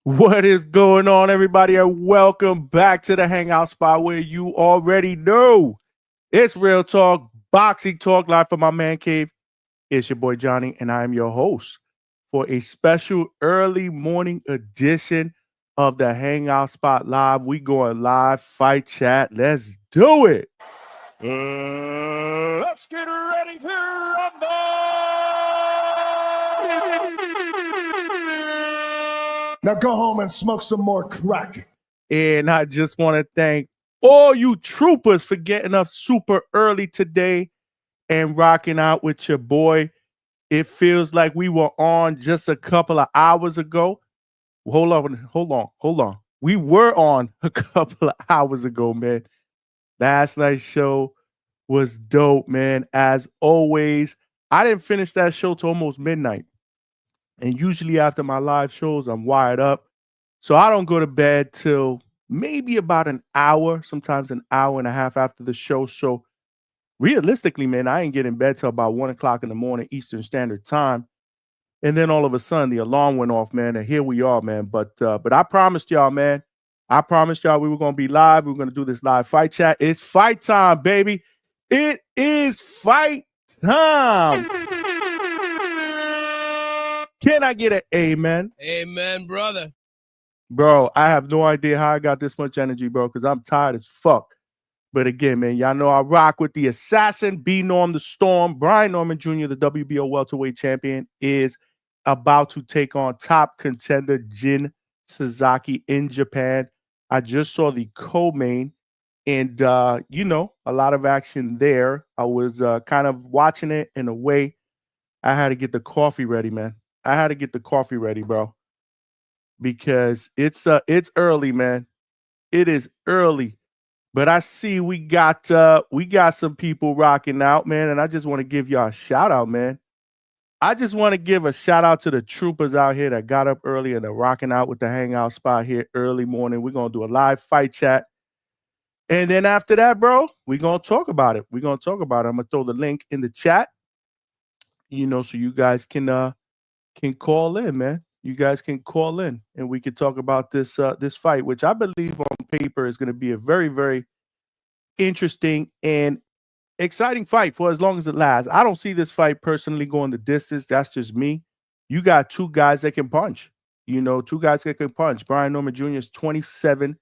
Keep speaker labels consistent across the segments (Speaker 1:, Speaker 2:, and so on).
Speaker 1: What is going on, everybody, and welcome back to the Hangout Spot, where you already know it's real talk, boxing talk, live from my man cave. It's your boy Johnny, and I am your host for a special early morning edition of the Hangout Spot Live. We going live, fight chat. Let's do it.
Speaker 2: Let's get ready to rumble!
Speaker 3: Now go home and smoke some more crack.
Speaker 1: And I just want to thank all you troopers for getting up super early today and rocking out with your boy. It feels like we were on just a couple of hours ago. Hold on. We were on a couple of hours ago, man. Last night's show was dope, man. As always, I didn't finish that show till almost midnight. And usually after my live shows, I'm wired up. So I don't go to bed till maybe about an hour, sometimes an hour and a half after the show. So realistically, man, I ain't get in bed till about 1 o'clock in the morning, Eastern Standard Time. And then all of a sudden the alarm went off, man. And here we are, man. But I promised y'all, man. I promised y'all we were going to be live. We were going to do this live fight chat. It's fight time, baby. It is fight time. Can I get an amen?
Speaker 2: Amen, brother.
Speaker 1: Bro, I have no idea how I got this much energy, bro, because I'm tired as fuck. But again, man, y'all know I rock with the assassin, B Norm the Storm. Brian Norman Jr., the WBO Welterweight champion, is about to take on top contender Jin Sasaki in Japan. I just saw the co-main, and, a lot of action there. I was kind of watching it in a way. I had to get the coffee ready, man. I had to get the coffee ready, bro, because it's early, man. It is early. But I see we got some people rocking out, man, and I just want to give y'all a shout out, man. I just want to give a shout out to the troopers out here that got up early and are rocking out with the Hangout Spot here early morning. We're going to do a live fight chat. And then after that, bro, we're going to talk about it. I'm going to throw the link in the chat, so you guys can call in, man. You guys can call in and we can talk about this fight, which I believe on paper is going to be a very, very interesting and exciting fight for as long as it lasts. I don't see this fight personally going the distance. That's just me. You got two guys that can punch. Two guys that can punch. Brian Norman Jr. is 27-0.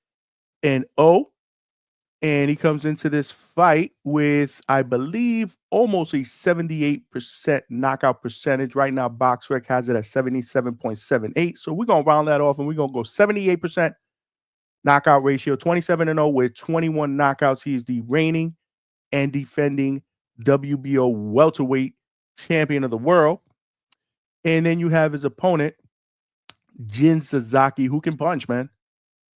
Speaker 1: And he comes into this fight with, I believe, almost a 78% knockout percentage. Right now, BoxRec has it at 77.78. So we're going to round that off, and we're going to go 78% knockout ratio, 27-0 with 21 knockouts. He is the reigning and defending WBO Welterweight champion of the world. And then you have his opponent, Jin Sasaki, who can punch, man.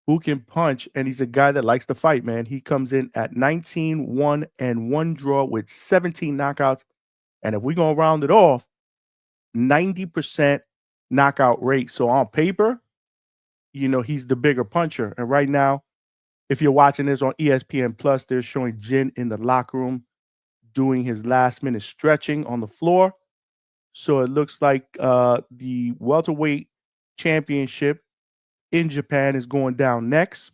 Speaker 1: Who can punch, and he's a guy that likes to fight, man. He comes in at 19-1 and 1 draw with 17 knockouts. And if we're going to round it off, 90% knockout rate. So on paper, he's the bigger puncher. And right now, if you're watching this on ESPN Plus, they're showing Jin in the locker room doing his last-minute stretching on the floor. So it looks like the welterweight championship in Japan is going down next.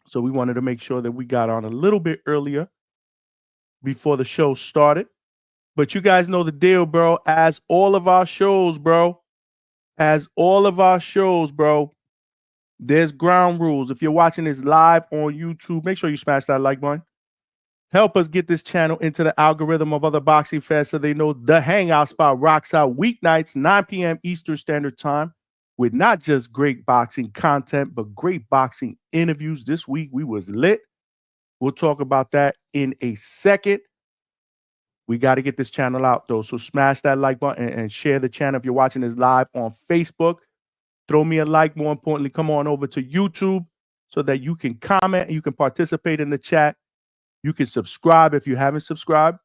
Speaker 1: So we wanted to make sure that we got on a little bit earlier before the show started. But you guys know the deal, bro. As all of our shows, bro, there's ground rules. If you're watching this live on YouTube, make sure you smash that like button. Help us get this channel into the algorithm of other boxing fans so they know the Hangout Spot rocks out weeknights, 9 p.m. Eastern Standard Time, with not just great boxing content, but great boxing interviews. This week, we was lit. We'll talk about that in a second. We got to get this channel out, though. So smash that like button and share the channel if you're watching this live on Facebook. Throw me a like. More importantly, come on over to YouTube so that you can comment and you can participate in the chat. You can subscribe if you haven't subscribed.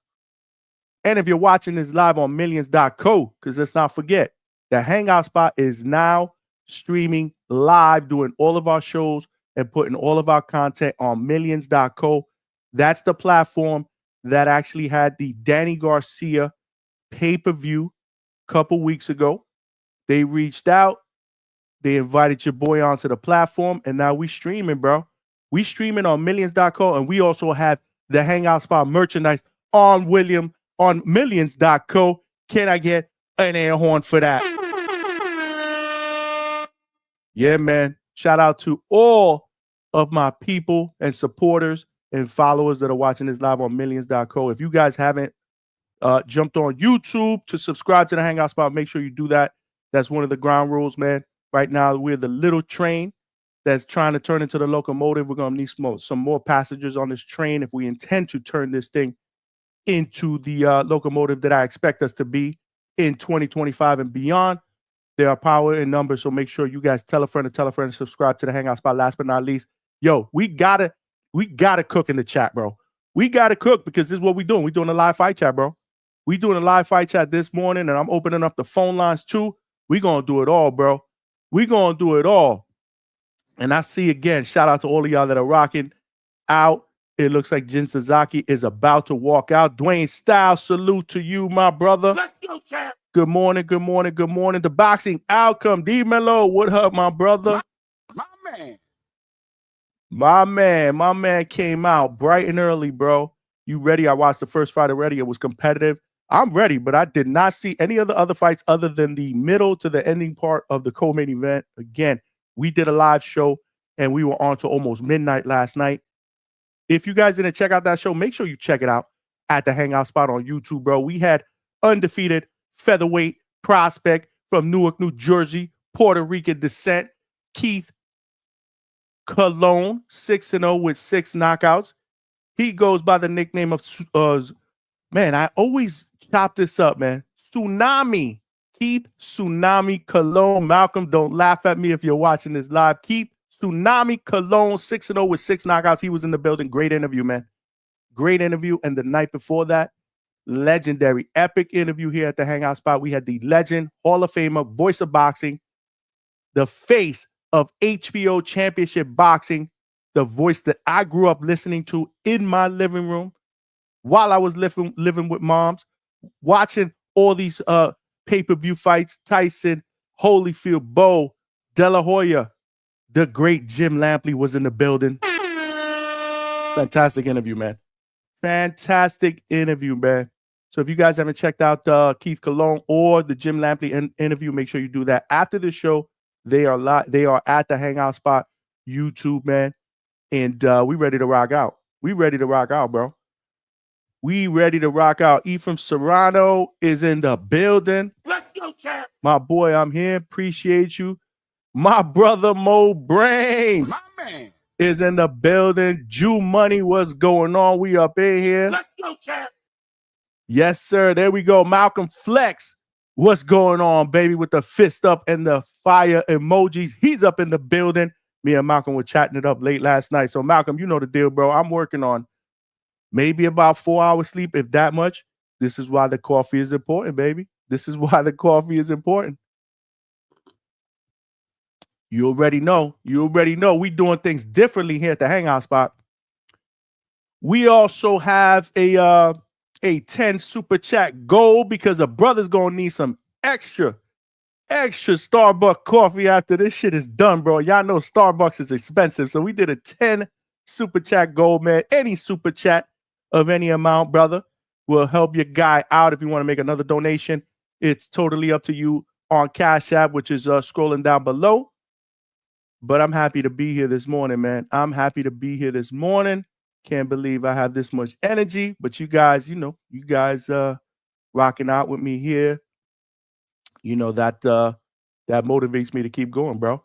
Speaker 1: And if you're watching this live on millions.co, because let's not forget, the Hangout Spot is now streaming live, doing all of our shows and putting all of our content on millions.co. That's the platform that actually had the Danny Garcia pay-per-view a couple weeks ago. They reached out. They invited your boy onto the platform, and now we streaming, bro. We streaming on millions.co, and we also have the Hangout Spot merchandise on millions.co. Can I get an air horn for that? Yeah, man. Shout out to all of my people and supporters and followers that are watching this live on millions.co. If you guys haven't jumped on YouTube to subscribe to the Hangout Spot, make sure you do that. That's one of the ground rules, man. Right now, we're the little train that's trying to turn into the locomotive. We're going to need some more passengers on this train if we intend to turn this thing into the locomotive that I expect us to be in 2025 and beyond. There are power in numbers, so make sure you guys tell a friend and subscribe to the Hangout Spot. Last but not least, yo, we gotta cook in the chat, bro. We gotta cook because this is what we're doing. We're doing a live fight chat, bro. We doing a live fight chat this morning, and I'm opening up the phone lines too. We're gonna do it all, bro. We're gonna do it all. And I see again, shout out to all of y'all that are rocking out. It looks like Jin Sasaki is about to walk out. Dwayne Styles, salute to you, my brother.
Speaker 3: Let's go, champ.
Speaker 1: Good morning, good morning, good morning. The boxing outcome. D Mello, what up, my brother?
Speaker 3: My man.
Speaker 1: My man came out bright and early, bro. You ready? I watched the first fight already. It was competitive. I'm ready, but I did not see any of the other fights other than the middle to the ending part of the co-main event. Again, we did a live show and we were on to almost midnight last night. If you guys didn't check out that show, make sure you check it out at the Hangout Spot on YouTube, bro. We had undefeated featherweight prospect from Newark, New Jersey, Puerto Rican descent, Keith Colon, 6-0 with 6 knockouts. He goes by the nickname of, man, I always chop this up, man. Tsunami. Keith Tsunami Colon. Malcolm, don't laugh at me if you're watching this live. Keith Tsunami Colon, 6-0 with 6 knockouts. He was in the building. Great interview, man. Great interview. And the night before that, legendary, epic interview here at the Hangout Spot. We had the legend, Hall of Famer, voice of boxing, the face of HBO Championship Boxing, the voice that I grew up listening to in my living room while I was living with moms, watching all these pay-per-view fights. Tyson, Holyfield, Bo, De La Hoya, the great Jim Lampley was in the building. Fantastic interview, man. Fantastic interview, man. So if you guys haven't checked out Keith Colon or the Jim Lampley interview, make sure you do that. After the show, they are at the Hangout Spot YouTube, man. And we ready to rock out. We ready to rock out, bro. We ready to rock out. Ephraim Serrano is in the building.
Speaker 3: Let's go, champ.
Speaker 1: My boy, I'm here. Appreciate you. My brother Mo Brains
Speaker 3: My man.
Speaker 1: is in the building. Jew Money, what's going on? We up in here.
Speaker 3: Let's go, champ.
Speaker 1: Yes, sir. There we go. Malcolm Flex, what's going on, baby? With the fist up and the fire emojis. He's up in the building. Me and Malcolm were chatting it up late last night. So, Malcolm, you know the deal, bro. I'm working on maybe about 4 hours sleep, if that much. This is why the coffee is important, baby. This is why the coffee is important. You already know. You already know. We doing things differently here at the Hangout Spot. We also have a 10 super chat goal because a brother's gonna need some extra Starbucks coffee after this shit is done, bro. Y'all know Starbucks is expensive, so we did a 10 super chat goal, man. Any super chat of any amount, brother, will help your guy out. If you want to make another donation, it's totally up to you on Cash App, which is scrolling down below. But I'm happy to be here this morning, man. I'm happy to be here this morning. Can't believe I have this much energy, but you guys, you guys rocking out with me here. You know, that motivates me to keep going, bro.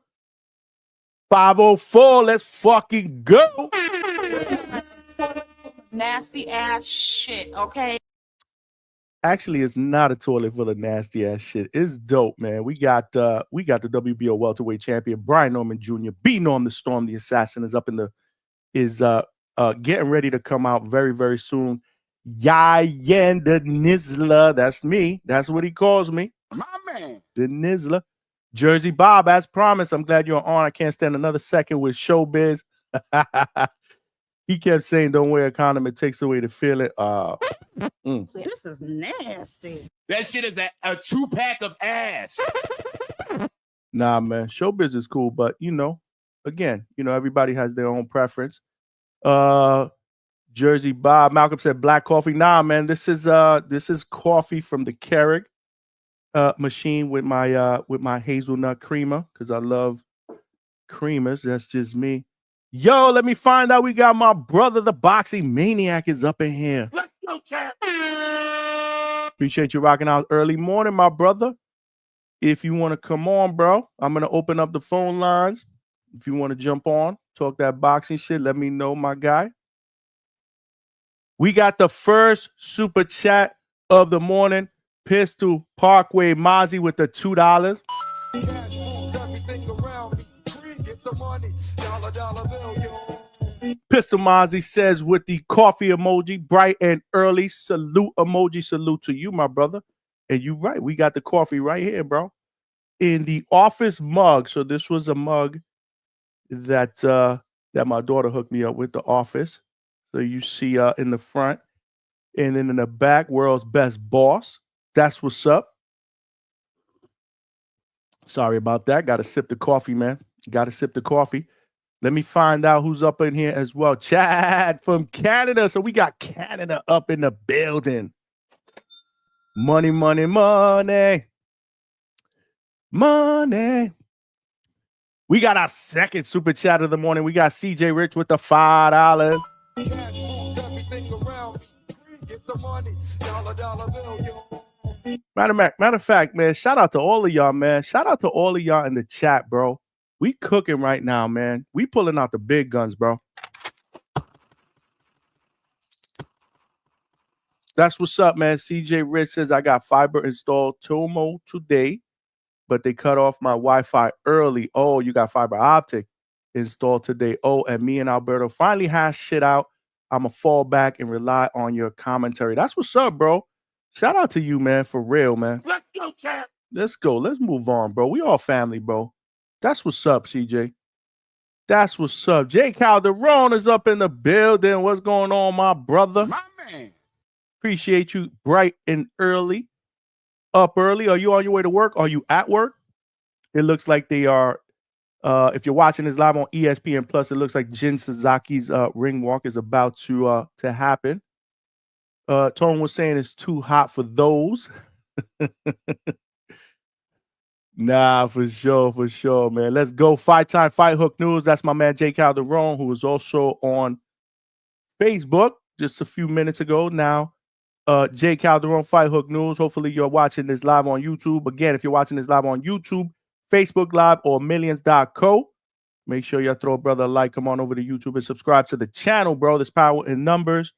Speaker 1: 504, let's fucking go.
Speaker 4: Nasty ass shit, okay?
Speaker 1: Actually, it's not a toilet full of nasty ass shit. It's dope, man. We got the WBO Welterweight champion, Brian Norman Jr., B Norm the Storm, the Assassin, is getting ready to come out very, very soon. Yayen the Nizzler. That's me. That's what he calls me.
Speaker 3: My man.
Speaker 1: The Nizzler. Jersey Bob, as promised. I'm glad you're on. I can't stand another second with Showbiz. He kept saying, don't wear a condom. It takes away the feeling.
Speaker 4: This is nasty.
Speaker 2: That shit is a 2-pack of ass.
Speaker 1: Nah, man. Showbiz is cool, but again, everybody has their own preference. Jersey Bob Malcolm said black coffee. Nah, man. This is coffee from the Keurig machine with my hazelnut creamer because I love creamers. That's just me. Yo, let me find out. We got my brother, the boxing maniac, is up in here.
Speaker 3: Let's go, champ.
Speaker 1: Appreciate you rocking out early morning, my brother. If you want to come on, bro, I'm gonna open up the phone lines. If you want to jump on, talk that boxing shit, let me know, my guy. We got the first super chat of the morning. Pistol Parkway Mozzie with the $2. Pistol Mozzie says with the coffee emoji, bright and early salute emoji. Salute to you, my brother. And you right, we got the coffee right here, bro. In the office mug. So this was a mug that my daughter hooked me up with, the office. So you see in the front, and then in the back, world's best boss. That's what's up. Sorry about that. Got to sip the coffee, man. Got to sip the coffee. Let me find out who's up in here as well. Chad from Canada. So we got Canada up in the building. Money, money, money. Money. We got our second super chat of the morning. We got CJ Rich with the $5. Matter of fact, man, shout out to all of y'all, man. Shout out to all of y'all in the chat, bro. We cooking right now, man. We pulling out the big guns, bro. That's what's up, man. CJ Rich says, I got fiber installed Tomo today, but they cut off my Wi-Fi early. Oh, you got fiber optic installed today. Oh, and me and Alberto finally hash shit out. I'm going to fall back and rely on your commentary. That's what's up, bro. Shout out to you, man, for real, man.
Speaker 3: Let's go, champ.
Speaker 1: Let's go. Let's move on, bro. We all family, bro. That's what's up, CJ. That's what's up. Jay Calderon is up in the building. What's going on, my brother?
Speaker 2: My man.
Speaker 1: Appreciate you bright and early. Up early. Are you on your way to work? Are you at work? It looks like they are. If you're watching this live on ESPN Plus, it looks like Jin Sasaki's ring walk is about to happen. Tone was saying it's too hot for those. Nah, for sure, man. Let's go. Fight Time Fight Hook News. That's my man Jay Calderon, who was also on Facebook just a few minutes ago. Now, Jay Calderon Fight Hook News. Hopefully, you're watching this live on YouTube. Again, if you're watching this live on YouTube, Facebook Live, or millions.co, make sure you throw a brother a like. Come on over to YouTube and subscribe to the channel, bro. There's power in numbers.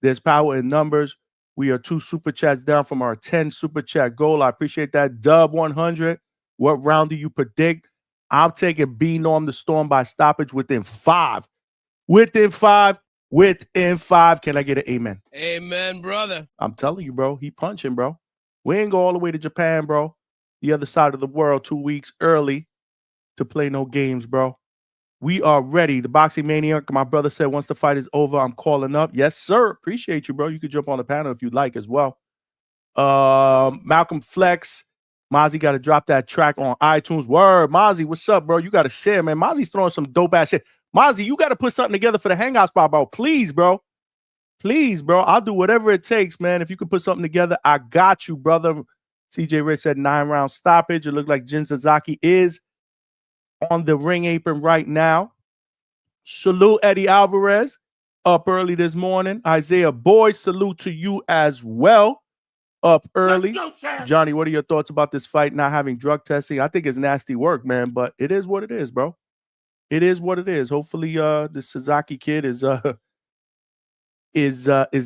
Speaker 1: There's power in numbers. We are 2 super chats down from our 10 super chat goal. I appreciate that. Dub 100. What round do you predict? I'm taking B Norm the Storm by stoppage within 5. Within 5. Can I get an amen?
Speaker 2: Amen, brother.
Speaker 1: I'm telling you, bro. He punching, bro. We ain't go all the way to Japan, bro. The other side of the world 2 weeks early to play no games, bro. We are ready. The Boxing Maniac, my brother said, once the fight is over, I'm calling up. Yes, sir. Appreciate you, bro. You could jump on the panel if you'd like as well. Malcolm Flex. Mozzie got to drop that track on iTunes. Word. Mozzie, what's up, bro? You got to share, man. Mozzie's throwing some dope-ass shit. Mozzie, you got to put something together for the Hangout Spot, bro. Please, bro. Please, bro. I'll do whatever it takes, man. If you could put something together, I got you, brother. CJ Rich said 9-round stoppage. It looked like Jin Sasaki is on the ring apron right now. Salute Eddie Alvarez up early this morning. Isaiah Boyd, salute to you as well. Up early.
Speaker 3: Let's go,
Speaker 1: Johnny, what are your thoughts about this fight not having drug testing? I think it's nasty work, man, but it is what it is, bro. It is what it is. Hopefully the Sasaki kid is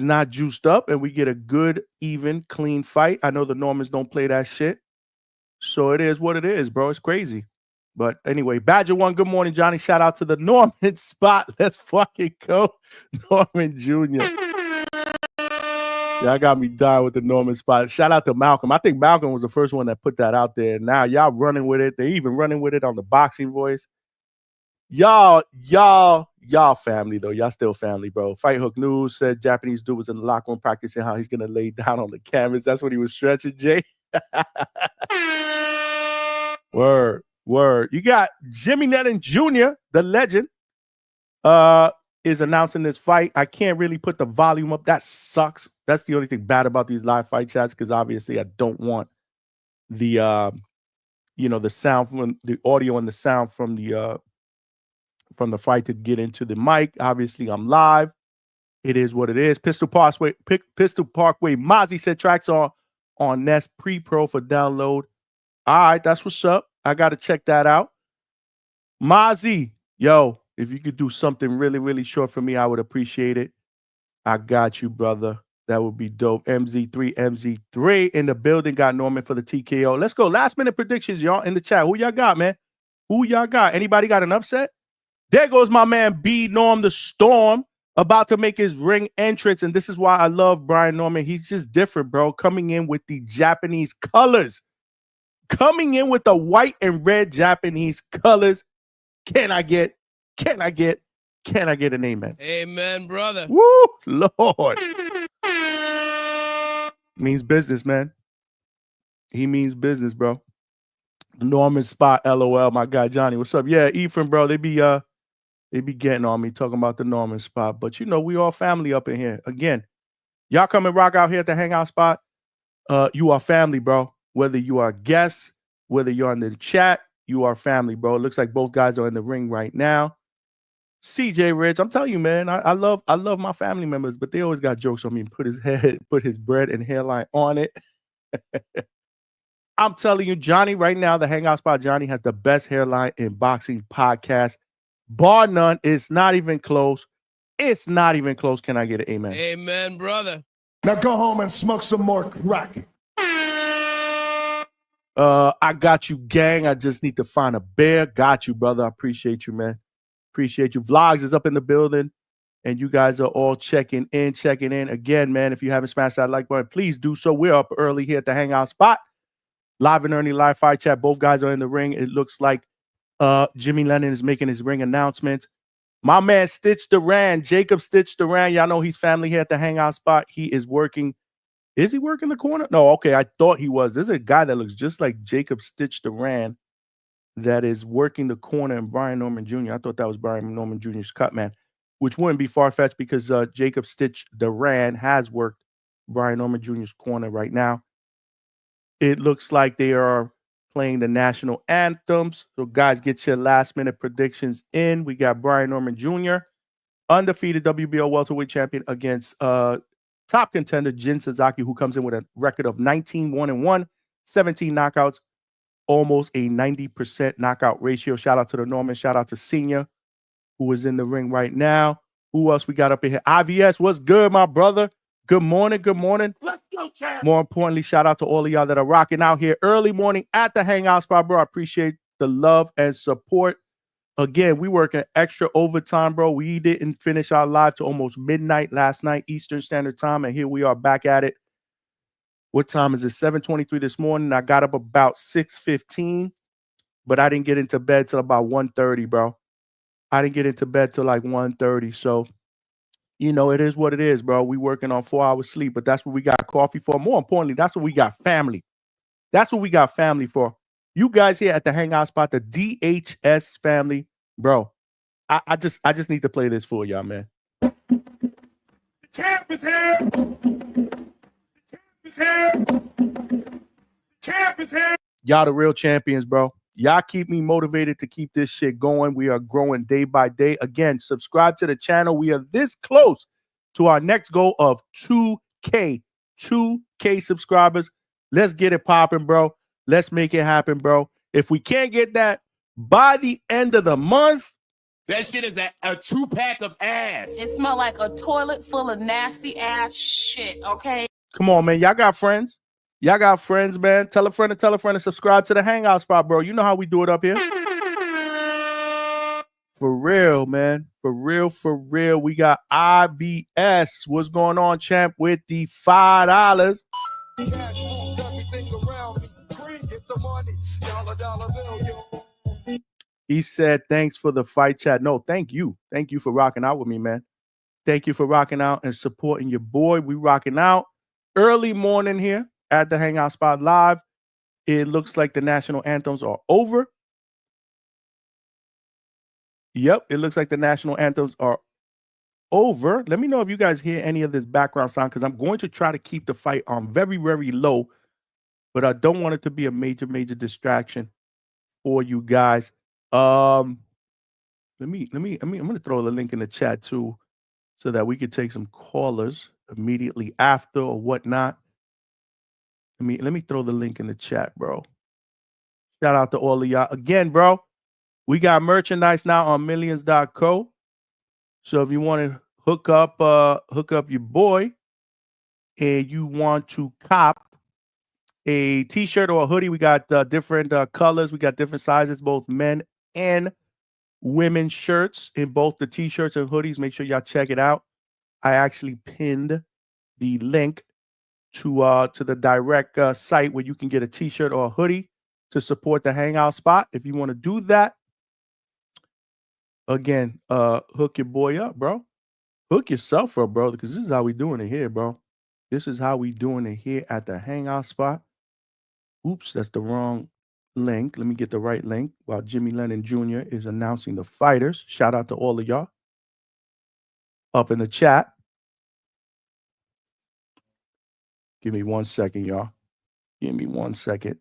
Speaker 1: not juiced up and we get a good, even, clean fight. I know the Normans don't play that shit. So it is what it is, bro. It's crazy. But anyway, Badger One, good morning, Johnny. Shout out to the Norman Spot. Let's fucking go. Norman Jr. Y'all got me dying with the Norman Spot. Shout out to Malcolm. I think Malcolm was the first one that put that out there. Now y'all running with it. They even running with it on the Boxing Voice. Y'all family, though. Y'all still family, bro. Fight Hook News said Japanese dude was in the locker room practicing how he's going to lay down on the canvas. That's what he was stretching, Jay. Word. Word. You got Jimmy Netton Jr., the legend, is announcing this fight. I can't really put the volume up. That sucks. That's the only thing bad about these live fight chats, because obviously I don't want the the sound from the audio and the sound from the fight to get into the mic. Obviously, I'm live. It is what it is. Pistol Parkway Mozzie said tracks on Nest Pre-Pro for download. All right, that's what's up. I got to check that out. Mozzie, yo, if you could do something really, really short for me, I would appreciate it. I got you, brother. That would be dope. MZ3 in the building. Got Norman for the TKO. Let's go. Last minute predictions, y'all, in the chat. Who y'all got, man? Who y'all got? Anybody got an upset? There goes my man B Norm the Storm, about to make his ring entrance. And this is why I love Brian Norman. He's just different, bro. Coming in with the Japanese colors. Coming in with the white and red Japanese colors. Can I get an amen?
Speaker 2: Amen, brother.
Speaker 1: Woo, Lord. Means business, man. He means business, bro. Norman Spot, LOL, my guy Johnny. What's up? Yeah, Ephraim, bro. They be getting on me talking about the Norman Spot. But we all family up in here. Again, y'all come and rock out here at the Hangout Spot. You are family, bro. Whether you are guests, whether you're in the chat, you are family, bro. It looks like both guys are in the ring right now. CJ Rich, I'm telling you, man, I love my family members, but they always got jokes on me. Put his bread and hairline on it. I'm telling you, Johnny, right now, the Hangout Spot Johnny has the best hairline in boxing podcast. Bar none. It's not even close. It's not even close. Can I get an amen?
Speaker 2: Amen, brother.
Speaker 3: Now go home and smoke some more crack.
Speaker 1: I got you, gang. I just need to find a bear. Got you, brother. I appreciate you, man. Appreciate you. Vlogs is up in the building, and you guys are all checking in. Again, man, if you haven't smashed that like button, please do so. We're up early here at the Hangout Spot. Live and early live fight chat. Both guys are in the ring. It looks like Jimmy Lennon is making his ring announcement. My man Stitch Duran, Jacob Stitch Duran. Y'all know he's family here at the Hangout Spot. He is working. Is he working the corner? No, okay. I thought he was. There's a guy that looks just like Jacob Stitch Duran that is working the corner in Brian Norman Jr. I thought that was Brian Norman Jr.'s cut, man, which wouldn't be far-fetched because Jacob Stitch Duran has worked Brian Norman Jr.'s corner right now. It looks like they are playing the national anthems. So, guys, get your last-minute predictions in. We got Brian Norman Jr., undefeated WBO Welterweight champion against top contender Jin Sasaki, who comes in with a record of 19-1-1, 17 knockouts, almost a 90% knockout ratio. Shout out to the Norman. Shout out to Senior, who is in the ring right now. Who else we got up in here? IVS, what's good, my brother? Good morning. Good morning.
Speaker 3: Let's go, champ.
Speaker 1: More importantly, shout out to all of y'all that are rocking out here early morning at the Hangout Spot, bro. I appreciate the love and support. Again, we working extra overtime, bro. We didn't finish our live to almost midnight last night, Eastern Standard Time, and here we are back at it. What time is it? 7:23 this morning. I got up about 6:15, but I didn't get into bed till about 1:30, bro. I didn't get into bed till like 1:30. So, it is what it is, bro. We working on 4 hours sleep, but that's what we got coffee for. More importantly, that's what we got family. That's what we got family for. You guys here at the Hangout Spot, the DHS family, bro. I just need to play this for y'all, man.
Speaker 3: The champ is here. The champ is here. The champ is here.
Speaker 1: Y'all the real champions, bro. Y'all keep me motivated to keep this shit going. We are growing day by day. Again, subscribe to the channel. We are this close to our next goal of 2K. 2K subscribers. Let's get it popping, bro. Let's make it happen, bro. If we can't get that by the end of the month,
Speaker 2: That shit is a 2-pack of ass.
Speaker 4: It smell like a toilet full of nasty ass shit, okay?
Speaker 1: come on, man. Y'all got friends. Y'all got friends, man. Tell a friend and subscribe to the Hangout Spot, bro. You know how we do it up here. For real, man. For real. We got IBS. What's going on, champ, with the $5?
Speaker 3: Cash moves everything around me. Cream, get the money. Dollar bill, yo.
Speaker 1: He said, thanks for the fight chat. No, thank you. Thank you for rocking out with me, man. Thank you for rocking out and supporting your boy. We rocking out early morning here at the Hangout Spot Live. It looks like the national anthems are over. Yep, it looks like the national anthems are over. Let me know if you guys hear any of this background sound because I'm going to try to keep the fight on very, very low, but I don't want it to be a major, major distraction for you guys. I'm gonna throw the link in the chat too, so that we could take some callers immediately after or whatnot. Let me throw the link in the chat, bro. Shout out to all of y'all again, bro. We got merchandise now on millions.co. So if you want to hook up your boy and you want to cop a t-shirt or a hoodie, we got different colors, we got different sizes, both men and women shirts in both the t-shirts and hoodies. Make sure y'all check it out. I actually pinned the link to the direct site where you can get a t-shirt or a hoodie to support the Hangout Spot. If you want to do that, again, hook your boy up, bro. Hook yourself up, bro, because this is how we doing it here, bro. This is how we doing it here at the Hangout Spot. Oops, that's the wrong link. Let me get the right link while Jimmy Lennon Jr. is announcing the fighters. Shout out to all of y'all up in the chat. Give me 1 second, y'all. Give me 1 second.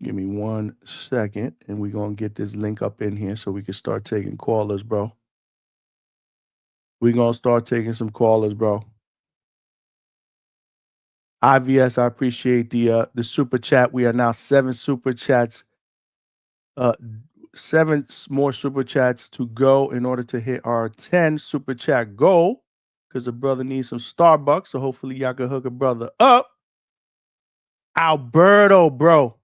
Speaker 1: Give me 1 second, and we're going to get this link up in here so we can start taking callers, bro. We're going to start taking some callers, bro. IVS, I appreciate the super chat. We are now 7 super chats. 7 more super chats to go in order to hit our 10 super chat goal because the brother needs some Starbucks. So hopefully y'all can hook a brother up. Alberto, bro.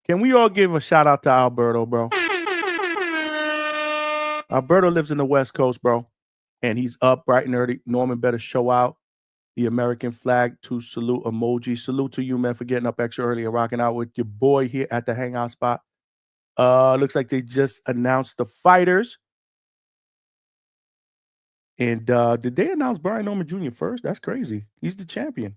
Speaker 1: Can we all give a shout out to Alberto, bro? Alberto lives in the West Coast, bro. And he's up bright and early. Norman better show out the American flag to salute emoji. Salute to you, man, for getting up extra early and rocking out with your boy here at the Hangout Spot. Looks like they just announced the fighters. And did they announce Brian Norman Jr. first? That's crazy. He's the champion.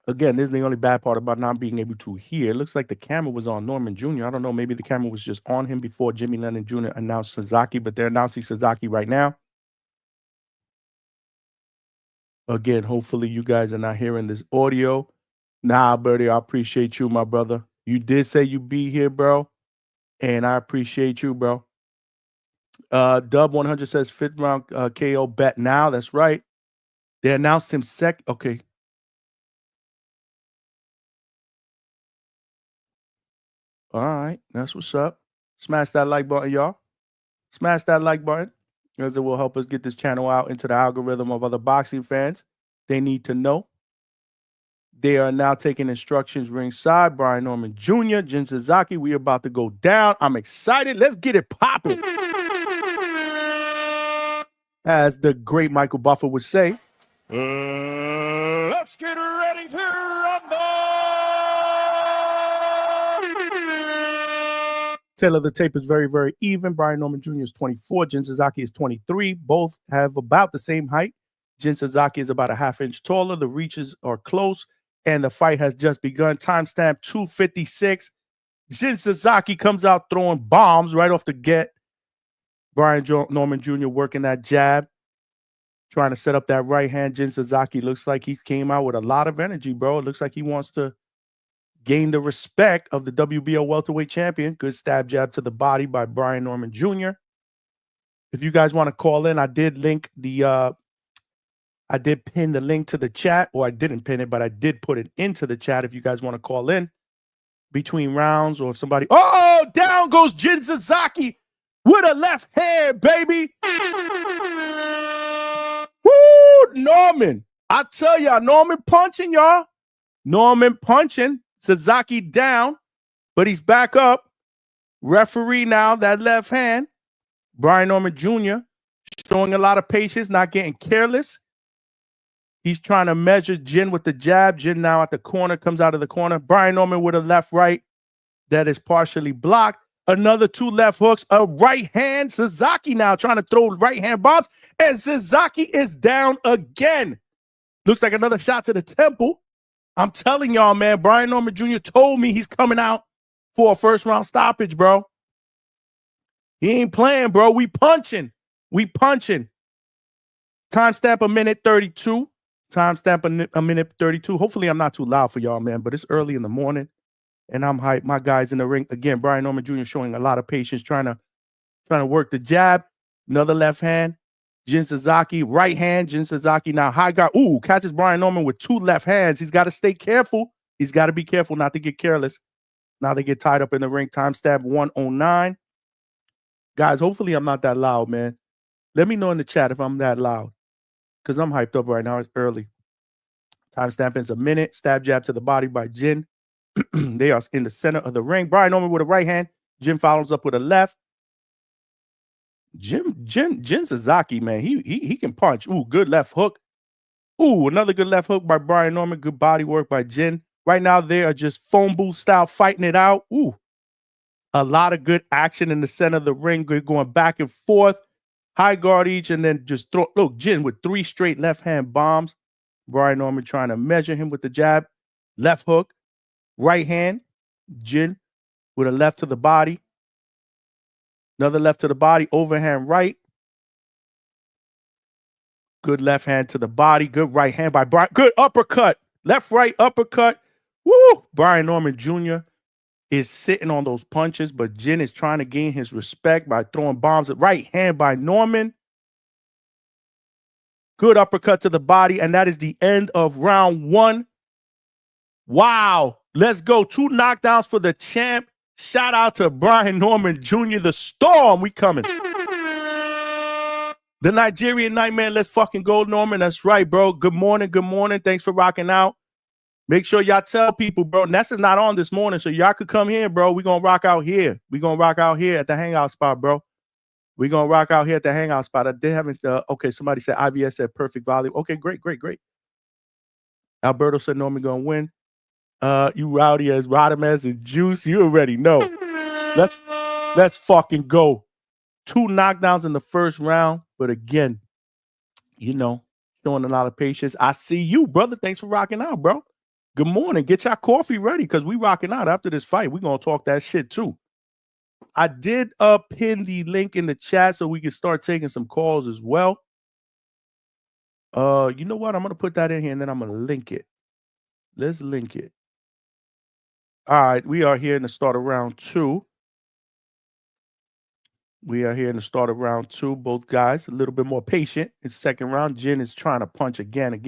Speaker 1: Again, this is the only bad part about not being able to hear. It looks like the camera was on Norman Jr. I don't know. Maybe the camera was just on him before Jimmy Lennon Jr. announced Sasaki, but they're announcing Sasaki right now. Again, hopefully you guys are not hearing this audio. Nah, Bertie, I appreciate you, my brother. You did say you be here, bro. And I appreciate you, bro. Dub 100 says 5th round KO bet now. That's right. They announced him second. Okay. All right. That's what's up. Smash that like button, y'all. Smash that like button, as it will help us get this channel out into the algorithm of other boxing fans. They need to know. They are now taking instructions ringside. Brian Norman Jr., Jin Sasaki. We are about to go down. I'm excited. Let's get it popping. As the great Michael Buffer would say.
Speaker 3: Let's get ready to rumble.
Speaker 1: Tail of the tape is very, very even. Brian Norman Jr. is 24. Jin Sasaki is 23. Both have about the same height. Jin Sasaki is about a half-inch taller. The reaches are close, and the fight has just begun. Timestamp 2:56. Jin Sasaki comes out throwing bombs right off the get. Brian Norman Jr. working that jab, trying to set up that right hand. Jin Sasaki looks like he came out with a lot of energy, bro. It looks like he wants to gain the respect of the WBO Welterweight champion. Good stab jab to the body by Brian Norman Jr. If you guys want to call in, I did link the I did pin the link to the chat, or I didn't pin it, but I did put it into the chat if you guys want to call in between rounds, or if somebody, oh, down goes Jin Sasaki with a left hand, baby. Woo, Norman. I tell y'all, Norman punching, y'all. Norman punching. Sasaki down, but he's back up. Referee now, that left hand. Brian Norman Jr. showing a lot of patience, not getting careless. He's trying to measure Jin with the jab. Jin now at the corner, comes out of the corner. Brian Norman with a left right that is partially blocked. Another 2 left hooks, a right hand. Sasaki now trying to throw right hand bombs, and Sasaki is down again. Looks like another shot to the temple. I'm telling y'all, man, Brian Norman Jr. told me he's coming out for a first-round stoppage, bro. He ain't playing, bro. We punching. We punching. Timestamp a minute 32. Timestamp a minute 32. Hopefully I'm not too loud for y'all, man, but it's early in the morning, and I'm hyped. My guy's in the ring. Again, Brian Norman Jr. showing a lot of patience, trying to work the jab. Another left hand. Jin Sasaki, right hand. Jin Sasaki now high guard. Ooh, catches Brian Norman with two left hands. He's got to stay careful. He's got to be careful not to get careless. Now they get tied up in the ring. Timestamp 109. Guys, hopefully I'm not that loud, man. Let me know in the chat if I'm that loud, because I'm hyped up right now. It's early. Timestamp is a minute. Stab jab to the body by Jin. They are in the center of the ring. Brian Norman with a right hand. Jin follows up with a left. Jin Sasaki, man, he can punch. Ooh, good left hook. Ooh, another good left hook by Brian Norman. Good body work by Jin. Right now, they are just phone booth style fighting it out. Ooh, a lot of good action in the center of the ring. Good going back and forth. High guard each, and then just throw. Look, Jin with 3 straight left hand bombs. Brian Norman trying to measure him with the jab. Left hook. Right hand. Jin with a left to the body. Another left to the body. Overhand right. Good left hand to the body. Good right hand by Brian. Good uppercut. Left, right, uppercut. Woo! Brian Norman Jr. is sitting on those punches, but Jin is trying to gain his respect by throwing bombs. Right hand by Norman. Good uppercut to the body, and that is the end of round 1. Wow. Let's go. 2 knockdowns for the champ. Shout out to Brian Norman Jr., the Storm. We coming. The Nigerian Nightmare. Let's fucking go, Norman. That's right, bro. Good morning. Good morning. Thanks for rocking out. Make sure y'all tell people, bro. Ness is not on this morning, so y'all could come here, bro. We're going to rock out here. We're going to rock out here at the Hangout Spot, bro. We're going to rock out here at the Hangout Spot. I did haven't. Okay, somebody said IBS said perfect volume. Okay, great. Alberto said Norman going to win. You rowdy as Rodimus and Juice. You already know. Let's fucking go. 2 knockdowns in the first round. But again, you know, showing a lot of patience. I see you, brother. Thanks for rocking out, bro. Good morning. Get your coffee ready, because we rocking out after this fight. We're going to talk that shit too. I did pin the link in the chat so we can start taking some calls as well. You know what? I'm going to put that in here, and then I'm going to link it. Let's link it. All right, we are here in the start of round 2. We are here in the start of round 2. Both guys a little bit more patient. It's second round. Jin is trying to punch again,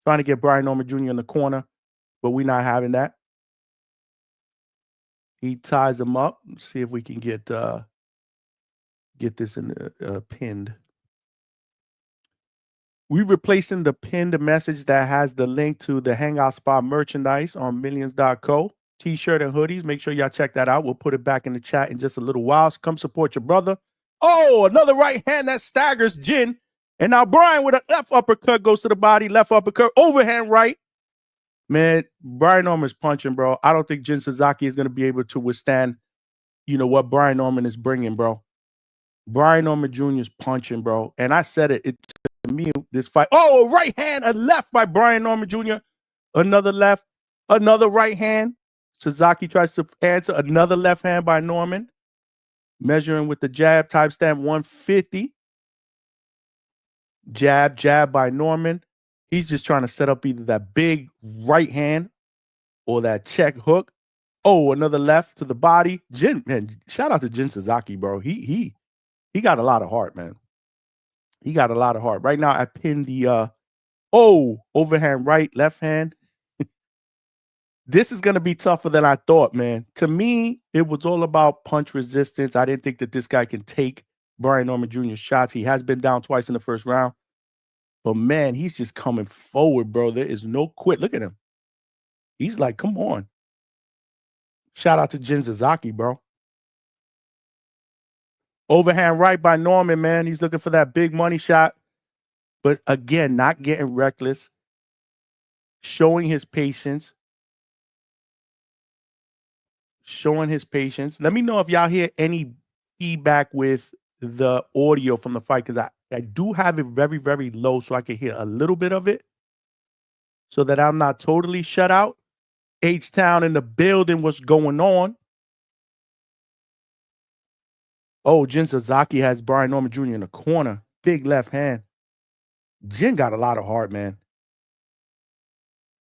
Speaker 1: trying to get Brian Norman Jr. in the corner, but we're not having that. He ties him up. Let's see if we can get this in the pinned. We're replacing the pinned message that has the link to the Hangout Spot merchandise on millions.co. T-shirt and hoodies. Make sure y'all check that out. We'll put it back in the chat in just a little while. So come support your brother. Oh, another right hand that staggers Jin. And now Brian with a left uppercut goes to the body. Left uppercut. Overhand right. Man, Brian Norman's punching, bro. I don't think Jin Sasaki is going to be able to withstand, you know, what Brian Norman is bringing, bro. Brian Norman Jr. is punching, bro. And I said it to me, this fight. Oh, right hand, a left by Brian Norman Jr. Another left. Another right hand. Sasaki tries to answer. Another left hand by Norman. Measuring with the jab. Timestamp 150. Jab by Norman. He's just trying to set up either that big right hand or that check hook. Oh, another left to the body. Jin, man, shout out to Jin Sasaki, bro. He got a lot of heart, man. He got a lot of heart. Right now, I pinned the overhand right, left hand. This is going to be tougher than I thought, man. To me, it was all about punch resistance. I didn't think that this guy can take Brian Norman Jr.'s shots. He has been down twice in the first round. But, man, he's just coming forward, bro. There is no quit. Look at him. He's like, come on. Shout out to Jin Sasaki, bro. Overhand right by Norman, man. He's looking for that big money shot. But, again, not getting reckless. Showing his patience. Let me know if y'all hear any feedback with the audio from the fight, because I do have it very, very low so I can hear a little bit of it. so that I'm not totally shut out. H-Town in the building, what's going on? Oh, Jin Sasaki has Brian Norman Jr. in the corner. Big left hand. Jin got a lot of heart, man.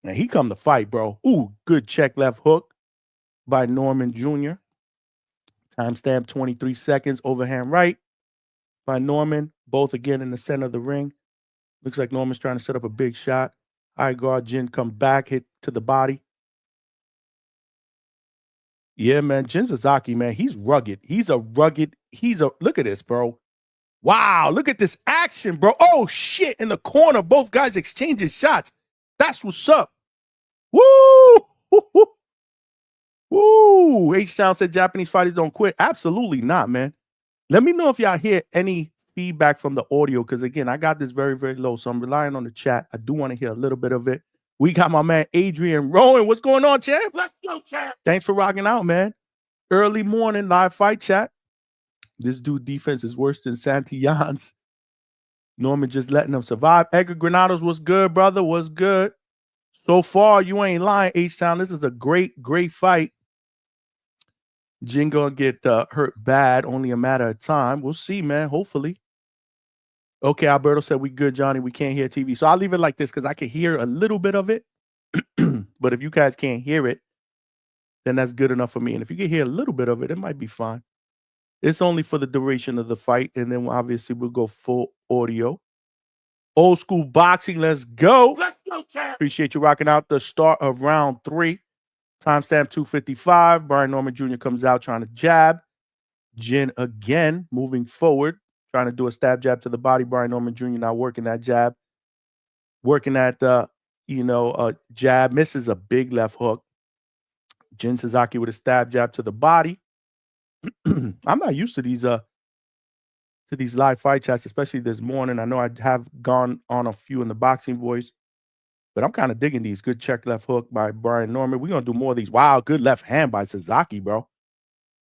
Speaker 1: And he come to fight, bro. Ooh, good check left hook by Norman Jr. Timestamp 23 seconds. Overhand right by Norman. Both again in the center of the ring. Looks like Norman's trying to set up a big shot. High guard, Jin come back, hit to the body. Yeah, man. Jin Sasaki, man, he's rugged. Look at this, bro. Wow, look at this action, bro. Oh, shit, in the corner. Both guys exchanging shots. That's what's up. Woo! Woo! H-Town said Japanese fighters don't quit. Absolutely not, man. Let me know if y'all hear any feedback from the audio, because, again, I got this very, very low, so I'm relying on the chat. I do want to hear a little bit of it. We got my man Adrian Rowan. What's going on, champ?
Speaker 3: Let's go, champ.
Speaker 1: Thanks for rocking out, man. Early morning live fight chat. This dude defense is worse than Santillon's. Norman just letting them survive. Edgar Granados was good, brother. Was good. So far, you ain't lying, H-Town. This is a great, great fight. Jin gonna get hurt bad. Only a matter of time. We'll see, man. Hopefully. Okay, Alberto said we good, Johnny. We can't hear TV. So I'll leave it like this because I can hear a little bit of it. But if you guys can't hear it, then that's good enough for me. And if you can hear a little bit of it, it might be fine. It's only for the duration of the fight. And then obviously we'll go full audio. Old school boxing. Let's go.
Speaker 3: Let's go, champ.
Speaker 1: Appreciate you rocking out the start of round 3. Timestamp 2:55. Brian Norman Jr. comes out trying to jab. Jin again moving forward, trying to do a stab jab to the body. Brian Norman Jr. now working that jab. Working that, jab. Misses a big left hook. Jin Sasaki with a stab jab to the body. I'm not used to these live fight chats, especially this morning. I know I have gone on a few in the Boxing Voice, but I'm kind of digging these. Good check left hook by Brian Norman. We're going to do more of these. Wow, good left hand by Sasaki, bro.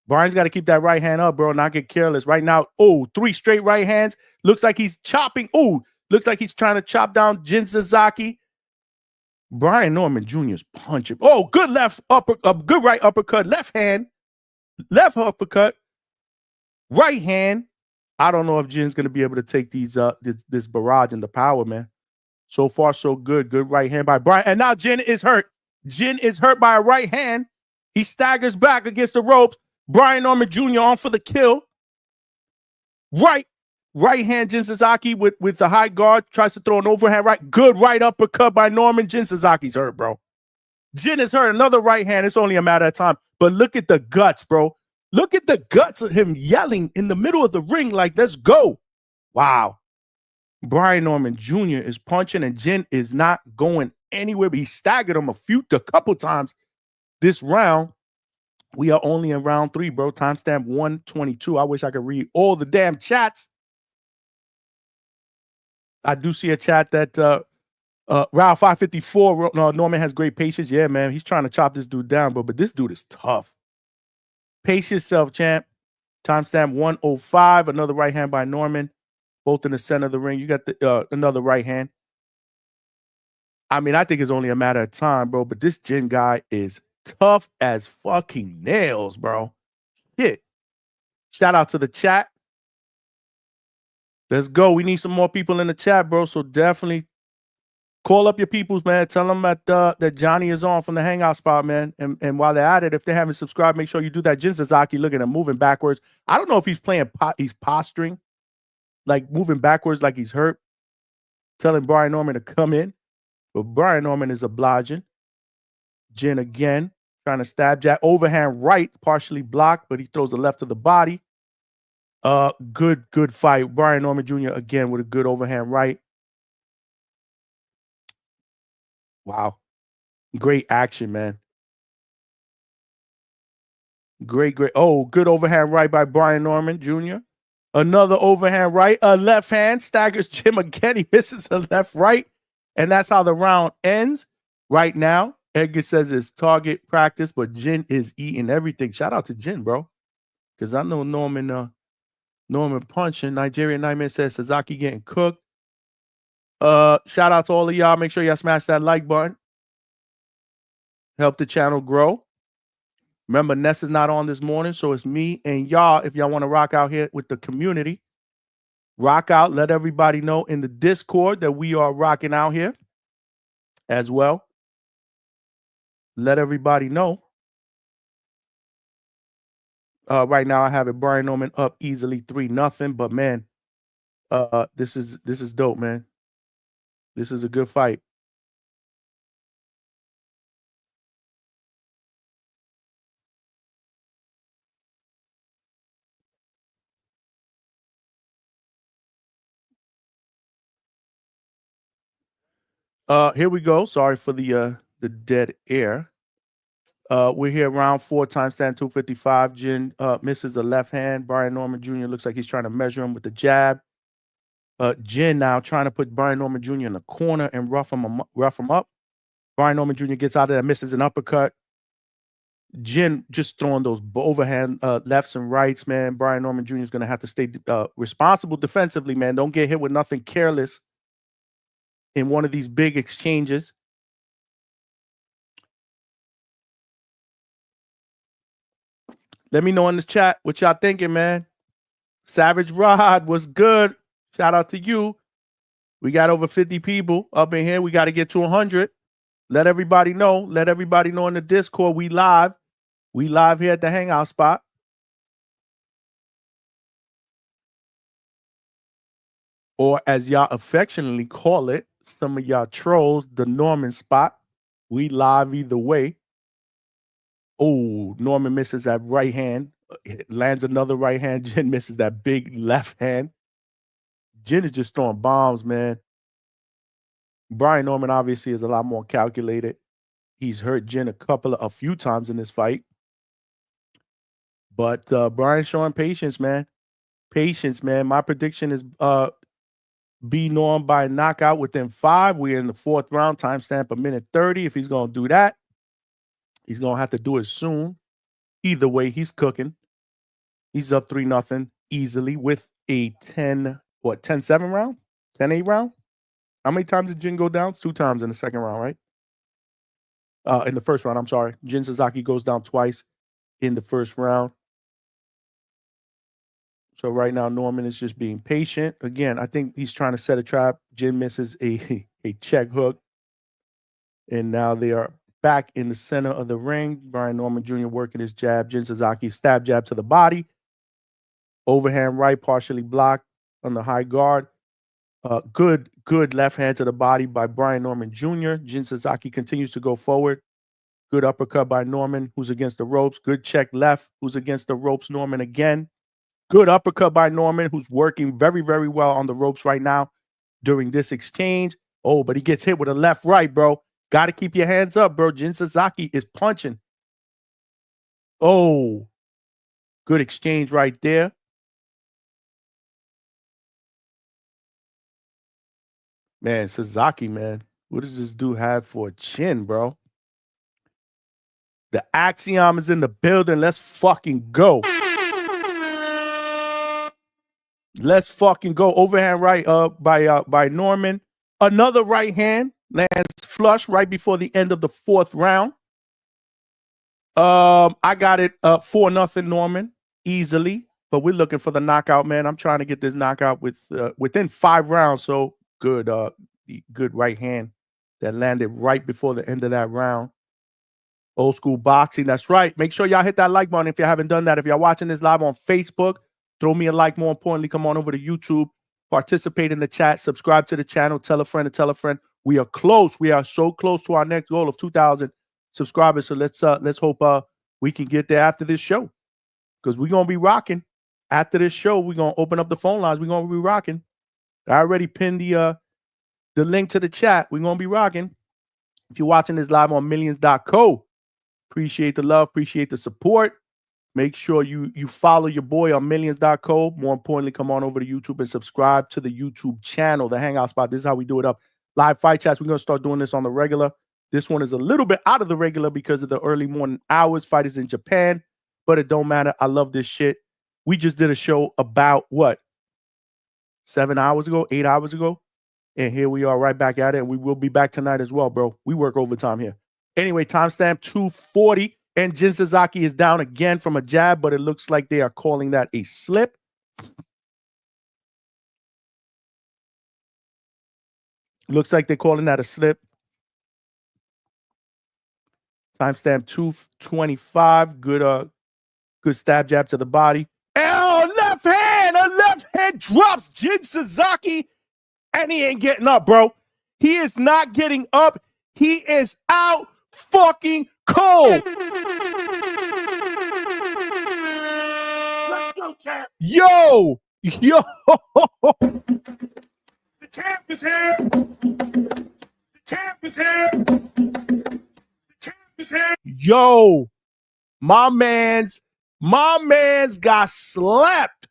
Speaker 1: Brian's got to keep that right hand up, bro, not get careless. Right now, 3 straight right hands. Looks like he's chopping. Looks like he's trying to chop down Jin Sasaki. Brian Norman Jr. is punching. Good good right uppercut. Left hand. Left uppercut. Right hand. I don't know if Jin's going to be able to take these this barrage and the power, man. So far, so good. Good right hand by Brian. And now Jin is hurt. Jin is hurt by a right hand. He staggers back against the ropes. Brian Norman Jr. on for the kill. Right hand, Jin Sasaki with the high guard. Tries to throw an overhand right. Good right uppercut by Norman. Jin Sasaki's hurt, bro. Jin is hurt. Another right hand. It's only a matter of time. But look at the guts, bro. Look at the guts of him yelling in the middle of the ring like, let's go. Wow. Brian Norman Jr. is punching and Jin is not going anywhere. But he staggered him a couple times this round. We are only in round 3, bro. Timestamp 1:22. I wish I could read all the damn chats. I do see a chat that round 554, Norman has great patience. Yeah, man. He's trying to chop this dude down, bro. But this dude is tough. Pace yourself, champ. Timestamp 1:05. Another right hand by Norman. Both in the center of the ring. You got the another right hand. I mean, I think it's only a matter of time, bro. But this Jin guy is tough as fucking nails, bro. Shit. Shout out to the chat. Let's go. We need some more people in the chat, bro. So definitely call up your peoples, man. Tell them that Johnny is on from the Hangout Spot, man. And while they're at it, if they haven't subscribed, make sure you do that. Jin Sasaki looking at moving backwards. I don't know if he's playing, he's posturing, like moving backwards like he's hurt. Telling Brian Norman to come in. But Brian Norman is obliging. Jin again, trying to stab jab. Overhand right, partially blocked, but he throws the left of the body. Good fight. Brian Norman Jr. again with a good overhand right. Wow. Great action, man. Great. Oh, good overhand right by Brian Norman Jr. Another overhand right. A left hand staggers Jim again. He misses a left right. And that's how the round ends right now. Edgar says it's target practice, but Jin is eating everything. Shout out to Jin, bro. Because I know Norman punching. Nigerian Nightmare says Sasaki getting cooked. Shout out to all of y'all. Make sure y'all smash that like button. Help the channel grow. Remember, Ness is not on this morning, so it's me and y'all. If y'all want to rock out here with the community, rock out. Let everybody know in the Discord that we are rocking out here as well. Let everybody know. Right now, I have it Brian Norman up easily 3-0. But man, this is dope, man. This is a good fight. Here we go. Sorry for the dead air. We're here round 4, timestamp 2:55. Jin misses a left hand. Brian Norman Jr. looks like he's trying to measure him with the jab. Jin now trying to put Brian Norman Jr. in the corner and rough him up. Brian Norman Jr. gets out of there, misses an uppercut. Jin just throwing those overhand lefts and rights, man. Brian Norman Jr. is going to have to stay responsible defensively, man. Don't get hit with nothing careless in one of these big exchanges. Let me know in the chat what y'all thinking, man. Savage Rod, what's good? Shout out to you. We got over 50 people up in here. We got to get to 100. Let everybody know. Let everybody know in the Discord. We live. We live here at the Hangout Spot. Or as y'all affectionately call it, some of y'all trolls, the Norman Spot. We live either way. Oh, Norman misses that right hand. Lands another right hand. Jin misses that big left hand. Jin is just throwing bombs, man. Brian Norman obviously is a lot more calculated. He's hurt Jin a few times in this fight. But Brian's showing patience, man. Patience, man. My prediction is B Norm by knockout within 5. We're in the 4th round. Timestamp 1:30. If he's going to do that, he's going to have to do it soon. Either way, he's cooking. He's up 3-0 easily with a 10-7 round? 10-8 round? How many times did Jin go down? It's 2 times in the second round, right? In the first round, I'm sorry. Jin Sasaki goes down twice in the first round. So right now, Norman is just being patient. Again, I think he's trying to set a trap. Jin misses a check hook. And now they are back in the center of the ring. Brian Norman Jr. working his jab. Jin Sasaki stab jab to the body. Overhand right, partially blocked on the high guard. Good left hand to the body by Brian Norman Jr. Jin Sasaki continues to go forward. Good uppercut by Norman, who's against the ropes. Good check left, who's against the ropes. Norman again. Good uppercut by Norman, who's working very, very well on the ropes right now during this exchange. Oh, but he gets hit with a left right, bro. Got to keep your hands up, bro. Jin Sasaki is punching. Oh, good exchange right there. Man, Sasaki, man. What does this dude have for a chin, bro? The Axiom is in the building. Let's fucking go. Let's fucking go. Overhand right by Norman. Another right hand lands flush right before the end of the 4th round. I got it 4-0 Norman easily, but we're looking for the knockout, man. I'm trying to get this knockout within 5 rounds. So good right hand that landed right before the end of that round. Old school boxing. That's right. Make sure y'all hit that like button if you haven't done that. If you're watching this live on Facebook, throw me a like. More importantly, come on over to YouTube, participate in the chat, subscribe to the channel, tell a friend to tell a friend. We are close. We are so close to our next goal of 2,000 subscribers. So let's hope we can get there after this show, because we're gonna be rocking. After this show, we're gonna open up the phone lines. We're gonna be rocking. I already pinned the link to the chat. We're gonna be rocking. If you're watching this live on millions.co, appreciate the love, appreciate the support. Make sure you follow your boy on millions.co. More importantly, come on over to YouTube and subscribe to the YouTube channel, the Hangout Spot. This is how we do it up. Live fight chats. We're going to start doing this on the regular. This one is a little bit out of the regular because of the early morning hours. Fight is in Japan, but it don't matter. I love this shit. We just did a show about what? 7 hours ago, 8 hours ago? And here we are right back at it. And we will be back tonight as well, bro. We work overtime here. Anyway, timestamp 2:40. And Jin Sasaki is down again from a jab, but it looks like they are calling that a slip. Looks like they're calling that a slip. Timestamp 2:25. Good stab jab to the body. Oh, left hand. A left hand drops Jin Sasaki. And he ain't getting up, bro. He is not getting up. He is out fucking cold.
Speaker 3: Let's go, champ.
Speaker 1: Yo.
Speaker 3: The champ is here. The champ is here. The champ is here.
Speaker 1: Yo. My man's got slapped.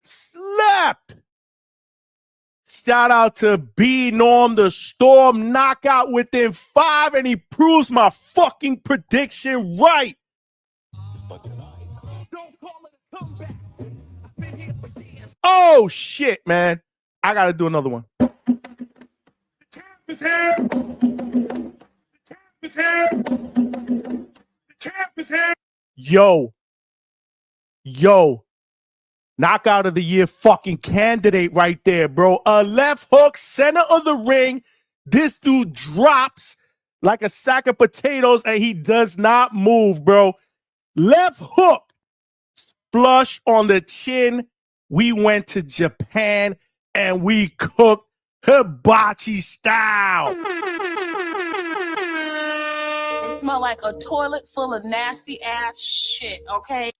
Speaker 1: Slapped. Shout out to B Norm, the Storm knockout within 5, and he proves my fucking prediction right.
Speaker 3: But tonight, don't call it a comeback. I've been here for years.
Speaker 1: Oh shit, man. I gotta do another one.
Speaker 3: The champ is here. The champ is here. The champ is here.
Speaker 1: Yo. Knockout of the year fucking candidate right there, bro. A left hook, center of the ring. This dude drops like a sack of potatoes and he does not move, bro. Left hook, flush on the chin. We went to Japan and we cooked hibachi style.
Speaker 4: It smell like a toilet full of nasty ass shit, okay?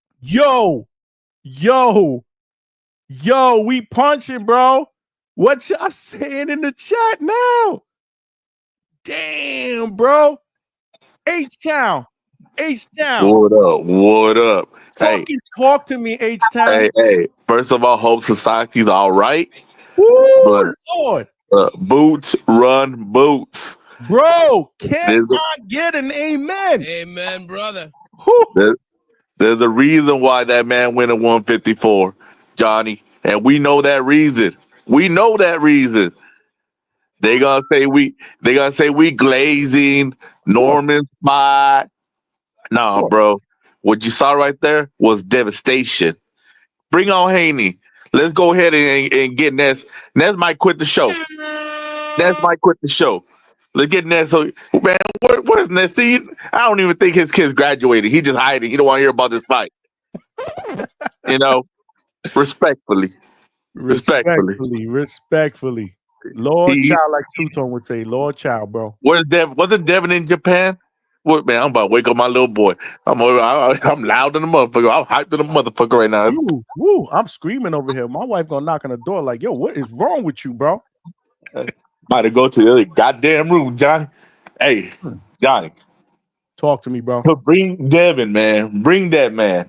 Speaker 1: Yo, we punching, bro. What y'all saying in the chat now? Damn, bro. H-Town.
Speaker 5: What up?
Speaker 1: Fucking talk to me, H-Town.
Speaker 5: Hey. First of all, hope Sasaki's all right.
Speaker 1: Woo,
Speaker 5: But
Speaker 1: Lord.
Speaker 5: boots run boots.
Speaker 1: Bro, can I get an amen?
Speaker 2: Amen, brother.
Speaker 1: Whew.
Speaker 5: There's a reason why that man went at 154, Johnny, and we know that reason. They gonna say we glazing Norman spot. Nah, bro. What you saw right there was devastation. Bring on Haney. Let's go ahead and get Ness. Ness might quit the show. Let's get Ness. So, man, where's Ness? See, I don't even think his kid's graduated. He just hiding. He don't want to hear about this fight. Respectfully.
Speaker 1: Lord Child, like Two-Tone would say, Lord Child, bro.
Speaker 5: Where's Devin? Wasn't Devin in Japan? What, man, I'm about to wake up my little boy. I'm loud in the motherfucker. I'm hyped in the motherfucker right now.
Speaker 1: Woo, I'm screaming over here. My wife gonna knock on the door like, yo, what is wrong with you, bro?
Speaker 5: About to go to the other goddamn room, Johnny. Hey, Johnny.
Speaker 1: Talk to me, bro.
Speaker 5: Bring Devin, man. Bring that man.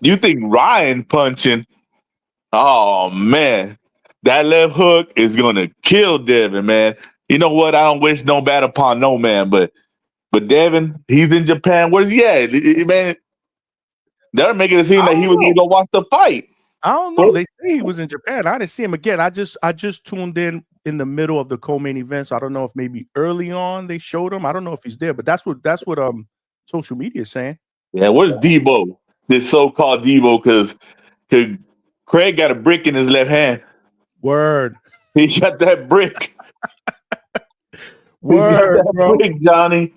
Speaker 5: You think Ryan punching? Oh, man. That left hook is going to kill Devin, man. You know what? I don't wish no bad upon no man, but Devin, he's in Japan. Where's he at? Man, they're making it seem like he was going to go watch the fight.
Speaker 1: I don't know. They say he was in Japan. I didn't see him again. I just tuned in the middle of the co-main event, so I don't know if maybe early on they showed him. I don't know if he's there, but that's what social media is saying.
Speaker 5: Yeah, where's Debo? This so-called Debo, because Craig got a brick in his left hand.
Speaker 1: Word.
Speaker 5: He got that brick.
Speaker 1: Word, bro.
Speaker 5: Brick, Johnny.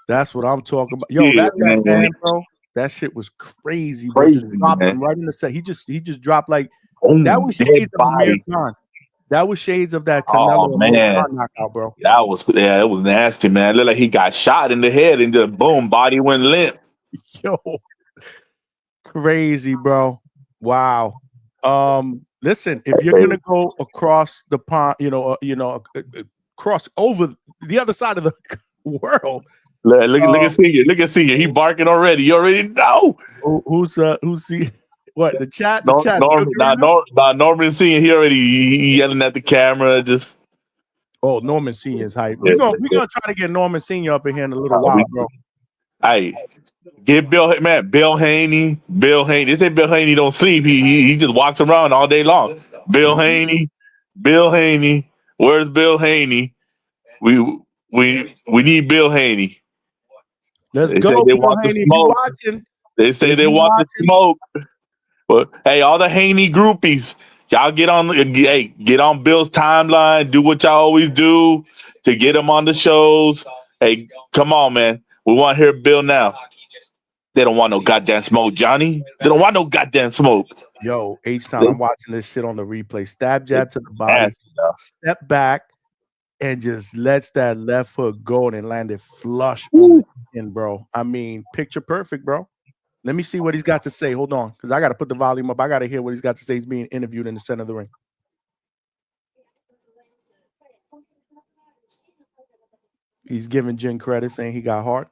Speaker 1: That's what I'm talking about. Yo,
Speaker 5: Yeah,
Speaker 1: that
Speaker 5: man,
Speaker 1: bro. That shit was crazy, bro. Just dropped him right in the set. He just dropped like that was shades of Amir Khan. That was shades of that Canelo knockout, bro.
Speaker 5: It was nasty, man. It looked like he got shot in the head and just boom, body went limp.
Speaker 1: Yo, crazy, bro. Wow. Listen, if you're gonna go across the pond, cross over the other side of the world.
Speaker 5: Look at Senior. He barking already. You already know.
Speaker 1: Who's the what? The chat?
Speaker 5: Norman Senior. He already yelling at the camera. Just
Speaker 1: Norman Senior's hype. We're gonna try to get Norman Senior up in here in a little while, bro.
Speaker 5: Hey, get Bill Haney. They say Bill Haney don't sleep. He just walks around all day long. Bill Haney. Where's Bill Haney? We need Bill Haney.
Speaker 1: Let's
Speaker 5: They
Speaker 1: go,
Speaker 5: say they
Speaker 1: Bill
Speaker 5: want the
Speaker 1: Haney. If you
Speaker 5: smoke.
Speaker 1: watching,
Speaker 5: They say
Speaker 1: if
Speaker 5: they
Speaker 1: you
Speaker 5: want the
Speaker 1: watching,
Speaker 5: smoke. But hey, all the Haney groupies, y'all get on Bill's timeline. Do what y'all always do to get him on the shows. Hey, come on, man. We want to hear Bill now. They don't want no goddamn smoke, Johnny. They don't want no goddamn smoke.
Speaker 1: yo, H-Town, I'm watching this shit on the replay. Stab jab to the body, step back, and just lets that left hook go and land it flush on the chin, bro. I mean, picture perfect, bro. Let me see what he's got to say. Hold on, because I got to put the volume up. I got to hear what he's got to say. He's being interviewed in the center of the ring. He's giving Jin credit, saying he got heart.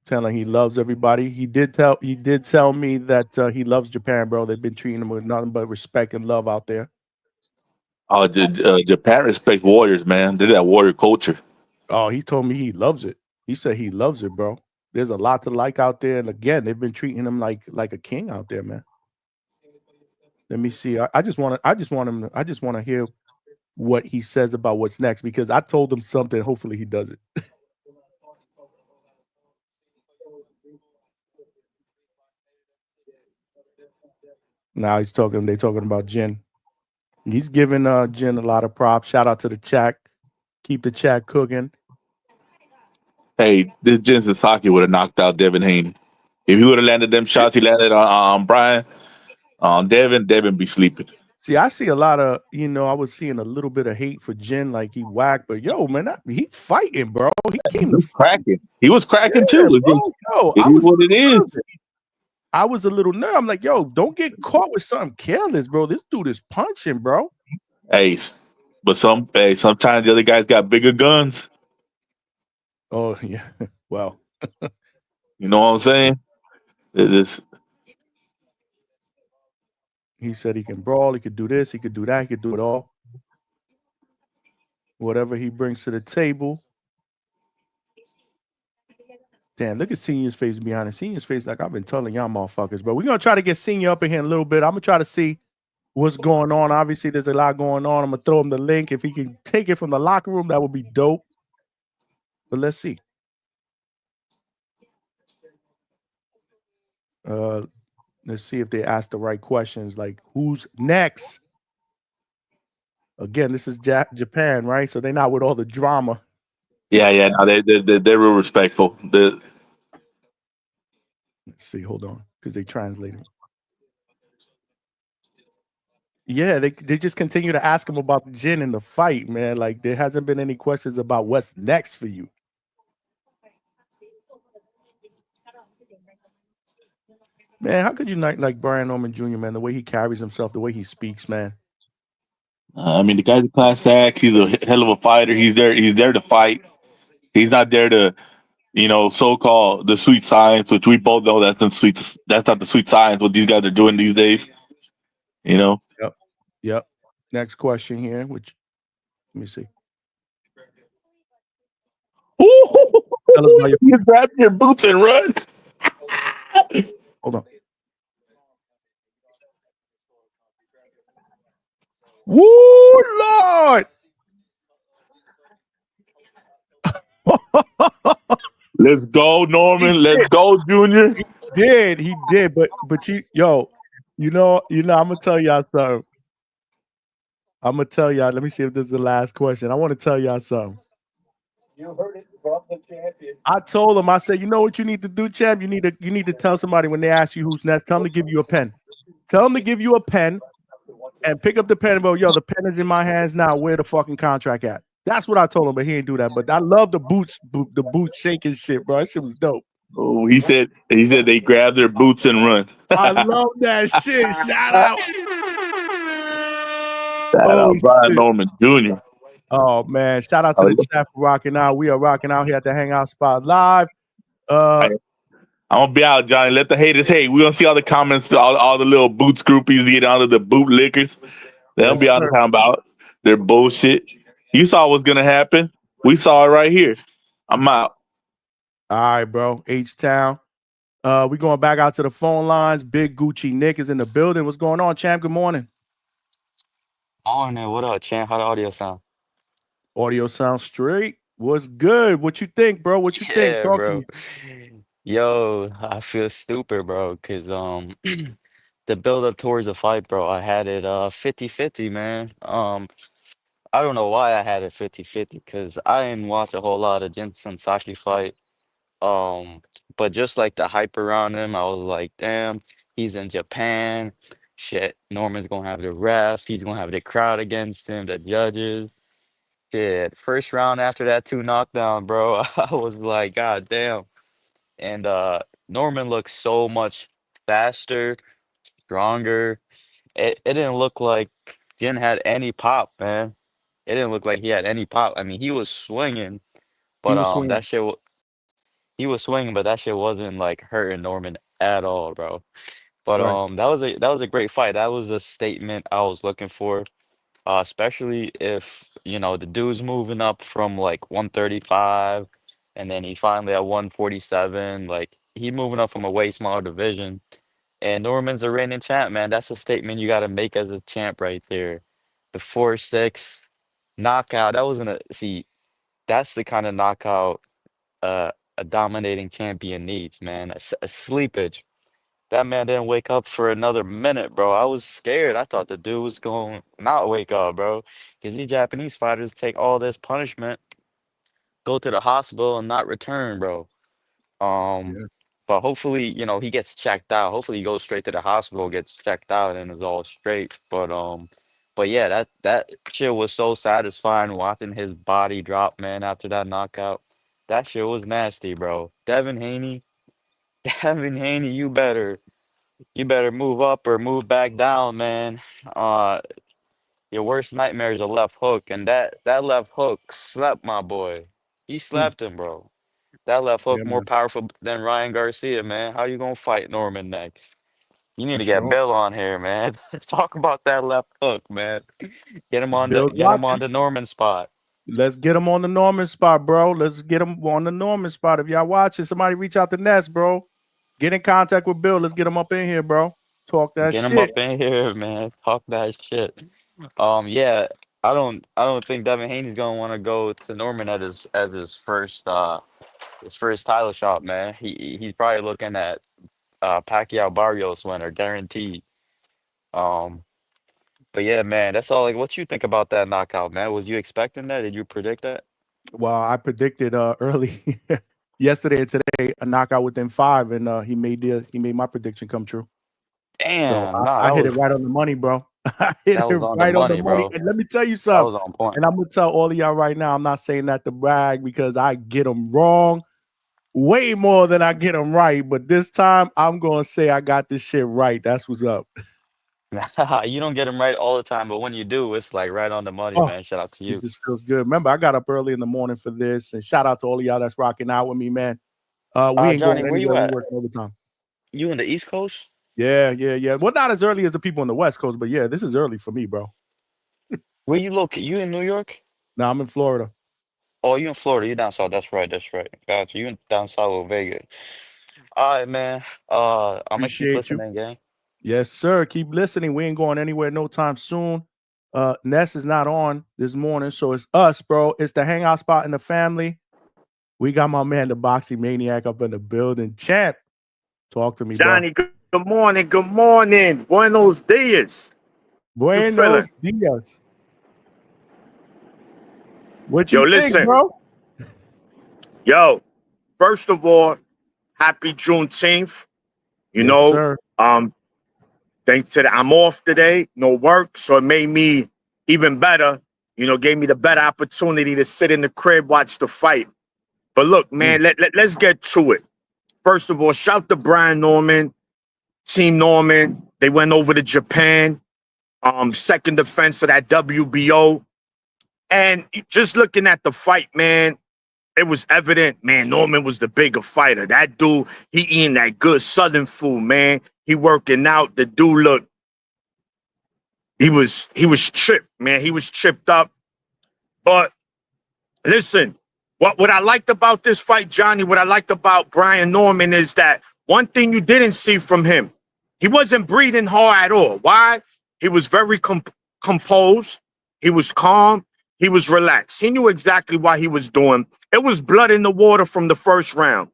Speaker 1: Telling he loves everybody. He did tell me that he loves Japan, bro. They've been treating him with nothing but respect and love out there.
Speaker 5: Oh, Japan respects warriors, man. They're that warrior culture.
Speaker 1: Oh, he told me he loves it. He said he loves it, bro. There's a lot to like out there, and again, they've been treating him like a king out there, man. Let me see. I just want to hear what he says about what's next, because I told him something. Hopefully, he does it. Now he's talking. They're talking about Jin. He's giving Jin a lot of props. Shout out to the chat. Keep the chat cooking.
Speaker 5: Hey, this Jin Sasaki would have knocked out Devin Haney. If he would have landed them shots he landed on Brian, Devin be sleeping.
Speaker 1: See, I see a lot of, I was seeing a little bit of hate for Jin, like he whacked, but yo, man, he's fighting, bro. He came to
Speaker 5: cracking. He was cracking too.
Speaker 1: Bro. Yo,
Speaker 5: it is what it is.
Speaker 1: I was a little nervous. I'm like, yo, don't get caught with something careless, bro. This dude is punching, bro.
Speaker 5: Hey, but sometimes the other guys got bigger guns.
Speaker 1: Oh yeah, well,
Speaker 5: you know what I'm saying?
Speaker 1: He said he can brawl, he could do this, he could do that, he could do it all. Whatever he brings to the table. Damn, look at Senior's face behind it. Senior's face, like I've been telling y'all motherfuckers, but we're going to try to get Senior up in here in a little bit. I'm going to try to see what's going on. Obviously, there's a lot going on. I'm going to throw him the link. If he can take it from the locker room, that would be dope. But let's see. Let's see if they ask the right questions, like who's next? Again, this is Japan, right? So they're not with all the drama.
Speaker 5: Yeah. No, they're real respectful.
Speaker 1: Let's see. Hold on, because they translated. Yeah, they just continue to ask him about Jin in the fight, man. Like there hasn't been any questions about what's next for you. Man, how could you not like Brian Norman Jr., man? The way he carries himself, the way he speaks, man.
Speaker 5: I mean, the guy's a class act. He's a hell of a fighter. He's there to fight. He's not there to, so-called the sweet science, which we both know that's not the sweet science what these guys are doing these days.
Speaker 1: Yep. Next question here, which let me see. Tell us about
Speaker 5: you grab your boots and run.
Speaker 1: Hold on. Woo, Lord!
Speaker 5: Let's go, Norman. Let's go, Junior.
Speaker 1: He did, but I'm gonna tell y'all something. I'm gonna tell y'all. Let me see if this is the last question. I want to tell y'all something.
Speaker 3: You heard it from the champion.
Speaker 1: I told him, I said, you know what you need to do, champ? You need to tell somebody when they ask you who's next, tell them to give you a pen. Tell them to give you a pen and pick up the pen and go, yo, the pen is in my hands now. Where the fucking contract at? That's what I told him, but he didn't do that. But I love the boots shaking shit, bro. That shit was dope.
Speaker 5: Oh, he said they grab their boots and run.
Speaker 1: I love that shit. Shout out.
Speaker 5: Shout out Brian Norman Jr.
Speaker 1: Oh man, shout out to the chat for rocking out. We are rocking out here at the Hangout Spot live.
Speaker 5: I'm gonna be out, Johnny. Let the haters hate. We're gonna see all the comments, all the little boots groupies get onto the bootlickers. They'll be out talking about their bullshit. You saw what's gonna happen. We saw it right here. I'm out.
Speaker 1: All right, bro. H-Town. We going back out to the phone lines. Big Gucci Nick is in the building. What's going on, champ? Good morning.
Speaker 6: Morning, what up, champ? How the audio sound?
Speaker 1: Audio sounds straight. What's good? What you think, bro? What you think?
Speaker 6: Yeah,
Speaker 1: Talk to
Speaker 6: bro.
Speaker 1: me.
Speaker 6: Yo, I feel stupid, bro, because the build up towards the fight, bro, I had it 50-50, man. I don't know why I had it 50-50, because I didn't watch a whole lot of Jin Sasaki fight. Um, but just like the hype around him, I was like, damn, he's in Japan. Shit, Norman's gonna have the refs, he's gonna have the crowd against him, the judges. Shit, first round after that two knockdown, bro, I was like, God damn. And Norman looks so much faster, stronger. It didn't look like Jin had any pop, man. It didn't look like he had any pop. I mean, he was swinging,
Speaker 1: He
Speaker 6: but
Speaker 1: was swinging.
Speaker 6: he was swinging, but that shit wasn't like hurting Norman at all, bro. But
Speaker 1: Right.
Speaker 6: that was a great fight. That was a statement I was looking for. Especially if, you know, the dude's moving up from like 135 and then he finally at 147. Like he moving up from a way smaller division. And Norman's a reigning champ, man. That's a statement you gotta make as a champ right there. The 4-6 knockout. That wasn't a see, that's the kind of knockout a dominating champion needs, man. A sleepage. That man didn't wake up for another minute, bro. I was scared. I thought the dude was going to not wake up, bro. Because these Japanese fighters take all this punishment, go to the hospital, and not return, bro. Um,
Speaker 1: Yeah.
Speaker 6: but hopefully, you know, he gets checked out. Hopefully, he goes straight to the hospital, gets checked out, and is all straight. But yeah, that shit was so satisfying watching his body drop, man, after that knockout. That shit was nasty, bro. Devin Haney, Devin Haney, you better move up or move back down, man. Uh, your worst nightmare is a left hook, and that left hook slept my boy. He
Speaker 1: Hmm.
Speaker 6: slept him, bro. That left
Speaker 1: Yeah,
Speaker 6: hook more
Speaker 1: man.
Speaker 6: powerful than Ryan Garcia, man. How you gonna fight Norman next? You need
Speaker 1: For
Speaker 6: to get
Speaker 1: sure.
Speaker 6: Bill on here, man. Talk about that left hook, man.
Speaker 1: Bill's
Speaker 6: Get him on
Speaker 1: watching.
Speaker 6: the Norman spot.
Speaker 1: Let's get him on the Norman spot, bro. Let's get him on the Norman spot. If y'all watching, somebody reach out to Ness, bro. Get in contact with Bill. Let's get him up in here, bro. Talk that
Speaker 6: Get him
Speaker 1: shit.
Speaker 6: up in here, man. Talk that shit. Yeah, I don't think Devin Haney's gonna want to go to Norman at his first title shot, man. He's probably looking at Pacquiao Barrios winner, guaranteed. Um, but yeah, man, that's all. Like, what you think about that knockout, man? Was you expecting that? Did you predict that?
Speaker 1: Well, I predicted early yesterday and today a knockout within 5, and he made my prediction come true. So
Speaker 6: Damn, nah,
Speaker 1: I hit it right on the money, bro. I hit
Speaker 6: that
Speaker 1: it
Speaker 6: was on the
Speaker 1: right on the
Speaker 6: money,
Speaker 1: money.
Speaker 6: bro.
Speaker 1: And let me tell you
Speaker 6: That
Speaker 1: something.
Speaker 6: was on point.
Speaker 1: And I'm gonna tell all of y'all right now. I'm not saying that to brag because I get them wrong way more than I get them right. But this time, I'm gonna say I got this shit right. That's what's up.
Speaker 6: You don't get them right all the time, but when you do, it's like right on the money,
Speaker 1: Oh,
Speaker 6: man. Shout out to
Speaker 1: it
Speaker 6: you.
Speaker 1: just feels good. Remember, I got up early in the morning for this, and shout out to all of y'all that's rocking out with me, man. We ain't
Speaker 6: Johnny,
Speaker 1: going
Speaker 6: where you
Speaker 1: anywhere. We
Speaker 6: at?
Speaker 1: working overtime.
Speaker 6: You in the East Coast?
Speaker 1: Yeah, yeah, yeah. Well, not as early as the people on the West Coast, but yeah, this is early for me, bro.
Speaker 6: Where you located? You in New York?
Speaker 1: Now I'm in Florida.
Speaker 6: Oh, you in Florida? You down south? That's right. That's right. Gotcha. You in down south of Vegas? All right, man. I'm gonna keep
Speaker 1: Appreciate you.
Speaker 6: listening, gang.
Speaker 1: Yes, sir. Keep listening. We ain't going anywhere no time soon. Ness is not on this morning, so it's us, bro. It's the Hangout Spot in the family. We got my man, the Boxing Maniac, up in the building. Champ, talk to me, bro.
Speaker 3: Johnny, good morning. Good morning. Buenos dias.
Speaker 1: Buenos dias. What
Speaker 3: Yo,
Speaker 1: you think,
Speaker 3: listen.
Speaker 1: bro?
Speaker 3: Yo, first of all, happy Juneteenth. You
Speaker 1: Yes,
Speaker 3: know,
Speaker 1: sir.
Speaker 3: thanks to I'm off today, no work, so it made me even better. You know, gave me the better opportunity to sit in the crib, watch the fight. But look, man, let's get to it. First of all, shout to Brian Norman, Team Norman. They went over to Japan. Second defense of that WBO. And just looking at the fight, man, it was evident, man, Norman was the bigger fighter. That dude, he eating that good Southern food, man. He working out. The dude looked, he was chipped, man. He was chipped up. But listen, what I liked about this fight, Johnny, what I liked about Brian Norman is that one thing you didn't see from him, he wasn't breathing hard at all. Why? He was very composed. He was calm. He was relaxed. He knew exactly what he was doing. It was blood in the water from the first round.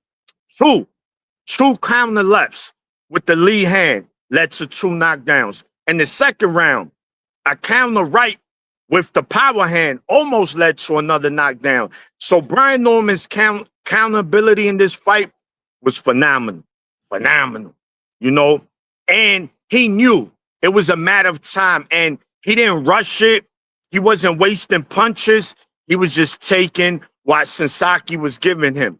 Speaker 3: Two counter lefts with the lead hand led to 2 knockdowns. In the second round, a counter right with the power hand almost led to another knockdown. So Brian Norman's counter ability in this fight was phenomenal. Phenomenal. You know, and he knew it was a matter of time, and he didn't rush it. He wasn't wasting punches. He was just taking what Sasaki was giving him.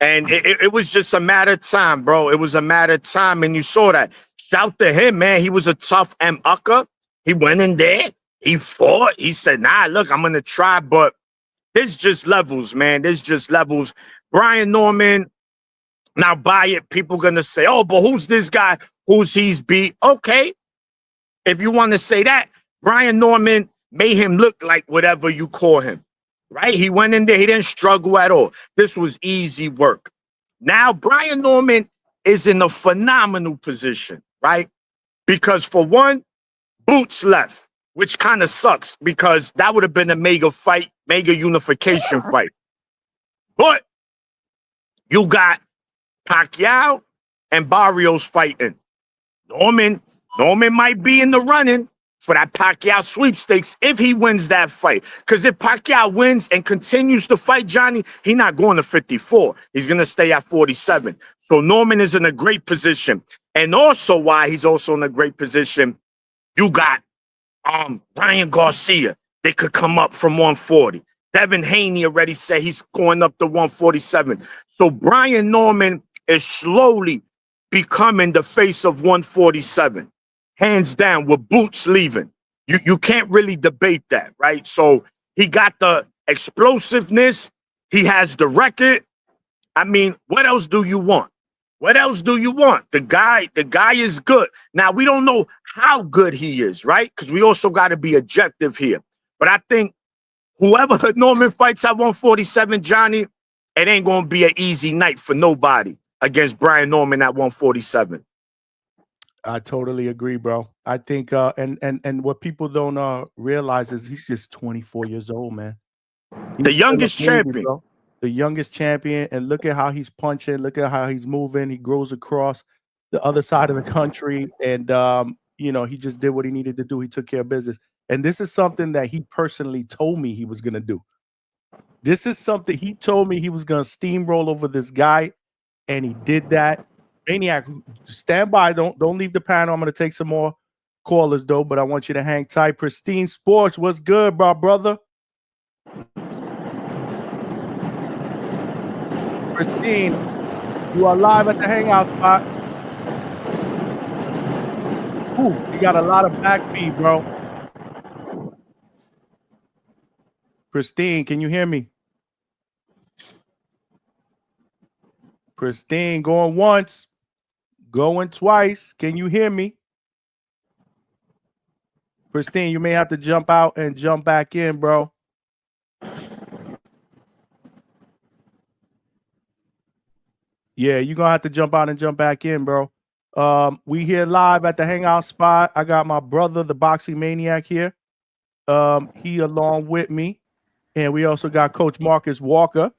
Speaker 3: And it was just a matter of time, bro. It was a matter of time, and you saw that. Shout to him, man. He was a tough M-ucker. He went in there. He fought. He said, nah, look, I'm going to try. But there's just levels, man. There's just levels. Brian Norman, now by it, people going to say, oh, but who's this guy? Who's he's beat? Okay. If you want to say that, Brian Norman made him look like whatever you call him, right? He went in there. He didn't struggle at all. This was easy work. Now, Brian Norman is in a phenomenal position, right? Because for one, Boots left, which kind of sucks because that would have been a mega fight, mega unification fight. But you got Pacquiao and Barrios fighting. Norman might be in the running for that Pacquiao sweepstakes if he wins that fight. Because if Pacquiao wins and continues to fight Johnny, he's not going to 54. He's going to stay at 47. So Norman is in a great position. And also why he's also in a great position, you got Ryan Garcia. They could come up from 140. Devin Haney already said he's going up to 147. So Brian Norman is slowly becoming the face of 147. Hands down, with Boots leaving. You can't really debate that, right? So he got the explosiveness. He has the record. I mean, what else do you want? What else do you want? The guy is good. Now, we don't know how good he is, right? Because we also got to be objective here. But I think whoever Norman fights at 147, Johnny, it ain't going to be an easy night for nobody against Brian Norman at 147.
Speaker 1: I totally agree, bro. I think and what people don't realize is he's just 24 years old, man.
Speaker 3: The youngest champion.
Speaker 1: Bro. The youngest champion, and look at how he's punching, look at how he's moving. He grows across the other side of the country, and you know, he just did what he needed to do. He took care of business. And this is something that he personally told me he was gonna do. This is something he told me he was gonna steamroll over this guy, and he did that. Maniac, stand by. Don't leave the panel. I'm gonna take some more callers though, but I want you to hang tight. Pristine Sports, what's good, brother? Pristine, you are live at the Hangout Spot. Ooh, you got a lot of back feed, bro. Pristine, can you hear me? Pristine, going once, going twice. Can you hear me? Pristine, you may have to jump out and jump back in, bro. Yeah, you're going to have to jump out and jump back in, bro. We here live at the Hangout Spot. I got my brother, the Boxing Maniac, here. He along with me. And we also got Coach Marcus Walker.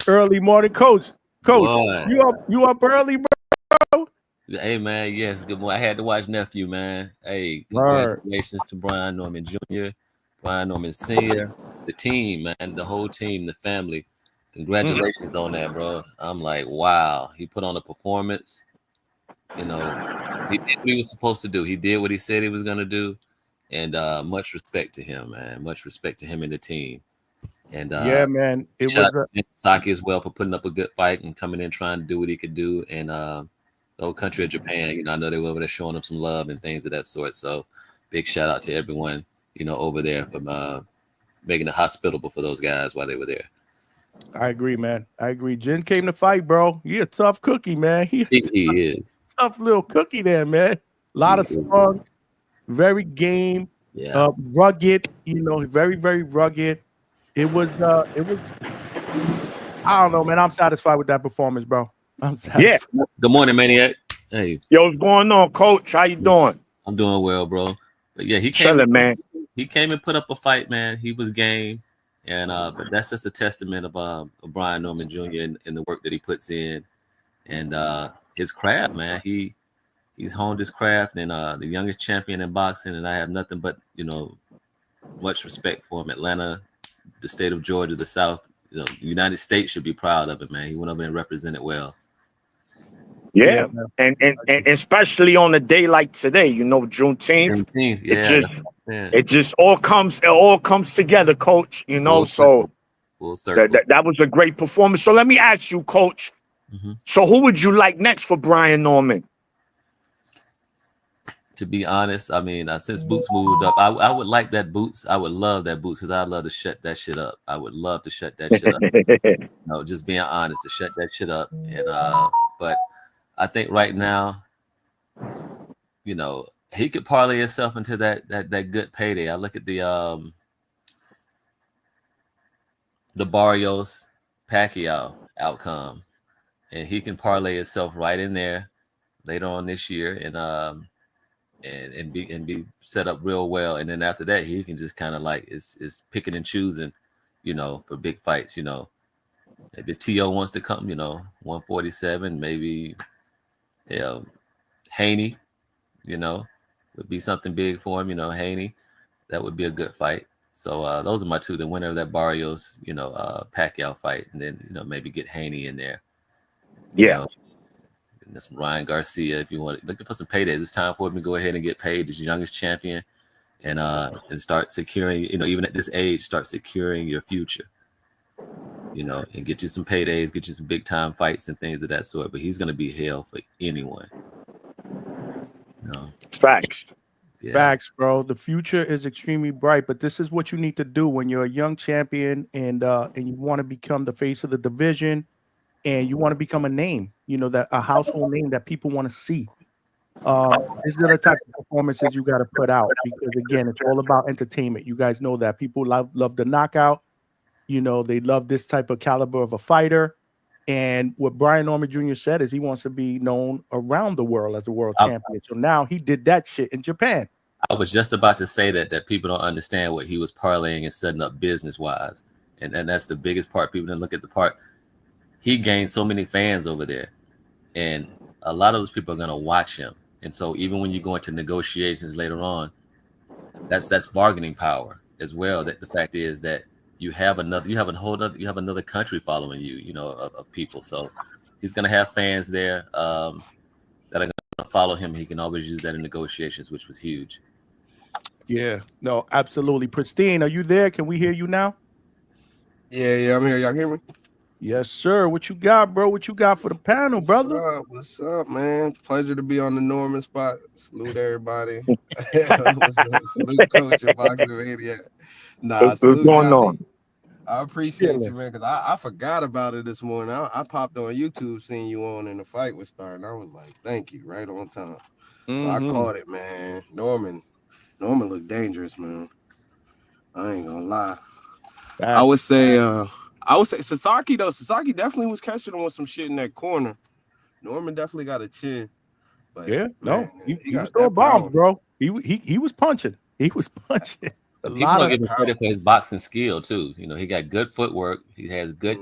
Speaker 1: Early morning, Coach. Coach, you up early, bro?
Speaker 7: Hey, man, yes, good morning. I had to watch nephew, man. Hey, congratulations to Brian Norman Jr., Brian Norman Sr., the team, man, the whole team, the family. Congratulations on that, bro. I'm like, wow. He put on a performance. You know, he did what he was supposed to do. He did what he said he was going to do. And much respect to him, man. Much respect to him and the team. And
Speaker 1: yeah, man. It was
Speaker 7: Jin Sasaki as well for putting up a good fight and coming in trying to do what he could do. And the whole country of Japan, you know, I know they were over there showing him some love and things of that sort. So big shout out to everyone, you know, over there for making it hospitable for those guys while they were there.
Speaker 1: I agree, man. I agree. Jin came to fight, bro. He a tough cookie, man. He
Speaker 7: is
Speaker 1: tough little cookie there, man. A lot of sprung, very game, rugged. You know, very, very rugged. It was. I don't know, man. I'm satisfied with that performance, bro. I'm satisfied.
Speaker 7: Yeah. Good morning, Maniac. Hey,
Speaker 3: yo, what's going on, Coach? How you doing?
Speaker 7: I'm doing well, bro. But yeah, he
Speaker 3: chilling, man.
Speaker 7: he came and put up a fight, man. He was game, and but that's just a testament of Brian Norman Jr. and the work that he puts in, and his craft, man. He's honed his craft, and the youngest champion in boxing, and I have nothing but much respect for him. Atlanta, the state of Georgia, the South, the United States should be proud of him, man. He went over and represented well.
Speaker 3: Yeah, and especially on a day like today, Juneteenth. It just all comes together, Coach. So
Speaker 7: full circle.
Speaker 3: That was a great performance. So let me ask you, Coach.
Speaker 7: Mm-hmm.
Speaker 3: So who would you like next for Brian Norman?
Speaker 7: To be honest, I mean, since Boots moved up, I would like that Boots. I would love that Boots because I love to shut that shit up. I would love to shut that shit up. No, just being honest, to shut that shit up. And but I think right now, he could parlay himself into that good payday. I look at the Barrios Pacquiao outcome, and he can parlay himself right in there later on this year, and be set up real well. And then after that, he can just kind of like is picking and choosing, for big fights. Maybe if T.O. wants to come, 147, maybe Haney, would be something big for him. Haney, that would be a good fight. So those are my two. The winner of that Barrios, Pacquiao fight, and then maybe get Haney in there. And that's Ryan Garcia. If you want looking for some paydays, it's time for him to go ahead and get paid as your youngest champion, and start securing. Even at this age, start securing your future. And get you some paydays, get you some big time fights and things of that sort. But he's gonna be hell for anyone.
Speaker 3: Facts.
Speaker 7: Yeah.
Speaker 1: Facts, bro. The future is extremely bright, but this is what you need to do when you're a young champion and you want to become the face of the division and you want to become a name, that a household name that people want to see. These are the type of performances you got to put out because again, it's all about entertainment. You guys know that people love the knockout. They love this type of caliber of a fighter. And what Brian Norman Jr. said is he wants to be known around the world as a world champion. So now he did that shit in Japan.
Speaker 7: I was just about to say that people don't understand what he was parlaying and setting up business-wise. And that's the biggest part. People didn't look at the part. He gained so many fans over there. And a lot of those people are going to watch him. And so even when you go into negotiations later on, that's bargaining power as well. That the fact is that you have another country following you, of people. So he's gonna have fans there that are gonna follow him. He can always use that in negotiations, which was huge.
Speaker 1: Yeah, no, absolutely. Pristine, are you there? Can we hear you now?
Speaker 8: Yeah, I'm here. Y'all hear me?
Speaker 1: Yes, sir. What you got, bro? What you got for the panel, brother?
Speaker 8: What's up, man? Pleasure to be on the Norman Spot. Salute everybody. Salute Coach and Boxing Radio.
Speaker 3: What's going on?
Speaker 8: I appreciate you, man, because I forgot about it this morning. I popped on YouTube, seeing you on, and the fight was starting. I was like, thank you, right on time. So I caught it, man. Norman looked dangerous, man. I ain't gonna lie. I would say Sasaki though. Sasaki definitely was catching him with some shit in that corner. Norman definitely got a chin. But
Speaker 1: yeah,
Speaker 8: man,
Speaker 1: he was throwing bombs, bro. He was punching. He was punching.
Speaker 7: People don't give him credit for his boxing skill too. He got good footwork. He has good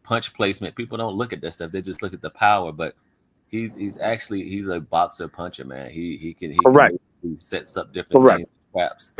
Speaker 7: punch placement. People don't look at that stuff. They just look at the power. But he's a boxer puncher, man. He sets up different things, traps.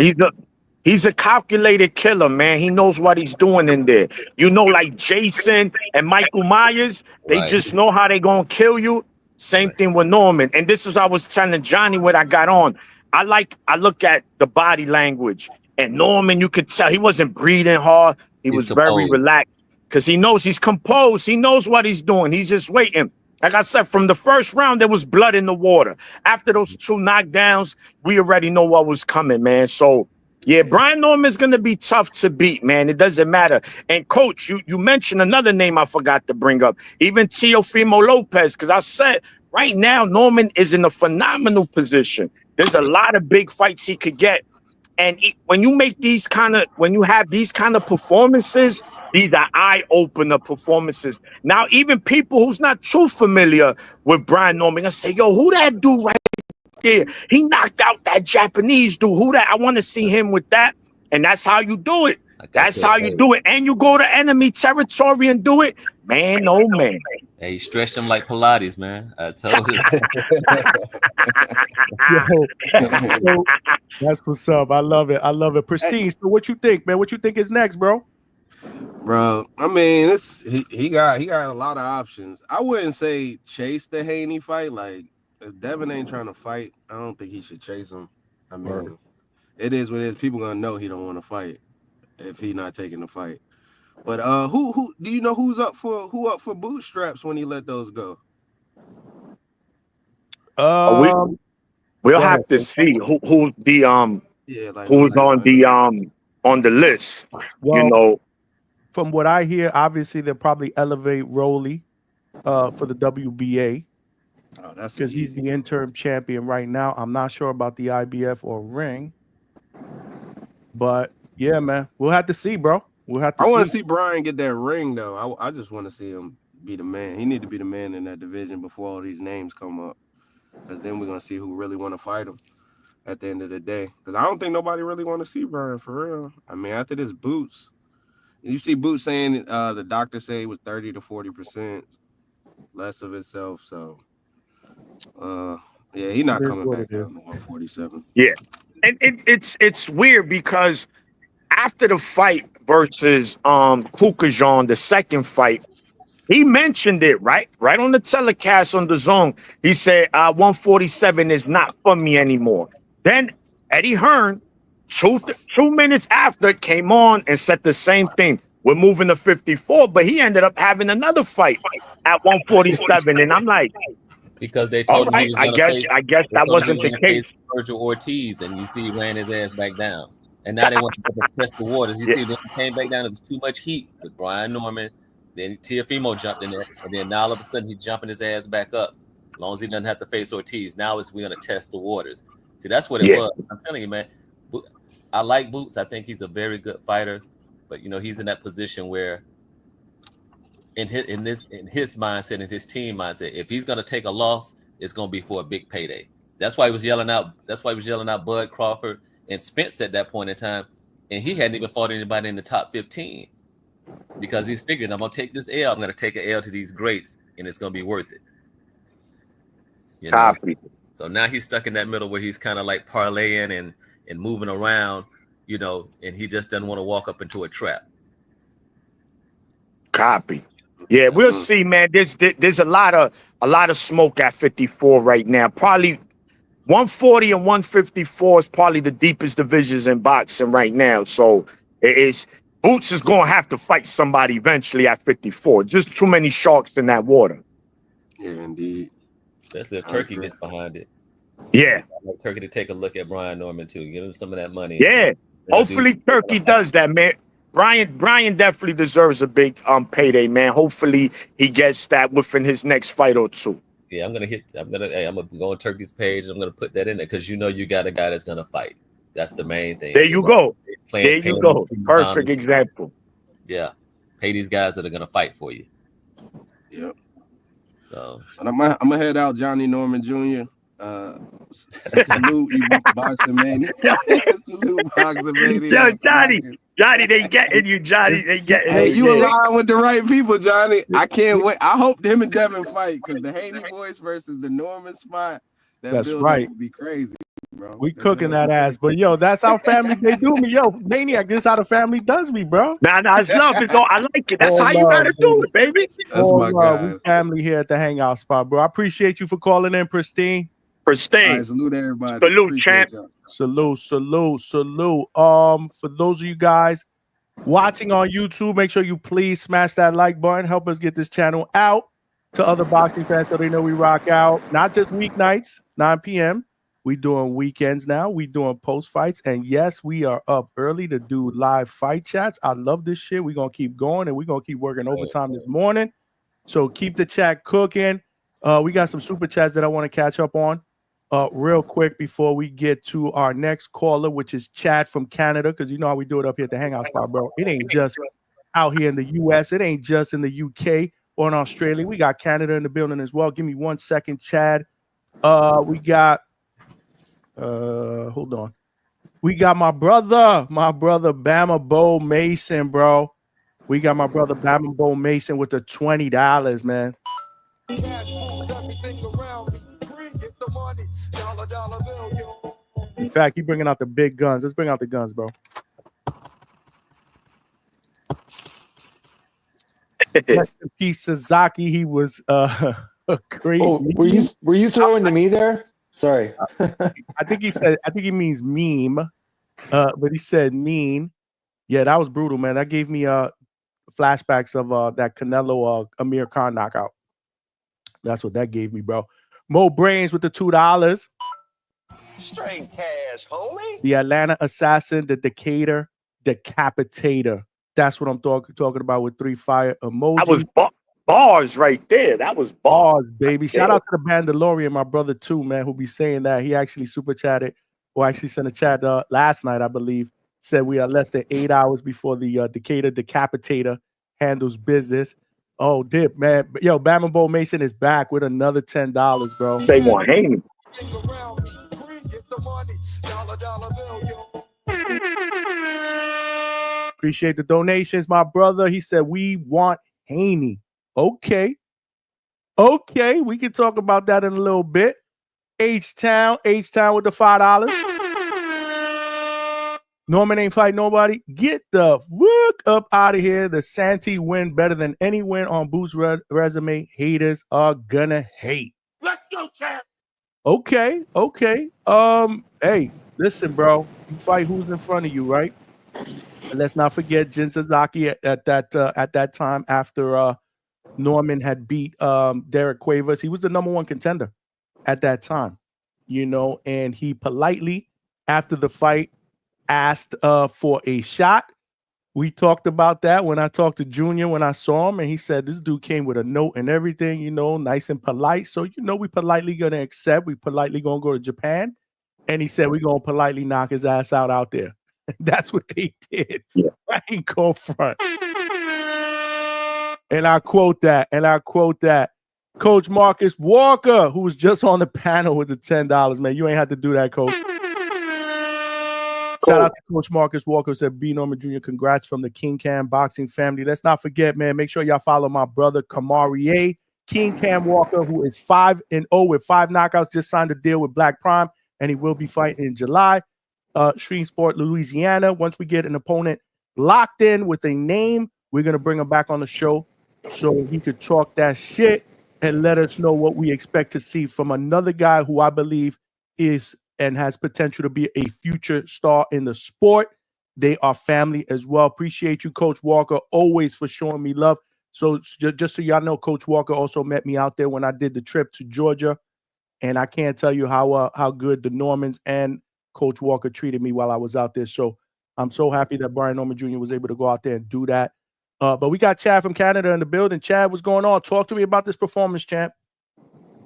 Speaker 3: He's a calculated killer, man. He knows what he's doing in there. Like Jason and Michael Myers, they just know how they gonna kill you. Same thing with Norman. And this is what I was telling Johnny what I got on. I look at the body language. And Norman, you could tell he wasn't breathing hard. He's was composed. Very relaxed because he knows he's composed. He knows what he's doing. He's just waiting. Like I said, from the first round, there was blood in the water. After those two knockdowns, we already know what was coming, man. So, yeah, Brian Norman's going to be tough to beat, man. It doesn't matter. And, Coach, you mentioned another name I forgot to bring up, even Teofimo Lopez, because I said right now Norman is in a phenomenal position. There's a lot of big fights he could get. And when you have these kind of performances, these are eye-opener performances. Now, even people who's not too familiar with Brian Norman, I say, yo, who that dude right there. He knocked out that Japanese dude. Who that? I want to see him with that. And that's how you do it. That's how you do it. And you go to enemy territory and do it. Man, oh man.
Speaker 7: Hey, he stretched him like Pilates, man. I told you.
Speaker 1: Yo, that's what's up. I love it. I love it. Pristine. So what you think, man? What you think is next, bro?
Speaker 8: Bro, I mean, he got a lot of options. I wouldn't say chase the Haney fight. Like, if Devin ain't trying to fight, I don't think he should chase him. I mean, it is what it is. People gonna know he don't want to fight if he not taking the fight. But who do you know who up for bootstraps when he let those go?
Speaker 3: We'll have to see who's the who's on the list.
Speaker 1: Well,
Speaker 3: you know,
Speaker 1: from what I hear, obviously they'll probably elevate Rolly for the WBA.
Speaker 8: Oh, that's
Speaker 1: because he's the interim champion right now. I'm not sure about the IBF or ring, but yeah, man, we'll have to see, bro. We'll have to.
Speaker 8: I want to see Brian get that ring though. I just want to see him be the man. He need to be the man in that division before all these names come up, because then we're gonna see who really want to fight him at the end of the day. Because I don't think nobody really want to see Brian for real. I mean, after this Boots, you see Boots saying the doctor say it was 30 to 40% less of itself. So, yeah, he's not coming back down to 147.
Speaker 3: Yeah, and it's weird because after the fight versus Kukajan, the second fight, he mentioned it right on the telecast on the Zone. He said 147 is not for me anymore. Then Eddie Hearn, two minutes after, came on and said the same thing. We're moving to 54, but he ended up having another fight at 147, and I'm like,
Speaker 7: because they told him he was gonna
Speaker 3: I guess that wasn't the case.
Speaker 7: Virgil Ortiz, and you see, he ran his ass back down. And now they want to test the waters. You see, when he came back down, it was too much heat with Brian Norman. Then Teofimo jumped in there, and then now all of a sudden he's jumping his ass back up. As long as he doesn't have to face Ortiz, now we're gonna test the waters. See, that's what it was. I'm telling you, man. I like Boots. I think he's a very good fighter, but you know he's in that position where, in his mindset, in his team mindset, if he's gonna take a loss, it's gonna be for a big payday. That's why he was yelling out. That's why he was yelling out Bud Crawford and Spence at that point in time, and he hadn't even fought anybody in the top 15 because he's figuring, I'm gonna take this L. I'm gonna take an L to these greats, and it's gonna be worth it. You know? So now he's stuck in that middle where he's kind of like parlaying and moving around, you know, and he just doesn't want to walk up into a trap.
Speaker 3: Copy. Yeah, we'll see, man. There's a lot of smoke at 54 right now. Probably 140 and 154 is probably the deepest divisions in boxing right now. So Boots is going to have to fight somebody eventually at 54. Just too many sharks in that water.
Speaker 8: Yeah, indeed.
Speaker 7: Especially if Turkey gets behind it.
Speaker 3: Yeah.
Speaker 7: I want Turkey to take a look at Brian Norman too. Give him some of that money.
Speaker 3: Yeah. Hopefully Turkey does that, man. Brian definitely deserves a big payday, man. Hopefully he gets that within his next fight or two.
Speaker 7: Yeah, I'm gonna go on Turkey's page. I'm gonna put that in there because you know you got a guy that's gonna fight. That's the main thing.
Speaker 3: There you go. There you go. Perfect example.
Speaker 7: Yeah, pay these guys that are gonna fight for you.
Speaker 8: Yep.
Speaker 7: So,
Speaker 8: and I'm gonna head out, Johnny Norman Jr. Salute you, boxing man. Salute boxing man.
Speaker 3: Yo, Johnny, they getting you, Johnny. They getting
Speaker 8: Hey, you aligned with the right people, Johnny. I can't wait. I hope him and Devin fight because the Haney boys versus the Norman spot.
Speaker 1: That's right.
Speaker 8: Would be crazy, bro.
Speaker 1: We cooking that ass, but yo, that's how family they do me. Yo, Maniac, this how the family does me, bro.
Speaker 3: Nah, it's love. I like it. That's how you gotta do it, baby.
Speaker 8: That's my guy.
Speaker 1: We family here at the Hangout Spot, bro. I appreciate you for calling in, Pristine.
Speaker 8: Right, salute everybody.
Speaker 3: Salute, champ.
Speaker 1: Salute. For those of you guys watching on YouTube, make sure you please smash that like button. Help us get this channel out to other boxing fans so they know we rock out. Not just weeknights, 9 p.m. We doing weekends now. We doing post fights. And yes, we are up early to do live fight chats. I love this shit. We're going to keep going and we're going to keep working overtime this morning. So keep the chat cooking. We got some super chats that I want to catch up on. Real quick before we get to our next caller, which is Chad from Canada, because you know how we do it up here at the Hangout Spot, bro. It ain't just out here in the U.S. It ain't just in the U.K. or in Australia. We got Canada in the building as well. Give me 1 second, Chad. We got Hold on. We got my brother Bama Bo Mason, bro. We got my brother Bama Bo Mason with the $20, man. In fact, he bringing out the big guns. Let's bring out the guns, bro. Rest in peace, Sasaki. He was great.
Speaker 9: Oh, were you throwing to me there? Sorry.
Speaker 1: I think he means meme. But he said mean. Yeah, that was brutal, man. That gave me flashbacks of that Canelo Amir Khan knockout. That's what that gave me, bro. Mo Brains with the $2.
Speaker 10: Straight cash, homie.
Speaker 1: The Atlanta Assassin, the Decatur, Decapitator. That's what I'm talking about with 3 fire emojis.
Speaker 3: That was bars right there. That was bars,
Speaker 1: baby. Shout out to the Mandalorian, my brother too, man, who be saying that. He actually super chatted, or actually sent a chat last night, I believe. Said we are less than 8 hours before the Decatur Decapitator handles business. Oh, dip, man. Yo, Bama Bo Mason is back with another $10, bro.
Speaker 3: They want Haney.
Speaker 1: Appreciate the donations, my brother. He said we want Haney. Okay, we can talk about that in a little bit. H-Town with the $5. Norman ain't fight nobody. Get the fuck up out of here. The Santee win better than any win on Boots' resume. Haters are gonna hate.
Speaker 2: Let's go, champ.
Speaker 1: Okay. Hey, listen, bro. You fight who's in front of you, right? And let's not forget Jin Sasaki at that time after Norman had beat Derek Cuevas. He was the #1 contender at that time, and he politely, after the fight, asked for a shot. We talked about that when I talked to Junior when I saw him, and he said this dude came with a note and everything, nice and polite. So, we politely going to accept. We politely going to go to Japan. And he said we're going to politely knock his ass out there. That's what they did.
Speaker 3: Yeah.
Speaker 1: I ain't go front. And I quote that. Coach Marcus Walker, who was just on the panel with the $10, man. You ain't had to do that, Coach. Shout out to Coach Marcus Walker, said B. Norman Jr., congrats from the King Cam boxing family. Let's not forget, man, make sure y'all follow my brother Kamarie King Cam Walker, who is 5-0 with 5 knockouts, just signed a deal with Black Prime, and he will be fighting in July. Shreveport, Louisiana. Once we get an opponent locked in with a name, we're going to bring him back on the show so he could talk that shit and let us know what we expect to see from another guy who I believe is and has potential to be a future star in the sport. They are family as well. Appreciate you, Coach Walker, always for showing me love. So just so y'all know, Coach Walker also met me out there when I did the trip to Georgia, and I can't tell you how good the Normans and Coach Walker treated me while I was out there. So I'm so happy that Brian Norman Jr. was able to go out there and do that. But we got Chad from Canada in the building. Chad, what's going on? Talk to me about this performance, champ.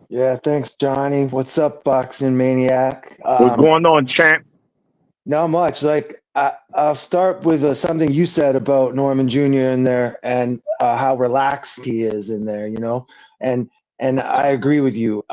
Speaker 9: Yeah, thanks, Johnny. What's up, Boxing Maniac?
Speaker 3: What's going on, champ?
Speaker 9: Not much. I'll start with something you said about Norman Jr. in there and how relaxed he is in there, and I agree with you.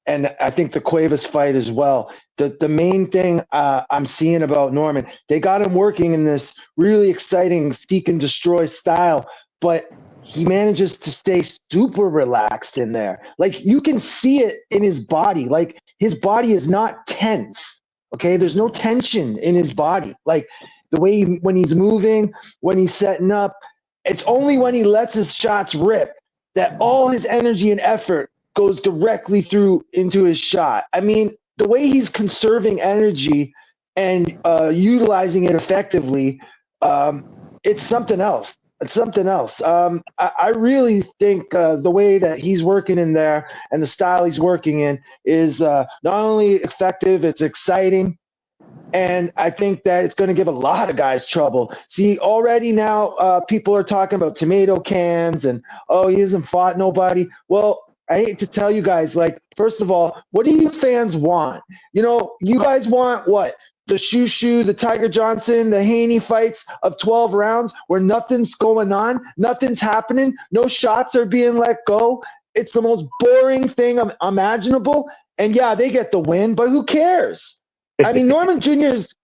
Speaker 9: And I think the Cuevas fight as well. The main thing I'm seeing about Norman, they got him working in this really exciting seek and destroy style, but he manages to stay super relaxed in there. Like, you can see it in his body. Like, his body is not tense. Okay, there's no tension in his body. Like, the way when he's moving, when he's setting up, it's only when he lets his shots rip that all his energy and effort goes directly through into his shot. I mean, the way he's conserving energy and utilizing it effectively, it's something else. It's something else. I really think the way that he's working in there and the style he's working in is not only effective, it's exciting. And I think that it's going to give a lot of guys trouble. See, already now people are talking about tomato cans and, he hasn't fought nobody. Well, I hate to tell you guys, first of all, what do you fans want? You guys want what? The Shushu, the Tiger Johnson, the Haney fights of 12 rounds where nothing's going on, nothing's happening, no shots are being let go. It's the most boring thing imaginable. And yeah, they get the win, but who cares? I mean, Norman Jr.'s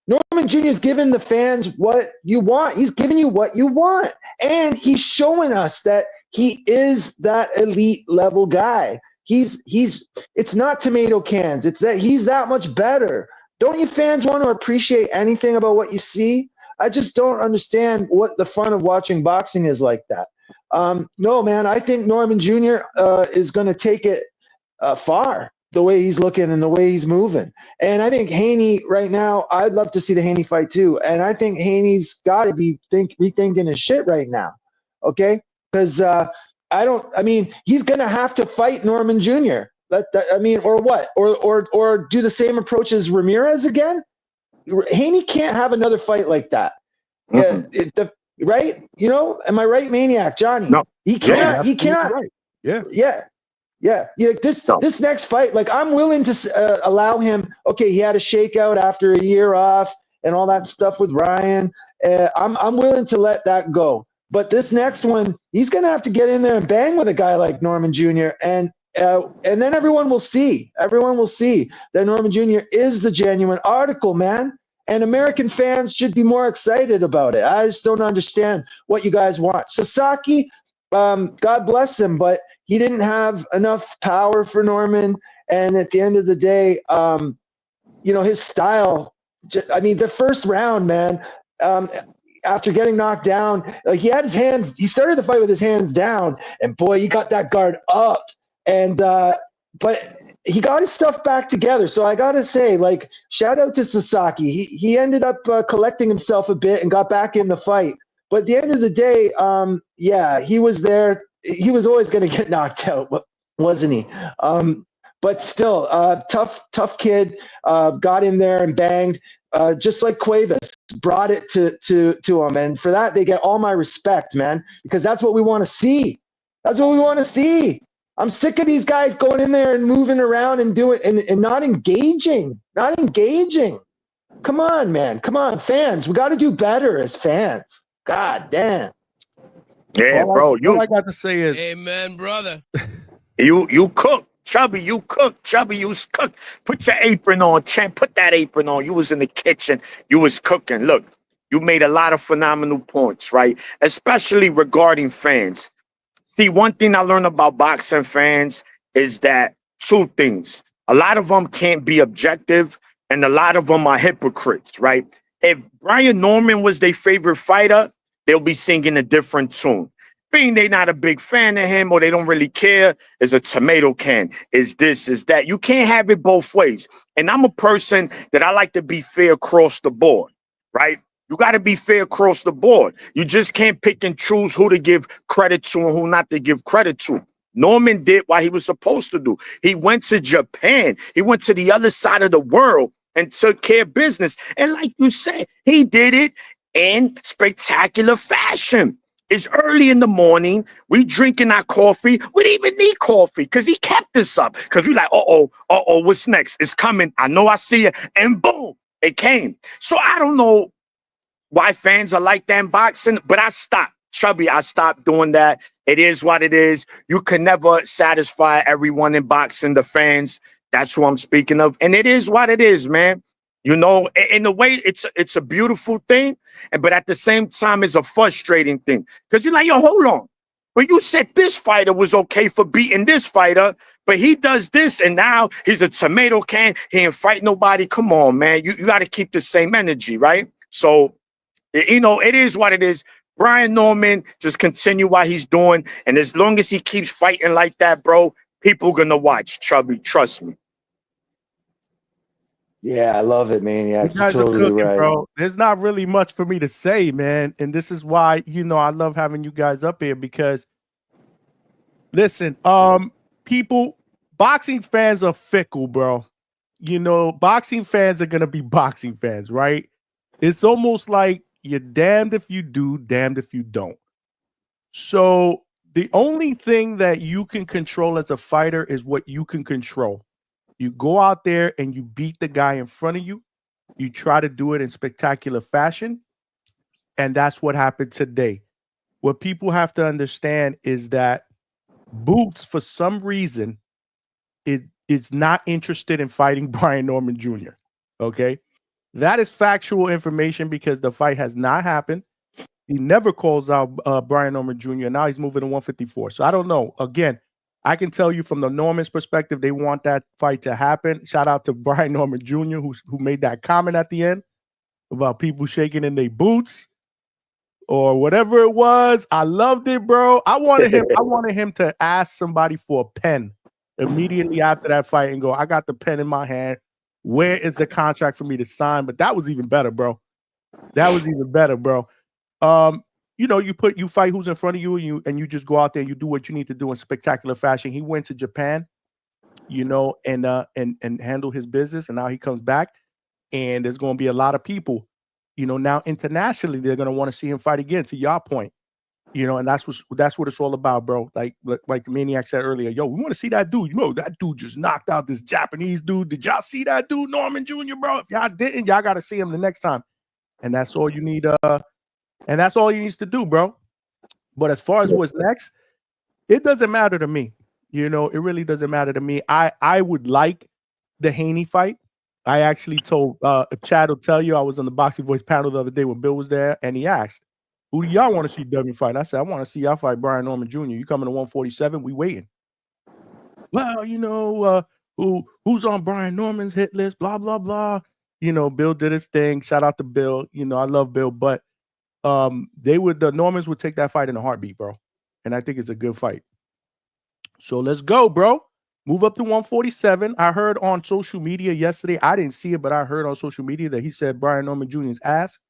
Speaker 9: giving the fans what you want. He's giving you what you want. And he's showing us that he is that elite level guy. It's not tomato cans. It's that he's that much better. Don't you fans want to appreciate anything about what you see? I just don't understand what the fun of watching boxing is like that. No, man, I think Norman Jr. Is going to take it far, the way he's looking and the way he's moving. And I think Haney right now, I'd love to see the Haney fight too. And I think Haney's got to be rethinking his shit right now. Okay? Because he's going to have to fight Norman Jr. Or what? Or do the same approach as Ramirez again? Haney can't have another fight like that. Right? You know, am I right, Maniac Johnny?
Speaker 3: No.
Speaker 9: He cannot. He cannot.
Speaker 1: Right. Yeah.
Speaker 9: Yeah. This next fight, like I'm willing to allow him. Okay, he had a shakeout after a year off and all that stuff with Ryan. I'm willing to let that go. But this next one, he's gonna have to get in there and bang with a guy like Norman Jr. And then everyone will see. Everyone will see that Norman Jr. is the genuine article, man. And American fans should be more excited about it. I just don't understand what you guys want. Sasaki, God bless him, but he didn't have enough power for Norman. And at the end of the day, his style, the first round, man, after getting knocked down, like he started the fight with his hands down, and boy, he got that guard up. And but he got his stuff back together. So I got to say, like, shout out to Sasaki. He ended up collecting himself a bit and got back in the fight. But at the end of the day, he was there. He was always going to get knocked out, wasn't he? But still, tough kid, got in there and banged, just like Cuevas, brought it to him. And for that, they get all my respect, man, because that's what we want to see. That's what we want to see. I'm sick of these guys going in there and moving around and doing and not engaging. Come on, man. Come on, fans. We got to do better as fans. God damn.
Speaker 3: Yeah, bro.
Speaker 1: All I got to say is,
Speaker 2: amen, brother.
Speaker 3: You cook. Chubby, you cook. Chubby, you cook. Put your apron on, champ. Put that apron on. You was in the kitchen. You was cooking. Look, you made a lot of phenomenal points, right? Especially regarding fans. See, one thing I learned about boxing fans is that two things. A lot of them can't be objective, and a lot of them are hypocrites, right? If Brian Norman was their favorite fighter, they'll be singing a different tune. Being they not a big fan of him or they don't really care is a tomato can, is this, is that. You can't have it both ways. And I'm a person that I like to be fair across the board, right? You got to be fair across the board. You just can't pick and choose who to give credit to and who not to give credit to. Norman did what he was supposed to do. He went to Japan. He went to the other side of the world and took care of business. And like you said, he did it in spectacular fashion. It's early in the morning. We drinking our coffee. We didn't even need coffee because he kept us up. Because we like, what's next? It's coming. I know I see it. And boom, it came. So I don't know why fans are like that in boxing, but I stopped. Chubby, I stopped doing that. It is what it is. You can never satisfy everyone in boxing, the fans. That's who I'm speaking of. And it is what it is, man. You know, in a way, it's a beautiful thing, but at the same time, it's a frustrating thing. Because you're like, yo, hold on. But you said this fighter was okay for beating this fighter, but he does this, and now he's a tomato can. He ain't fight nobody. Come on, man. You got to keep the same energy, right? So, you know, it is what it is. Brian Norman, just continue what he's doing. And as long as he keeps fighting like that, bro, people going to watch. Chubby, trust me.
Speaker 9: Yeah, I love it, man. Yeah,
Speaker 1: you guys
Speaker 9: totally
Speaker 1: are cooking,
Speaker 9: right.
Speaker 1: bro. There's not really much for me to say, man. And this is why, you know, I love having you guys up here because, listen, boxing fans are fickle, bro. You know, boxing fans are going to be boxing fans, right? It's almost like you're damned if you do, damned if you don't. So the only thing that you can control as a fighter is what you can control. You go out there and you beat the guy in front of you. You try to do it in spectacular fashion. And that's what happened today. What people have to understand is that Boots, for some reason, it's not interested in fighting Brian Norman Jr. Okay? That is factual information because the fight has not happened. He never calls out Brian Norman Jr. Now he's moving to 154. So I don't know. Again, I can tell you from the Norman's perspective, they want that fight to happen. Shout out to Brian Norman Jr. who made that comment at the end about people shaking in their boots or whatever it was. I loved it, bro. I wanted him to ask somebody for a pen immediately after that fight and go, I got the pen in my hand. Where is the contract for me to sign? But that was even better, bro. That was even better, bro. You know, you fight who's in front of you and you just go out there and you do what you need to do in spectacular fashion. He went to Japan, you know, and handle his business, and now he comes back, and there's going to be a lot of people, you know, now internationally they're going to want to see him fight again. To your point, you know, and that's what it's all about, bro. Like the Maniac said earlier, yo, we want to see that dude. You know, that dude just knocked out this Japanese dude. Did y'all see that dude, Norman Jr., bro? If y'all didn't, y'all got to see him the next time, and that's all you need. And that's all he needs to do, bro. But as far as what's next, it doesn't matter to me. You know, it really doesn't matter to me. I would like the Haney fight. I actually told Chad will tell you, I was on the Boxing Voice panel the other day when Bill was there, and he asked, who do y'all want to see Devin fight? And I said, I want to see y'all fight Brian Norman Jr. You coming to 147? We waiting. Well, you know, who's on Brian Norman's hit list, blah, blah, blah. You know, Bill did his thing. Shout out to Bill. You know, I love Bill, but the Normans would take that fight in a heartbeat, bro. And I think it's a good fight. So let's go, bro. Move up to 147. I heard on social media yesterday, I didn't see it, but I heard on social media that he said Brian Norman Jr.'s ass.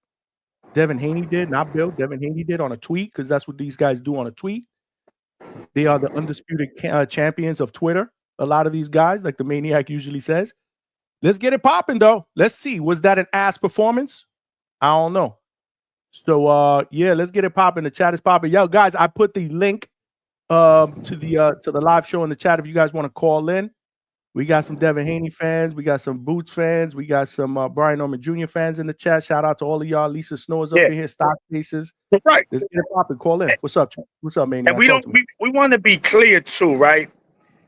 Speaker 1: Devin Haney did, not Bill. Devin Haney did on a tweet, because that's what these guys do on a tweet. They are the undisputed champions of Twitter. A lot of these guys, like the Maniac usually says. Let's get it popping, though. Let's see. Was that an ass performance? I don't know. So yeah, let's get it popping. The chat is popping. Yo, guys, I put the link to the live show in the chat if you guys want to call in. We got some Devin Haney fans, we got some Boots fans, we got some Brian Norman Jr. fans in the chat. Shout out to all of y'all. Lisa Snow is up in here, stock cases.
Speaker 3: Right.
Speaker 1: Let's get it popping. Call in. What's up? What's up, man?
Speaker 3: And we want to be clear too, right?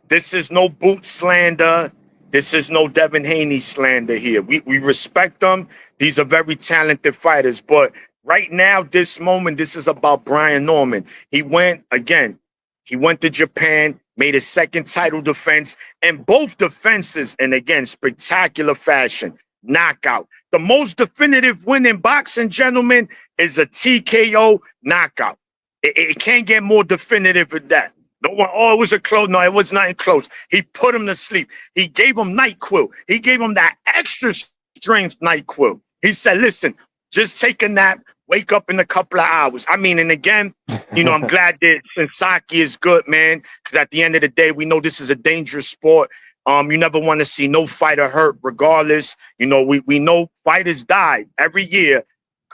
Speaker 3: This is no boot slander. This is no Devin Haney slander here. We respect them. These are very talented fighters, but right now, this moment, this is about Brian Norman. He went to Japan, made his second title defense, and both defenses, and again, spectacular fashion, knockout. The most definitive win in boxing, gentlemen, is a TKO knockout. It can't get more definitive than that. No one, oh, it was a close. No, it was not close. He put him to sleep. He gave him NyQuil. He gave him that extra strength NyQuil. He said, listen, just take a nap. Wake up in a couple of hours. I mean, and again, you know, I'm glad that Sasaki is good, man, because at the end of the day, we know this is a dangerous sport. You never want to see no fighter hurt regardless. You know, we know fighters die every year. A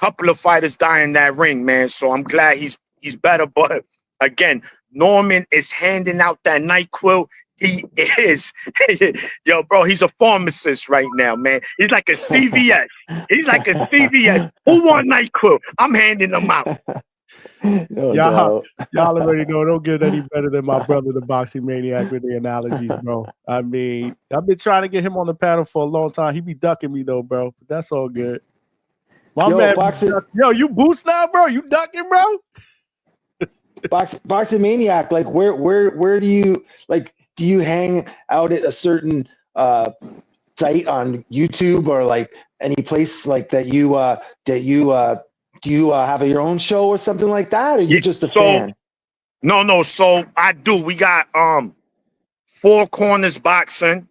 Speaker 3: couple of fighters die in that ring, man. So I'm glad he's better. But again, Norman is handing out that NyQuil. He is. Yo, bro, he's a pharmacist right now, man. He's like a CVS. He's like a CVS. Who want NyQuil? I'm handing them out.
Speaker 1: Y'all already know. Don't get any better than my brother, the Boxing Maniac, with the analogies, bro. I mean, I've been trying to get him on the panel for a long time. He be ducking me, though, bro. But that's all good. My man, yo, you boost now, bro? You ducking, bro?
Speaker 9: Boxing Maniac, like where do you like? Do you hang out at a certain site on YouTube or like any place like that you do you have your own show or something like that, or you just a fan?
Speaker 3: No. So I do. We got Four Corners Boxing.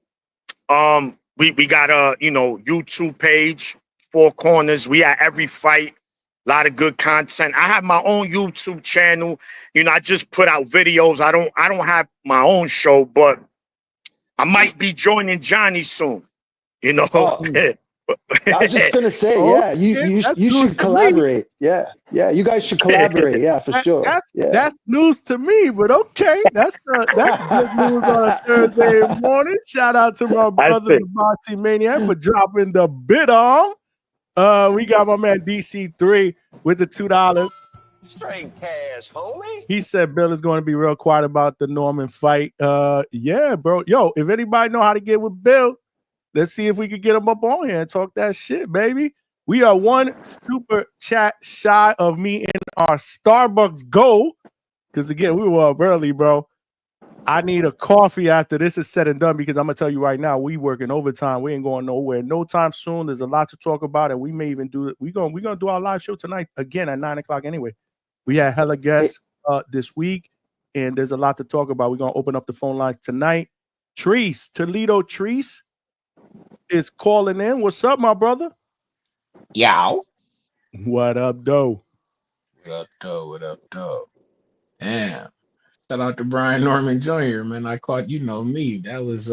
Speaker 3: We got a YouTube page, Four Corners. We at every fight. A lot of good content. I have my own YouTube channel. You know, I just put out videos. I don't have my own show, but I might be joining Johnny soon. You know.
Speaker 9: Oh, I was just gonna say, yeah, you should collaborate. Yeah, you guys should collaborate. Yeah, for sure.
Speaker 1: That's news to me, but okay, that's good news on a Thursday morning. Shout out to my brother, the Boxing Maniac, for dropping the bid on. We got my man DC3 with the $2.
Speaker 10: Straight cash, homie.
Speaker 1: He said Bill is going to be real quiet about the Norman fight. Yeah, bro. Yo, if anybody know how to get with Bill, Let's see if we could get him up on here and talk that shit, baby. We are one super chat shy of me in our Starbucks go. Because again, we were up early, bro. I need a coffee after this is said and done because I'm gonna tell you right now, we working overtime. We ain't going nowhere no time soon. There's a lot to talk about, and we may even do it. We're gonna do our live show tonight again at 9:00 anyway. We had hella guests this week, and there's a lot to talk about. We're gonna open up the phone lines tonight. Toledo Treese is calling in. What's up, my brother?
Speaker 11: Yow.
Speaker 1: What up, though?
Speaker 11: What up, though? What up, though? Damn. Shout out to Brian Norman Jr., man. I caught, you know me. That was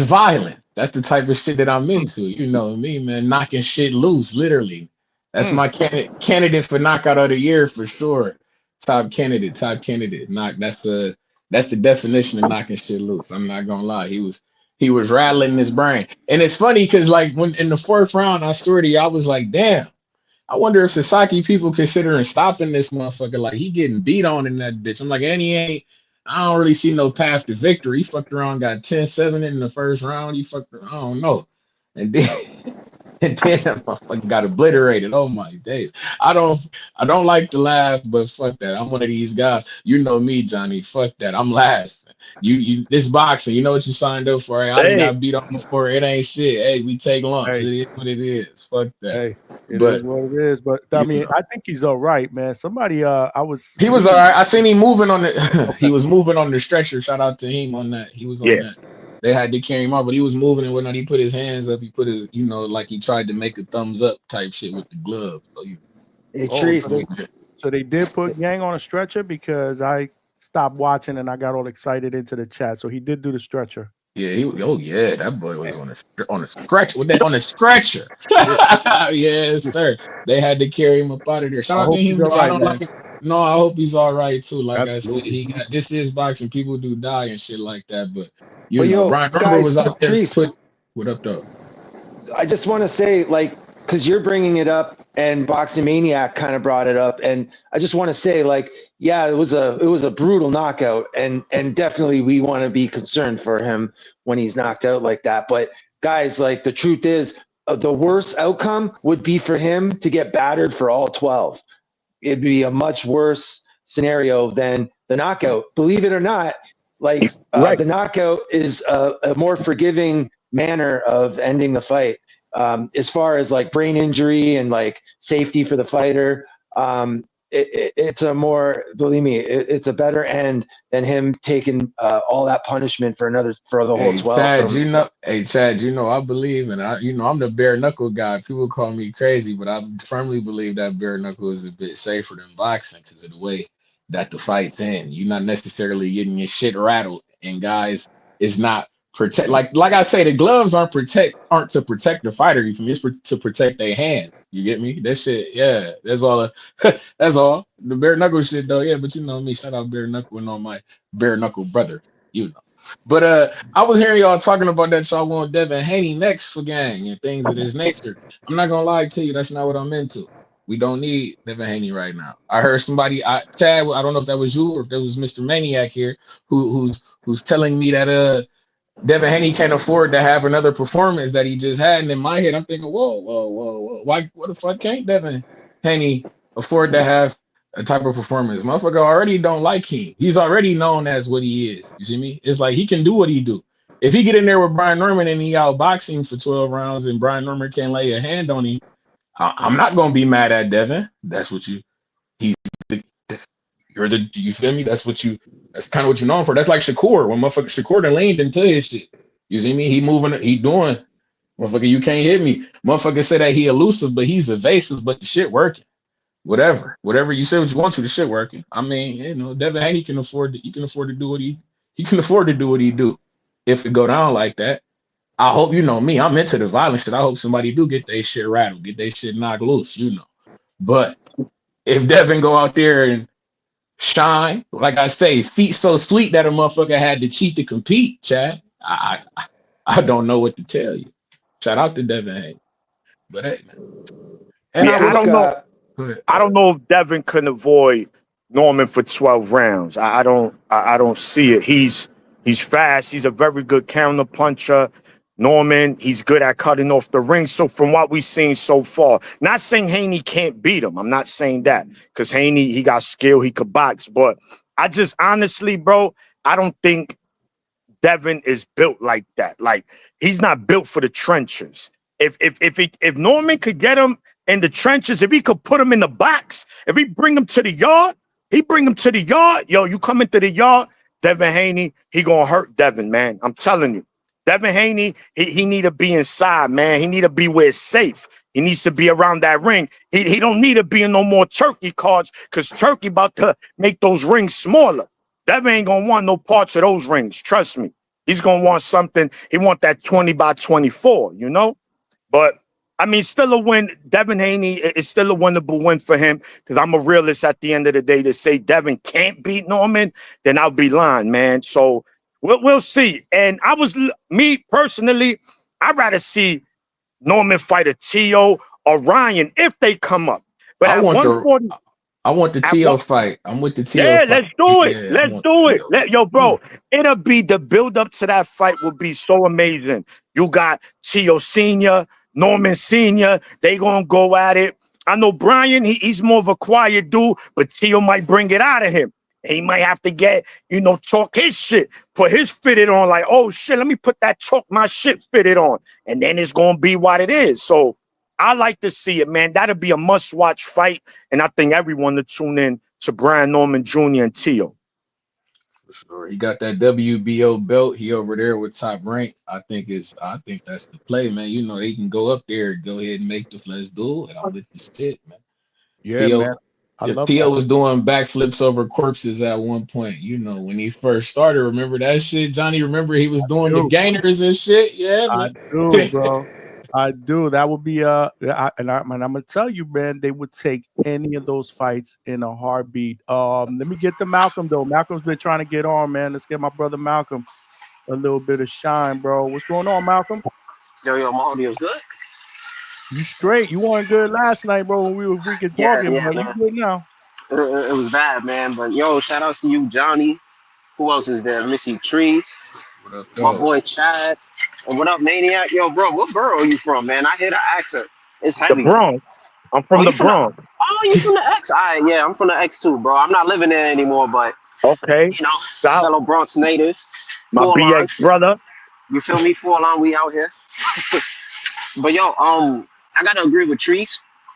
Speaker 11: violent. That's the type of shit that I'm into. You know me, man. Knocking shit loose, literally. That's my candidate for knockout of the year for sure. Top candidate. That's the definition of knocking shit loose. I'm not gonna lie. He was rattling his brain. And it's funny because like when in the 4th round, I swear to you, I was like, damn. I wonder if Sasaki people considering stopping this motherfucker. Like he getting beat on in that bitch. I'm like, and he ain't. I don't really see no path to victory. He fucked around, got 10-7 in the 1st round. He fucked around, I don't know. And then that motherfucker got obliterated. Oh my days. I don't like to laugh, but fuck that. I'm one of these guys. You know me, Johnny. Fuck that. I'm laughing. You this boxing, you know what you signed up for. Hey, I done got beat on before. It ain't shit. Hey, we take lumps. It is what it is. Fuck that.
Speaker 1: Hey, it is what it is. But I mean, I think he's all right, man. Somebody
Speaker 11: he was all right. I seen him moving on the he was moving on the stretcher. Shout out to him on that. He was on that. They had to carry him out, but he was moving and whatnot. He put his hands up. He put his, you know, like he tried to make a thumbs up type shit with the glove. So,
Speaker 1: so they did put Yang on a stretcher because I stopped watching and I got all excited into the chat. So he did do the stretcher.
Speaker 11: Yeah, that boy was on a stretcher with that on a stretcher. Yes, sir. They had to carry him up out of there. Shout out to him. No, I hope he's all right too. Like
Speaker 1: Absolutely.
Speaker 11: I said, this is boxing. People do die and shit like that. But Brian Norman was out there. What up, though?
Speaker 9: I just want to say, like, because you're bringing it up, and Boxing Maniac kind of brought it up, and I just want to say, like, yeah, it was a brutal knockout, and definitely we want to be concerned for him when he's knocked out like that. But guys, like, the truth is, the worst outcome would be for him to get battered for all 12. It'd be a much worse scenario than the knockout. Believe it or not, like the knockout is a more forgiving manner of ending the fight. As far as like brain injury and like safety for the fighter, it's a more, believe me, it's a better end than him taking all that punishment for the whole 12.
Speaker 11: Chad, I believe, and I'm the bare knuckle guy. People call me crazy, but I firmly believe that bare knuckle is a bit safer than boxing because of the way that the fight's in. You're not necessarily getting your shit rattled, and guys, it's not protect. Like I say, the gloves aren't to protect the fighter. It's to protect their hands. You get me? That shit, yeah. That's all. That's all. The bare knuckle shit, though, yeah. But you know me. Shout out bare knuckle and all my bare knuckle brother. You know. But I was hearing y'all talking about that y'all want Devin Haney next for gang and things of this nature. I'm not gonna lie to you. That's not what I'm into. We don't need Devin Haney right now. I heard somebody, Chad. I don't know if that was you or if that was Mr. Maniac here, who's telling me that Devin Haney can't afford to have another performance that he just had. And in my head, I'm thinking, whoa. Why, what the fuck can't Devin Haney afford to have a type of performance? Motherfucker already don't like him. He's already known as what he is. You see me? It's like he can do what he do. If he get in there with Brian Norman and he outboxing him for 12 rounds and Brian Norman can't lay a hand on him, I'm not going to be mad at Devin. That's what you feel me? That's kind of what you're known for. That's like Shakur. When motherfucker Shakur done leaned into his shit. You see me? He moving, he doing. Motherfucker, you can't hit me. Motherfucker say that he elusive, but he's evasive, but the shit working. Whatever you say what you want to, the shit working. I mean, Devin Haney can afford to do what he can afford to do what he do. If it go down like that, I hope, me, I'm into the violent shit. I hope somebody do get their shit rattled, get their shit knocked loose, But if Devin go out there and shine, like I say, feet so sweet that a motherfucker had to cheat to compete, Chad, I don't know what to tell you. Shout out to Devin Haney. But hey, man.
Speaker 3: And I don't know. I don't know if Devin can avoid Norman for 12 rounds. I don't see it. He's fast. He's a very good counter puncher. Norman, he's good at cutting off the ring. So from what we've seen so far, not saying Haney can't beat him. I'm not saying that because Haney, he got skill, he could box. But I just honestly, bro, I don't think Devin is built like that. Like, he's not built for the trenches. If Norman could get him in the trenches, if he could put him in the box, if he bring him to the yard, he bring him to the yard. Yo, you come into the yard, Devin Haney, he gonna hurt Devin, man. I'm telling you. Devin Haney, he need to be inside, man. He need to be where it's safe. He needs to be around that ring. He don't need to be in no more turkey cards because Turkey about to make those rings smaller. Devin ain't gonna want no parts of those rings. Trust me. He's gonna want something. He want that 20 by 24, you know? But I mean, still a win. Devin Haney is still a winnable win for him because I'm a realist at the end of the day. To say Devin can't beat Norman, then I'll be lying, man. So we'll see. And me personally, I'd rather see Norman fight a Tio or Ryan if they come up. But at 140.
Speaker 11: I want the Tio fight. I'm with the Tio
Speaker 3: fight.
Speaker 11: Let's
Speaker 3: do it. Yeah, let's do it. Yo, bro, it'll be the build up to that fight will be so amazing. You got Tio Sr., Norman Sr., they gonna go at it. I know Brian, he's more of a quiet dude, but Tio might bring it out of him. And he might have to get, talk his shit, put his fitted on, like, oh shit, let me put that talk my shit fitted on. And then it's gonna be what it is. So I like to see it, man. That'll be a must-watch fight, and I think everyone to tune in to Brian Norman Jr. and Tio.
Speaker 11: For sure. He got that WBO belt. He over there with Top Rank. I think that's the play, man. They can go up there, go ahead and make the let's do it. I'm with the shit, man.
Speaker 1: Yeah, man. I love
Speaker 11: Tio was doing backflips over corpses at one point. When he first started, remember that shit, Johnny? Remember he was doing the gainers and shit? Yeah, man.
Speaker 1: I do, bro. I do. That would be and I'm gonna tell you, man, they would take any of those fights in a heartbeat. Let me get to Malcolm though. Malcolm's been trying to get on, man. Let's get my brother Malcolm a little bit of shine, bro. What's going on, Malcolm?
Speaker 12: Yo, my audio's good.
Speaker 1: You straight? You weren't good last night, bro. When we were freaking talking,
Speaker 12: yeah,
Speaker 1: but you good now.
Speaker 12: It was bad, man. But yo, shout out to you, Johnny. Who else is there? Missy Trees.
Speaker 11: What up,
Speaker 12: my boy Chad. And what up, Maniac? Yo, bro, what borough are you from, man? I hear the accent. It's heavy.
Speaker 3: The Bronx. I'm from the Bronx.
Speaker 12: You from the X? Yeah, I'm from the X too, bro. I'm not living there anymore, but
Speaker 3: okay.
Speaker 12: Fellow Bronx native.
Speaker 3: My BX brother.
Speaker 12: You feel me? 4 line, we out here. But yo, I gotta agree with Trees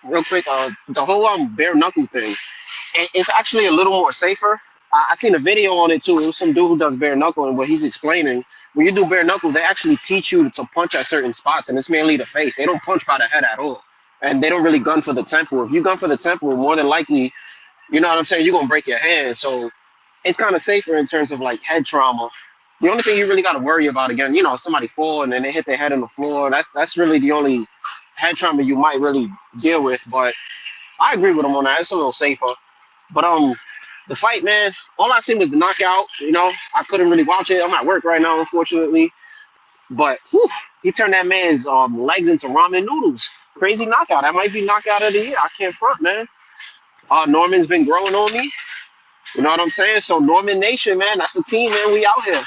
Speaker 12: real quick. The whole bare knuckle thing, it's actually a little more safer. I seen a video on it too. It was some dude who does bare knuckle, and what he's explaining, when you do bare knuckle, they actually teach you to punch at certain spots, and it's mainly the face. They don't punch by the head at all, and they don't really gun for the temple. If you gun for the temple, more than likely, you know what I'm saying, you're gonna break your hand. So it's kind of safer in terms of like head trauma. The only thing you really got to worry about, again, somebody fall and then they hit their head on the floor. That's really the only head trauma you might really deal with. But I agree with him on that. It's a little safer. But the fight, man, all I seen was the knockout. I couldn't really watch it. I'm at work right now, unfortunately. But he turned that man's legs into ramen noodles. Crazy knockout. That might be knockout of the year. I can't front, man. Norman's been growing on me. You know what I'm saying? So Norman Nation, man, that's the team, man. We out here.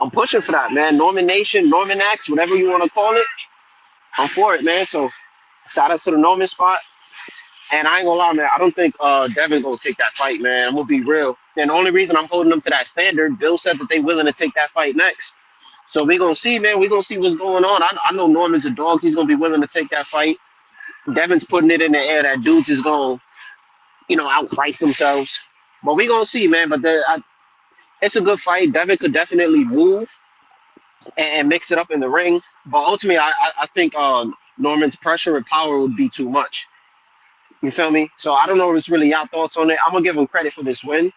Speaker 12: I'm pushing for that, man. Norman Nation, Norman X, whatever you want to call it. I'm for it, man. So shout out to the Norman spot. And I ain't gonna lie, man, I don't think Devin gonna take that fight, man. I'm gonna be real. And the only reason I'm holding them to that standard, Bill said that they willing to take that fight next. So we gonna see, man. We gonna see what's going on. I know Norman's a dog. He's gonna be willing to take that fight. Devin's putting it in the air that dudes is gonna, outprice themselves. But we gonna see, man. But it's a good fight. Devin could definitely move and mix it up in the ring. But ultimately, I think Norman's pressure and power would be too much. You feel me? So I don't know if it's really y'all thoughts on it. I'm going to give him credit for this win.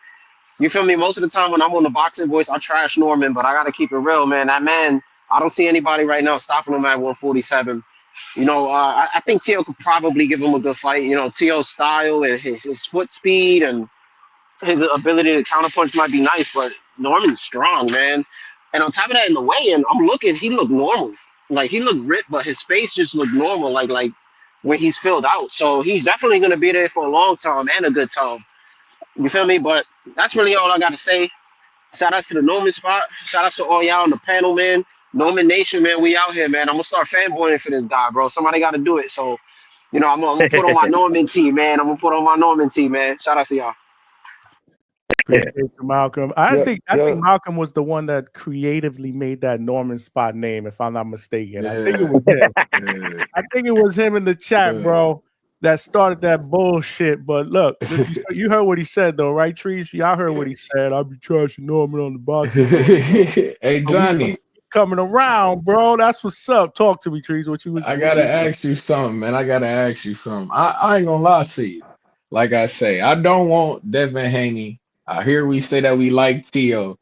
Speaker 12: You feel me? Most of the time when I'm on the boxing voice, I trash Norman, but I got to keep it real, man. That man, I don't see anybody right now stopping him at 147. I think Tio could probably give him a good fight. Tio's style and his foot speed and his ability to counterpunch might be nice, but Norman's strong, man. And on top of that, in the weigh-in, I'm looking, he looked normal. Like, he looked ripped, but his face just looked normal, like when he's filled out. So he's definitely going to be there for a long time and a good time. You feel me? But that's really all I got to say. Shout out to the Norman spot. Shout out to all y'all on the panel, man. Norman Nation, man, we out here, man. I'm gonna start fanboying for this guy, bro. Somebody got to do it. So, I'm gonna put on my Norman team, man. I'm gonna put on my Norman team, man. Shout out to y'all.
Speaker 1: Appreciate you, Malcolm. I
Speaker 9: Yeah,
Speaker 1: think
Speaker 9: yeah.
Speaker 1: Malcolm was the one that creatively made that Norman Spot name, if I'm not mistaken. I think
Speaker 11: Yeah.
Speaker 1: it was him.
Speaker 11: Yeah.
Speaker 1: I think it was him in the chat,
Speaker 11: Yeah.
Speaker 1: bro, that started that bullshit. But look, you heard what he said, though, right, Trees? Y'all heard what he said. I'll be trashing Norman on the boxing.
Speaker 11: Hey, Johnny.
Speaker 1: Coming around, bro. That's what's up. Talk to me, Trees. What you was?
Speaker 11: I gotta ask you something, man. I ain't gonna lie to you. Like I say, I don't want Devin Haney. I hear we say that we like Tio,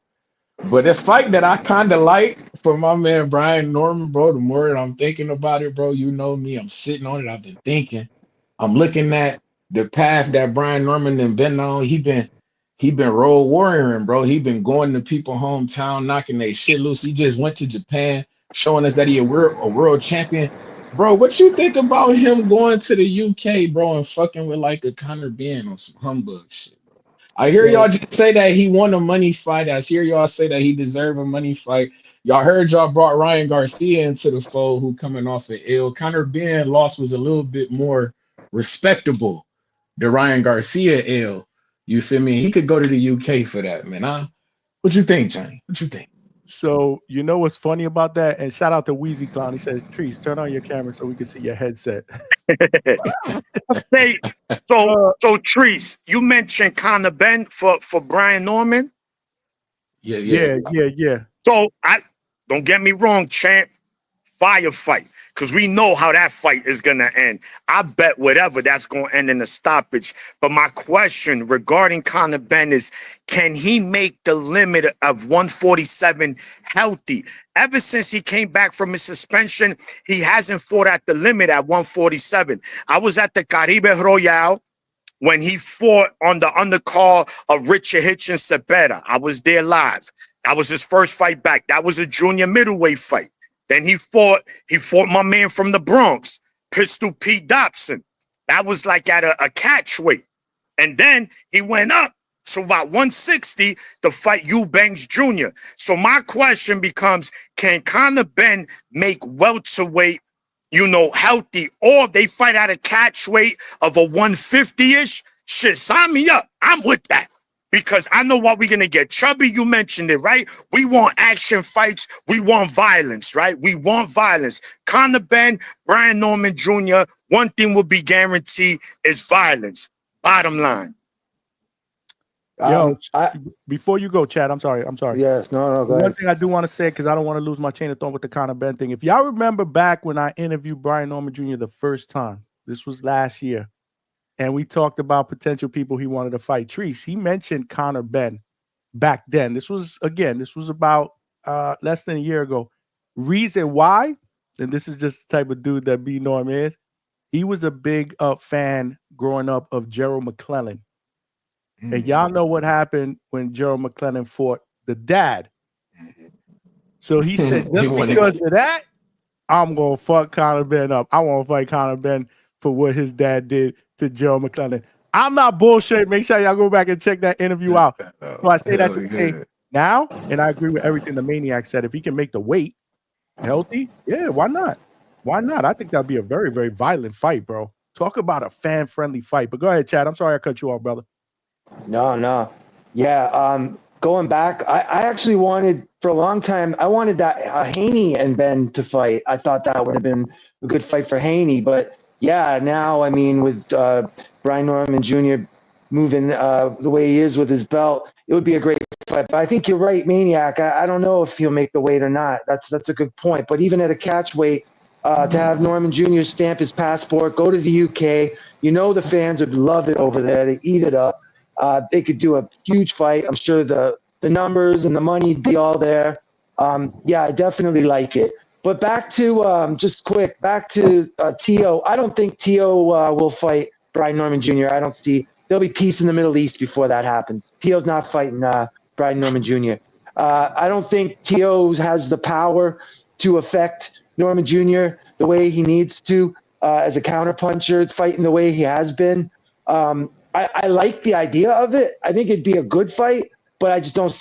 Speaker 11: but the fight that I kind of like for my man Brian Norman, bro. The more that I'm thinking about it, bro, you know me. I'm sitting on it. I've been thinking. I'm looking at the path that Brian Norman and been on. He been road warrioring, bro. He been going to people hometown, knocking their shit loose. He just went to Japan, showing us that he a world champion. Bro, what you think about him going to the UK, bro, and fucking with like a Conor Ben on some humbug shit, bro? I hear y'all just say that he won a money fight. I hear y'all say that he deserved a money fight. Y'all heard y'all brought Ryan Garcia into the fold, who coming off an ill. Conor Ben loss was a little bit more respectable. The Ryan Garcia ill. You feel me? He could go to the UK for that, man. What you think, Johnny? What you think?
Speaker 1: So you know what's funny about that? And shout out to Wheezy Clown. He says, Trees, turn on your camera so we can see your headset.
Speaker 3: Hey, so Trees, you mentioned Conor Ben for Brian Norman.
Speaker 1: Yeah.
Speaker 3: So I don't get me wrong, champ. Firefight, because we know how that fight is gonna end. I bet whatever that's gonna end in a stoppage. But my question regarding Conor Ben is, can he make the limit of 147 healthy? Ever since he came back from his suspension, he hasn't fought at the limit at 147. I was at the Caribe Royale when he fought on the undercard of Richard Hitchens Cepeda. I was there live. That was his first fight back. That was a junior middleweight fight. Then he fought my man from the Bronx, Pistol Pete Dobson. That was like at a catch weight. And then he went up to about 160 to fight Eubanks Jr. So my question becomes, can Conor Ben make welterweight, healthy, or they fight at a catch weight of a 150-ish? Shit, sign me up. I'm with that. Because I know what we're going to get. Chubby, you mentioned it, right? We want action fights. We want violence, right? We want violence. Conor Ben, Brian Norman Jr., one thing will be guaranteed is violence. Bottom line.
Speaker 1: Yo, before you go, Chad, I'm sorry.
Speaker 9: Yes, no, go ahead.
Speaker 1: One thing I do want to say, because I don't want to lose my chain of thought with the Conor Ben thing. If y'all remember back when I interviewed Brian Norman Jr. the first time, this was last year, and we talked about potential people he wanted to fight. Treese, he mentioned Conor Ben back then. This was about less than a year ago. Reason why, and this is just the type of dude that B Norm is, he was a big fan growing up of Gerald McClellan. And y'all know what happened when Gerald McClellan fought the dad. So he said, just because of that, I'm going to fuck Conor Ben up. I want to fight Conor Ben for what his dad did to Gerald McClellan. I'm not bullshit. Make sure y'all go back and check that interview out. So I say that to say now, and I agree with everything the Maniac said. If he can make the weight healthy, yeah, why not? Why not? I think that'd be a very, very violent fight, bro. Talk about a fan-friendly fight. But go ahead, Chad. I'm sorry I cut you off, brother.
Speaker 9: No. Yeah, going back, I actually wanted, for a long time, I wanted that Haney and Ben to fight. I thought that would have been a good fight for Haney. But yeah, now, I mean, with Brian Norman Jr. moving the way he is with his belt, it would be a great fight. But I think you're right, Maniac. I don't know if he'll make the weight or not. That's a good point. But even at a catch weight, to have Norman Jr. stamp his passport, go to the UK, the fans would love it over there. They eat it up. They could do a huge fight. I'm sure the numbers and the money would be all there. Yeah, I definitely like it. But back to Tio. I don't think Tio will fight Brian Norman Jr. I don't see. There'll be peace in the Middle East before that happens. Tio's not fighting Brian Norman Jr. I don't think Tio has the power to affect Norman Jr. the way he needs to as a counterpuncher, fighting the way he has been. I like the idea of it. I think it'd be a good fight, but I just don't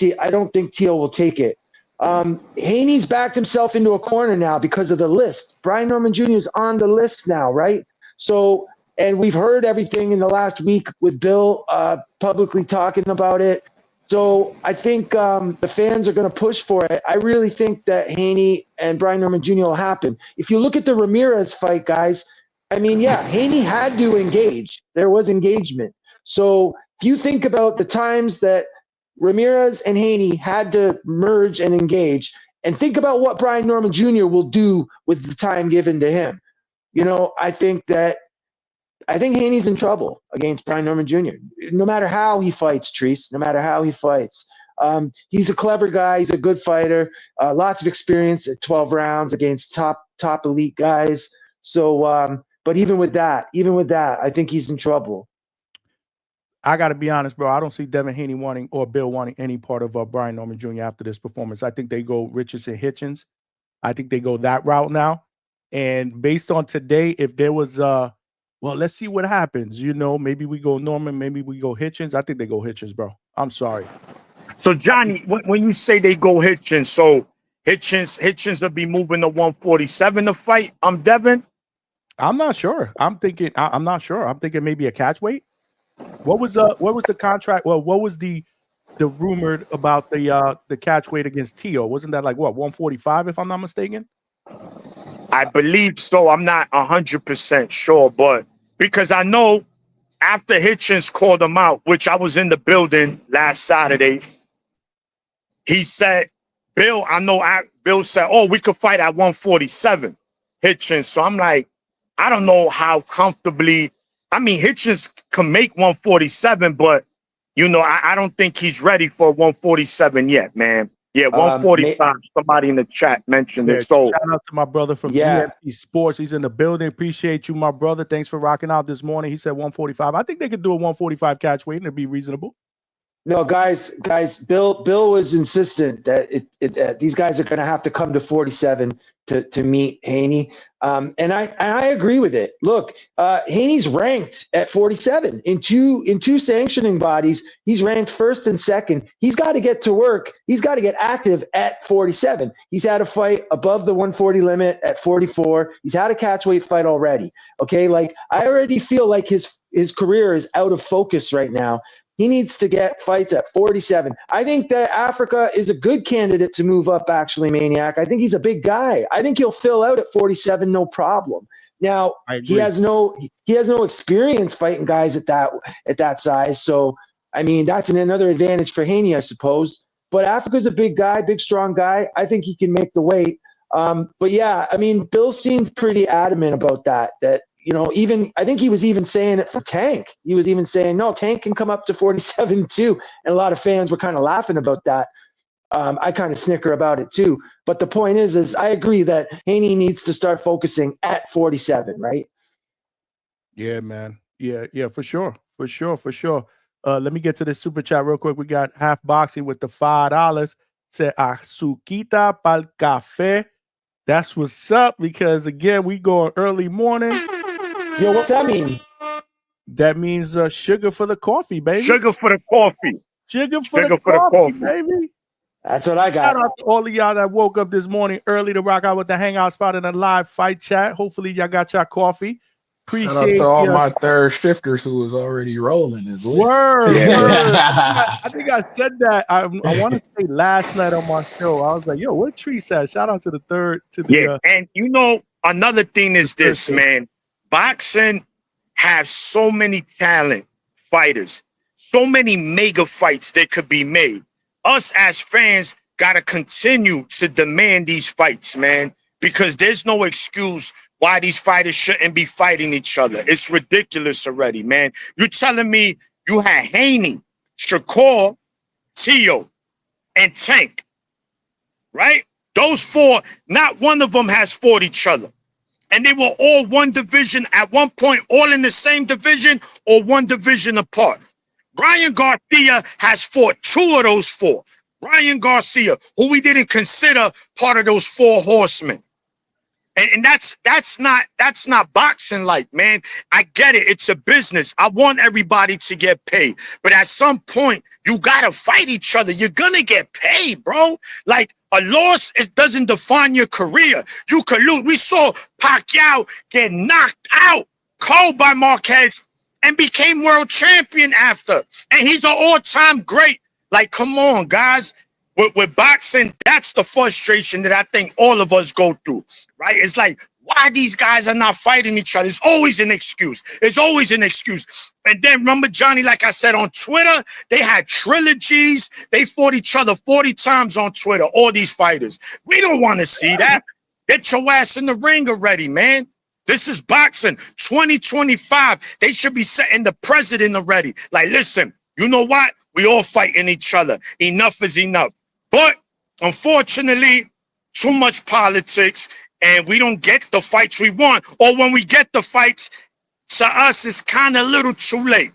Speaker 9: think Tio will take it. Haney's backed himself into a corner now because of the list. Brian Norman Jr. is on the list now, right? So, and we've heard everything in the last week with Bill publicly talking about it. So I think the fans are going to push for it. I really think that Haney and Brian Norman Jr. will happen. If you look at the Ramirez fight, guys, I mean, yeah, Haney had to engage. There was engagement. So if you think about the times that Ramirez and Haney had to merge and engage, and think about what Brian Norman Jr. will do with the time given to him. You know, I think Haney's in trouble against Brian Norman Jr. No matter how he fights, Treese, no matter how he fights. He's a clever guy. He's a good fighter. Lots of experience at 12 rounds against top elite guys. So, but even with that, I think he's in trouble.
Speaker 1: I got to be honest, bro. I don't see Devin Haney wanting or Bill wanting any part of Brian Norman Jr. after this performance. I think they go Richardson Hitchens. I think they go that route now. And based on today, if there was well, let's see what happens. You know, maybe we go Norman, maybe we go Hitchens. I think they go Hitchens, bro. I'm sorry.
Speaker 3: So Johnny, when you say they go Hitchens, so Hitchens will be moving to 147 to fight. Devin.
Speaker 1: I'm not sure. I'm not sure. I'm thinking maybe a catch weight. What was the contract? Well, what was the rumored about the catch weight against Tio? Wasn't that like what 145 if I'm not mistaken?
Speaker 3: I believe so. I'm not 100% sure, but because I know after Hitchens called him out, which I was in the building last Saturday, he said, Bill said, oh, we could fight at 147, Hitchens. So I'm like, I don't know how comfortably. I mean, Hitchens can make 147, but, you know, I don't think he's ready for 147 yet, man. Yeah, 145. Somebody in the chat mentioned it. So
Speaker 1: shout out to my brother from GMP Sports. He's in the building. Appreciate you, my brother. Thanks for rocking out this morning. He said 145. I think they could do a 145 catch weight and it'd be reasonable.
Speaker 9: No, guys, Bill was insistent that these guys are going to have to come to 47 to meet Haney. And I agree with it. Look, Haney's ranked at 47 in two sanctioning bodies. He's ranked first and second. He's got to get to work. He's got to get active at 47. He's had a fight above the 140 limit at 44. He's had a catchweight fight already. Okay, like I already feel like his career is out of focus right now. He needs to get fights at 47. I think that Africa is a good candidate to move up, actually, Maniac. I think he's a big guy. I think he'll fill out at 47, no problem. Now, he has no experience fighting guys at that size. So, I mean, that's another advantage for Haney, I suppose. But Africa's a big guy, big, strong guy. I think he can make the weight. But, yeah, I mean, Bill seemed pretty adamant about that, you know, even I think he was even saying it for Tank. He was even saying, no, Tank can come up to 47 too. And a lot of fans were kind of laughing about that. I kind of snicker about it too. But the point is I agree that Haney needs to start focusing at 47, right? Yeah, man. Yeah, for sure. Let me get to this super chat real quick. We got Half Boxing with the $5. Said, Azuquita pa'l café. That's what's up, because again, we going early morning. Yo, what's that mean? That means sugar for the coffee, baby.
Speaker 3: Sugar for the coffee.
Speaker 1: Sugar for the coffee, baby. That's what I got. Shout out to all of y'all that woke up this morning early to rock out with the Hangout Spot in a live fight chat. Hopefully, y'all got your coffee.
Speaker 11: Appreciate shout out to all my third shifters who was already rolling as well.
Speaker 1: Word. I think I said that. I want to say last night on my show. I was like, yo, what Tree said? Shout out to the third.
Speaker 3: And you know, another thing is this, man. Boxing has so many talent fighters, so many mega fights that could be made. Us as fans got to continue to demand these fights, man, because there's no excuse why these fighters shouldn't be fighting each other. It's ridiculous already, man. You're telling me you had Haney, Shakur, Tio, and Tank, right? Those four, not one of them has fought each other. And they were all one division at one point, all in the same division or one division apart. Ryan Garcia has fought two of those four. Ryan Garcia, who we didn't consider part of those four horsemen. And that's not boxing like, man. I get it. It's a business. I want everybody to get paid. But at some point, you gotta fight each other. You're gonna get paid, bro. Like a loss doesn't define your career. You could lose. We saw Pacquiao get knocked out cold by Marquez and became world champion after. And he's an all-time great. Like, come on, guys. With boxing, that's the frustration that I think all of us go through, right? It's like, why these guys are not fighting each other? It's always an excuse. It's always an excuse. And then remember, Johnny, like I said, on Twitter, they had trilogies. They fought each other 40 times on Twitter, all these fighters. We don't want to see that. Get your ass in the ring already, man. This is boxing 2025. They should be setting the president already. Like, listen, you know what? We all fighting each other. Enough is enough. But unfortunately, too much politics, and we don't get the fights we want. Or when we get the fights, to us, it's kind of a little too late.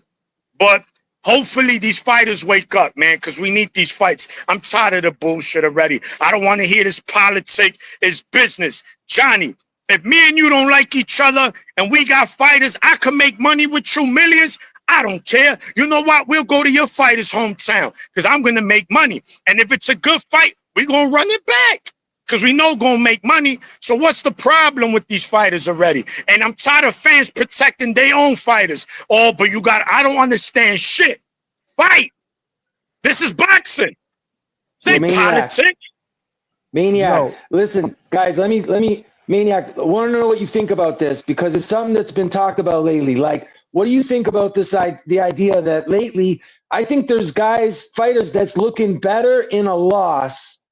Speaker 3: But hopefully these fighters wake up, man, because we need these fights. I'm tired of the bullshit already. I don't want to hear this politics. It's business. Johnny, if me and you don't like each other and we got fighters, I can make money with you, millions. I don't care. You know what? We'll go to your fighter's hometown because I'm going to make money. And if it's a good fight, we're going to run it back because we know going to make money. So what's the problem with these fighters already? And I'm tired of fans protecting their own fighters. Oh, but I don't understand shit. Fight. This is boxing. Say politics.
Speaker 9: Maniac. No. Listen, guys, let me, Maniac, I want to know what you think about this because it's something that's been talked about lately. Like, what do you think about this? The idea that lately, I think there's fighters that's looking better in a loss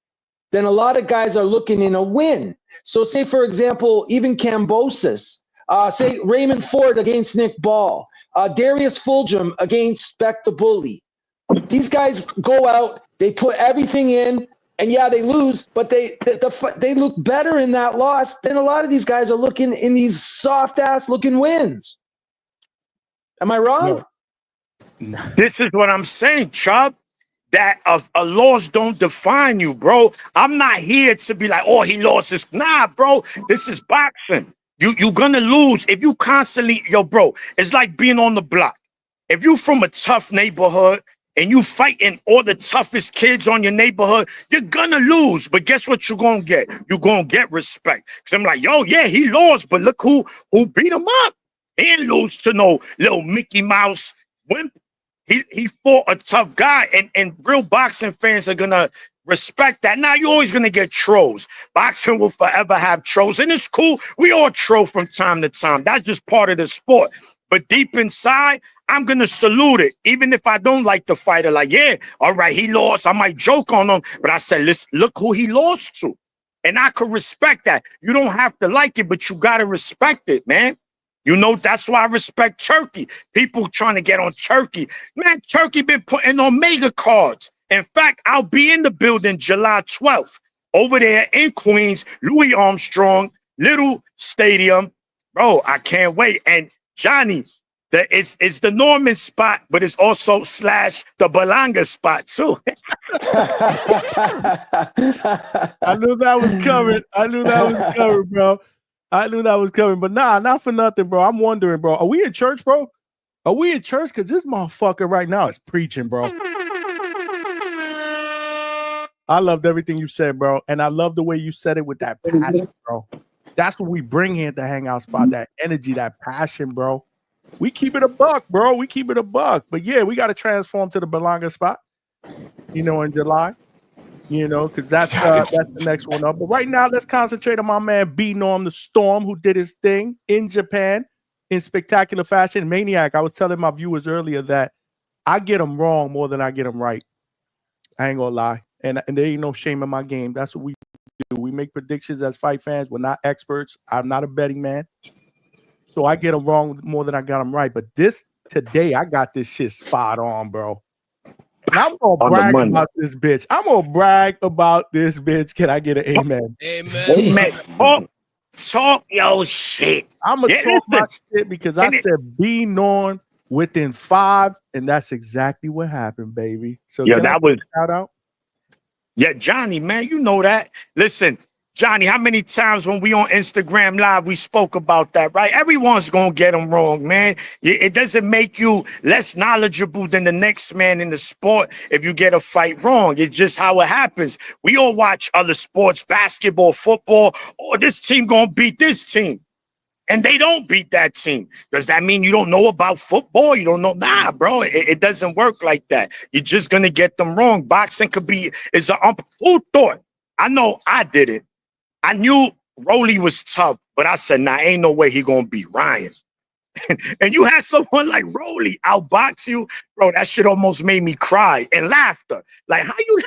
Speaker 9: than a lot of guys are looking in a win. So say, for example, even Kambosos, say Raymond Ford against Nick Ball, Darius Fulgham against Spec the Bully. These guys go out, they put everything in, and yeah, they lose, but they look better in that loss than a lot of these guys are looking in these soft-ass looking wins. Am I wrong?
Speaker 3: No. This is what I'm saying, Chubb. That a loss don't define you, bro. I'm not here to be like, oh, he lost this. Nah, bro. This is boxing. You're gonna lose if you constantly, bro. It's like being on the block. If you from a tough neighborhood and you fighting all the toughest kids on your neighborhood, you're gonna lose. But guess what you're gonna get? You're gonna get respect. Cause I'm like, yo, yeah, he lost, but look who beat him up. He didn't lose to no little Mickey Mouse wimp. He fought a tough guy, and real boxing fans are gonna respect that. Now you're always gonna get trolls. Boxing will forever have trolls, and it's cool. We all troll from time to time. That's just part of the sport. But deep inside, I'm gonna salute it, even if I don't like the fighter. Like, yeah, all right, he lost. I might joke on him, but I said, listen, look who he lost to, and I could respect that. You don't have to like it, but you gotta respect it, man. You know, that's why I respect Turkey. People trying to get on Turkey. Man, Turkey been putting on mega cards. In fact, I'll be in the building July 12th. Over there in Queens, Louis Armstrong, little stadium. Bro, I can't wait. And Johnny, it's the Norman spot, but it's also / the Balanga spot, too.
Speaker 1: I knew that was coming. Bro. I knew that was coming, but nah, not for nothing, bro. I'm wondering, bro. Are we in church, bro? Are we in church? Because this motherfucker right now is preaching, bro. I loved everything you said, bro. And I love the way you said it with that passion, bro. That's what we bring here at the Hangout Spot, that energy, that passion, bro. We keep it a buck, bro. We keep it a buck. But yeah, we got to transform to the Balanga spot, in July. Because that's the next one up. But right now, let's concentrate on my man B Norm the Storm, who did his thing in Japan in spectacular fashion. Maniac, I was telling my viewers earlier that I get them wrong more than I get them right. I ain't gonna lie. And there ain't no shame in my game. That's what we do. We make predictions as fight fans. We're not experts. I'm not a betting man. So I get them wrong more than I got them right. But today, I got this shit spot on, bro. And I'm going to brag about this bitch. I'm going to brag about this bitch. Can I get an amen?
Speaker 3: Amen. Talk your shit.
Speaker 1: I'm going to talk my shit because I said be known within 5, and that's exactly what happened, baby. So
Speaker 3: that was
Speaker 1: shout out.
Speaker 3: Yeah, Johnny, man, you know that. Listen, Johnny, how many times when we on Instagram Live, we spoke about that, right? Everyone's going to get them wrong, man. It doesn't make you less knowledgeable than the next man in the sport if you get a fight wrong. It's just how it happens. We all watch other sports, basketball, football. Oh, this team going to beat this team. And they don't beat that team. Does that mean you don't know about football? You don't know? Nah, bro. It doesn't work like that. You're just going to get them wrong. Boxing is who thought? I know I did it. I knew Rolly was tough, but I said, nah, ain't no way he gonna beat Ryan. And you had someone like Rolly outbox you, bro. That shit almost made me cry and laughter. Like, how you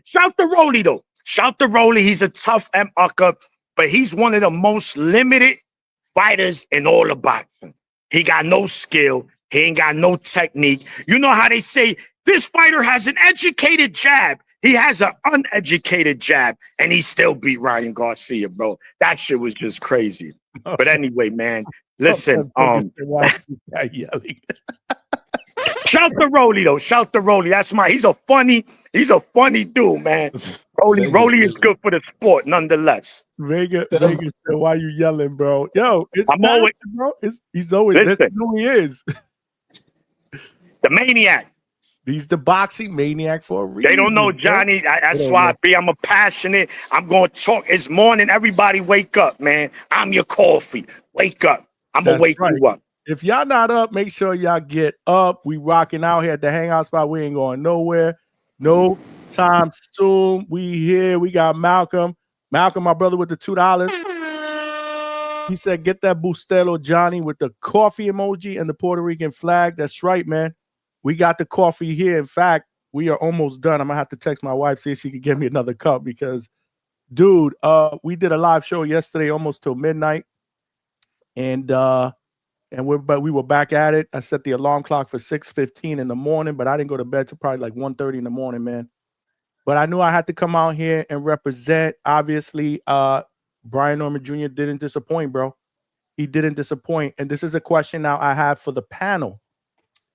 Speaker 3: shout to Rolly though? Shout to Rolly. He's a tough ucker, but he's one of the most limited fighters in all of boxing. He got no skill. He ain't got no technique. You know how they say this fighter has an educated jab. He has an uneducated jab, and he still beat Ryan Garcia, bro. That shit was just crazy. But anyway, man, listen.
Speaker 1: Yelling.
Speaker 3: Shout to Rolly though. Shout to Rolly. He's a funny dude, man. Rolly is good for the sport, nonetheless.
Speaker 1: Vega said, why you yelling, bro? Yo,
Speaker 3: I'm always,
Speaker 1: bro. He's always listen, that's who he is.
Speaker 3: The maniac.
Speaker 1: He's the boxing maniac for a reason.
Speaker 3: They don't know, Johnny. That's why I'm a passionate. I'm going to talk. It's morning. Everybody wake up, man. I'm your coffee. Wake up. I'm going to wake you up.
Speaker 1: If y'all not up, make sure y'all get up. We rocking out here at the Hangout Spot. We ain't going nowhere. No time soon. We here. We got Malcolm. Malcolm, my brother with the $2. He said, get that Bustelo Johnny with the coffee emoji and the Puerto Rican flag. That's right, man. We got the coffee here. In fact, we are almost done. I'm going to have to text my wife, see if she can get me another cup because, dude, we did a live show yesterday almost till midnight. And we were back at it. I set the alarm clock for 6:15 in the morning, but I didn't go to bed till probably like 1:30 in the morning, man. But I knew I had to come out here and represent. Obviously, Brian Norman Jr. didn't disappoint, bro. He didn't disappoint. And this is a question now I have for the panel.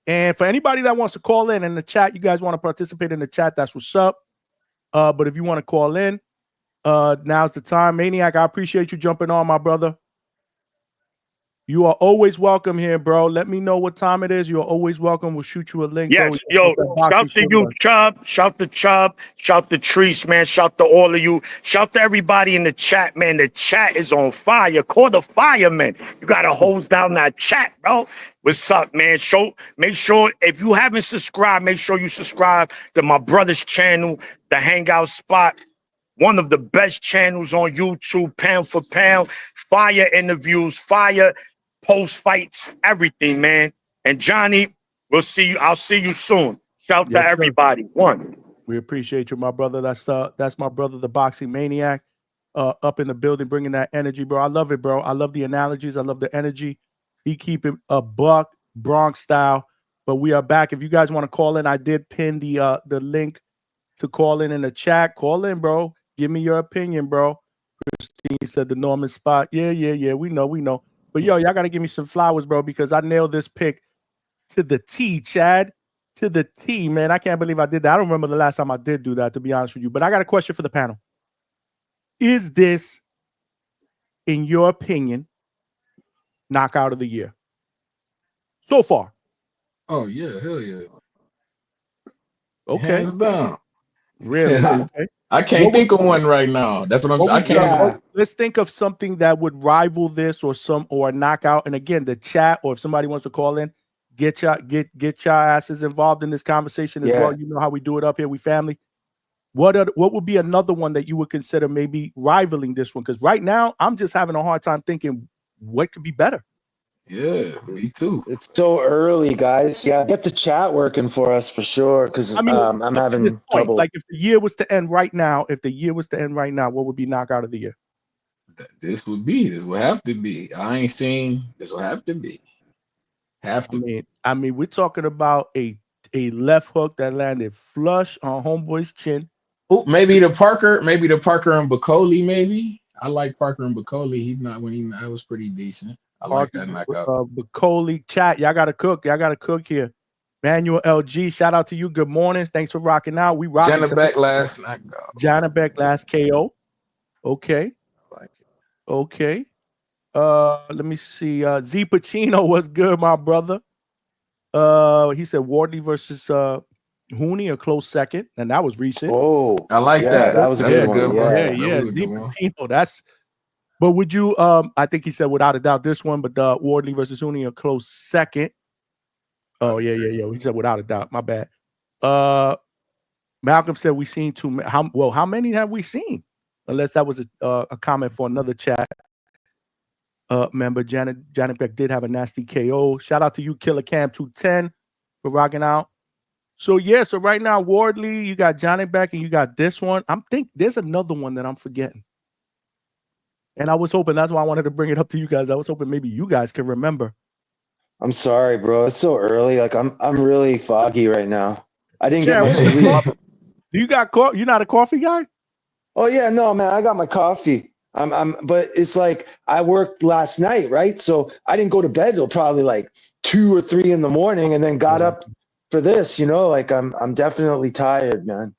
Speaker 1: And for anybody that wants to call in the chat, you guys want to participate in the chat, that's what's up. But if you want to call in, now's the time. Maniac, I appreciate you jumping on, my brother. You are always welcome here, bro. Let me know what time it is. You are always welcome. We'll shoot you a link.
Speaker 3: Yes, yo, shout to you, Chubb. Shout to Chubb. Shout to Treese, man. Shout to all of you. Shout to everybody in the chat, man. The chat is on fire. Call the firemen. You got to hose down that chat, bro. What's up, man? Make sure, if you haven't subscribed, make sure you subscribe to my brother's channel, The Hangout Spot. One of the best channels on YouTube, pound for pound. Fire interviews, fire post fights, everything, man. And Johnny, we'll see you. I'll see you soon. Shout to everybody. One.
Speaker 1: We appreciate you, my brother. That's my brother, the boxing maniac, up in the building, bringing that energy, bro. I love it, bro. I love the analogies. I love the energy. He keep it a buck, Bronx style. But we are back. If you guys want to call in, I did pin the link to call in the chat. Call in, bro. Give me your opinion, bro. Christine said the Norman spot. Yeah. We know. But yo, y'all gotta give me some flowers, bro, because I nailed this pick to the T, Chad. To the T, man. I can't believe I did that. I don't remember the last time I did do that, to be honest with you. But I got a question for the panel. Is this, in your opinion, knockout of the year so far?
Speaker 11: Oh yeah, hell yeah.
Speaker 1: Okay.
Speaker 11: Hands down.
Speaker 1: Really? Okay.
Speaker 11: I can't think of one right now. That's what I'm saying. I can't.
Speaker 1: Let's think of something that would rival this or knock out. And again, the chat, or if somebody wants to call in, get your asses involved in this conversation as well. You know how we do it up here. We family. What would be another one that you would consider maybe rivaling this one? Because right now, I'm just having a hard time thinking what could be better.
Speaker 11: Yeah, me too.
Speaker 9: It's so early, guys. Yeah, get the chat working for us for sure. Because I'm having trouble.
Speaker 1: Like if the year was to end right now, what would be knockout of the year?
Speaker 11: This would have to be. I ain't seen. This will have to be.
Speaker 1: I mean, we're talking about a left hook that landed flush on homeboy's chin.
Speaker 11: Oh, maybe the Parker and Bacoli. Maybe I like Parker and Bacoli. That was pretty decent. I like that knockout.
Speaker 1: Bacoli, chat. Y'all gotta cook. Here. Manuel LG, shout out to you. Good morning. Thanks for rocking out. We rocking.
Speaker 11: Janabek last knockout.
Speaker 1: Janabek last KO. Okay.
Speaker 11: Like it.
Speaker 1: Okay. Let me see. Z Pacino was good, my brother. He said Wardley versus Hooney, a close second, and that was recent.
Speaker 9: Oh,
Speaker 11: I like
Speaker 9: yeah,
Speaker 11: that.
Speaker 9: that was a
Speaker 11: That's
Speaker 9: good
Speaker 11: a
Speaker 9: one.
Speaker 11: good one.
Speaker 1: Yeah,
Speaker 9: Yeah.
Speaker 11: That
Speaker 1: yeah.
Speaker 11: was a
Speaker 1: Z
Speaker 11: good one.
Speaker 1: Pacino. That's. But would you? I think he said without a doubt this one, but Wardley versus Hooney, a close second. Oh yeah. He said without a doubt. My bad. Malcolm said we seen too many. How many have we seen? Unless that was a comment for another chat member. Janet Beck did have a nasty KO. Shout out to you, Killer Cam 210 for rocking out. So yeah, so right now Wardley, you got Johnny Beck, and you got this one. I'm think there's another one that I'm forgetting. And I was hoping that's why I wanted to bring it up to you guys. I was hoping maybe you guys can remember.
Speaker 9: I'm sorry, bro. It's so early. Like I'm really foggy right now. I didn't get
Speaker 1: Chad,
Speaker 9: much
Speaker 1: what you
Speaker 9: sleep.
Speaker 1: got? You got coffee? You're not a coffee guy?
Speaker 9: Oh yeah, no, man. I got my coffee. But it's like I worked last night, right? So I didn't go to bed till probably like 2 or 3 in the morning, and then got up for this. Like I'm definitely tired, man.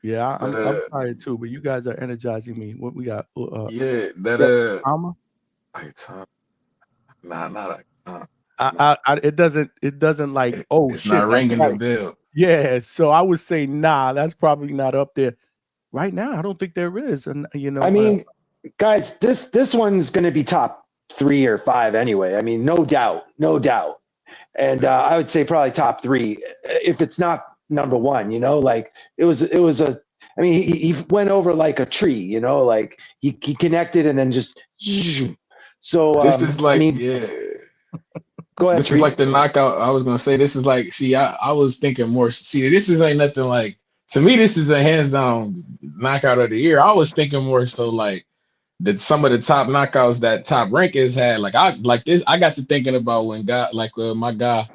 Speaker 1: Yeah,
Speaker 11: But
Speaker 1: I'm tired too, but you guys are energizing me. What we got?
Speaker 11: yeah, that
Speaker 1: Alma?
Speaker 11: nah, not
Speaker 1: It doesn't like, oh
Speaker 11: it's
Speaker 1: shit,
Speaker 11: not
Speaker 1: that's
Speaker 11: ringing the
Speaker 1: right.
Speaker 11: bell.
Speaker 1: Yeah, so I would say nah, that's probably not up there right now. I don't think there is, and
Speaker 9: I mean, guys, this one's going to be top 3 or 5 anyway. I mean, no doubt. And I would say probably top 3 if it's not number 1. Like it was a. I mean, he went over like a tree. Like he connected and then just. So
Speaker 11: This is like,
Speaker 9: I mean,
Speaker 11: yeah.
Speaker 9: Go ahead,
Speaker 11: This is
Speaker 9: Tree.
Speaker 11: like the knockout. I was gonna say this is like, see, I was thinking more. See, this is ain't nothing like, to me. This is a hands down knockout of the year. I was thinking more so like that some of the top knockouts that Top Rank has had. Like I like this. I got to thinking about when my guy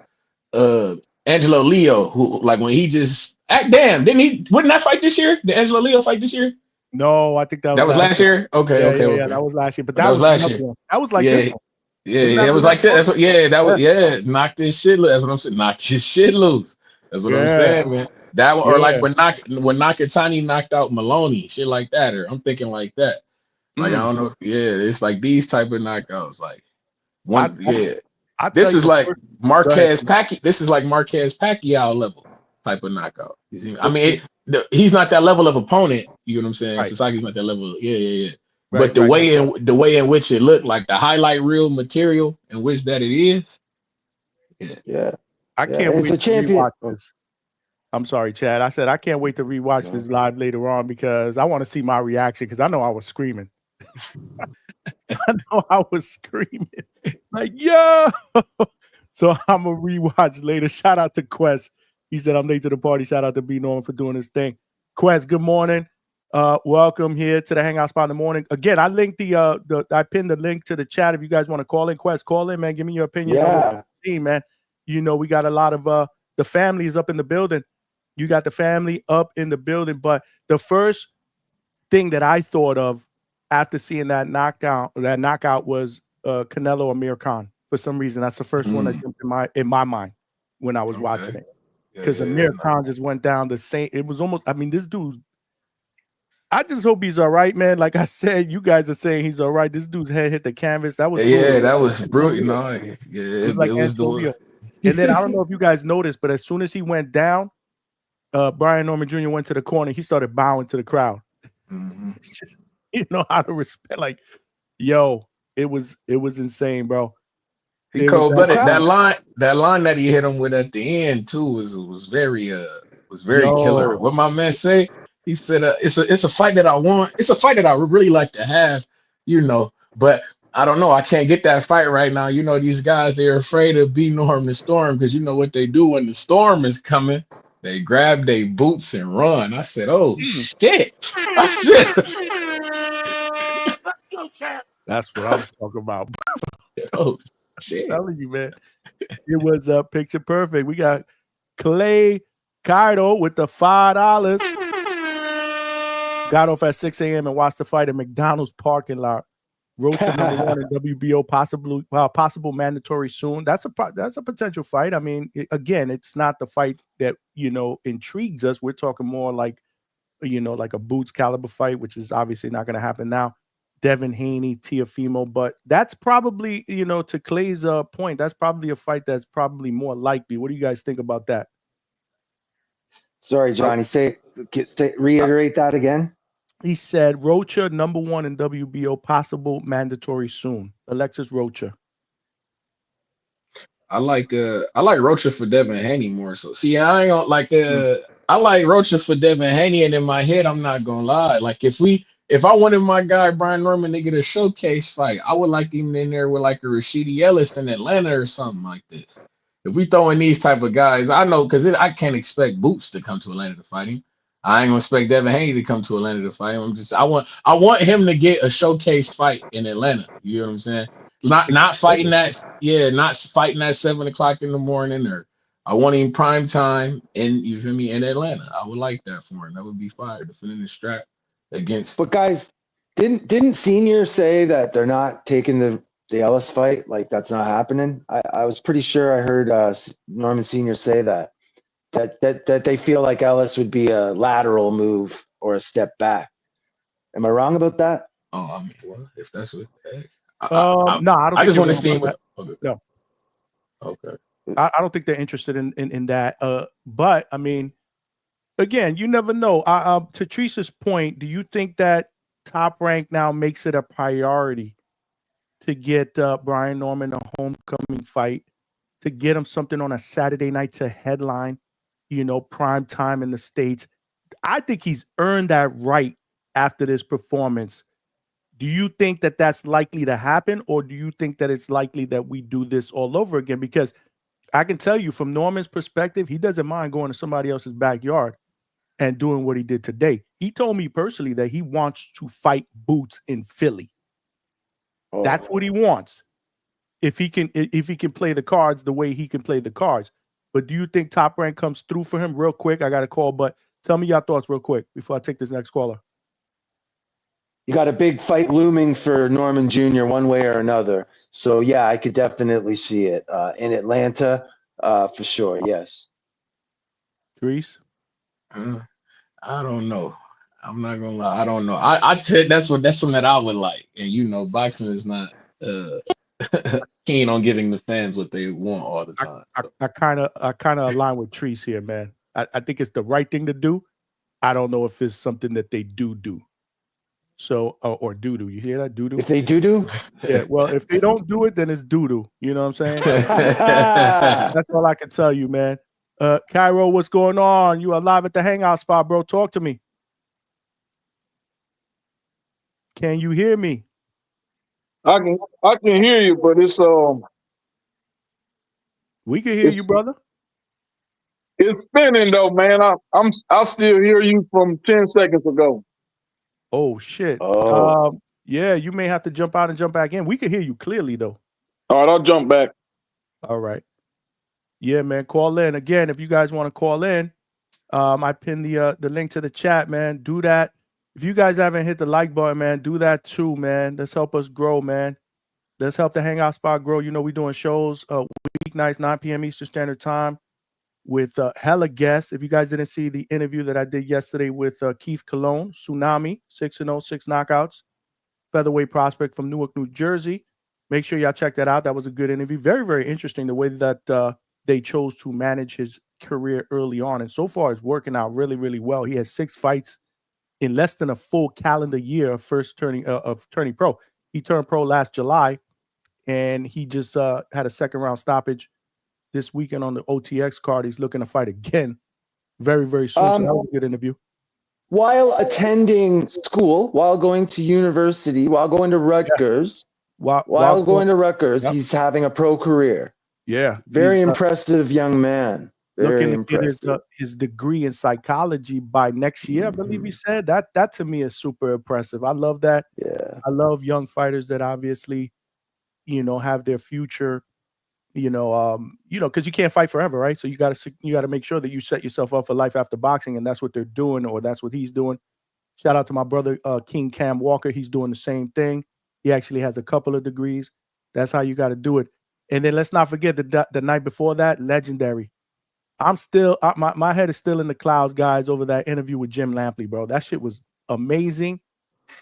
Speaker 11: Angelo Leo, who like when he just damn, wouldn't that fight this year? The Angelo Leo fight this year?
Speaker 1: No, I think that
Speaker 11: That
Speaker 1: was
Speaker 11: was last year. Okay,
Speaker 1: Yeah, that was last year, but that was
Speaker 11: last
Speaker 1: another
Speaker 11: year.
Speaker 1: one. That was like
Speaker 11: Yeah,
Speaker 1: this one.
Speaker 11: yeah, it was like that. That's what. Yeah, that was. Yeah, knocked his shit loose. That's what I'm saying. Knocked his shit loose. That's what I'm saying, man. That one, or like when Nakatani knocked out Maloney, shit like that. Or I'm thinking like that. Like I don't know. It's like these type of knockouts. Like one. This is like Marquez Pacquiao. This is like Marquez Pacquiao level type of knockout. You see? I mean, he's not that level of opponent. You know what I'm saying?
Speaker 1: Right.
Speaker 11: Sasaki's not that level. Yeah.
Speaker 1: Right,
Speaker 11: But the way in which it looked, like the highlight reel material in which that it is.
Speaker 9: Yeah.
Speaker 1: I can't wait
Speaker 9: to
Speaker 1: rewatch this. I'm sorry, Chad. I said I can't wait to rewatch this live later on because I want to see my reaction because I know I was screaming. I know I was screaming. Like, yo. So I'm going to rewatch later. Shout out to Quest. He said, I'm late to the party. Shout out to B. Norman for doing his thing. Quest, good morning. Welcome here to the Hangout Spot in the morning. Again, I linked I pinned the link to the chat. If you guys want to call in, Quest, call in, man. Give me your opinions on what you've seen, man. We got a lot of the family is up in the building. You got the family up in the building. But the first thing that I thought of after seeing that knockout was Canelo Amir Khan. For some reason, that's the first one that jumped in my mind when I was watching it. Because Amir Khan just went down the same. It was almost. I mean, this dude. I just hope he's all right, man. Like I said, you guys are saying he's all right. This dude's head hit the canvas. That was brutal.
Speaker 11: That was brutal. No, it was the one.
Speaker 1: And then I don't know if you guys noticed, but as soon as he went down, Brian Norman Jr. went to the corner. He started bowing to the crowd. Just, how to respect. Like, yo, it was insane, bro.
Speaker 11: He cold, but that line that he hit him with at the end too was very killer. What my man say? He said, "It's a fight that I want. It's a fight that I would really like to have, But I don't know. I can't get that fight right now. These guys, they're afraid of B. Norm the Storm because you know what they do when the storm is coming. They grab their boots and run." I said, "Oh shit!" I said,
Speaker 1: "That's what I'm talking about."
Speaker 11: Oh shit!
Speaker 1: I'm telling you, man, it was picture perfect. We got Clay Kaido with the $5. Got off at 6 a.m. and watched the fight at McDonald's parking lot. Road to number 1 in WBO, possible mandatory soon. That's a potential fight. I mean, again, it's not the fight that intrigues us. We're talking more like like a Boots caliber fight, which is obviously not going to happen now. Devin Haney, Teofimo, but that's probably, to Clay's point, that's probably a fight that's probably more likely. What do you guys think about that?
Speaker 9: Sorry, Johnny. Reiterate that again.
Speaker 1: He said Rocha #1 in WBO, possible mandatory soon. Alexis Rocha.
Speaker 11: I like Rocha for Devin Haney more so. See, I ain't gonna like I like Rocha for Devin Haney, and in my head, I'm not gonna lie. Like if I wanted my guy Brian Norman to get a showcase fight, I would like him in there with like a Rashidi Ellis in Atlanta or something like this. If we throw in these type of guys, I know because I can't expect Boots to come to Atlanta to fight him. I ain't gonna expect Devin Haney to come to Atlanta to fight him. I want him to get a showcase fight in Atlanta. You know what I'm saying? Not fighting that 7 o'clock in the morning, or I want him prime time in, you feel me, in Atlanta. I would like that for him. That would be fire, defending the strap against.
Speaker 9: But guys, didn't Senior say that they're not taking the Ellis fight? Like that's not happening. I was pretty sure I heard Norman Senior say that they feel like Ellis would be a lateral move or a step back. Am I wrong about that?
Speaker 11: Oh, I mean, well, if that's what.
Speaker 1: No, I don't.
Speaker 11: I just want to see him. Okay.
Speaker 1: No.
Speaker 11: Okay.
Speaker 1: I don't think they're interested in that. But I mean, again, you never know. To Teresa's point, do you think that Top Rank now makes it a priority to get Brian Norman a homecoming fight, to get him something on a Saturday night to headline, prime time in the States? I think he's earned that right after this performance. Do you think that that's likely to happen, or do you think that it's likely that we do this all over again? Because I can tell you from Norman's perspective, he doesn't mind going to somebody else's backyard and doing what he did today. He told me personally that he wants to fight Boots in Philly. Oh. That's what he wants. If he can play the cards the way he can play the cards. But do you think Top Rank comes through for him? Real quick, I got a call, but tell me your thoughts real quick before I take this next caller.
Speaker 9: You got a big fight looming for Norman Jr. one way or another. So, yeah, I could definitely see it in Atlanta for sure. Yes.
Speaker 1: Reese?
Speaker 11: I don't know. I'm not gonna lie. I don't know. I'd say that's something that I would like. And boxing is not keen on giving the fans what they want all the time.
Speaker 1: I kind of align with Treese here, man. I think it's the right thing to do. I don't know if it's something that they do. So, or doo-doo. You hear that? Doo-doo?
Speaker 9: If they do?
Speaker 1: Yeah, well, if they don't do it, then it's doo-doo. You know what I'm saying? That's all I can tell you, man. Cairo, what's going on? You are live at the Hangout Spot, bro. Talk to me. Can you hear me?
Speaker 13: I can hear you, but it's
Speaker 1: we can hear you, brother.
Speaker 13: It's spinning though, man. I still hear you from 10 seconds ago.
Speaker 1: Oh shit. Yeah, you may have to jump out and jump back in. We can hear you clearly though.
Speaker 13: All right, I'll jump back.
Speaker 1: All right. Yeah, man. Call in. Again, if you guys want to call in, I pinned the link to the chat, man. Do that. If you guys haven't hit the like button, man, do that too, man. Let's help us grow, man. Let's help the Hangout Spot grow. We're doing shows weeknights, 9 p.m. Eastern Standard Time with hella guests. If you guys didn't see the interview that I did yesterday with Keith Colon, Tsunami, 6-0, 6 knockouts, featherweight prospect from Newark, New Jersey. Make sure y'all check that out. That was a good interview. Very, very interesting the way that they chose to manage his career early on. And so far, it's working out really, really well. He has 6 fights in less than a full calendar year of turning pro. He turned pro last July, and he just had a second-round stoppage this weekend on the OTX card. He's looking to fight again very, very soon. So that was a good interview.
Speaker 9: While attending school, while going to university, while going to Rutgers, while going to Rutgers, he's having a pro career.
Speaker 1: Yeah.
Speaker 9: Very impressive young man. Very
Speaker 1: looking to get his degree in psychology by next year, I believe he said. That to me is super impressive. I love that.
Speaker 9: Yeah.
Speaker 1: I love young fighters that obviously, have their future, because you can't fight forever, right? So you got to make sure that you set yourself up for life after boxing, and that's what they're doing, or that's what he's doing. Shout out to my brother King Cam Walker. He's doing the same thing. He actually has a couple of degrees. That's how you got to do it. And then let's not forget the night before that, legendary I'm still my head is still in the clouds, guys, over that interview with Jim Lampley, bro. That shit was amazing.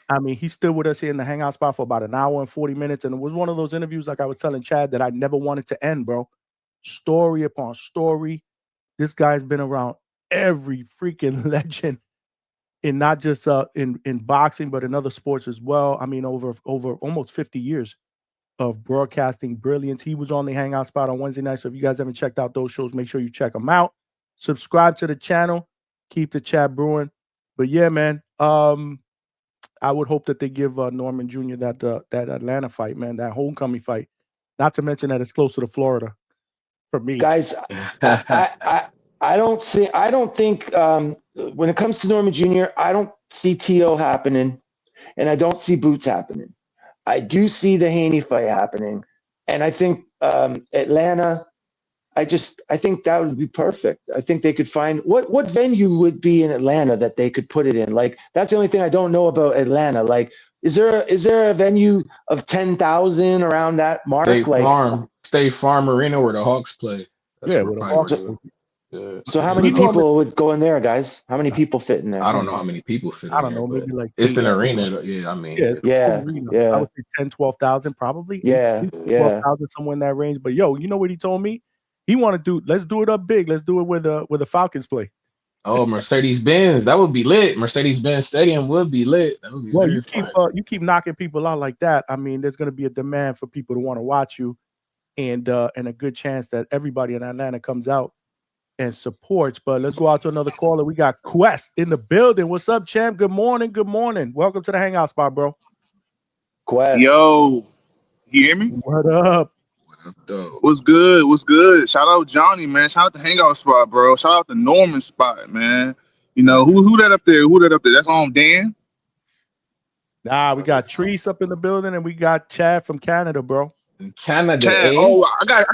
Speaker 1: I mean, he's still with us here in the Hangout Spot for about an hour and 40 minutes. And it was one of those interviews, like I was telling Chad, that I never wanted to end, bro. Story upon story. This guy's been around every freaking legend in not just in boxing, but in other sports as well. I mean, over almost 50 years of broadcasting brilliance. He was on the Hangout Spot on Wednesday night. So if you guys haven't checked out those shows, make sure you check them out. Subscribe to the channel. Keep the chat brewing. But yeah, man, I would hope that they give Norman Jr. that Atlanta fight, man, that homecoming fight. Not to mention that it's closer to Florida for me.
Speaker 9: Guys, I don't think when it comes to Norman Jr., I don't see T.O. happening, and I don't see Boots happening. I do see the Haney fight happening, and I think Atlanta. I think that would be perfect. I think they could find what venue would be in Atlanta that they could put it in. Like, that's the only thing I don't know about Atlanta. Like, is there a venue of 10,000 around that mark?
Speaker 11: State Farm Arena where the Hawks play. That's
Speaker 1: where the Hawks
Speaker 11: play.
Speaker 9: So how many people would go in there, guys? How many people fit in there?
Speaker 11: I don't know how many people fit in there.
Speaker 1: I don't know, maybe like
Speaker 11: it's an arena. Yeah, I mean.
Speaker 9: Yeah.
Speaker 1: I would say 10, 12,000 probably.
Speaker 9: Yeah.
Speaker 1: 12,000, somewhere in that range. But yo, you know what he told me? He want to let's do it up big. Let's do it where the Falcons play.
Speaker 11: Oh, Mercedes-Benz, that would be lit. Mercedes-Benz Stadium would be lit. That would be
Speaker 1: you keep knocking people out like that. I mean, there's going to be a demand for people to want to watch you, and a good chance that everybody in Atlanta comes out and supports. But let's go out to another caller. We got Quest in the building. What's up, champ? Good morning. Good morning. Welcome to the Hangout Spot, bro.
Speaker 9: Quest.
Speaker 14: Yo, you hear me?
Speaker 1: What up?
Speaker 14: What's good? What's good? Shout out Johnny, man. Shout out to Hangout Spot, bro. Shout out to Norman Spot, man. You know who that up there? Who that up there? That's Dan.
Speaker 1: Nah, we got Treese up in the building, and we got Chad from Canada, bro.
Speaker 11: Canada.
Speaker 14: Chad. Oh, I got.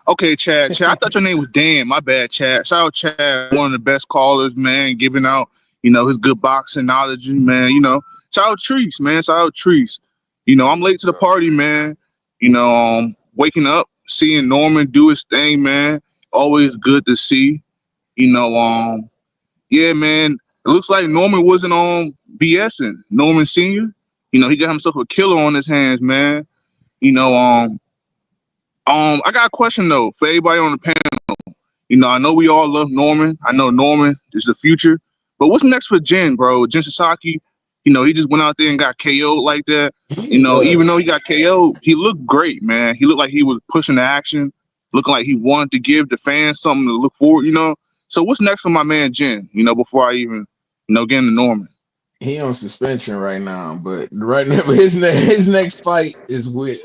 Speaker 14: Okay, Chad. I thought your name was Dan. My bad, Chad. Shout out Chad, one of the best callers, man. Giving out, his good boxing knowledge, man. Shout out Treese, man. Shout out Treese. I'm late to the party, man. Waking up, seeing Norman do his thing, man. Always good to see. Yeah, man. It looks like Norman wasn't on BSing. Norman Sr. He got himself a killer on his hands, man. I got a question though for everybody on the panel. I know we all love Norman. I know Norman is the future. But what's next for Jin, bro? Jin Sasaki, he just went out there and got KO'd like that. Even though he got KO'd, he looked great, man. He looked like he was pushing the action, looking like he wanted to give the fans something to look forward, So what's next for my man Jin, before I even, get into Norman?
Speaker 11: He on suspension right now, but right now his next fight is with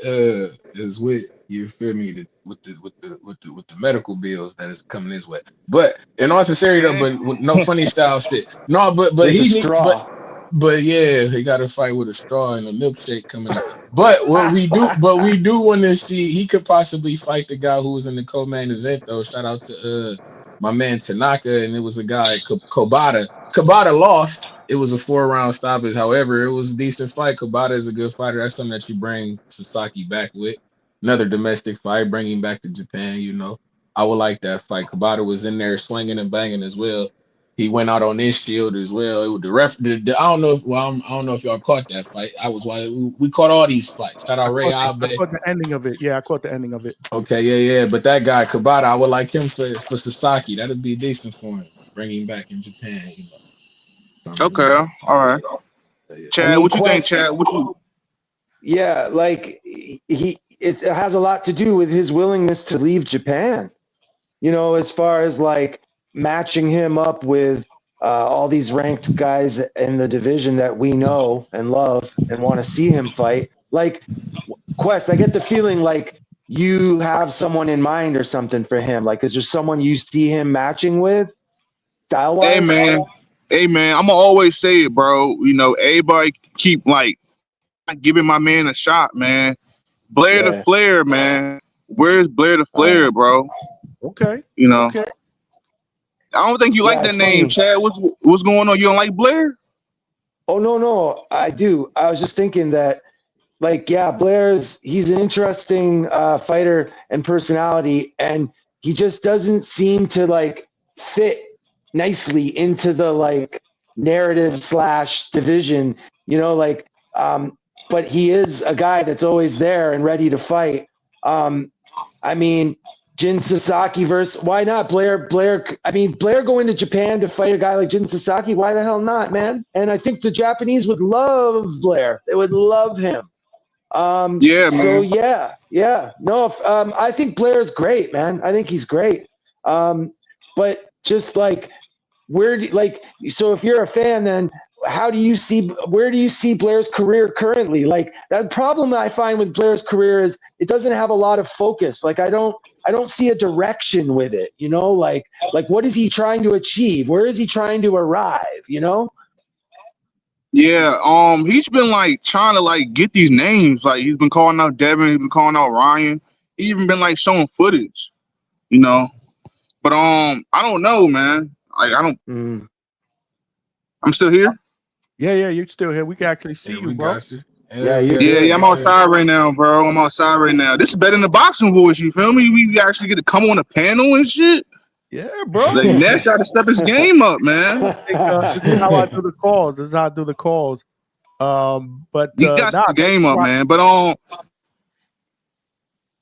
Speaker 11: you feel me with the medical bills that is coming his way. But in all sincerity though, but no funny style shit. No, but he straw. But yeah, he got to fight with a straw and a milkshake coming up. But we do want to see he could possibly fight the guy who was in the co-main event though. Shout out to my man Tanaka, and it was a guy Kobata. Kobata lost. It was a 4-round stoppage. However, it was a decent fight. Kobata is a good fighter. That's something that you bring Sasaki back with. Another domestic fight, bringing back to Japan. I would like that fight. Kobata was in there swinging and banging as well. He went out on his shield as well. I don't know if y'all caught that fight. We caught all these fights. Shout out Ray Abe.
Speaker 1: I caught the ending of it. Yeah, I caught the ending of it.
Speaker 11: Okay, yeah. But that guy Kobata, I would like him for Sasaki. That'd be decent for him. Bring him back in Japan.
Speaker 14: Okay, all right. Chad, what you think, Chad?
Speaker 9: Yeah, like it has a lot to do with his willingness to leave Japan. As far as like matching him up with all these ranked guys in the division that we know and love and want to see him fight. Like, Quest, I get the feeling like you have someone in mind or something for him. Like, is there someone you see him matching with style-wise?
Speaker 14: Hey, man, I'm going to always say it, bro. Everybody keep, giving my man a shot, man. Blair the Flair, man. Where's Blair the Flair, bro?
Speaker 1: Okay.
Speaker 14: Okay. I don't think you like that name, Chad. What's going on? You don't like Blair?
Speaker 9: Oh, no, I do. I was just thinking that, he's an interesting fighter and personality, and he just doesn't seem to like fit nicely into the like narrative / division, you know, like, but he is a guy that's always there and ready to fight. I mean, Jin Sasaki versus, why not Blair? I mean, Blair going to Japan to fight a guy like Jin Sasaki, why the hell not, man? And I think the Japanese would love Blair. They would love him.
Speaker 14: Yeah,
Speaker 9: so
Speaker 14: man.
Speaker 9: yeah. No, I think Blair's great, man. I think he's great. But just like, so if you're a fan, then where do you see Blair's career currently? Like, that problem that I find with Blair's career is it doesn't have a lot of focus. Like, I don't see a direction with it, you know, like what is he trying to achieve? Where is he trying to arrive, you know?
Speaker 14: Yeah, he's been like trying to like get these names. Like he's been calling out Devin, he's been calling out Ryan. He even been like showing footage, you know. But I don't know, man. Like I don't. I'm still here.
Speaker 1: Yeah, you're still here. We can actually see
Speaker 11: Yeah,
Speaker 1: you,
Speaker 11: we
Speaker 1: bro.
Speaker 11: got you.
Speaker 14: Yeah, I'm outside right now, bro. I'm outside right now. This is better than the boxing voice. You feel me? We actually get to come on a panel and shit.
Speaker 1: Yeah, bro.
Speaker 14: Like Ness got to step his game up, man.
Speaker 1: This is how I do the calls. But
Speaker 14: he got the game up, man. But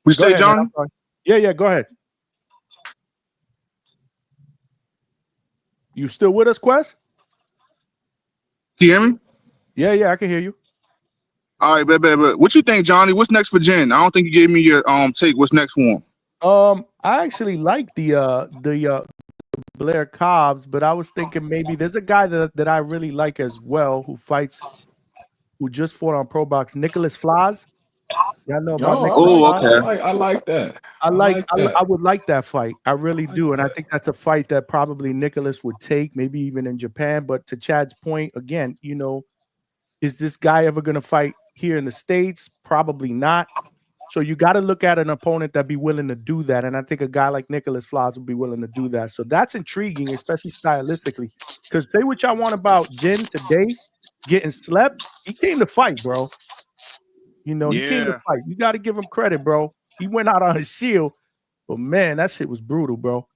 Speaker 14: we
Speaker 1: Go
Speaker 14: say,
Speaker 1: ahead,
Speaker 14: Johnny?
Speaker 1: man. Yeah, go ahead. You still with us, Quest?
Speaker 14: Can you hear me?
Speaker 1: Yeah, I can hear you.
Speaker 14: All right, but what you think, Johnny? What's next for Jen? I don't think you gave me your take. What's next for him?
Speaker 1: I actually like the Blair Cobbs, but I was thinking maybe there's a guy that I really like as well who just fought on Pro Box, Nicholas Flaz. Y'all know about Nicholas Flaz?
Speaker 14: Okay.
Speaker 11: I like that.
Speaker 1: I would like that fight. I really do. And I think that's a fight that probably Nicholas would take, maybe even in Japan. But to Chad's point, again, you know, is this guy ever going to fight here in the States? Probably not. So you got to look at an opponent that be willing to do that. And I think a guy like Nicholas Flaz would be willing to do that. So that's intriguing, especially stylistically. Because say what y'all want about Jin today, getting slept. He came to fight, bro. You know, he came to fight. You got to give him credit, bro. He went out on his shield. But, man, that shit was brutal, bro.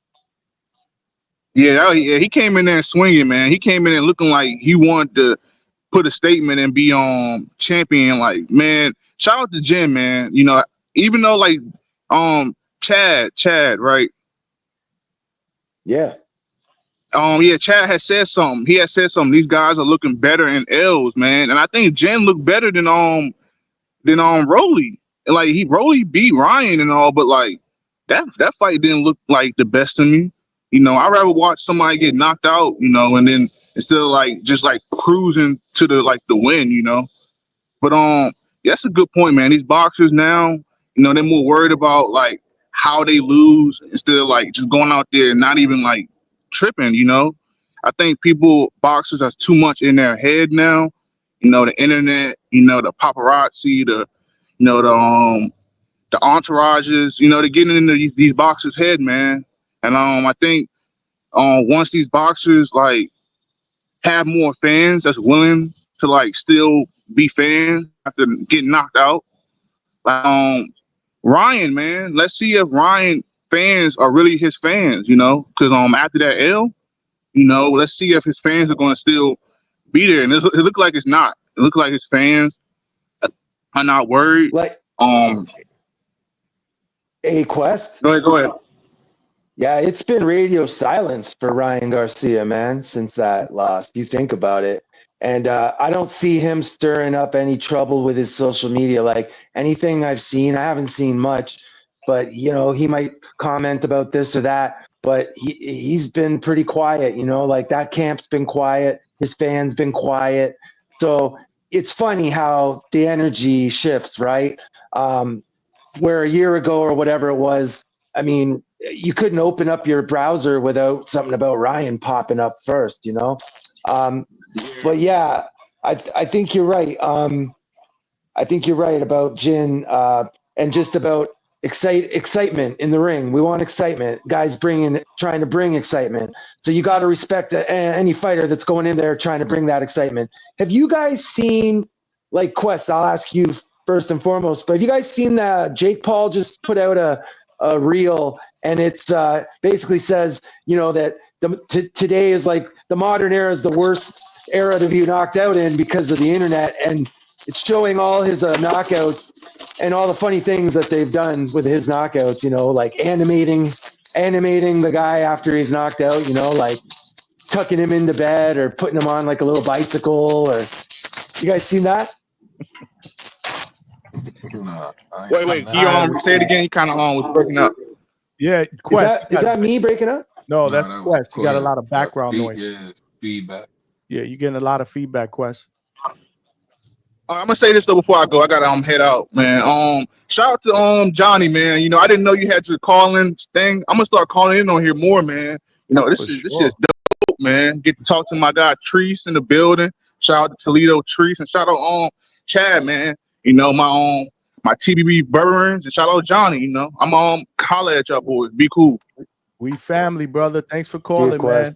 Speaker 14: Yeah, he came in there swinging, man. He came in there looking like he wanted to put a statement and be champion. Like, man, shout out to Jim, man. You know, even though like Chad, right?
Speaker 9: Yeah.
Speaker 14: Chad has said something. He has said something. These guys are looking better in L's, man. And I think Jen looked better than Rolly. And like Rolly beat Ryan and all, but like that fight didn't look like the best to me. You know, I'd rather watch somebody get knocked out, you know, and then instead of like just like cruising to the win, you know. But that's a good point, man. These boxers now, you know, they're more worried about like how they lose instead of like just going out there and not even like tripping, you know. I think boxers are too much in their head now. You know, the internet, you know, the paparazzi, the entourages, you know, they're getting into these boxers' head, man. And I think once these boxers like have more fans that's willing to like still be fans after getting knocked out, like Ryan, man, let's see if Ryan fans are really his fans, you know, because after that L, you know, let's see if his fans are going to still be there. And it looks like it's not. It looks like his fans are not worried.
Speaker 9: Like a Quest.
Speaker 14: Go ahead.
Speaker 9: Yeah, it's been radio silence for Ryan Garcia, man, since that loss. If you think about it. And I don't see him stirring up any trouble with his social media. Like anything I've seen, I haven't seen much, but you know, he might comment about this or that. But he's been pretty quiet, you know, like that camp's been quiet. His fans been quiet. So it's funny how the energy shifts, right? Where a year ago or whatever it was, I mean, you couldn't open up your browser without something about Ryan popping up first, you know? But yeah, I think you're right. I think you're right about Jin and just about excitement in the ring. We want excitement. Guys trying to bring excitement. So you got to respect any fighter that's going in there trying to bring that excitement. Have you guys seen, like Quest, I'll ask you first and foremost, but have you guys seen that Jake Paul just put out a reel, and it's basically says, that today is like the modern era is the worst era to be knocked out in because of the internet, and it's showing all his knockouts and all the funny things that they've done with his knockouts. Like animating the guy after he's knocked out. Like tucking him into bed or putting him on like a little bicycle. Or you guys seen that?
Speaker 14: Wait, you say it again. You kind of was breaking up.
Speaker 1: Yeah, Quest.
Speaker 9: Is that me breaking up?
Speaker 1: No, that's Quest. You got a lot of background noise.
Speaker 11: Yeah, feedback.
Speaker 1: Yeah, you're getting a lot of feedback, Quest.
Speaker 14: I'm gonna say this though before I go. I gotta head out, man. Shout out to Johnny, man. I didn't know you had your calling thing. I'm gonna start calling in on here more, man. This is dope, man. Get to talk to my guy Treese in the building. Shout out to Toledo Treese, and shout out Chad, man. My TBB Burns, and shout out Johnny. I'm holler at y'all boys. Be cool.
Speaker 1: We family, brother. Thanks for calling, man.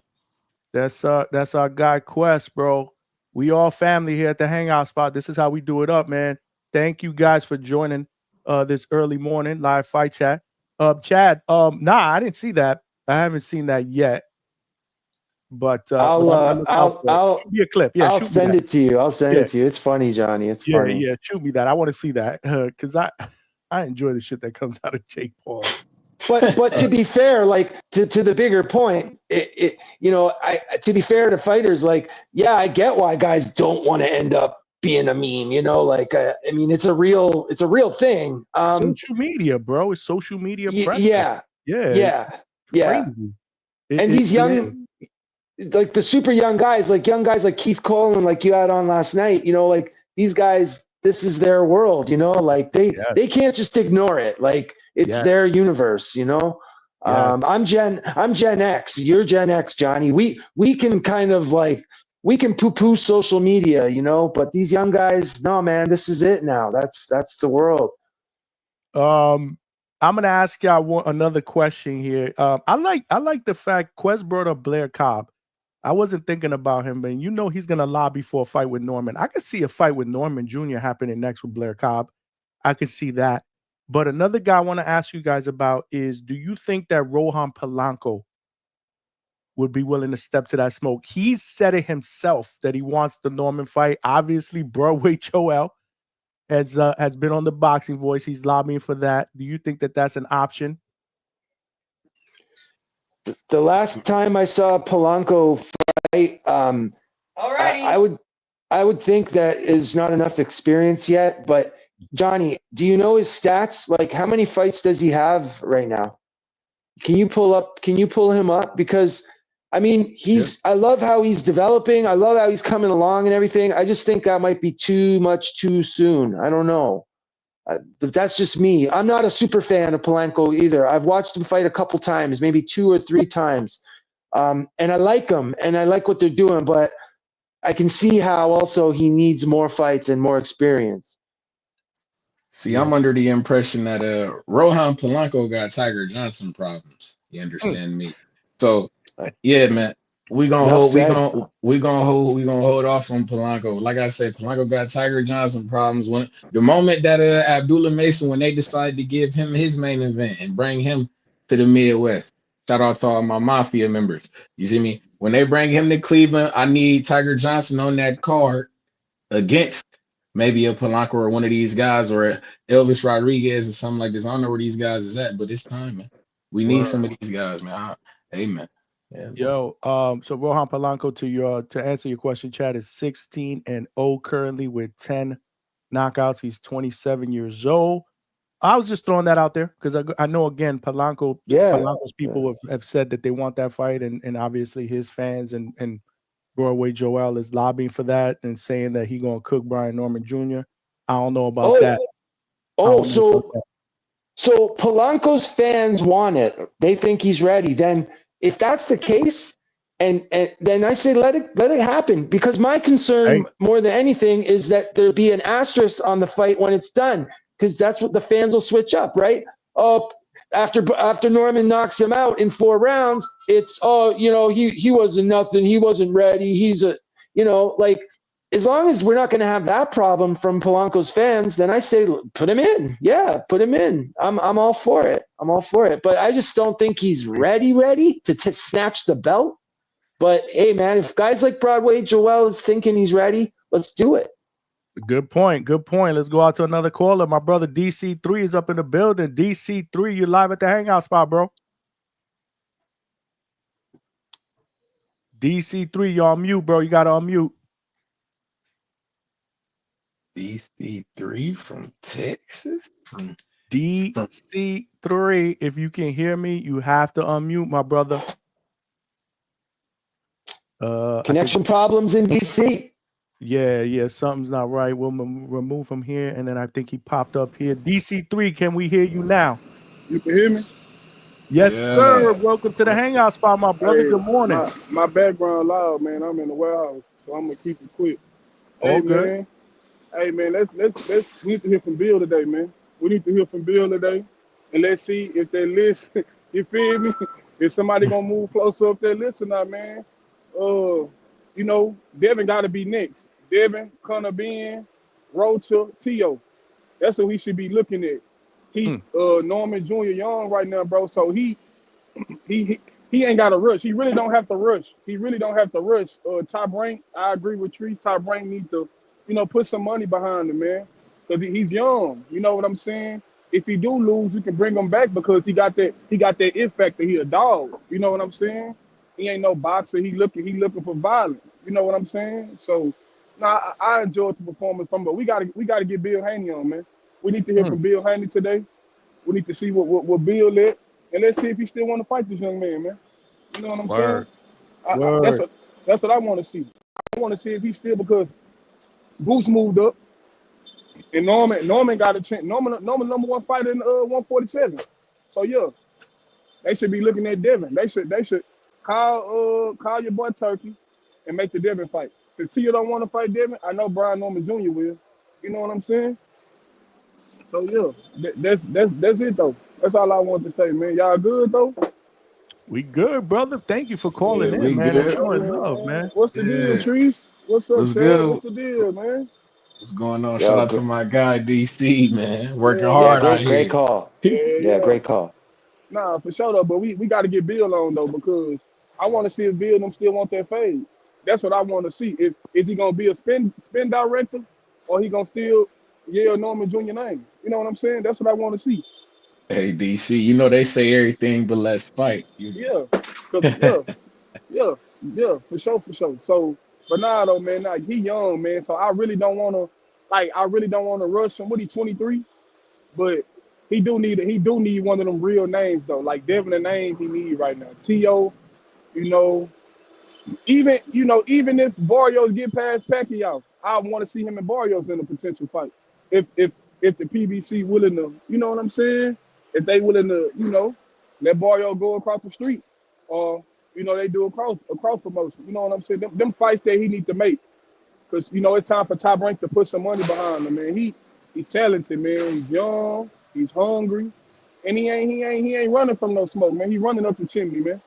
Speaker 1: That's our guy Quest, bro. We all family here at the Hangout Spot. This is how we do it up, man. Thank you guys for joining this early morning live fight chat. Chad, I didn't see that. I haven't seen that yet. But
Speaker 9: I'll
Speaker 1: shoot me a clip. Yeah,
Speaker 9: I'll send it to you. I'll send it to you. It's funny, Johnny. It's funny.
Speaker 1: Yeah, shoot me that. I want to see that because I enjoy the shit that comes out of Jake Paul.
Speaker 9: But to be fair, like to the bigger point, to be fair to fighters, like, yeah, I get why guys don't want to end up being a meme. It's a real thing.
Speaker 1: Social media, bro. It's social media.
Speaker 9: Yeah. And these young, like the super young guys like Keith Cole and like you had on last night, like these guys, this is their world, like they can't just ignore it. Like it's their universe, I'm Gen X, you're Gen X, Johnny. We can kind of like, we can poo-poo social media, but these young guys, no, man, this is it now. That's the world.
Speaker 1: I'm gonna ask y'all another question here. I like the fact Quest brought up Blair Cobb. I wasn't thinking about him, but he's gonna lobby for a fight with Norman. I could see a fight with Norman Jr. happening next with Blair Cobb. I could see that. But another guy I want to ask you guys about is: do you think that Rohan Polanco would be willing to step to that smoke? He's said it himself that he wants the Norman fight. Obviously, Broadway Joel has been on the Boxing Voice. He's lobbying for that. Do you think that that's an option?
Speaker 9: The last time I saw Polanco fight, I would think that is not enough experience yet. But Johnny, do you know his stats? Like, how many fights does he have right now? Can you pull him up? Because I love how he's developing. I love how he's coming along and everything. I just think that might be too much too soon. I don't know. But that's just me. I'm not a super fan of Polanco either. I've watched him fight a couple times, maybe 2 or 3 times. And I like him and I like what they're doing, but I can see how also he needs more fights and more experience.
Speaker 11: See, I'm under the impression that Rohan Polanco got Tiger Johnson problems. You understand me? So yeah, man. We gonna hold off on Polanco. Like I said, Polanco got Tiger Johnson problems. When the moment that Abdullah Mason, when they decided to give him his main event and bring him to the Midwest, shout out to all my Mafia members. You see me? When they bring him to Cleveland, I need Tiger Johnson on that card against maybe a Polanco or one of these guys or Elvis Rodriguez or something like this. I don't know where these guys is at, but it's time, man. We need some of these guys, man. Amen. Yeah.
Speaker 1: Yo, so Rohan Polanco, to answer your question, Chad, is 16-0 currently with 10 knockouts. He's 27 years old. I was just throwing that out there because I know, again, Polanco's people have said that they want that fight, and obviously his fans and Broadway Joel is lobbying for that and saying that he's going to cook Brian Norman Jr. I don't know about that.
Speaker 9: So Polanco's fans want it. They think he's ready. Then if that's the case, and then I say let it happen, because my concern more than anything is that there be an asterisk on the fight when it's done, because that's what the fans will switch up, right? After Norman knocks him out in 4 rounds, it's he wasn't nothing, he wasn't ready, he's a like as long as we're not going to have that problem from Polanco's fans, then I say put him in. Yeah, put him in. I'm all for it. I'm all for it. But I just don't think he's ready to snatch the belt. But hey, man, if guys like Broadway Joel is thinking he's ready, let's do it.
Speaker 1: Good point. Good point. Let's go out to another caller. My brother DC3 is up in the building. DC3, you live at the Hangout Spot, bro. DC3, you're on mute, bro. You got to unmute.
Speaker 11: DC3 from Texas?
Speaker 1: DC3, if you can hear me, you have to unmute, my brother.
Speaker 9: Connection problems in DC.
Speaker 1: Yeah, something's not right. We'll remove him here, and then I think he popped up here. DC3, can we hear you now?
Speaker 13: You can hear me?
Speaker 1: Yes, sir. Welcome to the Hangout Spot, my brother.
Speaker 13: Hey,
Speaker 1: good morning.
Speaker 13: My background loud, man. I'm in the warehouse, so I'm gonna keep it quick.
Speaker 1: All good.
Speaker 13: Man, let's we need to hear from Bill today, man. We need to hear from Bill today, and let's see if that list, you feel me? If somebody gonna move closer up that list or not, man. You know, Devin got to be next. Devin, Connor Ben, Rocha, Tio. That's what we should be looking at. Norman Jr. young right now, bro. So he ain't got to rush. He really don't have to rush. Top rank, I agree with Trees. Top rank need to, put some money behind him, man. Because he's young. You know what I'm saying? If he do lose, we can bring him back because he got that it factor. He a dog. You know what I'm saying? He ain't no boxer. He looking for violence. You know what I'm saying? So, I enjoyed the performance from, but we gotta get Bill Haney on, man. We need to hear from Bill Haney today. We need to see what Bill let, and let's see if he still want to fight this young man, man. You know what I'm saying? That's what I want to see. I want to see if he still, because Goose moved up, and Norman got a chance. Norman number one fighter in 147. So yeah, they should be looking at Devin. They should call your boy Turkey and make the Devin fight. If Tia don't want to fight Devin, I know Brian Norman Jr. will. You know what I'm saying? So yeah, that's it though. That's all I wanted to say, man. Y'all good though?
Speaker 1: We good, brother. Thank you for calling in,
Speaker 11: we
Speaker 1: man,
Speaker 11: good.
Speaker 1: and showing love, man.
Speaker 13: What's the deal, Trees? What's up, Chad?
Speaker 11: Good?
Speaker 13: What's the deal, man?
Speaker 11: What's going on?
Speaker 9: Yo,
Speaker 11: Shout out to my guy DC, man. Working
Speaker 13: Yeah,
Speaker 11: hard out
Speaker 9: great
Speaker 11: here.
Speaker 9: call.
Speaker 13: Yeah.
Speaker 9: Great call.
Speaker 13: Nah, for sure though. But we got to get Bill on though, because I want to see if Bill them still want that fade. That's what I want to see. Is he gonna be a spin director, or he gonna still yell Norman Jr. name? You know what I'm saying? That's what I want to see.
Speaker 11: Hey DC, you know they say everything but let's fight.
Speaker 13: Yeah, for sure. So, but nah, though, man, he young, man. So I really don't want to rush him. What, he 23? But he do need one of them real names though. Like Devin, the name he need right now. T.O. Even if Barrios get past Pacquiao, I want to see him and Barrios in a potential fight. If the PBC willing to, you know what I'm saying? If they willing to, let Barrios go across the street, or they do a cross promotion. You know what I'm saying? Them fights that he need to make, because it's time for Top Rank to put some money behind him, man. He's talented, man. He's young, he's hungry, and he ain't running from no smoke, man. He running up the chimney, man.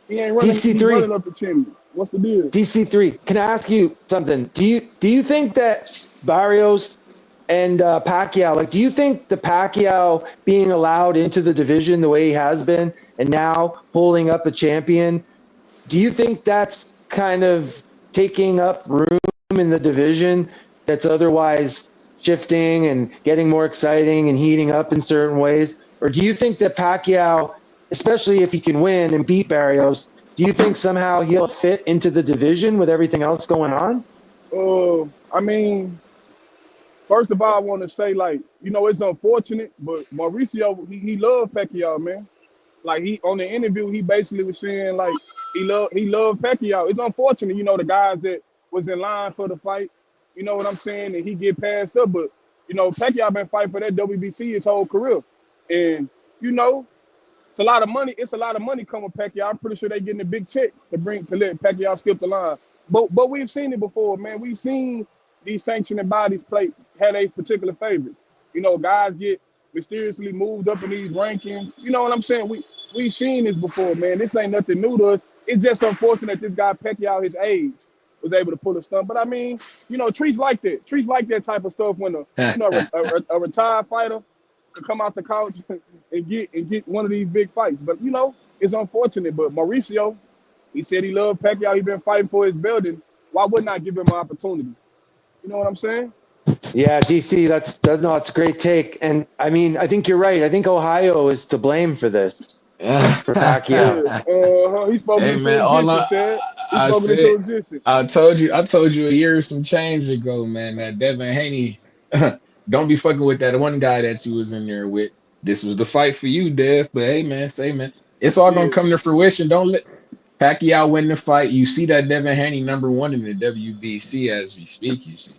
Speaker 13: He ain't running.
Speaker 9: DC3.
Speaker 13: He's running up the chimney. What's the deal?
Speaker 9: DC3, can I ask you something? Do you think that Barrios and Pacquiao, like, do you think the Pacquiao being allowed into the division the way he has been and now holding up a champion, do you think that's kind of taking up room in the division that's otherwise shifting and getting more exciting and heating up in certain ways? Or do you think that Pacquiao, especially if he can win and beat Barrios, do you think somehow he'll fit into the division with everything else going on?
Speaker 13: I mean, first of all, I want to say, like, it's unfortunate, but Mauricio, he loved Pacquiao, man. Like, he on the interview, he basically was saying, like, he loved Pacquiao. It's unfortunate, the guys that was in line for the fight, you know what I'm saying, and he get passed up. But Pacquiao been fighting for that WBC his whole career, and it's a lot of money. It's a lot of money coming Pacquiao. I'm pretty sure they getting a big check to let Pacquiao skip the line. But we've seen it before, man. We've seen these sanctioning bodies have their particular favorites. Guys get mysteriously moved up in these rankings. You know what I'm saying? We've seen this before, man. This ain't nothing new to us. It's just unfortunate this guy Pacquiao his age. was able to pull a stunt. But I mean, you know, Trees like that. Trees like that type of stuff when a retired fighter could come out the couch and get one of these big fights. But you know, it's unfortunate. But Mauricio, he said he loved Pacquiao. He been fighting for his belt, and why wouldn't I give him an opportunity? You know what I'm saying?
Speaker 9: Yeah, DC, that's a great take. And I mean, I think you're right. I think Ohio is to blame for this, for Pacquiao.
Speaker 13: Yeah. He spoke
Speaker 11: Hey
Speaker 13: it into
Speaker 11: man, all
Speaker 13: existence, Chad. He
Speaker 11: I
Speaker 13: spoke it into
Speaker 11: said,
Speaker 13: existence.
Speaker 11: I told you a year or some change ago, man, that Devin Haney, don't be fucking with that one guy that you was in there with. This was the fight for you, Dev. But hey, man, say, man, it's all gonna
Speaker 13: Yeah.
Speaker 11: come to fruition. Don't let Pacquiao win the fight. You see that Devin Haney #1 in the WBC as we speak. You see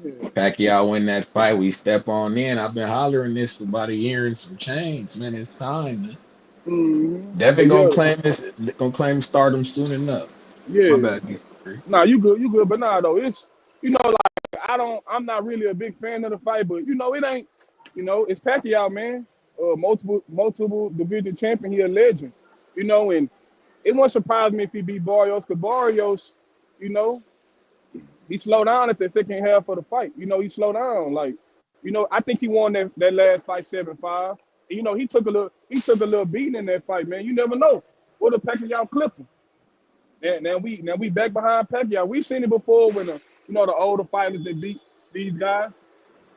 Speaker 11: Pacquiao win that fight. We step on in. I've been hollering this for about a year and some change, man. It's time, man.
Speaker 13: But
Speaker 11: Devin
Speaker 13: yeah,
Speaker 11: gonna claim stardom soon enough. My
Speaker 13: yeah.
Speaker 11: bad, DC3.
Speaker 13: Nah, you good. But nah, though, it's, you know, like I'm not really a big fan of the fight, but you know, it ain't, you know, it's Pacquiao, man. Multiple division champion. He a legend, you know, and it won't surprise me if he beat Barrios, because Barrios, you know, he slowed down at the second half of the fight. You know, he slowed down. Like, you know, I think he won that last fight 7-5. And, you know, he took a little beating in that fight, man. You never know. What if Pacquiao clip him? Now we back behind Pacquiao. We've seen it before when you know, the older fighters that beat these guys.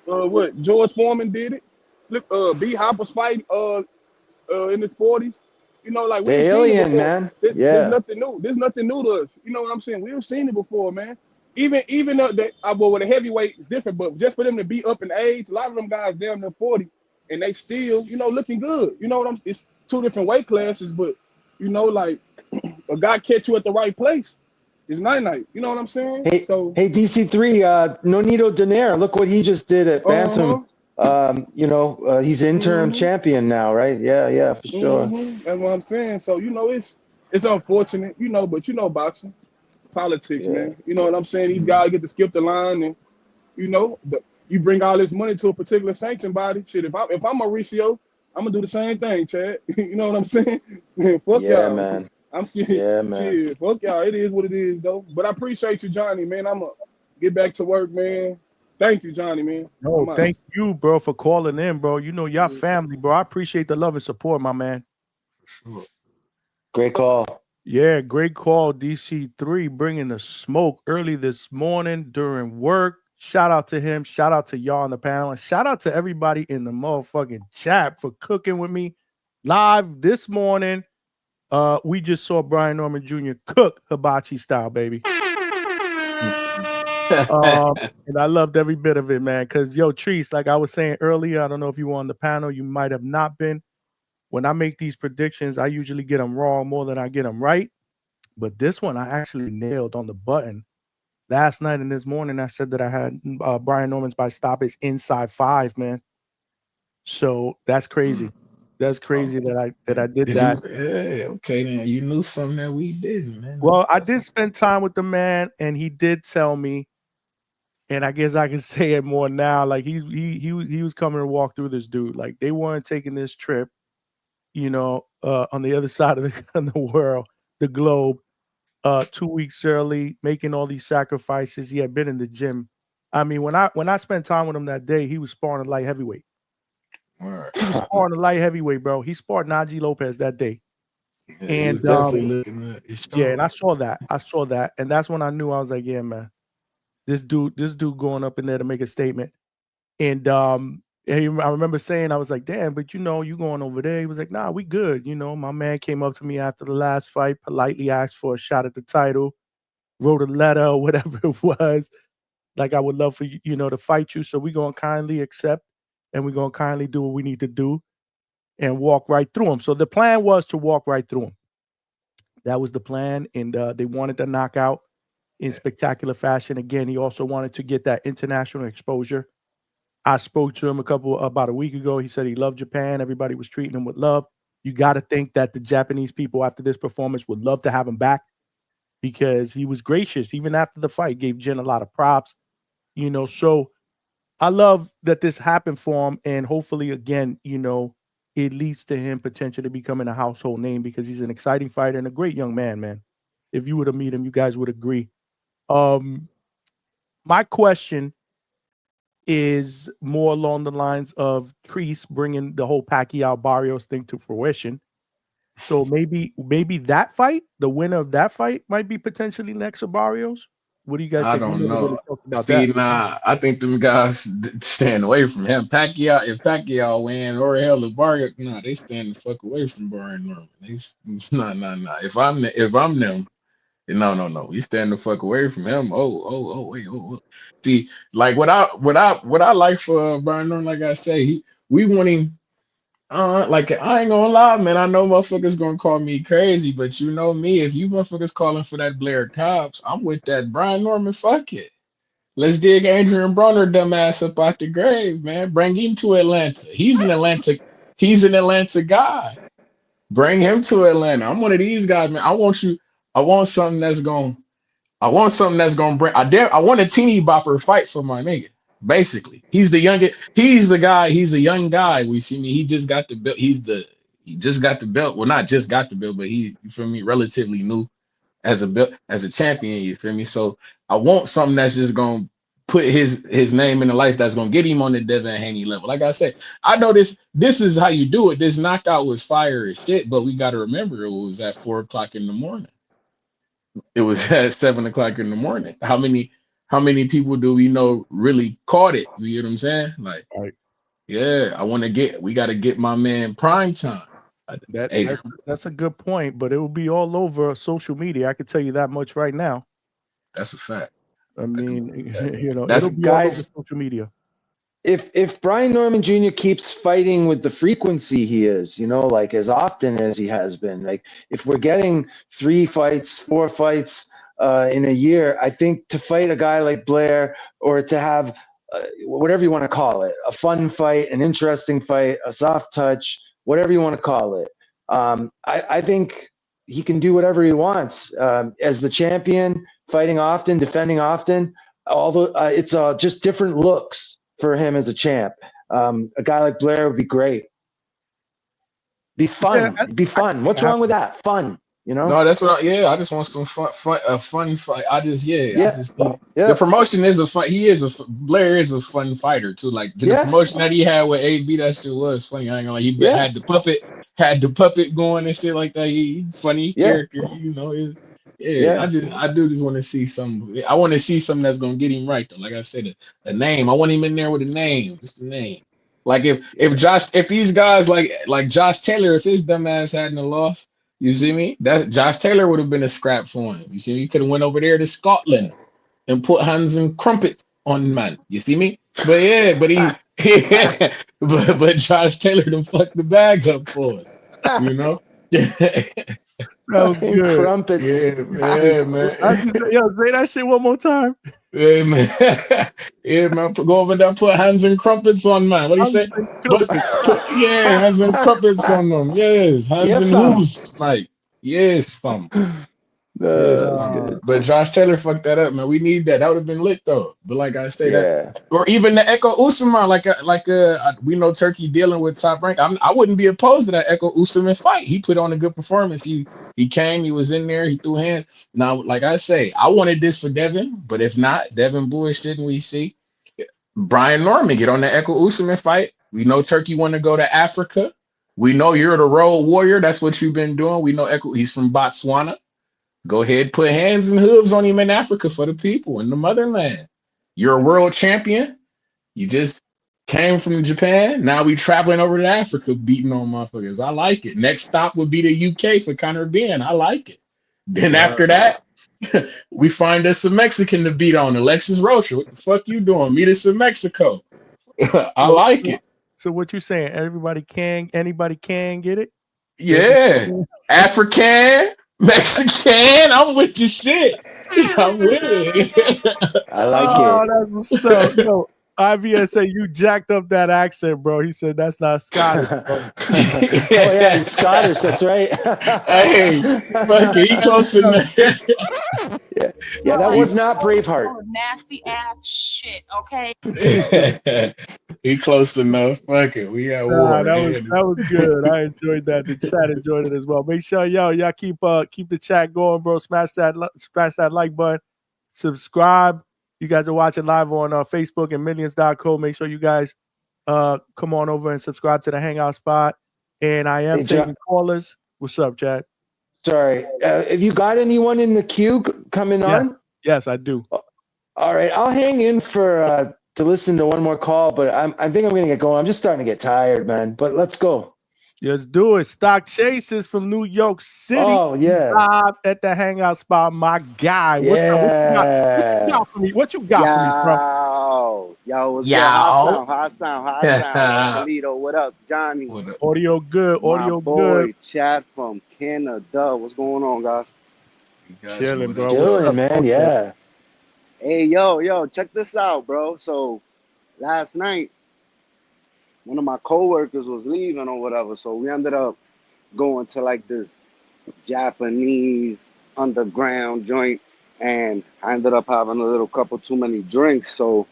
Speaker 13: What George Foreman did it. Look, B Hopper's fight in his 40s. You know, like
Speaker 9: The
Speaker 13: we've seen it
Speaker 9: alien,
Speaker 13: before.
Speaker 9: man.
Speaker 13: There's
Speaker 9: Yeah.
Speaker 13: nothing new. There's nothing new to us. You know what I'm saying? We've seen it before, man. Even though well, with a heavyweight it's different, but just for them to be up in age, a lot of them guys damn near 40, and they still, you know, looking good. You know what I'm? It's two different weight classes, but you know, like a guy catch you at the right place, it's night. You know what I'm saying?
Speaker 9: Hey,
Speaker 13: So,
Speaker 9: DC3, Nonito Donaire, look what he just did at Bantam. You know, he's interim champion now, right? Yeah, for sure.
Speaker 13: That's what I'm saying. So, you know, it's unfortunate, you know, but you know, boxing, politics,
Speaker 9: Yeah.
Speaker 13: man. You know what I'm saying? These guys get to skip the line, and you know, you bring all this money to a particular sanction body. Shit, if I'm Mauricio, I'm gonna do the same thing, Chad. You know what I'm saying? Fuck
Speaker 9: Yeah,
Speaker 13: y'all.
Speaker 9: man.
Speaker 13: I'm scared.
Speaker 9: Yeah, man.
Speaker 13: Shit, fuck y'all. It is what it is, though. But I appreciate you, Johnny, man. I'm gonna get back to work, man. Thank you, Johnny, man.
Speaker 1: No, thank you, bro, for calling in, bro. You know, y'all family, bro. I appreciate the love and support, my man.
Speaker 9: Great call.
Speaker 1: Yeah, great call, DC3, bringing the smoke early this morning during work. Shout out to him. Shout out to y'all on the panel. And shout out to everybody in the motherfucking chat for cooking with me live this morning. We just saw Brian Norman Jr. cook hibachi style, baby. And I loved every bit of it, man. Because, yo, Treese, like I was saying earlier, I don't know if you were on the panel. You might have not been. When I make these predictions, I usually get them wrong more than I get them right. But this one, I actually nailed on the button. Last night and this morning, I said that I had Brian Norman's by stoppage inside 5, man. So that's crazy. That's crazy that I did that.
Speaker 11: Okay, then you knew something that we didn't, man.
Speaker 1: Well, I did spend time with the man, and he did tell me, and I guess I can say it more now. Like he was coming to walk through this dude. Like they weren't taking this trip, you know, on the other side of the world, the globe, 2 weeks early, making all these sacrifices. He had been in the gym. I mean, when I spent time with him that day, he was sparring a light heavyweight. He was sparring a light heavyweight, bro. He sparred Najee Lopez that day.
Speaker 11: Yeah, he
Speaker 1: And
Speaker 11: was definitely looking at his
Speaker 1: yeah, and I saw that. And that's when I knew. I was like, yeah, man, this dude going up in there to make a statement. And I remember saying, I was like, damn, but you know, you going over there. He was like, nah, we good. You know, my man came up to me after the last fight, politely asked for a shot at the title, wrote a letter or whatever it was. Like, I would love for you, you know, to fight you. So we're going to kindly accept, and we're going to kindly do what we need to do and walk right through him. So the plan was to walk right through him. That was the plan. And they wanted to knock out in spectacular fashion. Again, he also wanted to get that international exposure. I spoke to him about a week ago. He said he loved Japan. Everybody was treating him with love. You got to think that the Japanese people after this performance would love to have him back because he was gracious. Even after the fight, gave Jin a lot of props, you know. So I love that this happened for him. And hopefully, again, you know, it leads to him potentially becoming a household name because he's an exciting fighter and a great young man, man. If you were to meet him, you guys would agree. My question is more along the lines of Treese bringing the whole Pacquiao Barrios thing to fruition. So maybe that fight, the winner of that fight, might be potentially next to Barrios. What do you guys
Speaker 11: I
Speaker 1: think? We
Speaker 11: don't
Speaker 1: never really
Speaker 11: know.
Speaker 1: talked about
Speaker 11: See,
Speaker 1: that.
Speaker 11: nah, I think them guys stand away from him. Pacquiao, if Pacquiao win, or hell, if Barrios, nah, they stand the fuck away from Brian Norman. Nah. If I'm them, no. We stand the fuck away from him. Wait. See, like what I like for Brian Norman, like I say, we want him. Like I ain't gonna lie, man. I know motherfuckers gonna call me crazy, but you know me. If you motherfuckers calling for that Blair Cobbs, I'm with that Brian Norman. Fuck it. Let's dig Adrian Broner dumbass up out the grave, man. Bring him to Atlanta. He's an Atlanta guy. Bring him to Atlanta. I'm one of these guys, man. I want something that's gonna bring. I want a teeny bopper fight for my nigga. Basically, he's the youngest. He's a young guy. We see me. He just got the belt. He just got the belt. Well, not just got the belt, but you feel me, relatively new as a champion. You feel me? So I want something that's just gonna put his name in the lights. That's gonna get him on the Devin Haney level. Like I said, I know this is how you do it. This knockout was fire as shit, but we got to remember it was at 4 o'clock in the morning. It was at 7 o'clock in the morning. How many people do we know really caught it? You know what I'm saying? Like, yeah, we got to get my man prime time.
Speaker 1: That's a good point, but it will be all over social media. I can tell you that much right now.
Speaker 11: That's a fact.
Speaker 1: I mean, it'll be
Speaker 9: guys,
Speaker 1: all over social media.
Speaker 9: If Brian Norman Jr. keeps fighting with the frequency he is, like as often as he has been, like if we're getting 3 fights, 4 fights in a year, I think to fight a guy like Blair, or to have whatever you want to call it, a fun fight, an interesting fight, a soft touch, whatever you want to call it, I think he can do whatever he wants as the champion, fighting often, defending often. Although it's just different looks for him as a champ. A guy like Blair would be great. Be fun. Be fun. What's wrong with that? Fun.
Speaker 11: No, that's what. I just want some fun fight. The promotion is a fun. Blair is a fun fighter too. Like the promotion that he had with AB, that shit was funny. I ain't gonna lie. He had the puppet going and shit like that. He funny character. I do just want to see some. I want to see something that's gonna get him right though. Like I said, a name. I want him in there with a name. Just a name. Like if these guys like Josh Taylor, if his dumb ass hadn't lost. You see me? That Josh Taylor would have been a scrap for him. You see me? He could have went over there to Scotland and put hands and crumpets on man. You see me? But but Josh Taylor done fucked the bag up for us.
Speaker 1: That was good.
Speaker 9: Crumpet.
Speaker 11: Yeah, man.
Speaker 1: Say that shit one more time.
Speaker 11: Yeah, man. Go over there, put hands and crumpets on, man. What do you say? Hands and crumpets on them. Yes, hands and hooves, like yes, fam.
Speaker 9: That's good.
Speaker 11: But Josh Taylor fucked that up, man. We need that. That would have been lit though. But like I say, that or even the Echo Usman, we know Turkey dealing with Top Rank. I wouldn't be opposed to that Echo Usman fight. He put on a good performance. He came, he was in there, he threw hands. Now, like I say, I wanted this for Devin, but if not, Devin bullshitting, we see Brian Norman get on the Echo Usman fight. We know Turkey want to go to Africa. We know you're the road warrior. That's what you've been doing. We know Echo, he's from Botswana. Go ahead, put hands and hooves on him in Africa for the people in the motherland. You're a world champion. You just came from Japan. Now we traveling over to Africa, beating on motherfuckers. I like it. Next stop would be the UK for Conor Ben. I like it. Then after that, we find us a Mexican to beat on. Alexis Rocha. What the fuck you doing? Meet us in Mexico. I like it.
Speaker 1: So what you saying? Anybody can get it?
Speaker 11: Yeah. African. Mexican, I'm with the shit. I'm with it.
Speaker 9: I like it.
Speaker 1: That was so. IVS say you jacked up that accent, bro. He said that's not Scottish.
Speaker 9: He's Scottish. That's right.
Speaker 11: Hey, fuck it, he close enough.
Speaker 9: Yeah, that was not Braveheart.
Speaker 4: Nasty ass shit. Okay.
Speaker 11: He close enough. Fuck it, we got war.
Speaker 1: That was good. I enjoyed that. The chat enjoyed it as well. Make sure y'all keep the chat going, bro. Smash that like button. subscribe. You guys are watching live on Facebook and millions.co. Make sure you guys come on over and subscribe to the Hangout Spot. And I am taking callers. What's up, Chad?
Speaker 9: Sorry. Have you got anyone in the queue coming on?
Speaker 1: Yes, I do.
Speaker 9: All right. I'll hang in for to listen to one more call, but I think I'm going to get going. I'm just starting to get tired, man. But let's go.
Speaker 1: Let's do it. Stock Chasers from New York City.
Speaker 9: Oh, yeah.
Speaker 1: Live at the Hangout Spot, my guy. What's up? What you got for me? What you got for me, bro?
Speaker 15: Yo, what's good? How I sound? Toledo, what up? Johnny.
Speaker 1: Audio good. Audio
Speaker 15: my boy,
Speaker 1: good.
Speaker 15: Chad from Canada. What's going on, guys?
Speaker 1: Chilling, bro.
Speaker 9: Chilling, man. Yeah.
Speaker 15: Hey, yo, check this out, bro. So last night, one of my coworkers was leaving or whatever, so we ended up going to like this Japanese underground joint, and I ended up having a little couple too many drinks, so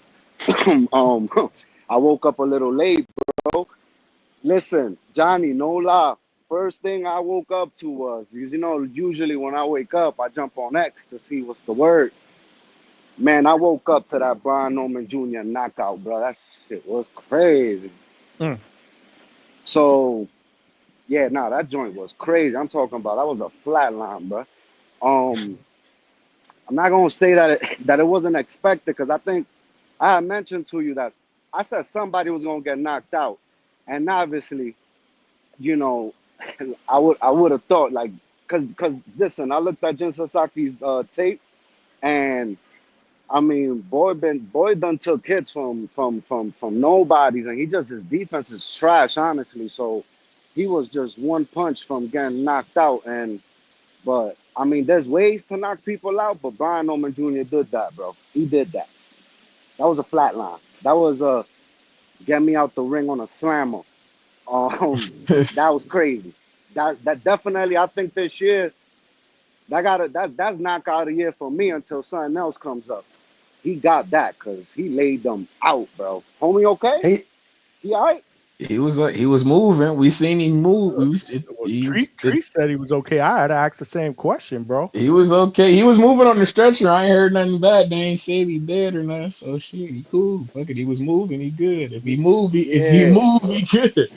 Speaker 15: I woke up a little late, bro. Listen, Johnny, no lie. First thing I woke up to was, because usually when I wake up, I jump on X to see what's the word. Man, I woke up to that Brian Norman Jr. knockout, bro. That shit was crazy. So, yeah, that joint was crazy. I'm talking about that was a flatline, bro. I'm not gonna say that it wasn't expected, because I think I had mentioned to you that I said somebody was gonna get knocked out, and obviously, I would have thought like, cause listen, I looked at Jin Sasaki's tape, and I mean, boy done took hits from nobodies, and his defense is trash, honestly. So he was just one punch from getting knocked out, but I mean, there's ways to knock people out, but Brian Norman Jr. did that, bro. He did that. That was a flat line. That was a get me out the ring on a slammer. That was crazy. That definitely, I think this year, that's knockout of the year for me until something else comes up. He got that because he laid them out, bro. Homie, okay? He all right?
Speaker 11: He was moving. We seen him move.
Speaker 1: Tree said he was okay. I had to ask the same question, bro.
Speaker 11: He was okay. He was moving on the stretcher. I ain't heard nothing bad. They ain't said he dead or nothing. So shit, he cool. Fuck it. He was moving. He good. If he move, he good.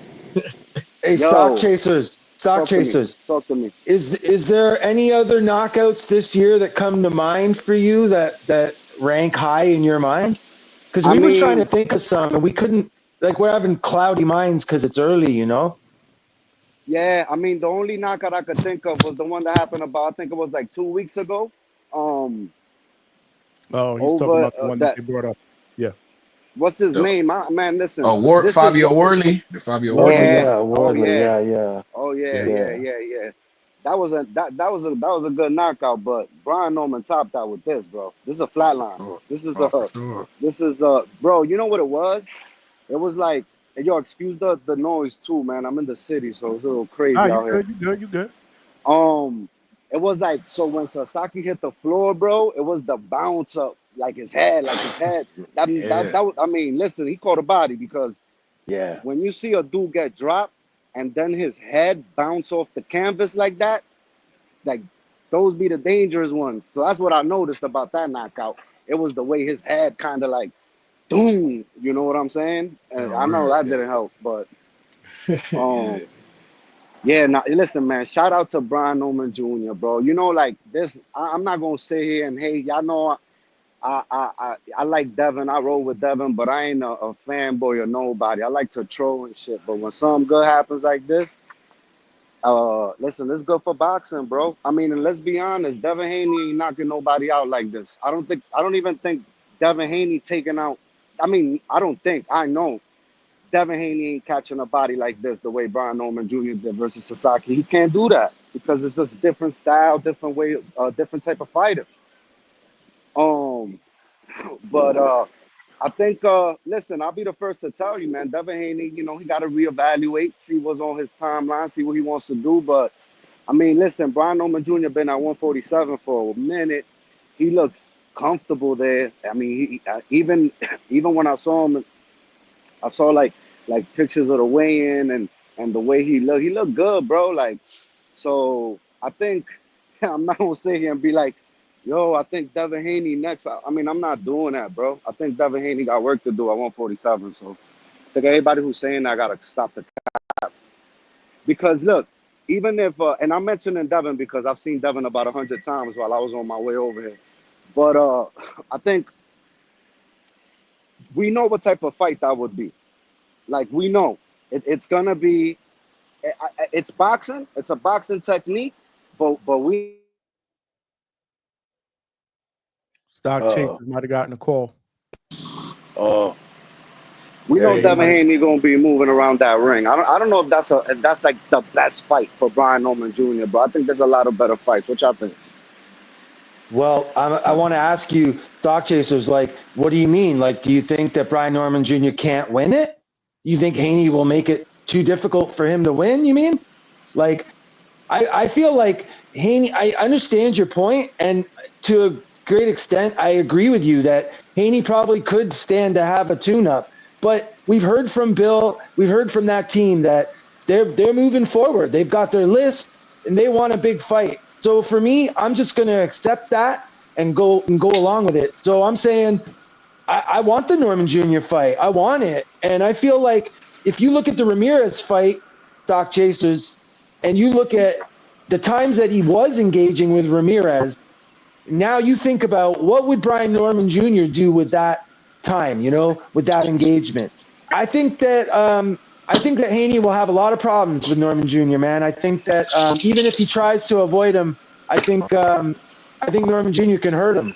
Speaker 9: Hey, Stock Chasers.
Speaker 15: Talk to me.
Speaker 9: Is there any other knockouts this year that come to mind for you that rank high in your mind? Because we were trying to think of some, and we couldn't. Like, we're having cloudy minds because it's early,
Speaker 15: Yeah, I mean, the only knockout I could think of was the one that happened about, I think it was like 2 weeks ago.
Speaker 1: He's talking about the one that they brought up. Yeah.
Speaker 15: What's his name? Man, listen.
Speaker 11: Fabio Worley. Fabio Worley.
Speaker 9: Yeah, Worley. Yeah.
Speaker 15: Oh yeah. That was a good knockout, but Brian Norman topped that with this, bro. This is a flatline. This is bro. You know what it was? It was like, yo, excuse the noise too, man. I'm in the city, so it's a little crazy out here.
Speaker 1: You good.
Speaker 15: It was like, so when Sasaki hit the floor, bro, it was the bounce up, like his head. That was, I mean, listen, he caught a body, because when you see a dude get dropped and then his head bounce off the canvas like that, like those be the dangerous ones. So that's what I noticed about that knockout. It was the way his head kind of like, boom, you know what I'm saying? And I know that didn't help, but yeah, listen, man, shout out to Brian Norman Jr., bro. Like this, I'm not gonna sit here and hey, y'all know I like Devin, I roll with Devin, but I ain't a fanboy or nobody. I like to troll and shit, but when something good happens like this, listen, it's good for boxing, bro. I mean, and let's be honest, Devin Haney ain't knocking nobody out like this. I don't even think Devin Haney taking out, I know Devin Haney ain't catching a body like this the way Brian Norman Jr. did versus Sasaki. He can't do that because it's just different style, different way, different type of fighter. But I think, listen, I'll be the first to tell you, man, Devin Haney, he got to reevaluate, see what's on his timeline, see what he wants to do. But I mean, listen, Brian Norman Jr. been at 147 for a minute. He looks comfortable there. I mean, even when I saw him, I saw like pictures of the weigh-in and the way he looked good, bro. Like, so I think I'm not gonna sit here and be like, Yo, I think Devin Haney next. I mean, I'm not doing that, bro. I think Devin Haney got work to do at 147. So I think everybody who's saying that gotta stop the cap. Because look, even if and I'm mentioning Devin because I've seen Devin about 100 times while I was on my way over here. But I think we know what type of fight that would be. Like we know it's gonna be. It's boxing. It's a boxing technique. But we
Speaker 1: Stock chasers might have gotten a call.
Speaker 15: we
Speaker 1: Yeah,
Speaker 15: know
Speaker 1: he
Speaker 15: Devin
Speaker 1: might.
Speaker 15: Haney gonna be moving around that ring. I don't know if that's like the best fight for Brian Norman Jr. But I think there's a lot of better fights. What y'all think?
Speaker 9: Well, I want to ask you, stock chasers, like, what do you mean? Like, do you think that Brian Norman Jr. can't win it? You think Haney will make it too difficult for him to win? You mean? Like, I feel like Haney, I understand your point, and to a great extent, I agree with you that Haney probably could stand to have a tune-up. But we've heard from Bill, we've heard from that team that they're moving forward. They've got their list, and they want a big fight. So for me, I'm just going to accept that and go along with it. So I'm saying I want the Norman Jr. fight. I want it, and I feel like if you look at the Ramirez fight, Doc Chasers, and you look at the times that he was engaging with Ramirez, now you think about what would Brian Norman Jr. do with that time, with that engagement. I think that Haney will have a lot of problems with Norman Jr. Man, I think that even if he tries to avoid him, I think Norman Jr. can hurt him.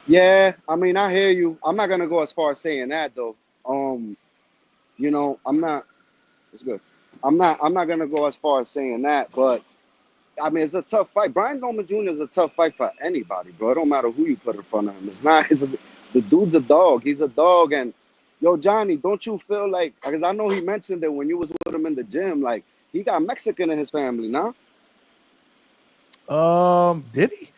Speaker 15: Yeah, I mean, I hear you. I'm not gonna go as far as saying that though. I'm not. It's good. I'm not gonna go as far as saying that, but I mean, it's a tough fight. Brian Norman Jr. is a tough fight for anybody, bro. It don't matter who you put in front of him. It's not. The dude's a dog. He's a dog, and yo, Johnny, don't you feel like? Because I know he mentioned that when you was with him in the gym, like he got Mexican in his family, now.
Speaker 1: Did he?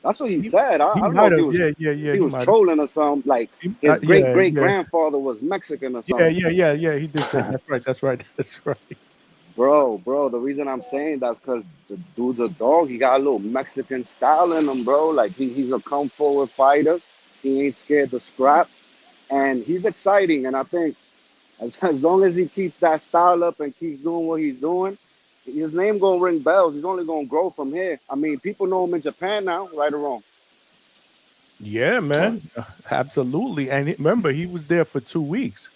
Speaker 15: That's what he said. I
Speaker 1: He
Speaker 15: don't know
Speaker 1: might
Speaker 15: if
Speaker 1: have. Yeah, yeah, yeah.
Speaker 15: he
Speaker 1: He
Speaker 15: was
Speaker 1: might have.
Speaker 15: trolling or something. Like his great
Speaker 1: Yeah,
Speaker 15: great
Speaker 1: yeah,
Speaker 15: grandfather was Mexican or
Speaker 1: yeah,
Speaker 15: something.
Speaker 1: yeah, yeah, yeah. He did say that's right. That's right. That's right.
Speaker 15: Bro, the reason I'm saying that's because the dude's a dog. He got a little Mexican style in him, bro. Like he's a come forward fighter. He ain't scared to scrap, and he's exciting. And I think as long as he keeps that style up and keeps doing what he's doing, his name gonna ring bells. He's only gonna grow from here. I mean, people know him in Japan now, right or wrong.
Speaker 1: Yeah, man. Absolutely. And remember, he was there for 2 weeks.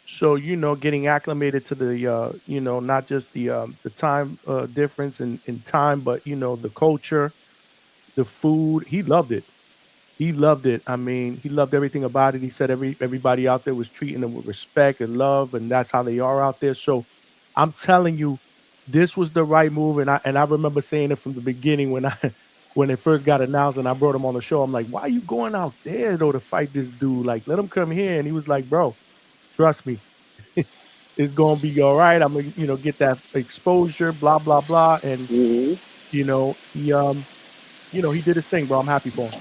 Speaker 1: So, getting acclimated to the not just the time difference in time, but the culture, the food. He loved it. He loved it. I mean, he loved everything about it. He said everybody out there was treating him with respect and love, and that's how they are out there. So I'm telling you, this was the right move. And I remember saying it from the beginning when when it first got announced and I brought him on the show. I'm like, why are you going out there though to fight this dude? Like, let him come here. And he was like, bro, trust me. It's gonna be all right. I'm gonna, get that exposure, blah, blah, blah. And
Speaker 15: Hmm.
Speaker 1: he did his thing, bro. I'm happy for him.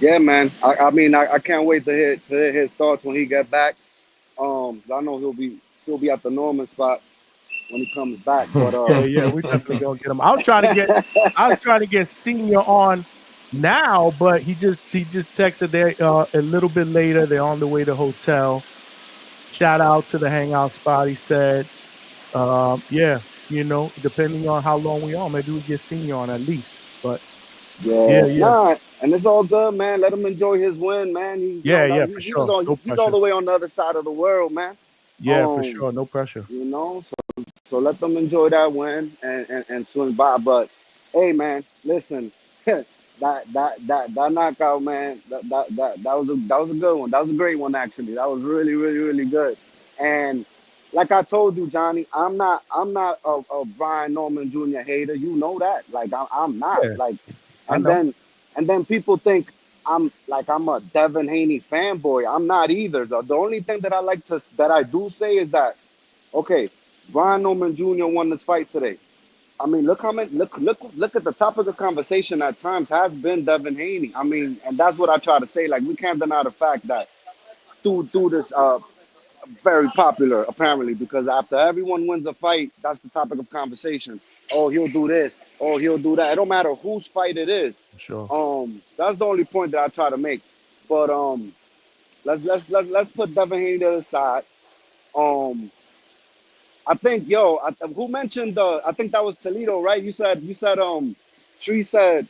Speaker 15: Yeah, man. I mean, I can't wait to hear his thoughts when he get back. I know he'll be at the Norman spot when he comes back. But
Speaker 1: Yeah, yeah, we're definitely gonna get him. I was trying to get Senior on now, but he just texted there a little bit later. They're on the way to hotel. Shout out to the Hangout Spot. He said, yeah, depending on how long we on, maybe we get Senior on at least. But yeah,
Speaker 15: yeah,
Speaker 1: yeah,
Speaker 15: nah, and it's all good, man. Let him enjoy his win, man.
Speaker 1: yeah, yeah, for sure. No
Speaker 15: He's all
Speaker 1: pressure.
Speaker 15: the way on the other side of the world, man.
Speaker 1: Yeah, for sure. No pressure.
Speaker 15: So let them enjoy that win and swing by. But hey, man, listen, that knockout, man, that was a good one. That was a great one, actually. That was really, really, really good. And like I told you, Johnny, I'm not a Brian Norman Jr. hater. You know that. Like I'm not.
Speaker 1: Yeah,
Speaker 15: Like,
Speaker 1: I
Speaker 15: and
Speaker 1: know.
Speaker 15: then people think I'm a Devin Haney fanboy. I'm not either. The only thing that I do say is that, okay, Brian Norman Jr. won this fight today. I mean, look how many look at the topic of conversation at times has been Devin Haney. I mean, and that's what I try to say. Like, we can't deny the fact that through this very popular apparently, because after everyone wins a fight, that's the topic of conversation. oh, he'll do this, oh, he'll do that. It don't matter whose fight it is.
Speaker 1: Sure.
Speaker 15: That's the only point that I try to make. But let's put Devin Haney to the side. I think who mentioned I think that was Toledo, right? You said Tree said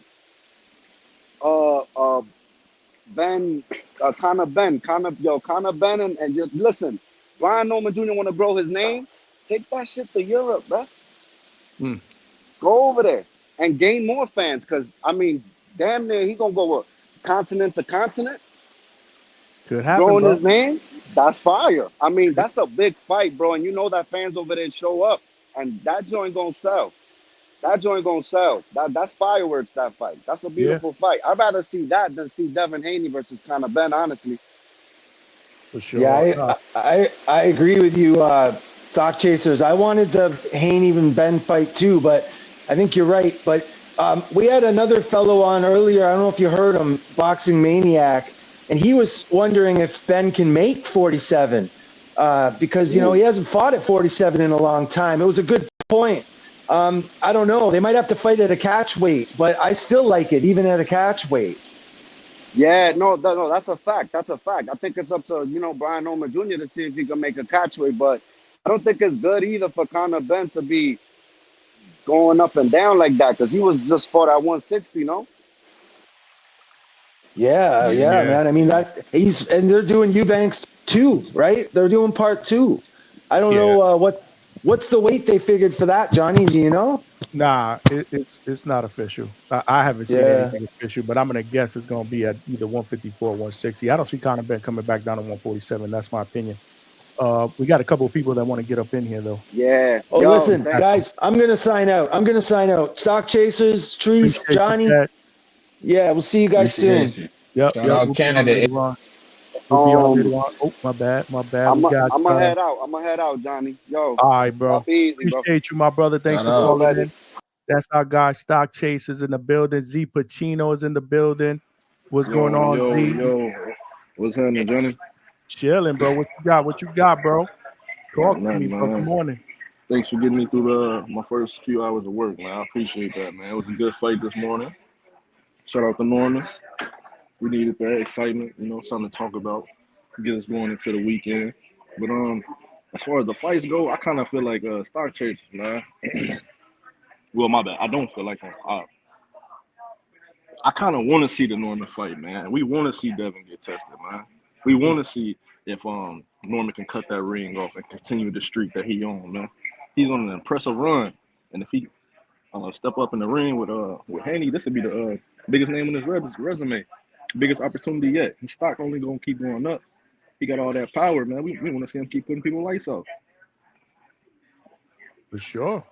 Speaker 15: uh Ben Connor Ben and just listen, Brian Norman Jr. want to grow his name. Take that shit to Europe, bro. Go over there and gain more fans, because I mean, damn near he gonna go what, continent to continent,
Speaker 1: Could happen,
Speaker 15: growing
Speaker 1: bro.
Speaker 15: his name. That's fire. I mean, that's a big fight, bro, and you know that fans over there show up, and that joint gonna sell. That joint gonna sell. That's fireworks. That fight. That's a
Speaker 1: Yeah,
Speaker 15: beautiful fight. I'd rather see that than see Devin Haney versus Conor Ben, honestly.
Speaker 1: for sure.
Speaker 9: Yeah, I agree with you, Stock Chasers. I wanted the Haney and Ben fight too, but I think you're right. But we had another fellow on earlier. I don't know if you heard him, Boxing Maniac, and he was wondering if Ben can make 47 because he hasn't fought at 47 in a long time. It was a good point. I don't know. They might have to fight at a catch weight, but I still like it, even at a catch weight.
Speaker 15: Yeah, no, that's a fact. That's a fact. I think it's up to Brian Norman Jr. to see if he can make a catchweight, but I don't think it's good either for Conor Ben to be going up and down like that, because he was just fought at 160, no?
Speaker 9: Yeah, man. I mean and they're doing Eubanks 2, right? They're doing part 2. I don't know what's the weight they figured for that, Johnny? Do you know?
Speaker 1: Nah, it's not official. I haven't seen anything official, but I'm gonna guess it's gonna be at either 154 or 160. I don't see Conor Ben coming back down to 147. That's my opinion. We got a couple of people that want to get up in here though.
Speaker 15: Yeah.
Speaker 9: Oh, listen, guys, I'm gonna sign out. Stock Chasers, Trees, Johnny. Yeah, we'll see you guys soon.
Speaker 1: Yep.
Speaker 11: Shout out Canada.
Speaker 1: We'll be on later on. Oh, my bad.
Speaker 15: I'm gonna head out, Johnny. Yo.
Speaker 1: All right, bro.
Speaker 15: Easy, bro.
Speaker 1: Appreciate you, my brother. Thanks for calling in. That's our guy, Stock Chasers in the building. Z Pacino is in the building. What's going on, Z?
Speaker 16: Yo, what's happening, Johnny?
Speaker 1: Chilling, bro. What you got, bro? Talk to me, bro. Good morning.
Speaker 16: Thanks for getting me through my first few hours of work, man. I appreciate that, man. It was a good fight this morning. Shout out to Norman. We needed that excitement, something to talk about, get us going into the weekend. But as far as the fights go, I kind of feel like Stock Chasers, man. Well, my bad. I don't feel like him. I kind of want to see the Norman fight, man. We want to see Devin get tested, man. We want to see if Norman can cut that ring off and continue the streak that he on, man. He's on an impressive run, and if he step up in the ring with Haney, this would be the biggest name on his resume, biggest opportunity yet. His stock only gonna keep going up. He got all that power, man. We want to see him keep putting people lights off.
Speaker 1: For sure.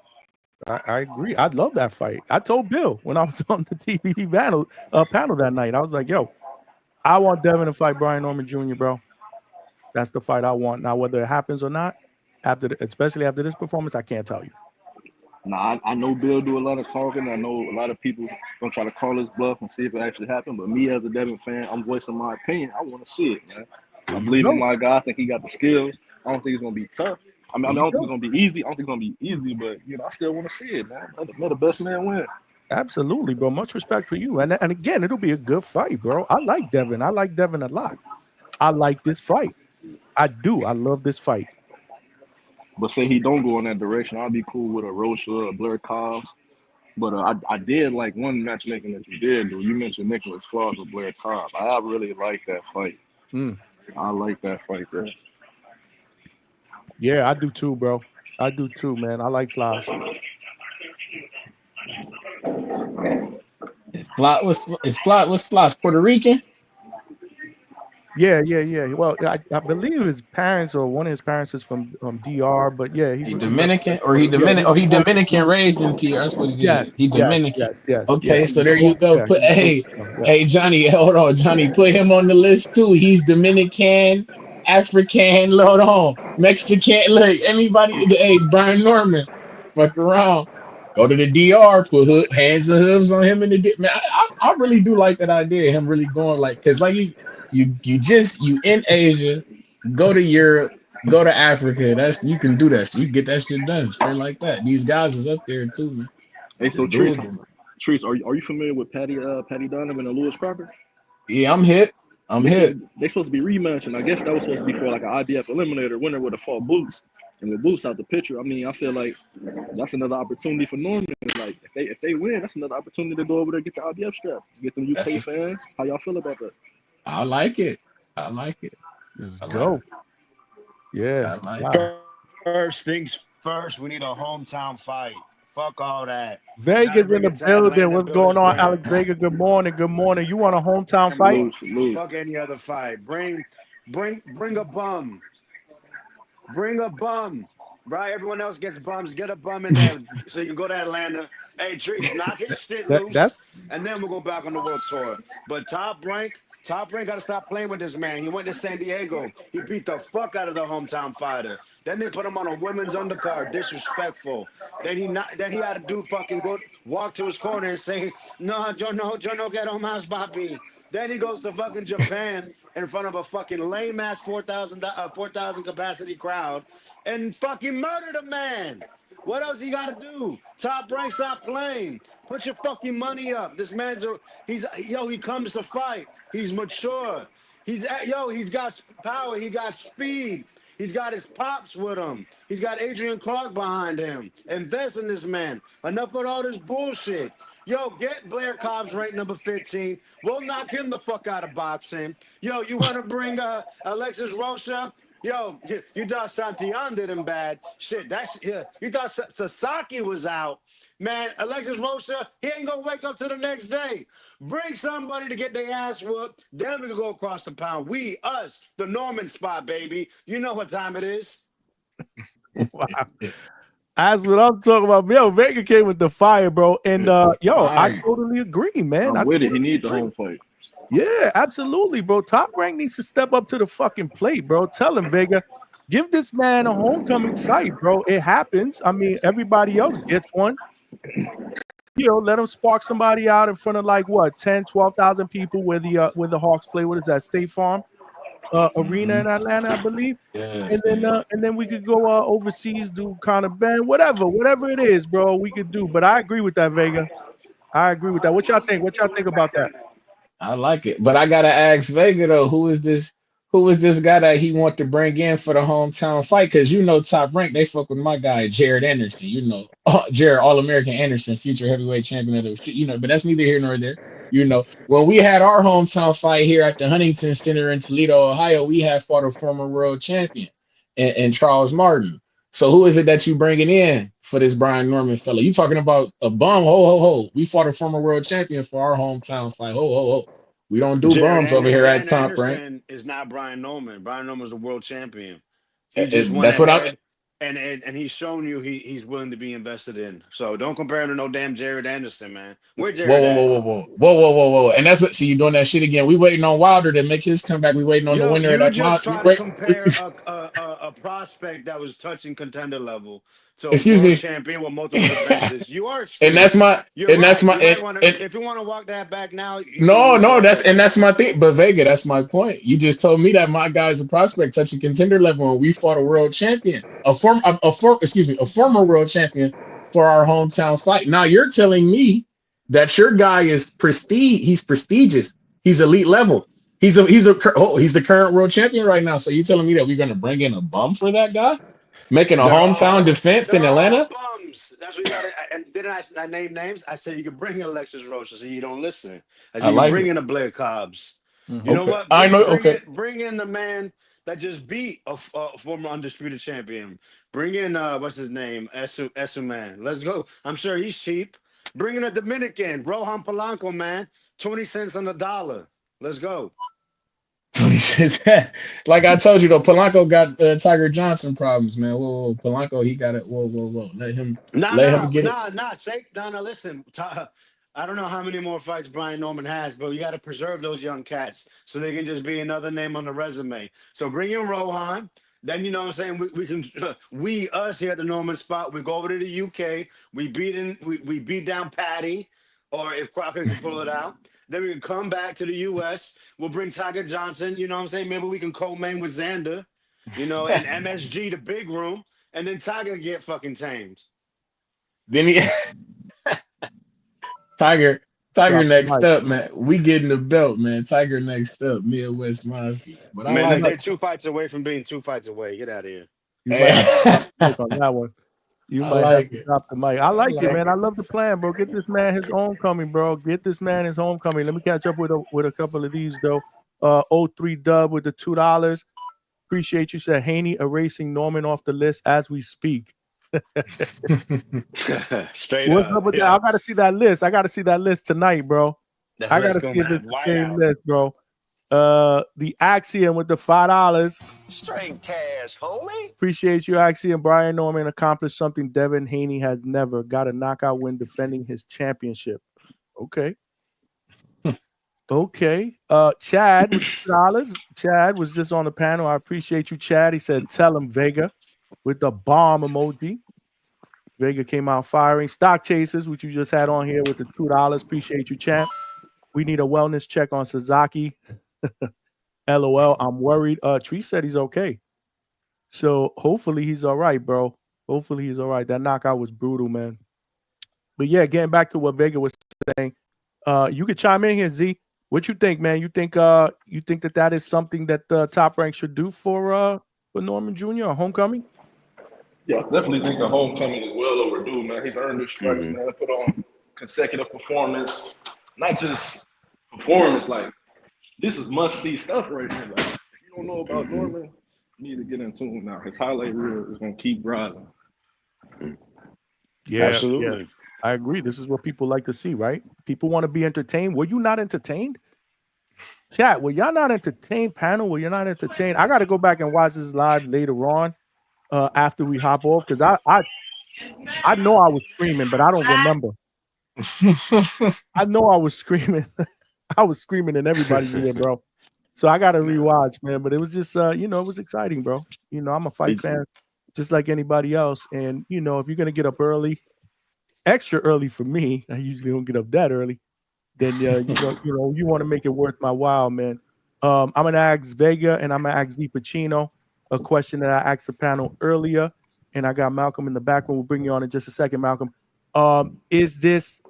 Speaker 1: I agree. I love that fight. I told Bill when I was on the TBV panel that night, I was like, yo, I want Devin to fight Brian Norman Jr., bro. That's the fight I want. Now, whether it happens or not, especially after this performance, I can't tell you.
Speaker 16: Nah, I know Bill do a lot of talking. I know a lot of people gonna try to call his bluff and see if it actually happened. But me as a Devin fan, I'm voicing my opinion. I want to see it, man. I believe in my guy. I think he got the skills. I don't think it's gonna be tough. I don't think it's gonna be easy. But I still want to see it, man. Let the best man win.
Speaker 1: Absolutely, bro. Much respect for you. And again, it'll be a good fight, bro. I like Devin. I like Devin a lot. I like this fight. I do. I love this fight.
Speaker 16: But say he don't go in that direction, I'll be cool with a Rocha or Blair Cobbs. But I did like one matchmaking that you did do. You mentioned Nicholas Flores with Blair Cobbs. I really like that fight. I like that fight, bro.
Speaker 1: Yeah, I do too, bro. I do too, man. I like Flores.
Speaker 11: Is Flores Puerto Rican?
Speaker 1: Yeah. Well, I believe his parents or one of his parents is from DR, but yeah,
Speaker 11: he Dominican or he Dominican raised in PR. That's what he is. He Dominican.
Speaker 1: Yes.
Speaker 11: Okay, so there you go. Hey, Johnny, hold on, Johnny, put him on the list too. He's Dominican, African, hold on, Mexican. Look, anybody. Hey, Brian Norman, fuck around. Go to the DR, put hands and hooves on him in the man. I really do like that idea. Him really going because you in Asia, go to Europe, Go to Africa. You can do that. You can get that shit done straight like that. These guys is up there too, man.
Speaker 16: Hey,
Speaker 11: It's
Speaker 16: so Trees,
Speaker 11: doable.
Speaker 16: are you familiar with Patty Donovan and Lewis Crawford?
Speaker 11: Yeah, I'm hit. I'm hit.
Speaker 16: They supposed to be rematching. I guess that was supposed to be for like an IBF eliminator winner would have fought Boots. And with Boots out the picture, I mean, I feel like that's another opportunity for Norman. Like if they win, that's another opportunity to go over there and get the IBF strap. Get them UK fans. How y'all feel about that?
Speaker 11: I like it. I like it.
Speaker 1: Let's
Speaker 11: I
Speaker 1: go.
Speaker 11: like it.
Speaker 1: Yeah.
Speaker 11: I like
Speaker 1: Wow.
Speaker 10: First things first, we need a hometown fight. Fuck all that.
Speaker 1: Vegas in the building. What's going on, Alex Vega? Good morning. Good morning. You want a hometown fight?
Speaker 10: Fuck any other fight. Bring a bum. Bring a bum. Right? Everyone else gets bums. Get a bum in there so you can go to Atlanta. Hey, Trees, knock his shit loose. And then we'll go back on the world tour. But Top Rank got to stop playing with this man. He went to San Diego. He beat the fuck out of the hometown fighter. Then they put him on a women's undercard. Disrespectful. Then he had to do fucking walk to his corner and say, no, yo no quiero más, papi. Then he goes to fucking Japan in front of a fucking lame ass 4,000 capacity crowd and fucking murdered a man. What else you gotta do? Top Rank, stop playing. Put your fucking money up. This man's he comes to fight. He's mature. He's got power. He got speed. He's got his pops with him. He's got Adrian Clark behind him. Invest in this man. Enough with all this bullshit. Yo, get Blair Cobbs ranked number 15. We'll knock him the fuck out of boxing. Yo, you want to bring Alexis Rocha? Yo, you thought Santillan did him bad. Shit, you thought Sasaki was out. Man, Alexis Rocha, he ain't going to wake up to the next day. Bring somebody to get their ass whooped. Then we can go across the pound. Us, the Norman Spot, baby. You know what time it is.
Speaker 1: Wow. That's what I'm talking about. Yo, Vega came with the fire, bro. And I totally agree, man.
Speaker 16: I'm with it. He needs the home fight.
Speaker 1: Yeah, absolutely, bro. Top Rank needs to step up to the fucking plate, bro. Tell him, Vega, give this man a homecoming fight, bro. It happens. I mean, everybody else gets one. Let him spark somebody out in front of 10, 12,000 people where the Hawks play. What is that? State Farm Arena in Atlanta, I believe.
Speaker 11: Yes,
Speaker 1: and then we could go overseas, do kind of band, whatever it is, bro. We could do. But I agree with that, Vega. I agree with that. What y'all think? What y'all think about that?
Speaker 11: I like it. But I gotta ask Vega though, who is this guy that he want to bring in for the hometown fight? Because Top Rank, they fuck with my guy Jared Anderson. Jared All-American Anderson, future heavyweight champion of the but that's neither here nor there. When we had our hometown fight here at the Huntington Center in Toledo, Ohio, we had fought a former world champion and Charles Martin. So who is it that you bringing in for this Brian Norman fella? You talking about a bum? Ho, ho, ho. We fought a former world champion for our hometown fight. Ho, ho, ho. We don't do bums over here at Top Rank.
Speaker 10: Anderson is not Brian Norman. Brian Norman's the world champion. He just went
Speaker 11: That's
Speaker 10: ahead and he's shown you he's willing to be invested in. So don't compare him to no damn Jared Anderson, man. Where Jared?
Speaker 11: Whoa. And that's what. See, you doing that shit again. We waiting on Wilder to make his comeback. We waiting on the winner of that.
Speaker 10: You just try to compare a prospect that was touching contender level to a world champion with multiple defenses. You are excused.
Speaker 11: And that's my.
Speaker 10: If you want to walk that back now.
Speaker 11: That's my thing. But Vega, that's my point. You just told me that my guy's a prospect touching contender level, and we fought a world champion, a former world champion for our hometown fight. Now you're telling me that your guy is prestige. He's prestigious. He's elite level. He's the current world champion right now. So you telling me that we're gonna bring in a bum for that guy, making a hometown defense in Atlanta?
Speaker 10: Bums. That's what you got. And didn't I name names? I said you could bring in Alexis Rocha, so you don't listen. I said you can bring in a Blair Cobbs.
Speaker 1: Mm-hmm.
Speaker 10: You know what? Bring in the man that just beat a former undisputed champion. Bring in what's his name? Esu man. Let's go. I'm sure he's cheap. Bring in a Dominican, Rohan Polanco, man. 20 cents on the dollar. Let's go.
Speaker 11: 20 cents. Like I told you though, Polanco got Tiger Johnson problems, man. Whoa, Polanco, he got it. Whoa. Let him get it.
Speaker 10: Listen. I don't know how many more fights Brian Norman has, but you got to preserve those young cats so they can just be another name on the resume. So bring in Rohan. Then, you know what I'm saying, us here at the Norman Spot, we go over to the UK, we beat down Patty, or if Crocker can pull it out. Then we can come back to the US. We'll bring Tiger Johnson, you know what I'm saying? Maybe we can co-main with Xander. you know, and MSG the big room, and then Tiger get fucking tamed.
Speaker 11: Then he Tiger
Speaker 1: Drop the
Speaker 11: next
Speaker 1: mic.
Speaker 11: up, man. We getting the belt, man. Tiger next up, Midwest Mafia. But I
Speaker 10: Man,
Speaker 11: like
Speaker 10: they're
Speaker 11: it.
Speaker 10: 2 fights away from being 2 fights away. Get out of here.
Speaker 1: You might have to drop the mic on that one. You
Speaker 11: I
Speaker 1: might have
Speaker 11: like
Speaker 1: to
Speaker 11: it.
Speaker 1: drop the mic. I
Speaker 11: I
Speaker 1: like it,
Speaker 11: like
Speaker 1: man. I
Speaker 11: it.
Speaker 1: love the plan, bro. Get this man his homecoming, bro. Get this man his homecoming. Let me catch up with a couple of these though. 03 Dub with the $2. Appreciate you. Said Haney erasing Norman off the list as we speak.
Speaker 10: Straight
Speaker 1: What's
Speaker 10: up.
Speaker 1: up with that?
Speaker 10: Yeah.
Speaker 1: I gotta see that list. I gotta see that list tonight, bro.
Speaker 10: That
Speaker 1: I
Speaker 10: list
Speaker 1: gotta see
Speaker 10: gonna
Speaker 1: if it's
Speaker 10: be
Speaker 1: the
Speaker 10: white
Speaker 1: same
Speaker 10: out.
Speaker 1: list, bro. The Axiom with the $5.
Speaker 2: Straight cash, homie.
Speaker 1: Appreciate you, Axiom. Brian Norman accomplished something Devin Haney has never. Got a knockout win defending his championship. Okay. Okay. Chad with $2. Chad was just on the panel. I appreciate you, Chad. He said, tell him Vega with the bomb emoji. Vega came out firing. Stock Chasers, which you just had on here with the $2. Appreciate you, champ. We need a wellness check on Sasaki. LOL. I'm worried. Tree said he's okay. So hopefully he's all right, bro. Hopefully he's all right. That knockout was brutal, man. But yeah, getting back to what Vega was saying, you could chime in here, Z. What you think, man? You think that is something that the Top Rank should do for Norman Jr. or homecoming?
Speaker 16: Yeah, I definitely think the homecoming is well overdue, man. He's earned his stripes, man. Put on consecutive performance, not just performance. Like this is must-see stuff right here. Like if you don't know about Norman, you need to get in tune now. His highlight reel is gonna keep rising.
Speaker 1: Yeah,
Speaker 10: Absolutely.
Speaker 1: Yeah. I agree. This is what people like to see, right? People want to be entertained. Were you not entertained? Chat, were y'all not entertained? Panel, were you not entertained? I got to go back and watch this live later on after we hop off because I know I was screaming, but I don't remember. I know I was screaming. I was screaming in everybody's ear, bro. So I got to rewatch, man. But it was just, it was exciting, bro. I'm a fight fan just like anybody else. And, if you're going to get up early, extra early for me, I usually don't get up that early, then you want to make it worth my while, man. I'm gonna ask Vega and I'm gonna ask Z Pacino a question that I asked the panel earlier, and I got Malcolm in the back room. We'll bring you on in just a second, Malcolm. Is this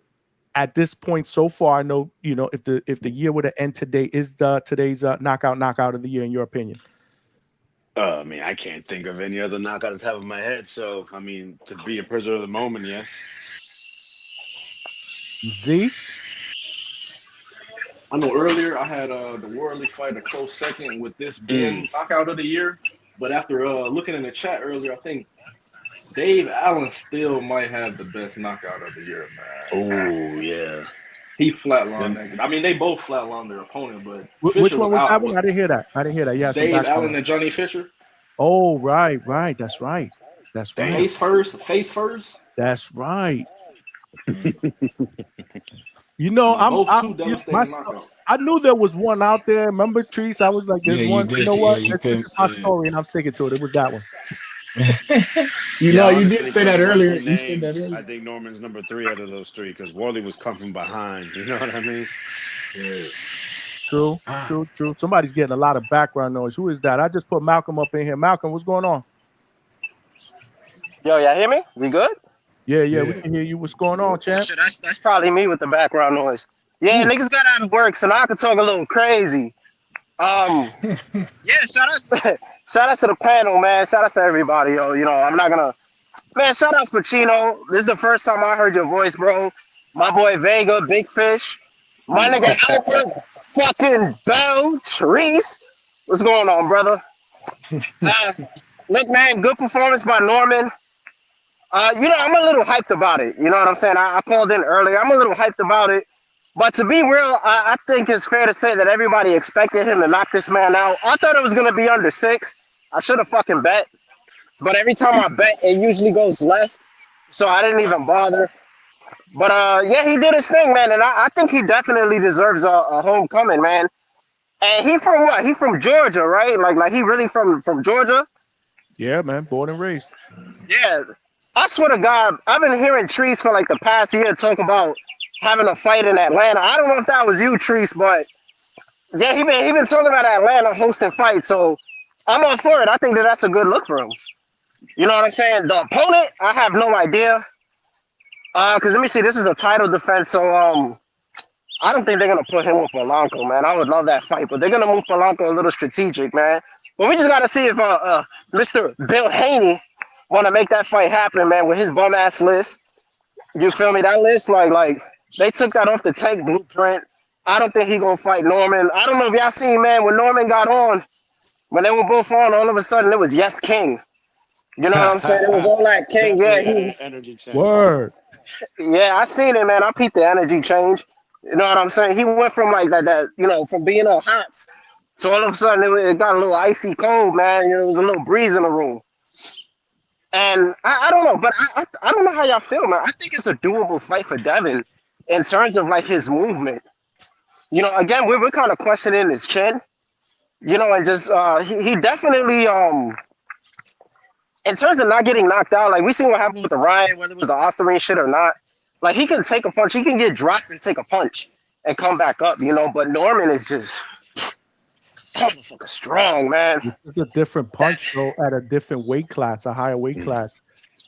Speaker 1: at this point so far? I know if the year were to end today, is today's knockout of the year in your opinion?
Speaker 10: I mean, I can't think of any other knockout at the top of my head. So, I mean, to be a prisoner of the moment, yes.
Speaker 1: Z?
Speaker 16: I know earlier I had the Worley fight a close second with this being knockout of the year, but after looking in the chat earlier, I think Dave Allen still might have the best knockout of the year, man.
Speaker 10: Oh yeah,
Speaker 16: he flatlined. I mean, they both flatlined their opponent, but
Speaker 1: which one was that one? I didn't hear that. Yeah,
Speaker 16: Dave Allen and Johnny Fisher.
Speaker 1: Oh right, that's right.
Speaker 16: Face first.
Speaker 1: That's right. I knew there was one out there. Remember, Treese? I was like, "There's one." You know what? This is my story, and I'm sticking to it. It was that one.
Speaker 11: you did say that earlier. You said that earlier.
Speaker 10: I think Norman's number 3 out of those 3 because Worley was coming from behind. You know what I mean?
Speaker 16: Yeah.
Speaker 1: True. Somebody's getting a lot of background noise. Who is that? I just put Malcolm up in here. Malcolm, what's going on?
Speaker 12: Yo, y'all hear me? We good?
Speaker 1: Yeah, we can hear you. What's going on, champ?
Speaker 12: Shit, that's probably me with the background noise. Yeah, niggas got out of work, so now I can talk a little crazy. Yeah, shout out to the panel, man. Shout out to everybody, yo. I'm not gonna, man. Shout out to Pacino. This is the first time I heard your voice, bro. My boy Vega, Big Fish. My nigga Albert fucking Bell Treese. What's going on, brother? Look, man, good performance by Norman. I'm a little hyped about it. You know what I'm saying? I called in earlier. I'm a little hyped about it. But to be real, I think it's fair to say that everybody expected him to knock this man out. I thought it was going to be under 6. I should have fucking bet. But every time I bet, it usually goes left. So I didn't even bother. But, yeah, he did his thing, man. And I think he definitely deserves a homecoming, man. And he from what? He from Georgia, right? Like he really from Georgia?
Speaker 1: Yeah, man. Born and raised.
Speaker 12: Yeah. I swear to God, I've been hearing Treese for like the past year talk about having a fight in Atlanta. I don't know if that was you, Treese, but yeah, he been talking about Atlanta hosting fights. So I'm all for it. I think that that's a good look for him. You know what I'm saying? The opponent, I have no idea. Cause let me see, this is a title defense, so I don't think they're gonna put him with Polanco, man. I would love that fight, but they're gonna move Polanco a little strategic, man. But we just gotta see if Mr. Bill Haney wanna make that fight happen, man, with his bum ass list. You feel me? That list, like they took that off the Tank blueprint. I don't think he gonna fight Norman. I don't know if y'all seen, man, when Norman got on, when they were both on, all of a sudden it was Yes King. You know what I'm saying? It was all that King. Yeah,
Speaker 10: Definitely had an energy change.
Speaker 1: Word.
Speaker 12: yeah, I seen it, man. I peeped the energy change. You know what I'm saying? He went from like that, from being all hot. So all of a sudden it got a little icy cold, man. You know, there was a little breeze in the room. And I don't know, but I don't know how y'all feel, man. I think it's a doable fight for Devin in terms of like his movement. You know, again, we're kind of questioning his chin. You know, and just he definitely in terms of not getting knocked out, like we seen what happened with the Ryan, whether it was the Ostarine shit or not. Like he can take a punch, he can get dropped and take a punch and come back up, you know. But Norman is just motherfucker strong, man.
Speaker 1: It's a different punch though, at a different weight class, a higher weight class.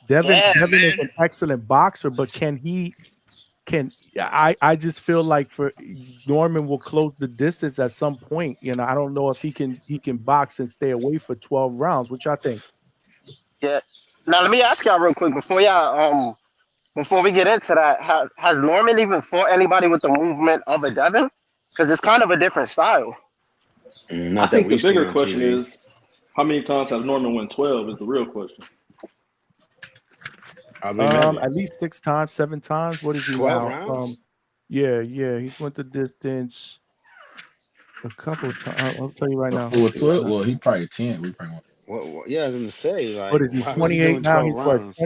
Speaker 1: Devin
Speaker 12: Yeah,
Speaker 1: is an excellent boxer, but I just feel like for Norman will close the distance at some point. You know, I don't know if he can box and stay away for 12 rounds, which I think.
Speaker 12: Yeah. Now let me ask y'all real quick before we get into that, has Norman even fought anybody with the movement of a Devin? Because it's kind of a different style.
Speaker 16: I think the bigger question is, how many times has Norman won 12 is the real question.
Speaker 1: At least 6 times, 7 times. What is he
Speaker 10: 12
Speaker 1: now?
Speaker 10: rounds?
Speaker 1: Yeah, he's went the distance a couple of times. I'll tell you right now.
Speaker 11: Well, 12. Well, he probably 10. We probably.
Speaker 10: Yeah, I was gonna say, like,
Speaker 1: What is he?
Speaker 10: why was he
Speaker 1: 28
Speaker 10: doing
Speaker 1: now.
Speaker 10: 12
Speaker 1: He's what?
Speaker 10: rounds?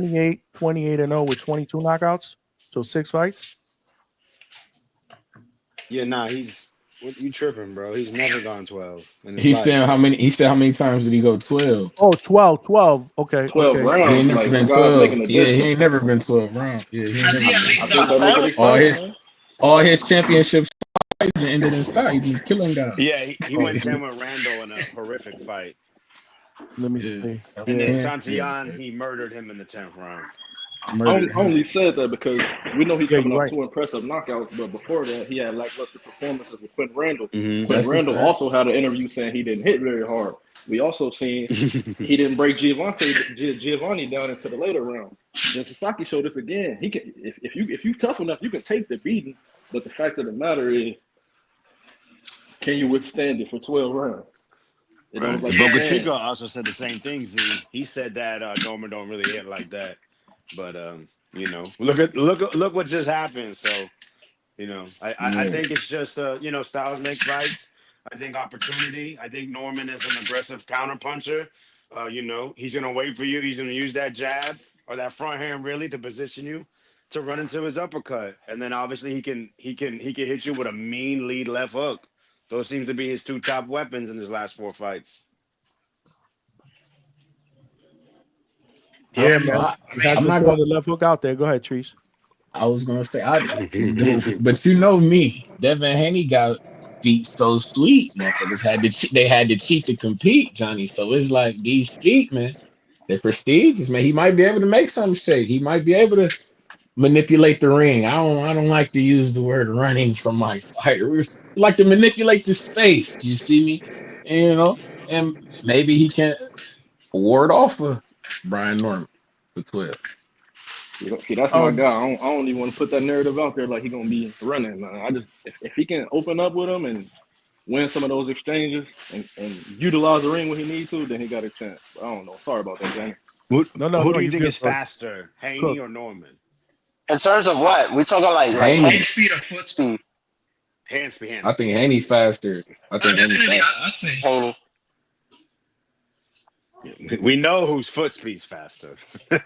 Speaker 1: 28 and 0 with 22 knockouts. So 6 fights.
Speaker 10: Yeah, nah, you tripping, bro. He's never gone 12 in his
Speaker 11: He
Speaker 10: life.
Speaker 11: said how many? He said how many times did he go 12?
Speaker 1: Oh, 12. Okay.
Speaker 16: 12
Speaker 1: okay.
Speaker 16: rounds.
Speaker 11: He ain't never
Speaker 16: Like
Speaker 11: been
Speaker 16: the guy's
Speaker 11: 12.
Speaker 16: making a
Speaker 11: Yeah, he
Speaker 16: distance.
Speaker 11: ain't never been 12 rounds. Yeah, he ain't
Speaker 12: Has he
Speaker 11: never
Speaker 12: at
Speaker 11: been.
Speaker 12: least
Speaker 16: I think
Speaker 12: done
Speaker 16: that make
Speaker 12: 10?
Speaker 16: it exciting,
Speaker 11: All his championship fights been ended in style. He's been killing guys.
Speaker 10: Yeah, he went 10 with Randall in a horrific fight.
Speaker 1: Let me
Speaker 11: Yeah.
Speaker 1: see.
Speaker 10: And then
Speaker 1: Yeah.
Speaker 10: Santillan, he murdered him in the 10th round.
Speaker 16: I only said that because we know he's coming
Speaker 1: you're
Speaker 16: off
Speaker 1: right.
Speaker 16: 2 impressive knockouts, but before that, he had lackluster performances with Quentin Randall.
Speaker 10: Mm-hmm.
Speaker 16: Quentin Randall also had an interview saying he didn't hit very hard. We also seen he didn't break Giovanni down into the later rounds. Jin Sasaki showed us again. He can if you tough enough, you can take the beating. But the fact of the matter is, can you withstand it for 12 rounds? It don't look like
Speaker 10: Boca
Speaker 16: you
Speaker 10: Chica
Speaker 16: can.
Speaker 10: also said the same thing, Z. He said that Norman don't really hit like that. But look what just happened. So, I think it's just styles make fights. I think opportunity. I think Norman is an aggressive counterpuncher. He's gonna wait for you. He's gonna use that jab or that front hand really to position you to run into his uppercut. And then obviously he can hit you with a mean lead left hook. Those seems to be his 2 top weapons in his last 4 fights.
Speaker 1: Yeah, man. He has
Speaker 11: I'm
Speaker 1: been
Speaker 11: not
Speaker 1: throwing
Speaker 11: gonna.
Speaker 1: the left hook out there. Go ahead, Trees.
Speaker 11: I was gonna say but you know me, Devin Haney got feet so sweet. Motherfuckers they had to cheat to compete, Johnny. So it's like these feet, man. They're prestigious, man. He might be able to make something shake. He might be able to manipulate the ring. I don't like to use the word running from my fighter. We like to manipulate the space. Do you see me? And maybe he can ward off of Brian Norman for 12.
Speaker 16: See, that's my guy. I don't even want to put that narrative out there like he's gonna be running. Man. I just if he can open up with him and win some of those exchanges and utilize the ring when he needs to, then he got a chance. But I don't know. Sorry about that, Johnny.
Speaker 10: Who do you
Speaker 1: you
Speaker 10: think
Speaker 1: good,
Speaker 10: is
Speaker 1: bro.
Speaker 10: faster, Haney or Norman?
Speaker 12: In terms of what? We talking like hand speed or foot speed?
Speaker 10: Hand speed.
Speaker 11: I think Haney faster. I think Haney
Speaker 12: Definitely,
Speaker 11: faster.
Speaker 12: I'd say Haney.
Speaker 10: We know whose foot speed's faster.
Speaker 11: Did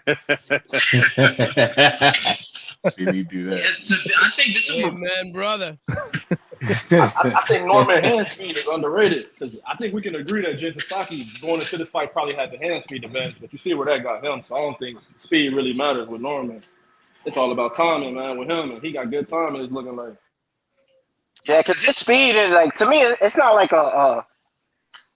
Speaker 11: he do that?
Speaker 12: I think this is
Speaker 17: man, brother.
Speaker 16: I think Norman hand speed is underrated because I think we can agree that Jin Sasaki going into this fight probably had the hand speed advantage, but you see where that got him. So I don't think speed really matters with Norman. It's all about timing, man, with him, and he got good timing. It's looking like
Speaker 12: Yeah, because his speed and like to me, it's not like a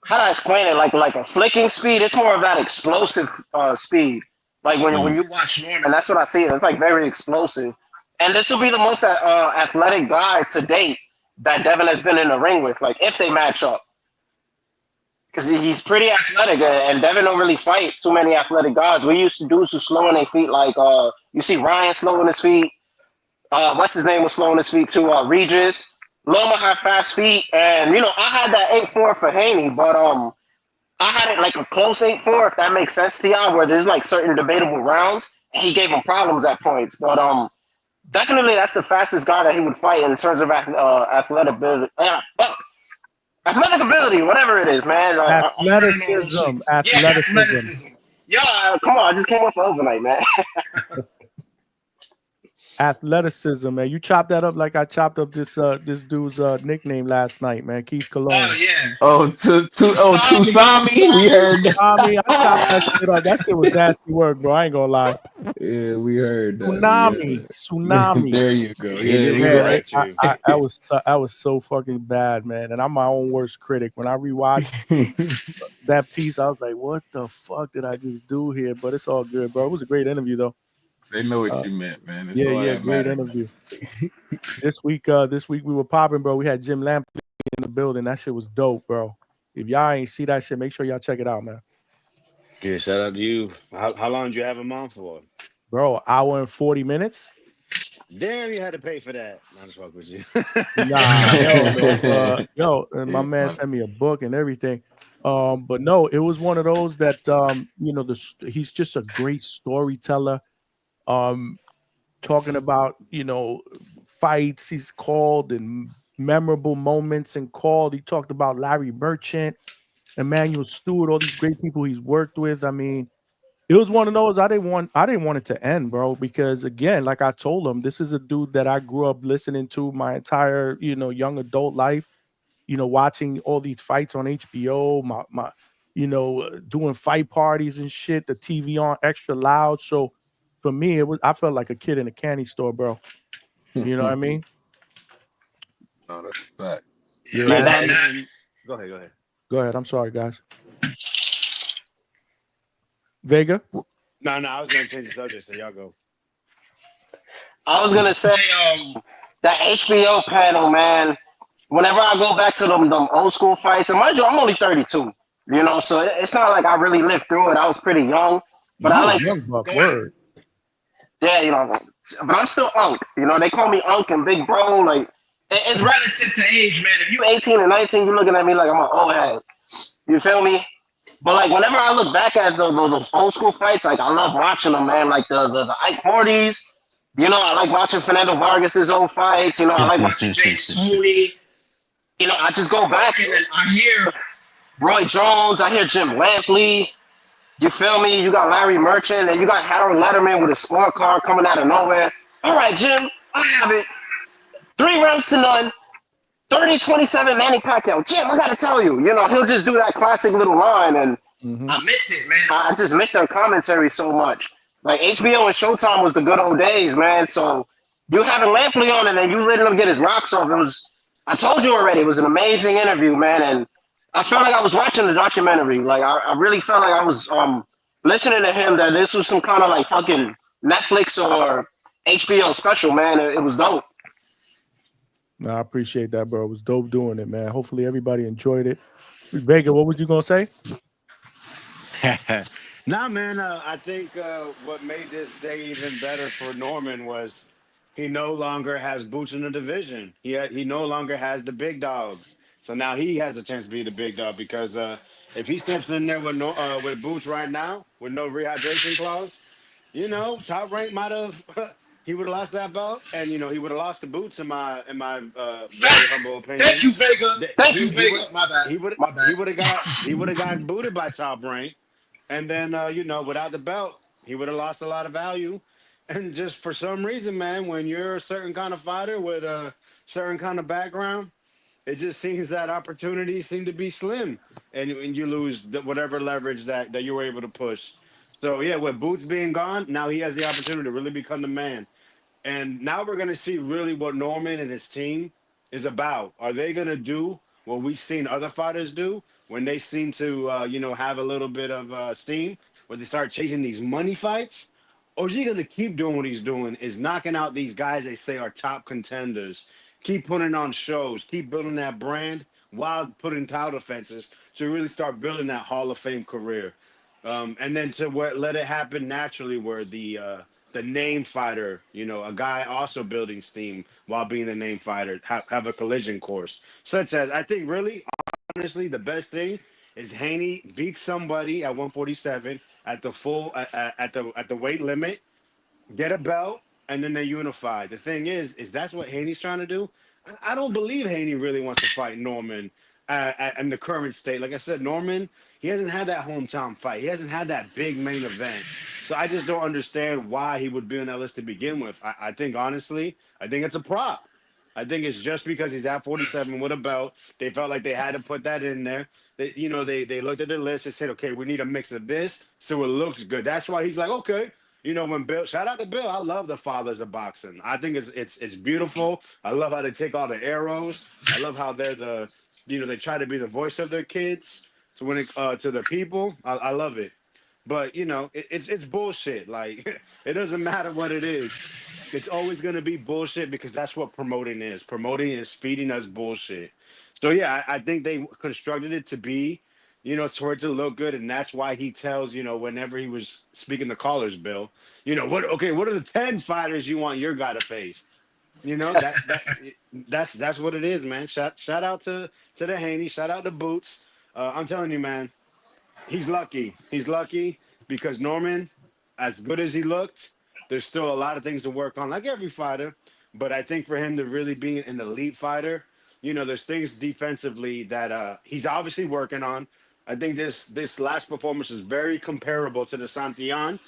Speaker 12: how do I explain it? Like a flicking speed. It's more of that explosive speed. Like when you watch Norman, that's what I see. It's like very explosive. And this will be the most athletic guy to date that Devin has been in the ring with. Like if they match up, because he's pretty athletic, and Devin don't really fight too many athletic guys. We used to dudes who slow on their feet. Like you see Ryan slow on his feet. What's his name was slow on his feet too. Regis. Loma had fast feet, and I had that 8-4 for Haney, but I had it like a close 8-4, if that makes sense to y'all, where there's like certain debatable rounds, and he gave him problems at points. But definitely that's the fastest guy that he would fight in terms of athletic ability. Athletic ability, whatever it is, man.
Speaker 1: Athleticism.
Speaker 12: Yeah, athleticism. Yo, come on, I just came off overnight, man.
Speaker 1: Athleticism, man. You chopped that up like I chopped up this dude's nickname last night, man. Keith Cologne.
Speaker 12: Oh yeah.
Speaker 11: Tusami. We heard that.
Speaker 1: I chopped that shit up. That shit was nasty work, bro. I ain't gonna lie.
Speaker 11: Yeah, we heard that.
Speaker 1: Tsunami.
Speaker 11: There you go.
Speaker 10: He did it
Speaker 1: Yeah,
Speaker 10: right too.
Speaker 1: I was so fucking bad, man. And I'm my own worst critic. When I rewatched that piece, I was like, what the fuck did I just do here? But it's all good, bro. It was a great interview, though.
Speaker 11: They know what you meant, man. That's
Speaker 1: Great interview. This week we were popping, bro. We had Jim Lampley in the building. That shit was dope, bro. If y'all ain't see that shit, make sure y'all check it out, man.
Speaker 10: Yeah, shout out to you. How long did you have him on for?
Speaker 1: Bro, hour and 40 minutes.
Speaker 10: Damn, you had to pay for that. I'm just fuck with you.
Speaker 1: And my man sent me a book and everything. But no, it was one of those that he's just a great storyteller. Talking about fights he's called and memorable moments and called. He talked about Larry Merchant, Emmanuel Stewart, all these great people he's worked with. I mean, it was one of those I didn't want it to end, bro, because again, like I told him, this is a dude that I grew up listening to my entire young adult life. Watching all these fights on HBO, my doing fight parties and shit, the TV on extra loud. So for me, I felt like a kid in a candy store, bro. You know what I mean?
Speaker 11: No, that's a fact.
Speaker 10: Yeah, Go ahead.
Speaker 1: Go ahead. I'm sorry, guys. Vega?
Speaker 10: No, I was gonna change the subject, so y'all go.
Speaker 12: I was gonna say, that HBO panel, man. Whenever I go back to them old school fights, and mind you, I'm only 32, so it's not like I really lived through it. I was pretty young, but I like
Speaker 1: young buck word.
Speaker 12: Yeah, but I'm still Unk. They call me Unk and Big Bro. Like, it's relative to age, man. If you 18 and 19, you're looking at me like I'm an old head. You feel me? But like, whenever I look back at those old school fights, like I love watching them, man. Like the Ike 40s. I like watching Fernando Vargas's old fights. I like watching James Tooney. I just go back and then I hear Roy Jones. I hear Jim Lampley. You feel me? You got Larry Merchant, and you got Harold Letterman with a scorecard coming out of nowhere. All right, Jim, I have it. 3-0, 30-27 Manny Pacquiao. Jim, I got to tell you, he'll just do that classic little line, and I miss it, man. I just miss their commentary so much. Like, HBO and Showtime was the good old days, man. So you having Lampley on, and then you letting him get his rocks off. I told you already, it was an amazing interview, man, and I felt like I was watching the documentary. Like, I really felt like I was listening to him, that this was some kind of like fucking Netflix or HBO special, man. It was dope.
Speaker 1: No, I appreciate that, bro. It was dope doing it, man. Hopefully everybody enjoyed it. Vega, what was you going to say?
Speaker 10: Nah, man, I think what made this day even better for Norman was he no longer has boots in the division. He no longer has the big dogs. So now he has a chance to be the big dog, because if he steps in there with boots right now, with no rehydration clause, Top Rank might have he would have lost that belt, and he would have lost the boots in my very humble opinion.
Speaker 12: Thank you, Vega. My bad.
Speaker 10: He would have got booted by Top Rank, and then without the belt, he would have lost a lot of value. And just for some reason, man, when you're a certain kind of fighter with a certain kind of background, it just seems that opportunities seem to be slim, and you lose whatever leverage that you were able to push. So yeah, with Boots being gone, now he has the opportunity to really become the man. And now we're going to see really what Norman and his team is about. Are they going to do what we've seen other fighters do when they seem to, have a little bit of steam, when they start chasing these money fights? Or is he going to keep doing what he's doing, is knocking out these guys they say are top contenders, keep putting on shows, keep building that brand while putting title defenses to really start building that Hall of Fame career? And then to let it happen naturally, where the name fighter, a guy also building steam while being the name fighter, have a collision course. Such as, I think, really, honestly, the best thing is Haney beats somebody at 147 at the full at the weight limit, get a belt, and then they unify. The thing is that's what Haney's trying to do. I don't believe Haney really wants to fight Norman in the current state. Like I said, Norman, he hasn't had that hometown fight. He hasn't had that big main event. So I just don't understand why he would be on that list to begin with. I think, honestly, I think it's a prop. I think it's just because he's at 47 with a belt. They felt like they had to put that in there. They looked at the list and said, okay, we need a mix of this so it looks good. That's why he's like, okay. When Bill, shout out to Bill. I love the fathers of boxing. I think it's beautiful. I love how they take all the arrows. I love how they're they try to be the voice of their kids. So when it to the people, I love it. But it's bullshit. Like it doesn't matter what it is. It's always gonna be bullshit because that's what promoting is. Promoting is feeding us bullshit. So yeah, I think they constructed it to be, towards to look good, and that's why he tells, whenever he was speaking to callers, Bill, what are the 10 fighters you want your guy to face? That's what it is, man. Shout out to the Haney, shout out to Boots. I'm telling you, man, he's lucky. He's lucky because Norman, as good as he looked, there's still a lot of things to work on, like every fighter. But I think for him to really be an elite fighter, there's things defensively that he's obviously working on. I think this last performance is very comparable to the Santillan.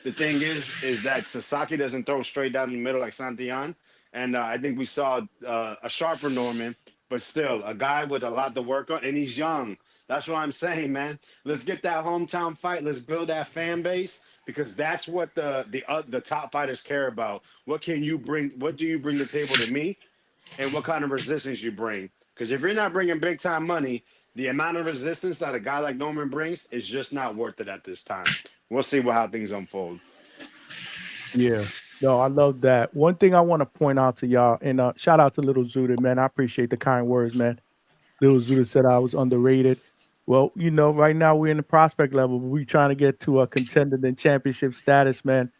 Speaker 10: The thing is that Sasaki doesn't throw straight down the middle like Santillan. And I think we saw a sharper Norman, but still a guy with a lot to work on, and he's young. That's what I'm saying, man. Let's get that hometown fight. Let's build that fan base because that's what the top fighters care about. What can you bring? What do you bring to the table to me, and what kind of resistance you bring? Because if you're not bringing big time money, the amount of resistance that a guy like Norman brings is just not worth it at this time. We'll see how things unfold.
Speaker 1: Yeah. No, I love that. One thing I want to point out to y'all, and shout out to Little Zuda, man. I appreciate the kind words, man. Little Zuda said I was underrated. Well, right now we're in the prospect level, but we're trying to get to a contender and championship status, man.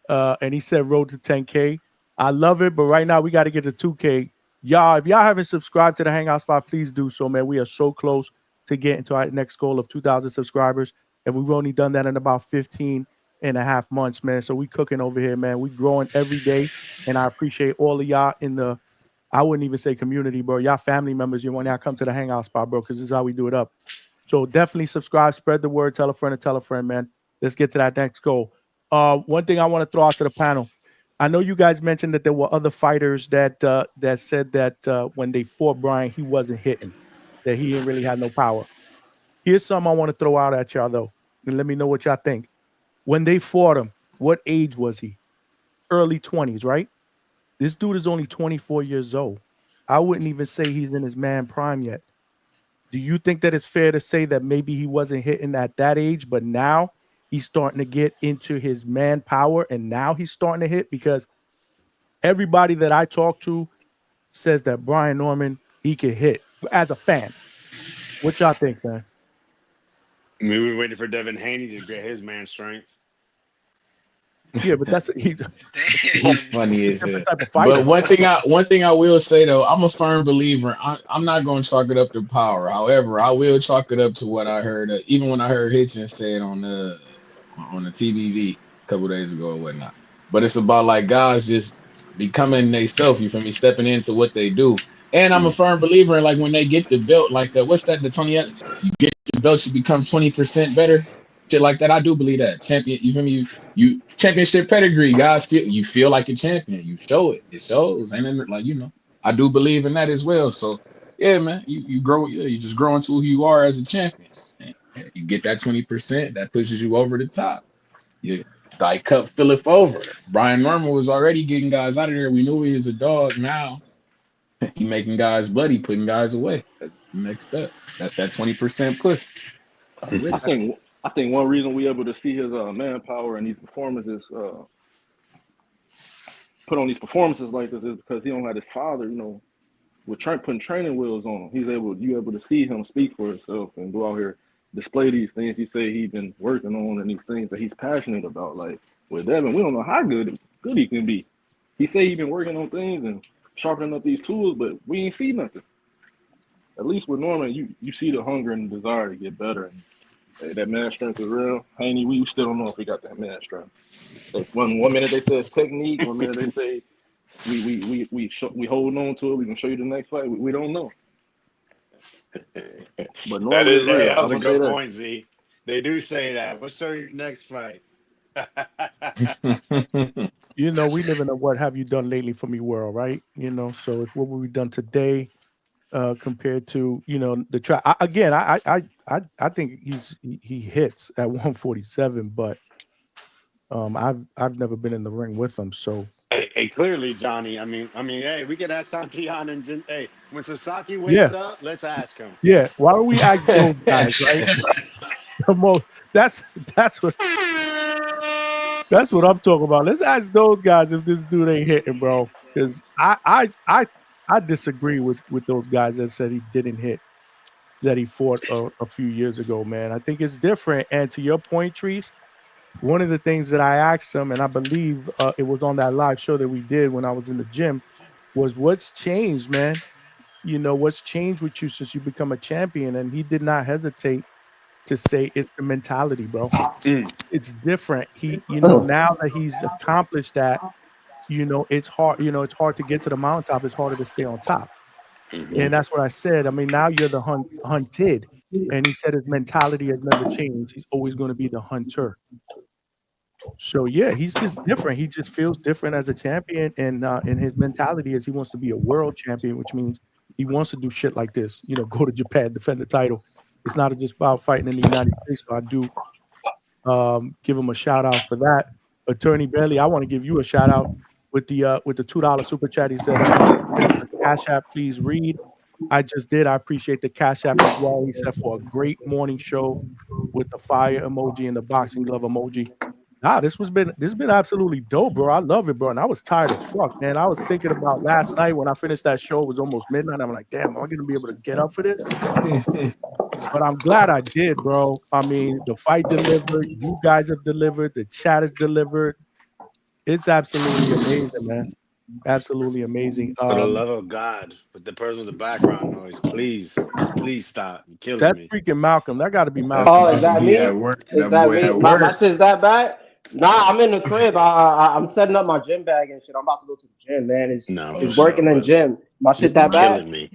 Speaker 1: And he said road to 10K. I love it, but right now we got to get to 2K. Y'all, if y'all haven't subscribed to the Hangout Spot, please do so, man. We are so close to getting to our next goal of 2,000 subscribers. And we've only done that in about 15.5 months, man. So we cooking over here, man. We growing every day. And I appreciate all of y'all in the, I wouldn't even say community, bro. Y'all family members, you want to come to the Hangout Spot, bro, because this is how we do it up. So definitely subscribe, spread the word, tell a friend, man. Let's get to that next goal. One thing I want to throw out to the panel. I know you guys mentioned that there were other fighters that said that when they fought Brian, he wasn't hitting, that he didn't really have no power. Here's something I want to throw out at y'all, though, and let me know what y'all think. When they fought him, what age was he? Early 20s, right? This dude is only 24 years old. I wouldn't even say he's in his man prime yet. Do you think that it's fair to say that maybe he wasn't hitting at that age, but now he's starting to get into his man power and now he's starting to hit? Because everybody that I talk to says that Brian Norman, he can hit as a fan. What y'all think, man?
Speaker 10: I mean, we were waiting for Devin Haney to get his man strength.
Speaker 1: Yeah, but that's
Speaker 11: funny as hell. But one thing I will say though, I'm a firm believer. I'm not going to chalk it up to power. However, I will chalk it up to what I heard. Even when I heard Hitchens say it on the TVV a couple days ago or whatnot. But it's about like guys just becoming themselves. You feel me? Stepping into what they do. And I'm a firm believer in like when they get the belt, like what's that? The Tony, you get the belt, you become 20% better. Shit like that. I do believe that champion. You feel me? You championship pedigree, guys. Feel like a champion. You show it. It shows. And then like I do believe in that as well. So yeah, man, you grow. Yeah, you just grow into who you are as a champion. And you get that 20%. That pushes you over the top. You like cup fill it over. Brian Norman was already getting guys out of there. We knew he was a dog. Now he making guys bloody, putting guys away. next step. That's that 20% push.
Speaker 16: I think one reason we able to see his manpower and these performances put on these performances like this is because he don't have his father, with putting training wheels on him. You able to see him speak for himself and go out here, display these things he say he's been working on and these things that he's passionate about. Like with Devin, we don't know how good he can be. He say he been working on things and sharpening up these tools, but we ain't see nothing. At least with Norman, you see the hunger and the desire to get better. And that man strength is real. Haney, we still don't know if we got that man strength. One minute they say it's technique, one minute they say we holding on to it. We can show you the next fight. We don't know. But Norman is real.
Speaker 10: That was
Speaker 16: I'm
Speaker 10: a
Speaker 16: gonna say
Speaker 10: good
Speaker 16: that.
Speaker 10: point, Z. They do say that. We'll show you next fight.
Speaker 1: We live in a what have you done lately for me world, right? So it's what we done today compared to the track. I think he hits at 147, but I've never been in the ring with him, so.
Speaker 10: Hey, clearly, Johnny. I mean, hey, we can ask Santian and Jin. Hey, when Sasaki wakes up, let's ask him.
Speaker 1: Yeah, why don't we ask those guys, right? That's what I'm talking about. Let's ask those guys if this dude ain't hitting, bro. Because I disagree with those guys that said he didn't hit, that he fought a few years ago, man. I think it's different. And to your point, Treese, one of the things that I asked him, and I believe it was on that live show that we did when I was in the gym, was what's changed, man? What's changed with you since you become a champion? And he did not hesitate to say it's the mentality, bro. It's different. He, now that he's accomplished that, it's hard, it's hard to get to the mountaintop. It's harder to stay on top. And that's what I said. I mean, now you're the hunted. And he said his mentality has never changed. He's always going to be the hunter. So yeah, he's just different. He just feels different as a champion, and his mentality is he wants to be a world champion, which means he wants to do shit like this. Go to Japan, defend the title. It's not just about fighting in the United States. So I do give him a shout out for that. Attorney Bailey, I want to give you a shout out with the $2 super chat. He said, Cash App, please read. I just did. I appreciate the Cash App as well. He said for a great morning show with the fire emoji and the boxing glove emoji. This has been absolutely dope, bro. I love it, bro. And I was tired as fuck, man. I was thinking about last night when I finished that show. It was almost midnight. I'm like, damn, am I gonna be able to get up for this? But I'm glad I did, bro. I mean, the fight delivered. You guys have delivered. The chat has delivered. It's absolutely amazing, man. Absolutely amazing.
Speaker 10: For the love of God, with the person with the background noise, please stop. You're killing
Speaker 1: That's
Speaker 10: me.
Speaker 1: freaking Malcolm. That got to be Malcolm.
Speaker 12: Oh, is that me? Is that me? My shit's that bad? Nah, I'm in the crib. I'm setting up my gym bag and shit. I'm about to go to the gym, man. It's working in gym. My shit that bad?
Speaker 10: Killing me.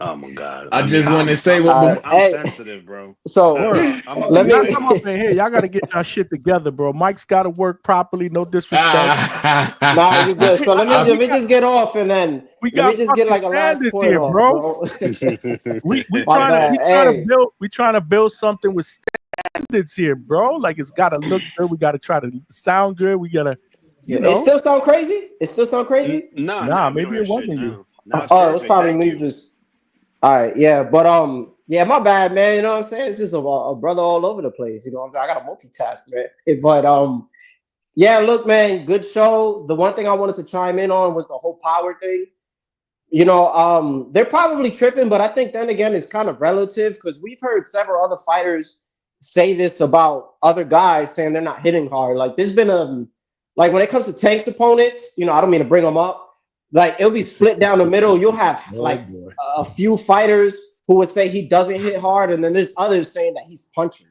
Speaker 10: Oh my God.
Speaker 11: I just want to say what
Speaker 10: I'm sensitive, bro.
Speaker 12: So
Speaker 1: let me come up in here. Y'all got to get your shit together, bro. Mike's got to work properly. No disrespect.
Speaker 12: Nah, you good. So let me just get off and then
Speaker 1: we got
Speaker 12: just get like a last point
Speaker 1: here,
Speaker 12: off,
Speaker 1: bro. we trying to build something with standards here, bro. Like it's got to look good. We got to try to sound good. We got to,
Speaker 12: It still sound crazy? It still sound crazy?
Speaker 1: Nah, maybe it wasn't you.
Speaker 12: It was probably me just. All right, yeah, but yeah, my bad, man. You know what I'm saying? It's just a brother all over the place. You know, I got to multitask, man. But yeah, look, man, good show. The one thing I wanted to chime in on was the whole power thing. They're probably tripping, but I think then again it's kind of relative because we've heard several other fighters say this about other guys saying they're not hitting hard. Like there's been like when it comes to Tank's opponents, I don't mean to bring them up. Like it'll be split down the middle. You'll have a few fighters who would say he doesn't hit hard, and then there's others saying that he's punching.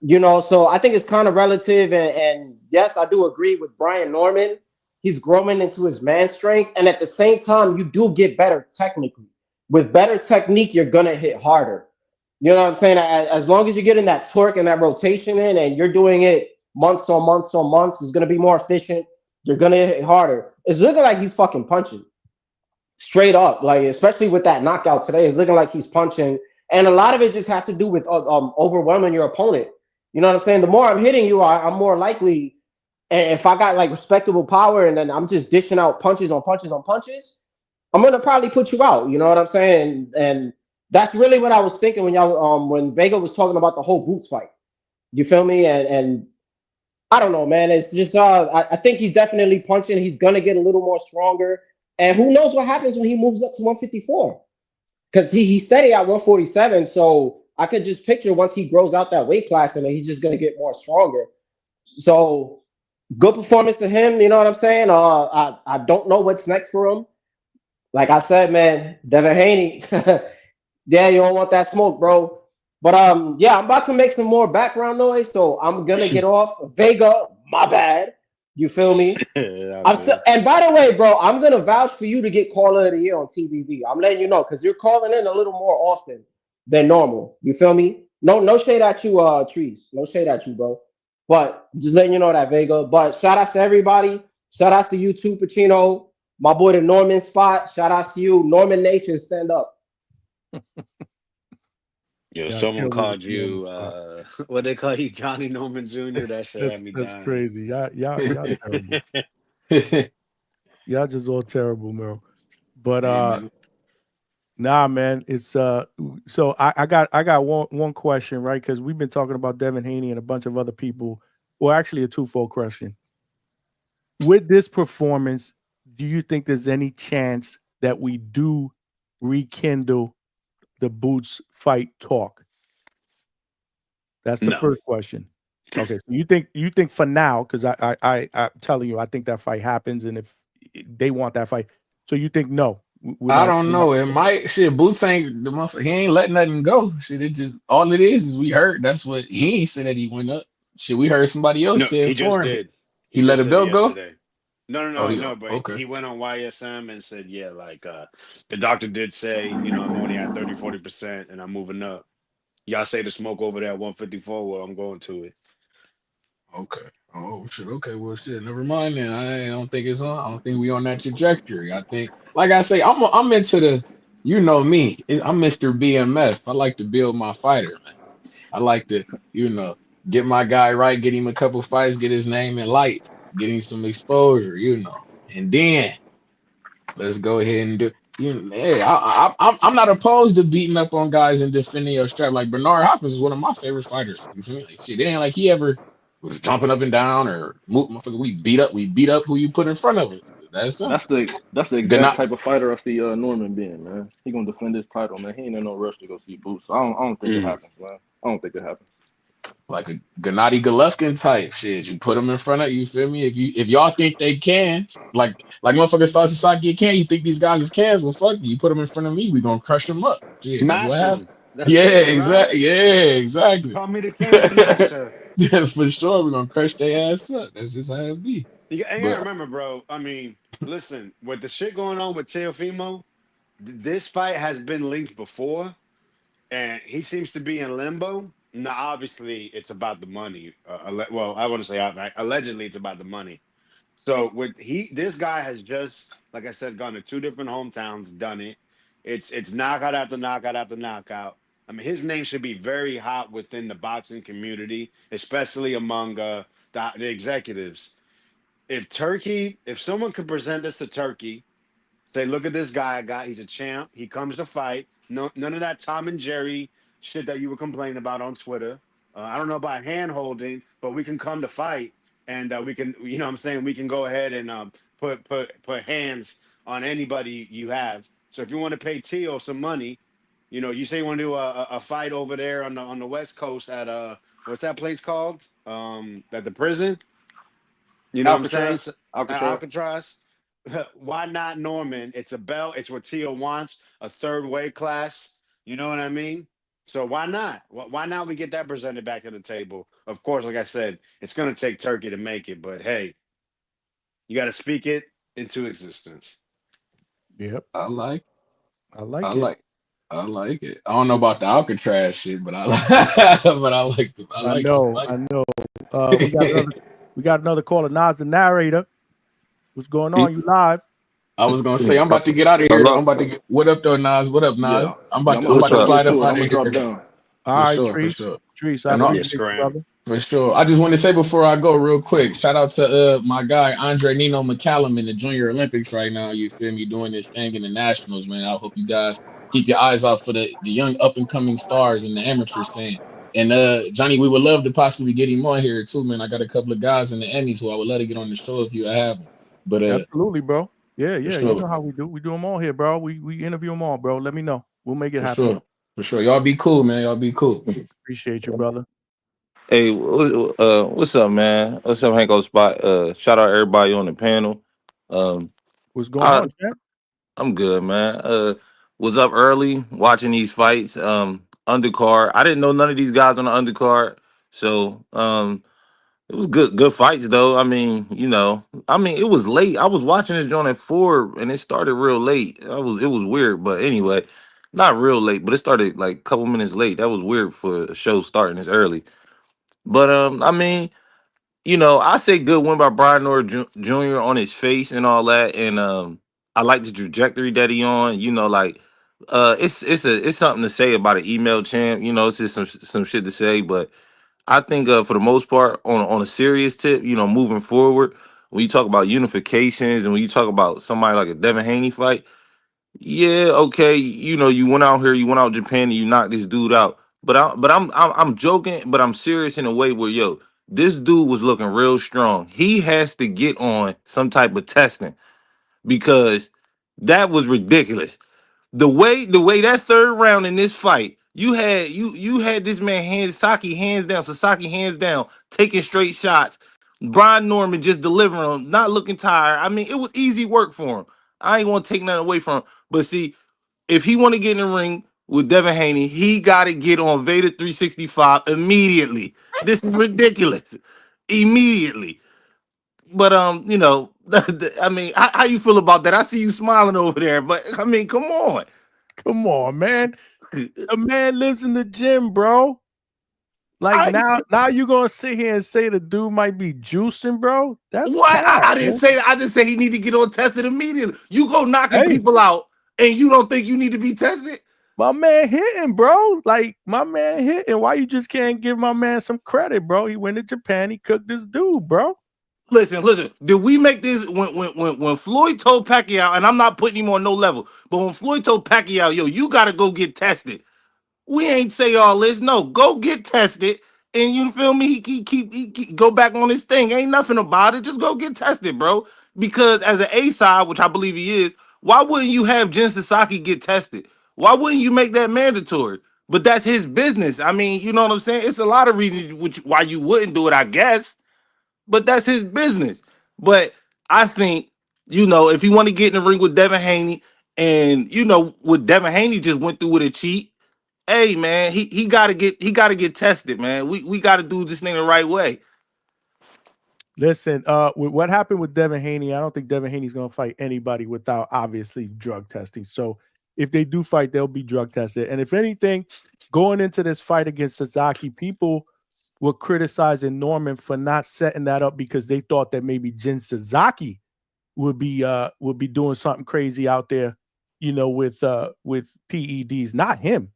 Speaker 12: So I think it's kind of relative. And yes, I do agree with Brian Norman. He's growing into his man strength, and at the same time, you do get better technically. With better technique, you're gonna hit harder. You know what I'm saying? As long as you're getting that torque and that rotation in, and you're doing it months on months on months, it's gonna be more efficient. You're gonna hit harder. It's looking like he's fucking punching. Straight up. Like, especially with that knockout today, it's looking like he's punching. And a lot of it just has to do with overwhelming your opponent. You know what I'm saying? The more I'm hitting you, I'm more likely. And if I got like respectable power and then I'm just dishing out punches on punches on punches, I'm gonna probably put you out. You know what I'm saying? And That's really what I was thinking when y'all when Vega was talking about the whole Boots fight. You feel me? And I don't know, man. It's just I think he's definitely punching. He's gonna get a little more stronger. And who knows what happens when he moves up to 154? Because he's steady at 147. So I could just picture once he grows out that weight class and he's just gonna get more stronger. So good performance to him. You know what I'm saying? I don't know what's next for him. Like I said, man, Devin Haney. Yeah, you don't want that smoke, bro. But yeah, I'm about to make some more background noise, so I'm gonna get off. Vega, my bad. You feel me? I'm still, and by the way, bro, I'm gonna vouch for you to get caller of the year on TBV. I'm letting you know because you're calling in a little more often than normal. You feel me? No shade at you, Trees. No shade at you, bro. But just letting you know that Vega. But shout outs to everybody. Shout outs to you too, Pacino. My boy the Norman Spot. Shout outs to you, Norman Nation. Stand up.
Speaker 10: Yo,
Speaker 1: Yeah,
Speaker 10: someone
Speaker 1: kill me with
Speaker 10: called
Speaker 1: the Norman
Speaker 10: you
Speaker 1: Spot.
Speaker 10: what they call you, Johnny Norman Jr. That shit had me
Speaker 1: That's
Speaker 10: dying.
Speaker 1: crazy. Y'all terrible. Y'all just all terrible, bro. But nah, man, it's so I got one question, right? Because we've been talking about Devin Haney and a bunch of other people. Well, actually a twofold question. With this performance, do you think there's any chance that we do rekindle the Boots fight talk? That's the first question. Okay, so you think for now, because I'm telling you, I think that fight happens, and if they want that fight, so you think no?
Speaker 11: I don't know. It might shit. Boots ain't the motherfucker. He ain't letting nothing go. Shit, it just all it is we heard. That's what he ain't said that he went up. Shit, we heard somebody else
Speaker 10: No,
Speaker 11: say
Speaker 10: he
Speaker 11: it for
Speaker 10: just
Speaker 11: him.
Speaker 10: did.
Speaker 11: He
Speaker 10: He
Speaker 11: let
Speaker 10: just
Speaker 11: a
Speaker 10: said it
Speaker 11: belt go.
Speaker 10: yesterday. No,
Speaker 11: Oh,
Speaker 10: but
Speaker 11: okay.
Speaker 10: he went on YSM and said, yeah, like the doctor did say, you know, I'm only at 30-40% and I'm moving up. Y'all say the smoke over there at 154, well, I'm going to it.
Speaker 11: Okay. Oh shit. Okay. Well, shit. Never mind then. I don't think it's on. I don't think we on that trajectory. I think, like I say, I'm into the. You know me. I'm Mr. BMF. I like to build my fighter, man. I like to, get my guy right, get him a couple fights, get his name in lights, get him some exposure, and then let's go ahead and do. Hey, I'm not opposed to beating up on guys and defending your strap. Like Bernard Hopkins is one of my favorite fighters. You feel me? Like, shit, it ain't like he ever was jumping up and down or motherfucker. We beat up who you put in front of us. That's simple.
Speaker 16: That's the exact type of fighter I see Norman being, man. He gonna defend his title, man. He ain't in no rush to go see Boots. So I don't think it happens, man. I don't think it happens.
Speaker 11: Like a Gennady Golovkin type shit. You put them in front of you. Feel me? If y'all think they can, like motherfuckers thought Sasaki can, you think these guys is cans? Well, fuck you. You put them in front of me, we gonna crush them up. Shit, that's what
Speaker 10: Smash
Speaker 11: happened.
Speaker 10: him. That's it, right?
Speaker 11: Yeah, exactly.
Speaker 10: Call me the can smasher.
Speaker 11: Yeah, for sure. We're gonna crush their ass up. That's just how it be.
Speaker 10: You gotta
Speaker 11: But
Speaker 10: remember, bro. I mean, listen, with the shit going on with Teofimo, this fight has been linked before, and he seems to be in limbo. Now, obviously, it's about the money. Well, I want to say allegedly, it's about the money. So this guy has just, like I said, gone to two different hometowns, done it. It's knockout after knockout after knockout. I mean, his name should be very hot within the boxing community, especially among the executives. If someone could present this to Turkey, say, look at this guy, he's a champ. He comes to fight. No, none of that Tom and Jerry shit that you were complaining about on Twitter. I don't know about hand holding, but we can come to fight, and we can, you know, what I'm saying, we can go ahead and put hands on anybody you have. So if you want to pay Tio some money, you know, you say you want to do a fight over there on the West Coast at what's that place called? At the prison. You know what I'm saying? Alcatraz. Why not Norman? It's a belt. It's what Tio wants. A third weight class. You know what I mean? So why not? Why not we get that presented back to the table? Of course, like I said, it's going to take Turkey to make it. But hey, you got to speak it into existence.
Speaker 1: Yep.
Speaker 11: I like
Speaker 1: it.
Speaker 11: I like it. I don't know about the Alcatraz shit, but I like
Speaker 1: I know. We got another caller. Nas, the narrator. What's going on? You live?
Speaker 11: I was gonna say I'm about to get out of here. I'm about to get. What up, though, Nas? What up, Nas?
Speaker 16: Yeah.
Speaker 11: I'm about to slide up out of here.
Speaker 1: All right, Trees. I appreciate you, brother.
Speaker 11: For sure. I just want to say before I go, real quick, shout out to my guy Andre Nino McCallum in the Junior Olympics right now. You feel me? Doing this thing in the Nationals, man. I hope you guys keep your eyes out for the young up and coming stars in the amateur stand. And Johnny, we would love to possibly get him on here too, man. I got a couple of guys in the Emmys who I would love to get on the show if you have them. But
Speaker 1: Absolutely, bro. Yeah,
Speaker 11: for
Speaker 1: yeah. You
Speaker 11: sure,
Speaker 1: know how we do. We do them all here, bro. We interview them all, bro. Let me know. We'll make it
Speaker 11: for
Speaker 1: happen.
Speaker 11: sure, for sure. Y'all be cool, man. Y'all be cool.
Speaker 1: Appreciate you, brother.
Speaker 17: Hey, what's up, man? What's up, Hangout Spot? Shout out everybody on the panel. Um,
Speaker 1: What's going
Speaker 17: I
Speaker 1: on, Jack?
Speaker 17: I'm good, man. Was up early watching these fights. Undercard. I didn't know none of these guys on the undercard, so it was good fights though. I mean, it was late. I was watching this joint at 4, and it started real late. It was weird, but anyway, not real late, but it started like a couple minutes late. That was weird for a show starting this early. But I mean, I say good win by Brian Nor Jr. on his face and all that, and I like the trajectory that he on. It's something to say about an email champ. It's just some shit to say, but I think for the most part, on a serious tip, moving forward, when you talk about unifications and when you talk about somebody like a Devin Haney fight, yeah, okay, you went out here, you went out Japan, and you knocked this dude out. But I'm joking, but I'm serious in a way where this dude was looking real strong. He has to get on some type of testing because that was ridiculous. The way that third round in this fight, you had this man Sasaki hands down, taking straight shots. Brian Norman just delivering them, not looking tired. I mean, it was easy work for him. I ain't gonna take nothing away from him. But see, if he want to get in the ring with Devin Haney, he got to get on Vader 365 immediately. This is ridiculous. Immediately. But I mean, how you feel about that? I see you smiling over there, but I mean, come on.
Speaker 1: Come on, man. A man lives in the gym, bro. Like now you gonna sit here and say the dude might be juicing, bro? That's
Speaker 17: What?
Speaker 1: cap,
Speaker 17: I didn't
Speaker 1: man.
Speaker 17: say that. I just say he need to get on tested immediately. You go knocking people out, and you don't think you need to be tested?
Speaker 1: My man hitting, bro. Like my man hitting. Why you just can't give my man some credit, bro? He went to Japan. He cooked this dude, bro.
Speaker 17: Listen. Did we make this when Floyd told Pacquiao, and I'm not putting him on no level, but when Floyd told Pacquiao, yo, you got to go get tested. We ain't say all this. No, go get tested. And you feel me? He keep go back on his thing. Ain't nothing about it. Just go get tested, bro. Because as an A side, which I believe he is, why wouldn't you have Jin Sasaki get tested? Why wouldn't you make that mandatory? But that's his business. I mean, you know what I'm saying? It's a lot of reasons why you wouldn't do it, I guess. But that's his business. But I think, if you want to get in the ring with Devin Haney, and what Devin Haney just went through with a cheat, hey man, he gotta get tested, man. We gotta do this thing the right way.
Speaker 1: Listen, with what happened with Devin Haney, I don't think Devin Haney's gonna fight anybody without obviously drug testing. So if they do fight, they'll be drug tested. And if anything, going into this fight against Sasaki, people were criticizing Norman for not setting that up because they thought that maybe Jin Sasaki would be doing something crazy out there, with PEDs, not him.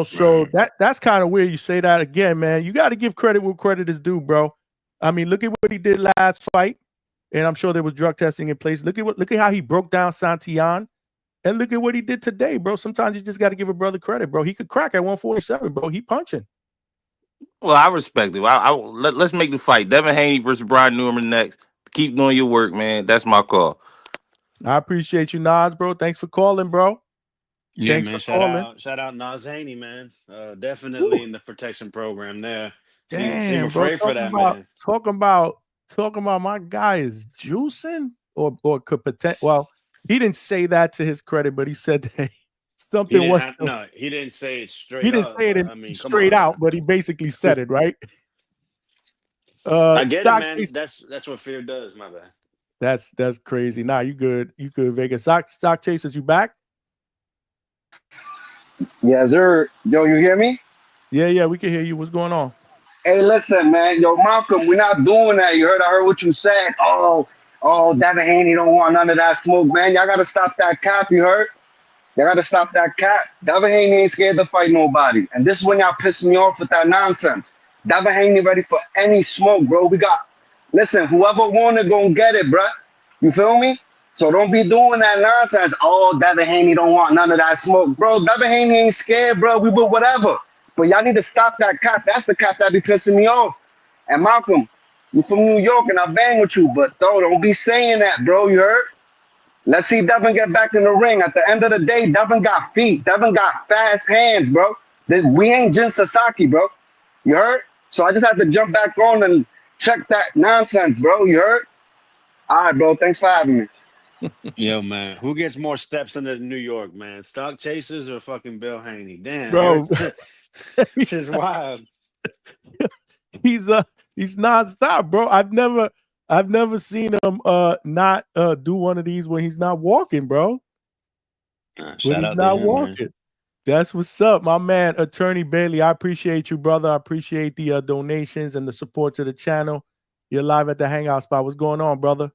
Speaker 1: So that's kind of weird. You say that again, man. You got to give credit where credit is due, bro. I mean, look at what he did last fight, and I'm sure there was drug testing in place. Look at how he broke down Santillan, and look at what he did today, bro. Sometimes you just got to give a brother credit, bro. He could crack at 147, bro. He punching.
Speaker 17: Well, I respect it. Let's make the fight. Devin Haney versus Brian Norman next. Keep doing your work, man. That's my call.
Speaker 1: I appreciate you, Nas, bro. Thanks for calling, bro.
Speaker 10: Yeah,
Speaker 1: Thanks
Speaker 10: man.
Speaker 1: for calling.
Speaker 10: Shout out Nas Haney, man. Definitely in the protection program there. Seem
Speaker 1: Damn, bro.
Speaker 10: afraid for that, man.
Speaker 1: Talking about my guy is juicing or could potential. Well, he didn't say that to his credit, but he said that something was.
Speaker 10: No, he didn't say it straight.
Speaker 1: He didn't say it straight out, but he basically said it, right?
Speaker 10: I get it, man.
Speaker 1: Case,
Speaker 10: That's what fear does. My bad.
Speaker 1: That's crazy. Nah, you good. You good, Vegas. Stock chasers, you back?
Speaker 15: Yeah, sir. Yo, you hear me?
Speaker 1: Yeah, we can hear you. What's going on?
Speaker 15: Hey, listen, man. Yo, Malcolm, we're not doing that. I heard what you said. Oh, Devin Haney don't want none of that smoke, man. Y'all gotta stop that cap, you heard? Y'all gotta stop that cap. Devin Haney ain't scared to fight nobody. And this is when y'all piss me off with that nonsense. Devin Haney ready for any smoke, bro. Listen, whoever want it, gonna get it, bruh. You feel me? So don't be doing that nonsense. Oh, Devin Haney don't want none of that smoke. Bro, Devin Haney ain't scared, bro. We will whatever. But y'all need to stop that cop. That's the cop that be pissing me off. And Malcolm, you from New York and I bang with you, but don't be saying that, bro. You heard? Let's see Devin get back in the ring. At the end of the day, Devin got feet. Devin got fast hands, bro. We ain't Jin Sasaki, bro. You heard? So I just have to jump back on and check that nonsense, bro. You heard? All right, bro. Thanks for having me.
Speaker 10: Yo, man, who gets more steps into New York, man? Stock chasers or fucking Bill Haney? Damn,
Speaker 1: Bro.
Speaker 10: this is wild.
Speaker 1: He's nonstop, bro. I've never seen him not do one of these when he's not walking, bro. When
Speaker 10: Shout
Speaker 1: he's
Speaker 10: out
Speaker 1: not
Speaker 10: to him,
Speaker 1: walking.
Speaker 10: man.
Speaker 1: That's what's up, my man, Attorney Bailey. I appreciate you, brother. I appreciate the donations and the support to the channel. You're live at the Hangout Spot. What's going on, brother?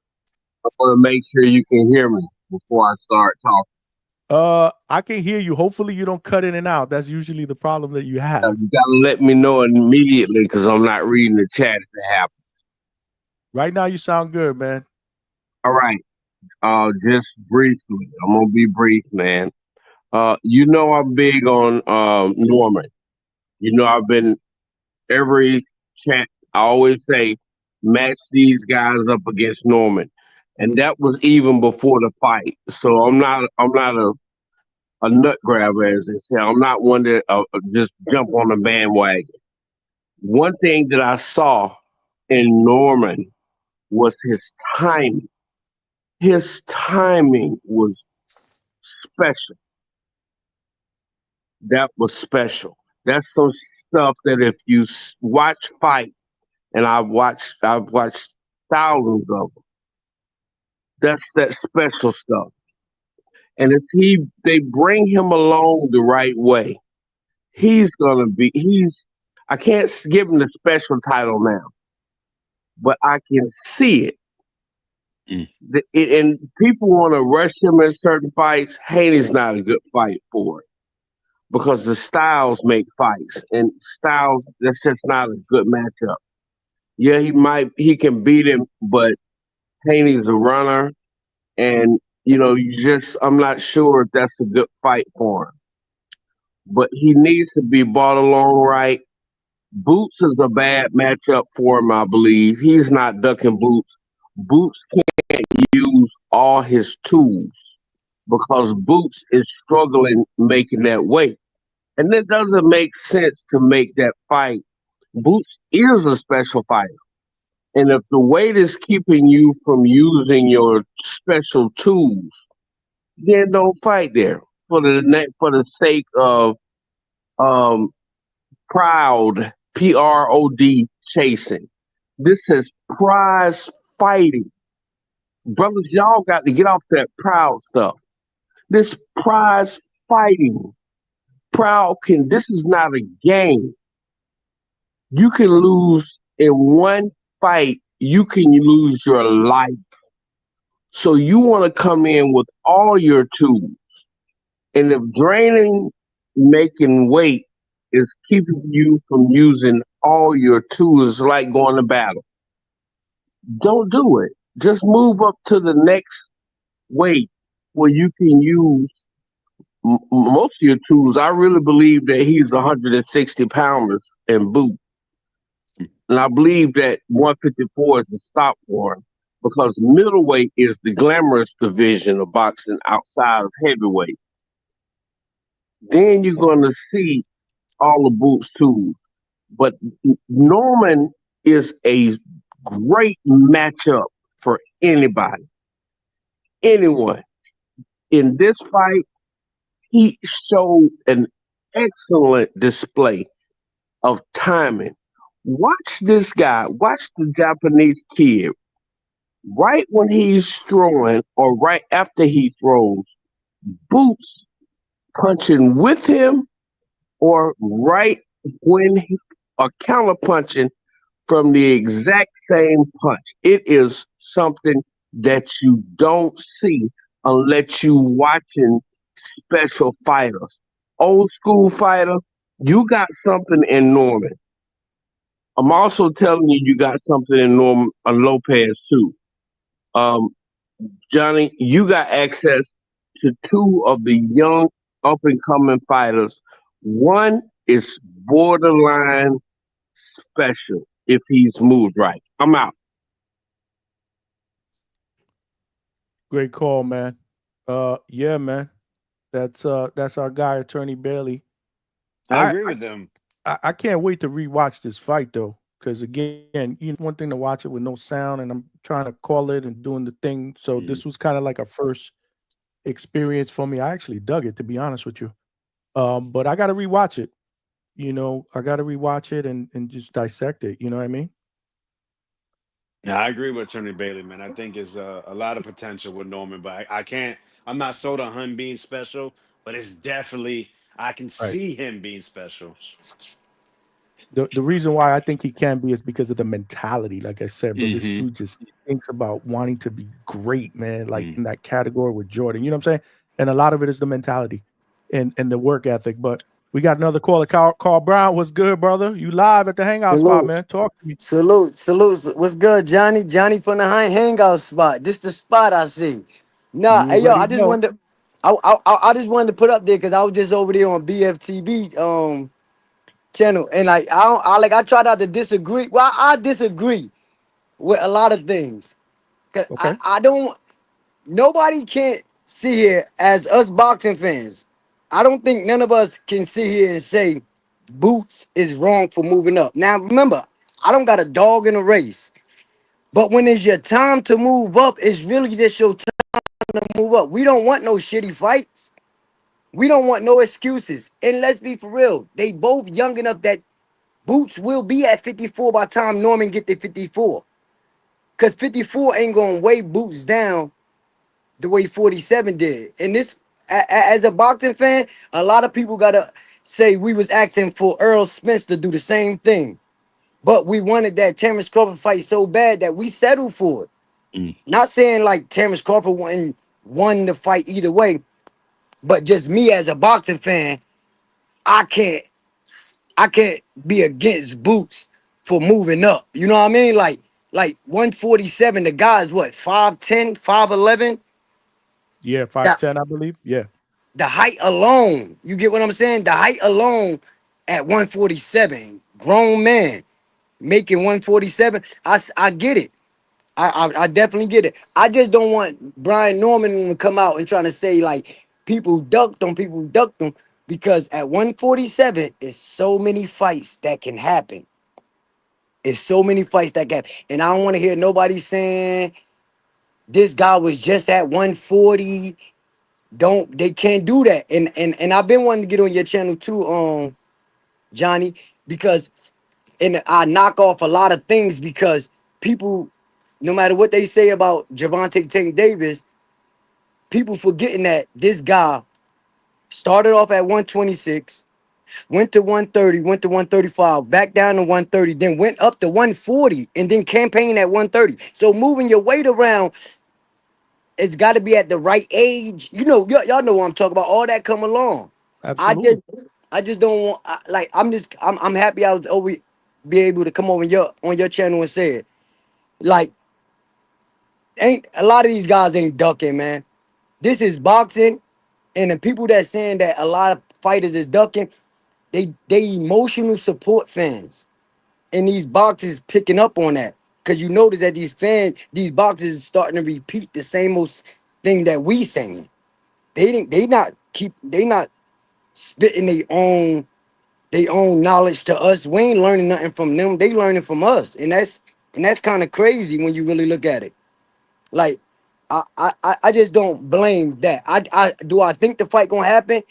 Speaker 18: I want to make sure you can hear me before I start talking.
Speaker 1: I can hear you. Hopefully you don't cut in and out. That's usually the problem that you have.
Speaker 18: You got to let me know immediately because I'm not reading the chat if it happens.
Speaker 1: Right now you sound good, man.
Speaker 18: All right. Just briefly, I'm going to be brief, man. You know I'm big on Norman. You know I've been every chat. I always say match these guys up against Norman, and that was even before the fight. So I'm not a nut grabber, as they say. I'm not one to just jump on the bandwagon. One thing that I saw in Norman was his timing. His timing was special. That was special. That's some stuff that if you watch fight, and I've watched thousands of them. That's that special stuff. And if they bring him along the right way, I can't give him the special title now, but I can see it. And people want to rush him in certain fights. Haney's not a good fight for it because the styles make fights, and styles, that's just not a good matchup. Yeah, he can beat him, but Haney's a runner, and I'm not sure if that's a good fight for him. But he needs to be brought along right. Boots is a bad matchup for him, I believe. He's not ducking Boots. Boots can't use all his tools because Boots is struggling making that weight. And it doesn't make sense to make that fight. Boots is a special fighter. And if the weight is keeping you from using your special tools, then don't fight there for the sake of proud, PROD chasing. This is prize fighting. Brothers, y'all got to get off that proud stuff. This prize fighting. This is not a game. You can lose in one fight, you can lose your life. So you want to come in with all your tools. And if making weight is keeping you from using all your tools, like going to battle, don't do it. Just move up to the next weight where you can use most of your tools. I really believe that he's 160 pounders in boot. And I believe that 154 is the stop for him because middleweight is the glamorous division of boxing outside of heavyweight. Then you're going to see all the Boots tools. But Norman is a great matchup for anybody, anyone. In this fight, he showed an excellent display of timing. Watch this guy. Watch the Japanese kid. Right when he's throwing or right after he throws, Boots punching with him or right when he are counter punching from the exact same punch. It is something that you don't see unless you watching special fighters. Old school fighter, you got something in Norman. I'm also telling you got something in Norman Lopez too. Johnny, you got access to two of the young up and coming fighters. One is borderline special if he's moved right. I'm out.
Speaker 1: Great call, man. Yeah, man. That's our guy, Attorney Bailey.
Speaker 10: I
Speaker 1: I
Speaker 10: agree with them.
Speaker 1: I can't wait to rewatch this fight though, because again, one thing to watch it with no sound, and I'm trying to call it and doing the thing. So
Speaker 10: Mm.
Speaker 1: this was kind of like a first experience for me. I actually dug it, to be honest with you. But I got to rewatch it. I got to rewatch it and just dissect it. You know what I mean?
Speaker 10: Yeah, I agree with Attorney Bailey, man. I think is a lot of potential with Norman, but I can't. I'm not sold on him being special, but it's definitely I can
Speaker 1: Right.
Speaker 10: see him being special.
Speaker 1: The reason why I think he can be is because of the mentality. Like I said, bro, this
Speaker 10: Mm-hmm.
Speaker 1: dude just thinks about wanting to be great, man. Like
Speaker 10: Mm.
Speaker 1: in that category with Jordan. You know what I'm saying? And a lot of it is the mentality and the work ethic. But we got another caller, Carl Brown. What's good, brother? You live at the Hangout Spot,
Speaker 19: Salute.
Speaker 1: man. Talk to me.
Speaker 19: Salute. What's good, Johnny? Johnny from the Hangout Spot. This the spot I see.
Speaker 1: You
Speaker 19: Nah, hey yo,
Speaker 1: already
Speaker 19: I just
Speaker 1: know.
Speaker 19: wanted to, I just wanted to put up there because I was just over there on BFTB channel, and like I try not to disagree. Well, I disagree with a lot of things. Cause
Speaker 1: Okay.
Speaker 19: I don't. Nobody can't sit here as us boxing fans. I don't think none of us can sit here and say Boots is wrong for moving up. Now remember, I don't got a dog in a race. But when it's your time to move up, it's really just your time to move up. We don't want no shitty fights. We don't want no excuses. And let's be for real, they both young enough that Boots will be at 54 by the time Norman get to 54. Because 54 ain't gonna weigh Boots down the way 47 did. And this, as a boxing fan, a lot of people gotta say we was asking for Earl Spence to do the same thing. But we wanted that Terrence Crawford fight so bad that we settled for it.
Speaker 10: Mm.
Speaker 19: Not saying like Terrence Crawford won the fight either way, but just me as a boxing fan, I can't I can't be against Boots for moving up. You know what I mean? Like 147, the guy is what 5'10, 5'11.
Speaker 1: Yeah,
Speaker 19: That's
Speaker 1: 5'10", I believe. Yeah.
Speaker 19: the height alone. You get what I'm saying? The height alone at 147, grown man making 147. I get it. I definitely get it. I just don't want Brian Norman to come out and trying to say like people ducked him because at 147 it's so many fights that can happen. It's so many fights that can, and I don't want to hear nobody saying this guy was just at 140. Don't they can't do that. And I've been wanting to get on your channel too, Johnny, because and I knock off a lot of things because people, no matter what they say about Javante Tank Davis, people forgetting that this guy started off at 126, went to 130, went to 135, back down to 130, then went up to 140, and then campaigned at 130. So moving your weight around, it's got to be at the right age. You know, y'all know what I'm talking about. All that come along. I
Speaker 1: Absolutely.
Speaker 19: just, I just don't want. Like, I'm happy I was always be able to come over on your channel and say it. Like, ain't a lot of these guys ain't ducking, man. This is boxing, and the people that saying that a lot of fighters is ducking, they emotional support fans, and these boxers picking up on that because you notice that these boxers is starting to repeat the same old thing that we saying. They not spitting their own knowledge to us. We ain't learning nothing from them. They learning from us, and that's kind of crazy when you really look at it. Like, I just don't blame that. I think the fight gonna happen?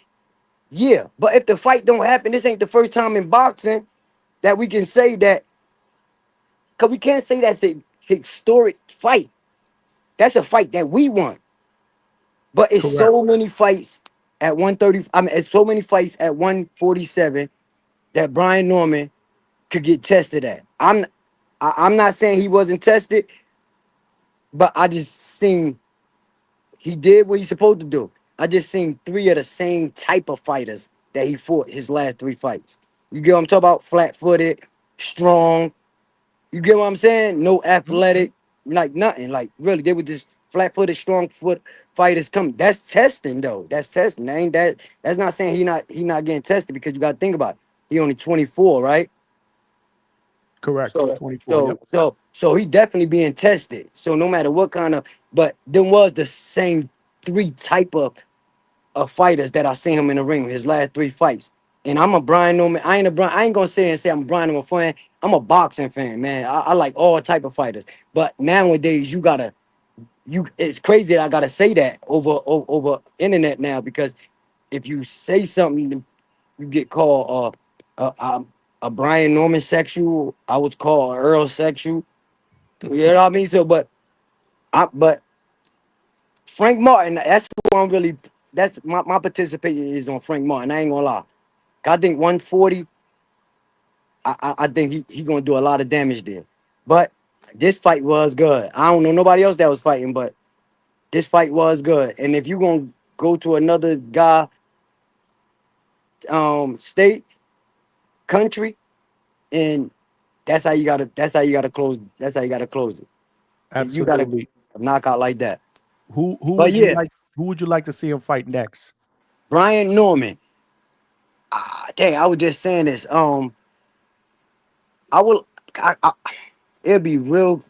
Speaker 19: Yeah, but if the fight don't happen, this ain't the first time in boxing that we can say that. Cause we can't say that's a historic fight. That's a fight that we won. But it's
Speaker 1: Correct.
Speaker 19: so many fights at 130. I mean, it's so many fights at 147 that Brian Norman could get tested at. I'm not saying he wasn't tested, but I just seen he did what he's supposed to do. I just seen three of the same type of fighters that he fought his last three fights. You get what I'm talking about? Flat-footed, strong. You get what I'm saying? No
Speaker 1: Mhm.
Speaker 19: athletic, like nothing. Like really, they were just flat-footed, strong foot fighters come. That's testing though. That's testing. That ain't that. That's not saying he not getting tested because you got to think about it. He only 24, right?
Speaker 1: Correct.
Speaker 19: So
Speaker 1: 24.
Speaker 19: so
Speaker 1: Yep.
Speaker 19: so so he definitely being tested. So no matter what kind of, but then was the same three type of fighters that I seen him in the ring with his last three fights. And I'm a Brian Norman. I ain't gonna say I'm a Brian Norman fan. I'm a boxing fan, man. I like all type of fighters. But nowadays it's crazy that I gotta say that over internet now, because if you say something, you get called a Brian Norman sexual. I was called Earl sexual. You know what I mean? So, but Frank Martin, that's who I'm really. That's my participation is on Frank Martin. I ain't gonna lie. I think 140. I think he gonna do a lot of damage there. But this fight was good. I don't know nobody else that was fighting, but this fight was good. And if you gonna go to another guy, state, country, and that's how you gotta close. That's how you gotta close it. You gotta
Speaker 1: Absolutely.
Speaker 19: knock out like that.
Speaker 1: Who
Speaker 19: But
Speaker 1: would you
Speaker 19: yeah,
Speaker 1: like? Who would you like to see him fight next?
Speaker 19: Brian Norman. Dang, I was just saying this. I will. I it'll be real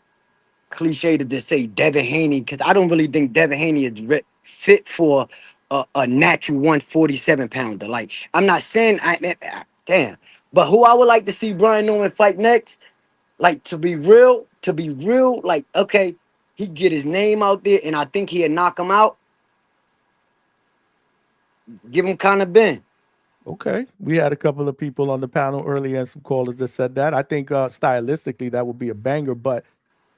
Speaker 19: cliche to just say Devin Haney, because I don't really think Devin Haney is fit for a natural 147 pounder. Like, I'm not saying damn, but who I would like to see Brian Norman fight next, like, to be real, like, okay, he get his name out there, and I think he'll knock him out. Give him kind of Ben.
Speaker 1: Okay. We had a couple of people on the panel earlier and some callers that said that. I think stylistically that would be a banger, but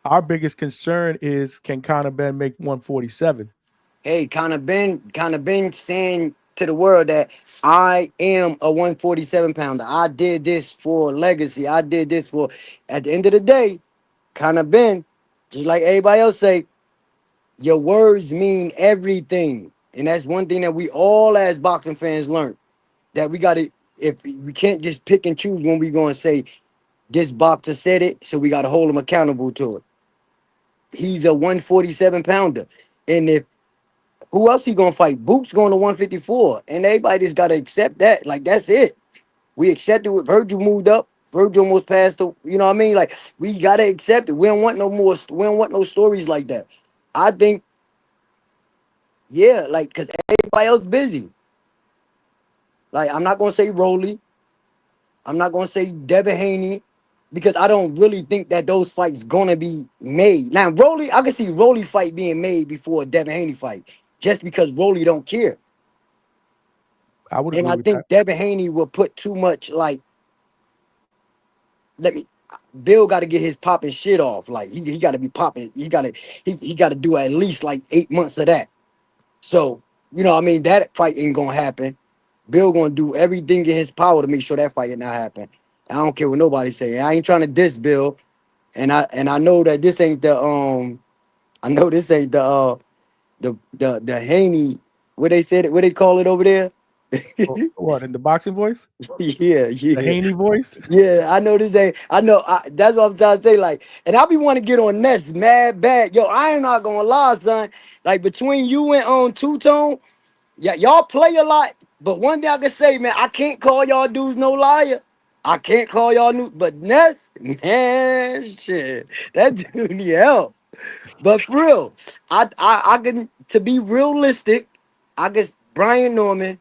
Speaker 1: our biggest concern is, can Conor Ben make 147?
Speaker 19: Hey, kind of been saying to the world that I am a 147 pounder. I did this for legacy. I did this for, at the end of the day, kind of been, just like everybody else say, your words mean everything. And that's one thing that we all as boxing fans learn. That we gotta, if we can't just pick and choose when we gonna say this boxer said it, so we gotta hold him accountable to it. He's a 147 pounder. And if who else he gonna fight? Boot's going to 154, and everybody just gotta accept that. Like, that's it. We accepted what Virgil moved up. Virgil almost passed. You know what I mean? Like, we gotta accept it. We don't want no more. We don't want no stories like that. I think, yeah, like, cause everybody else busy. Like, I'm not gonna say Rolly. I'm not gonna say Devin Haney, because I don't really think that those fights gonna be made. Now, Rolly, I can see Rolly fight being made before a Devin Haney fight, just because Rolly don't care.
Speaker 1: I would
Speaker 19: And
Speaker 1: agree
Speaker 19: I
Speaker 1: with that.
Speaker 19: think Devin Haney will put too much, like, let me Bill got to get his popping shit off. Like, he got to be popping. He got to do at least like 8 months of that. So, you know what I mean, that fight ain't gonna happen. Bill gonna do everything in his power to make sure that fight not happen. I don't care what nobody say. I ain't trying to diss Bill. And I know that this ain't the I know this ain't the Haney, what they said, what they call it over there.
Speaker 1: What, in the boxing voice?
Speaker 19: Yeah,
Speaker 1: The
Speaker 19: yeah.
Speaker 1: Haney voice?
Speaker 19: Yeah, I know this ain't. I know. That's what I'm trying to say. Like, and I be want to get on Ness mad bad. Yo, I ain't not gonna lie, son. Like, between you and Two Tone, yeah, y'all play a lot. But one thing I can say, man, I can't call y'all dudes no liar. I can't call y'all new. But Ness, man, shit, that dude need help. But for real, I can, to be realistic, I guess Brian Norman,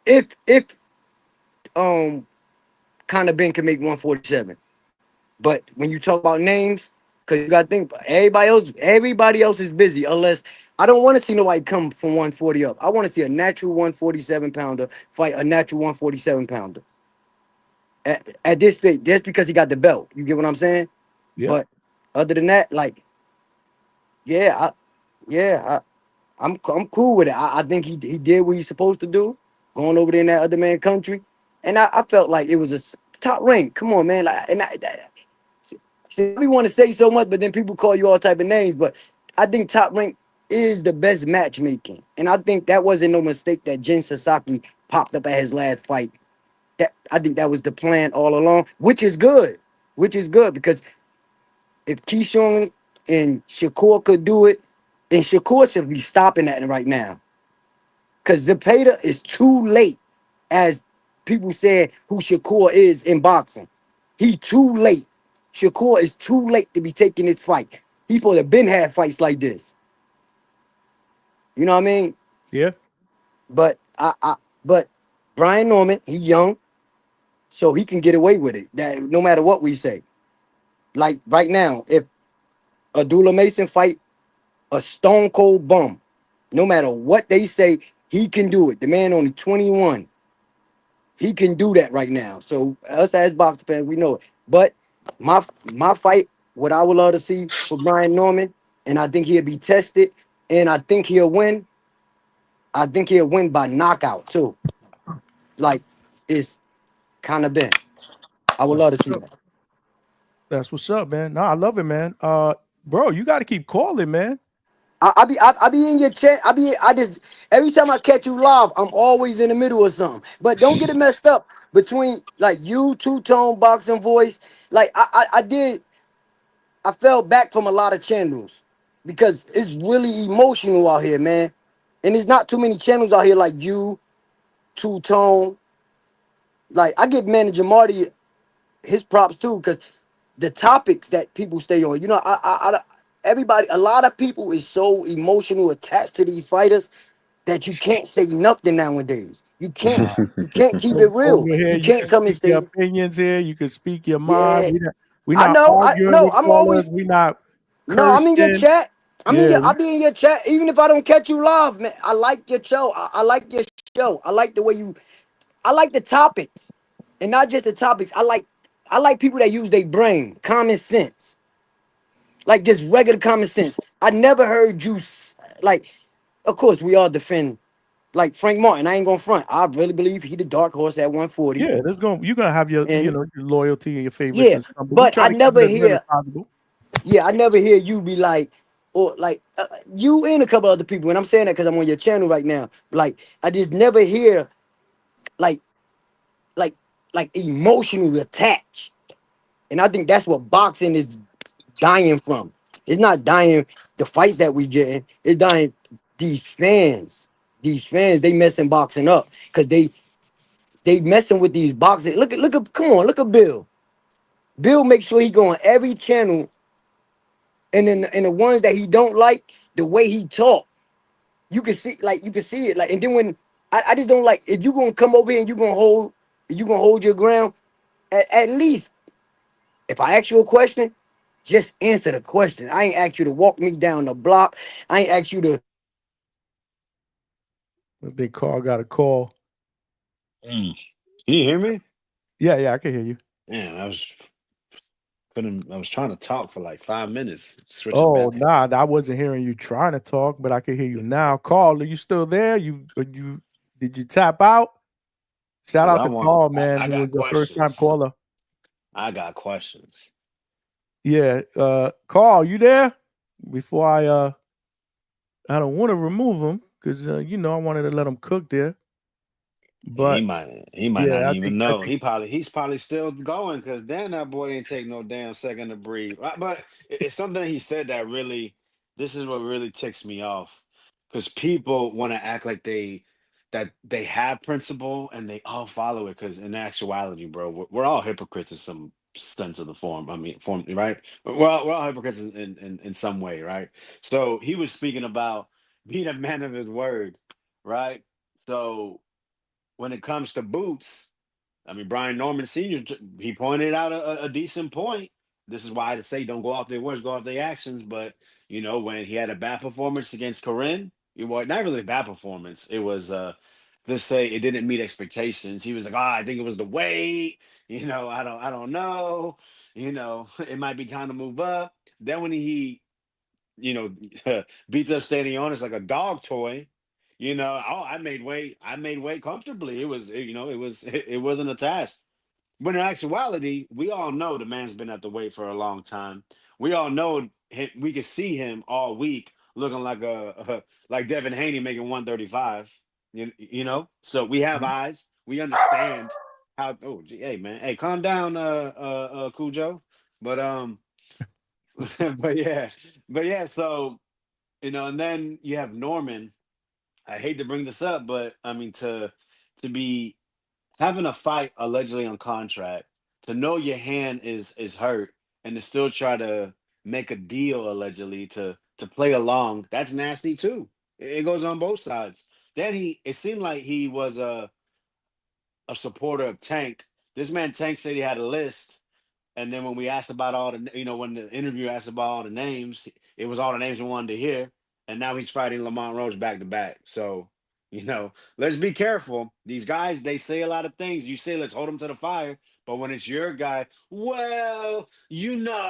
Speaker 19: if kind of Ben can make 147. But when you talk about names, because you gotta think everybody else is busy, unless I don't want to see nobody come from 140 up. I want to see a natural 147 pounder fight a natural 147 pounder. At this stage, that's because he got the belt. You get what I'm saying?
Speaker 1: Yeah.
Speaker 19: But other than that, like, yeah, I'm cool with it. I think he did what he's supposed to do, going over there in that other man country, and I felt like it was top rank. Come on, man. Like, see, we want to say so much, but then people call you all type of names. But I think top rank is the best matchmaking, and I think that wasn't no mistake that Jin Sasaki popped up at his last fight. That, I think that was the plan all along, which is good. Which is good, because if Keyshawn and Shakur could do it, And Shakur should be stopping that right now. Because Zepeda is too late, as people said who Shakur is in boxing. He too late. Shakur is too late to be taking this fight. He supposed to have been had fights like this. You know what I mean?
Speaker 1: Yeah.
Speaker 19: But but Brian Norman, he young, so he can get away with it. That no matter what we say. Like right now, if Abdullah Mason fight a stone cold bum, no matter what they say, he can do it. The man only 21. He can do that right now. So us as boxing fans, we know it. But my fight, what I would love to see for Brian Norman, and I think he'll be tested, and I think he'll win. I think he'll win by knockout too. Like it's kind of been. I would
Speaker 1: That's
Speaker 19: love to
Speaker 1: what's
Speaker 19: see
Speaker 1: up.
Speaker 19: that.
Speaker 1: That's what's up, man. No, I love it, man. Bro, you got to keep calling, man.
Speaker 19: I be in your chat. I just every time I catch you live, I'm always in the middle of something. But don't get it messed up between like you, two-tone boxing voice. Like I fell back from a lot of channels because it's really emotional out here, man. And there's not too many channels out here like you, two-tone. Like I give Manager Marty his props too, because the topics that people stay on, you know, everybody, a lot of people is so emotional attached to these fighters that you can't say nothing nowadays. You can't keep it real.
Speaker 1: Over here,
Speaker 19: You
Speaker 1: you
Speaker 19: can't
Speaker 1: can
Speaker 19: come and
Speaker 1: speak your
Speaker 19: say,
Speaker 1: opinions here. You can speak your mind.
Speaker 19: yeah,
Speaker 1: We
Speaker 19: I
Speaker 1: not
Speaker 19: know, I
Speaker 1: arguing
Speaker 19: no,
Speaker 1: with
Speaker 19: I'm
Speaker 1: callers.
Speaker 19: always
Speaker 1: We not
Speaker 19: no, I'm in your
Speaker 1: cursing.
Speaker 19: chat.
Speaker 1: Yeah,
Speaker 19: I'll be in your chat, even if I don't catch you live, man. I like your show. I like your show. I like the way I like the topics. And not just the topics. I like people that use their brain, common sense. Like just regular common sense. I never heard you like, of course, we all defend like Frank Martin. I ain't gonna front. I really believe he the dark horse at 140.
Speaker 1: yeah. You're gonna have your
Speaker 19: And
Speaker 1: your loyalty and your favorites
Speaker 19: yeah,
Speaker 1: and stuff. But we
Speaker 19: but
Speaker 1: try to keep it as real as possible.
Speaker 19: I never hear you be like, or like you and a couple other people. And I'm saying that because I'm on your channel right now. Like I just never hear like like emotionally attached. And I think that's what boxing is dying from. It's not dying the fights that we getting. It's dying these fans. These fans, they messing boxing up because they messing with these boxing. Look at come on, look at Bill. Bill makes sure he go on every channel, and then and the ones that he don't like, the way he talk, you can see it. Like, and then when I just don't like if you gonna come over here and you gonna hold your ground, at least if I ask you a question, just answer the question. I ain't ask you to walk me down the block. I ain't ask you to.
Speaker 1: They got a call.
Speaker 10: Can you hear me?
Speaker 1: Yeah, I can hear you.
Speaker 10: Man, I was trying to talk for like 5 minutes. Switch it
Speaker 1: Oh,
Speaker 10: back.
Speaker 1: nah, I wasn't hearing you trying to talk, but I can hear you now. Carl, are you still there? You did you tap out? Shout
Speaker 10: 'Cause
Speaker 1: out to Carl, man,
Speaker 10: I
Speaker 1: who was
Speaker 10: got
Speaker 1: the first time
Speaker 10: questions.
Speaker 1: caller.
Speaker 10: I got questions.
Speaker 1: Yeah, Carl, you there? Before I don't want to remove him because you know I wanted to let him cook there.
Speaker 10: He
Speaker 1: But
Speaker 10: might not
Speaker 1: yeah,
Speaker 10: even
Speaker 1: I
Speaker 10: know.
Speaker 1: think
Speaker 10: He's probably still going because then that boy ain't take no damn second to breathe. But it's something he said that really, this is what really ticks me off. Because people want to act like they have principle and they all follow it. Because in actuality, bro, we're all hypocrites in some sense of the form. I mean, form, right? We're all hypocrites in some way, right? So he was speaking about being a man of his word, right? So when it comes to boots, I mean, Brian Norman Sr., he pointed out a decent point. This is why I say don't go off their words, go off their actions. But, you know, when he had a bad performance against Corinne, it was not really a bad performance. It was, let's say it didn't meet expectations. He was like, I think it was the weight. You know, I don't know. You know, it might be time to move up. Then when he you know, beats up Stadion like a dog toy. You know, oh, I made weight. I made weight comfortably. You know, it wasn't a task. But in actuality, we all know the man's been at the weight for a long time. We all know we could see him all week looking like like Devin Haney making 135. You know, so we have eyes. We understand how. Oh, hey man, hey, calm down, Cujo. But but yeah, so And then you have Norman. I hate to bring this up, but I mean to be having a fight allegedly on contract, to know your hand is hurt, and to still try to make a deal allegedly to play along. That's nasty too. It goes on both sides. Then it seemed like he was a supporter of Tank. This man Tank said he had a list, and then when we asked about all the, when the interview asked about all the names, it was all the names we wanted to hear. And now he's fighting Lamont Roach back to back. So, let's be careful. These guys, they say a lot of things. You say, let's hold them to the fire. But when it's your guy, well, the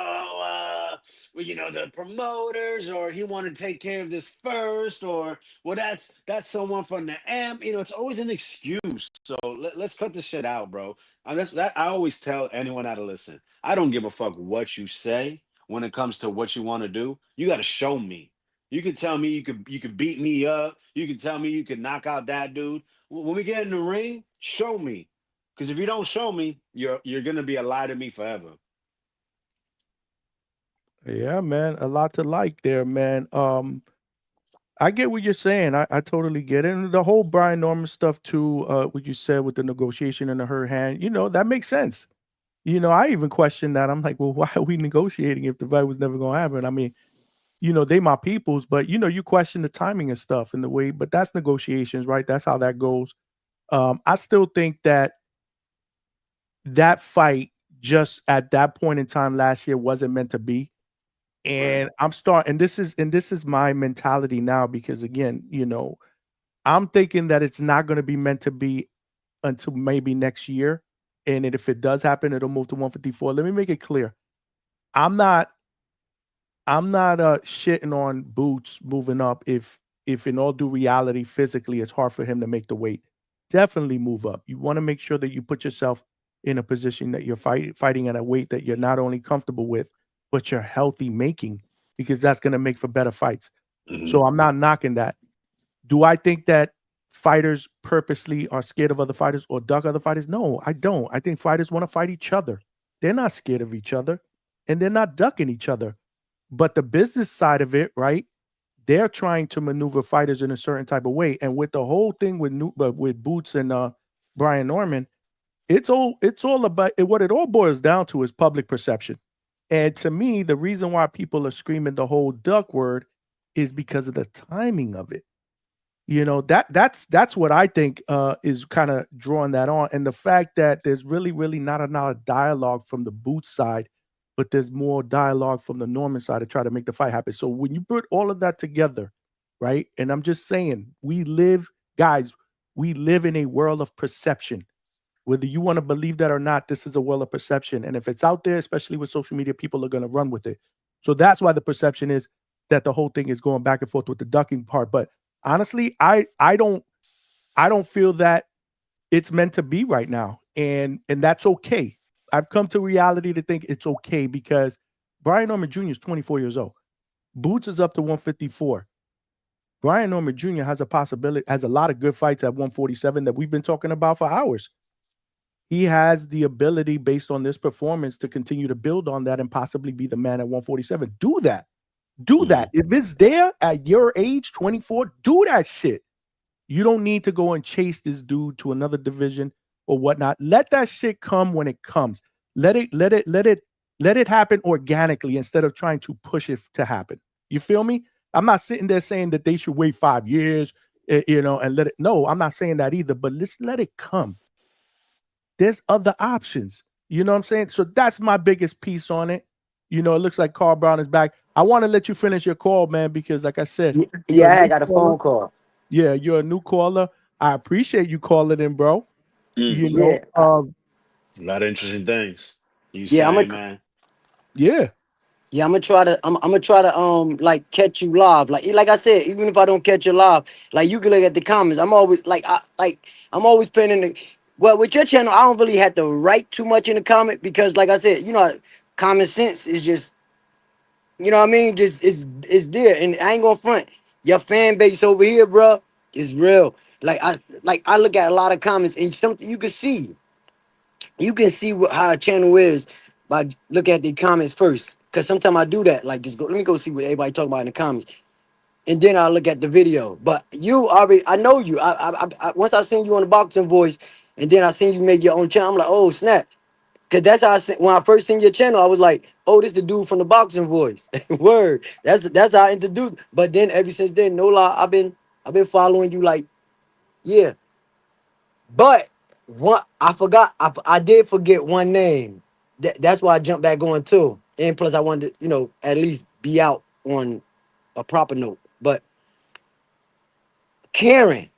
Speaker 10: promoters, or he wanted to take care of this first, or well, that's someone from the amp. It's always an excuse. So let's cut this shit out, bro. I always tell anyone how to listen. I don't give a fuck what you say when it comes to what you want to do. You got to show me. You can tell me you could beat me up. You can tell me you could knock out that dude. When we get in the ring, show me. Because if you don't show me, you're gonna be a lie to me forever.
Speaker 1: Yeah, man, a lot to like there, man. I get what you're saying. I totally get it. And the whole Brian Norman stuff too, what you said with the negotiation in the hurt hand, that makes sense. I even questioned that. I'm like, well, why are we negotiating if the fight was never gonna happen? I mean, they my peoples, but you question the timing and stuff and the way, but that's negotiations, right? That's how that goes. I still think that fight just at that point in time last year wasn't meant to be. And I'm starting, and this is my mentality now, because again, I'm thinking that it's not going to be meant to be until maybe next year. And then if it does happen, it'll move to 154. Let me make it clear. I'm not shitting on Boots moving up if in all due reality, physically, it's hard for him to make the weight. Definitely move up. You want to make sure that you put yourself in a position that you're fighting at a weight that you're not only comfortable with, but you're healthy making, because that's going to make for better fights. So I'm not knocking that. Do I think that fighters purposely are scared of other fighters or duck other fighters? No, I don't. I think fighters want to fight each other. They're not scared of each other, and they're not ducking each other. But the business side of it, right? They're trying to maneuver fighters in a certain type of way. And with the whole thing with Boots and Brian Norman, it's all about what it all boils down to is public perception. And to me, the reason why people are screaming the whole duck word is because of the timing of it. That's what I think is kind of drawing that on. And the fact that there's really, really not a lot of dialogue from the Boots side, but there's more dialogue from the Norman side to try to make the fight happen. So when you put all of that together, right? And I'm just saying, we live in a world of perception. Whether you want to believe that or not, this is a world of perception. And if it's out there, especially with social media, people are going to run with it. So that's why the perception is that the whole thing is going back and forth with the ducking part. But honestly, I don't feel that it's meant to be right now. And that's okay. I've come to reality to think it's okay, because Brian Norman Jr. is 24 years old. Boots is up to 154. Brian Norman Jr. has a lot of good fights at 147 that we've been talking about for hours. He has the ability, based on this performance, to continue to build on that and possibly be the man at 147. Do that. If it's there at your age, 24, do that shit. You don't need to go and chase this dude to another division or whatnot. Let that shit come when it comes. Let it happen organically instead of trying to push it to happen. You feel me? I'm not sitting there saying that they should wait 5 years, and let it. No, I'm not saying that either. But let's let it come. There's other options. You know what I'm saying? So that's my biggest piece on it. It looks like Carl Brown is back. I want to let you finish your call, man, because like I said,
Speaker 19: Yeah, I got a phone call.
Speaker 1: Yeah, you're a new caller. I appreciate you calling in, bro.
Speaker 19: Yeah.
Speaker 10: A lot of interesting things.
Speaker 19: Yeah,
Speaker 10: Man.
Speaker 1: Yeah.
Speaker 19: Yeah, I'm gonna try to like catch you live. Like I said, even if I don't catch you live, like you can look at the comments. I'm always I'm always putting in the, well, with your channel, I don't really have to write too much in the comment, because like I said, common sense is just, what I mean, just it's there. And I ain't gonna front. Your fan base over here, bro, is real. I look at a lot of comments, and something you can see. You can see how a channel is by look at the comments first. Cause sometimes I do that. Like, just go. Let me go see what everybody talk about in the comments. and then I look at the video. But you already, I know you. Once I seen you on the Boxing Voice, and then I seen you make your own channel. I'm like, oh snap, because that's how when I first seen your channel, I was like, oh, this the dude from the Boxing Voice. Word. That's how I introduced. But then ever since then, no lie, I've been following you like, yeah. But what I forgot, I did forget one name. That's why I jumped back on too. And plus, I wanted to, at least be out on a proper note. But Karen,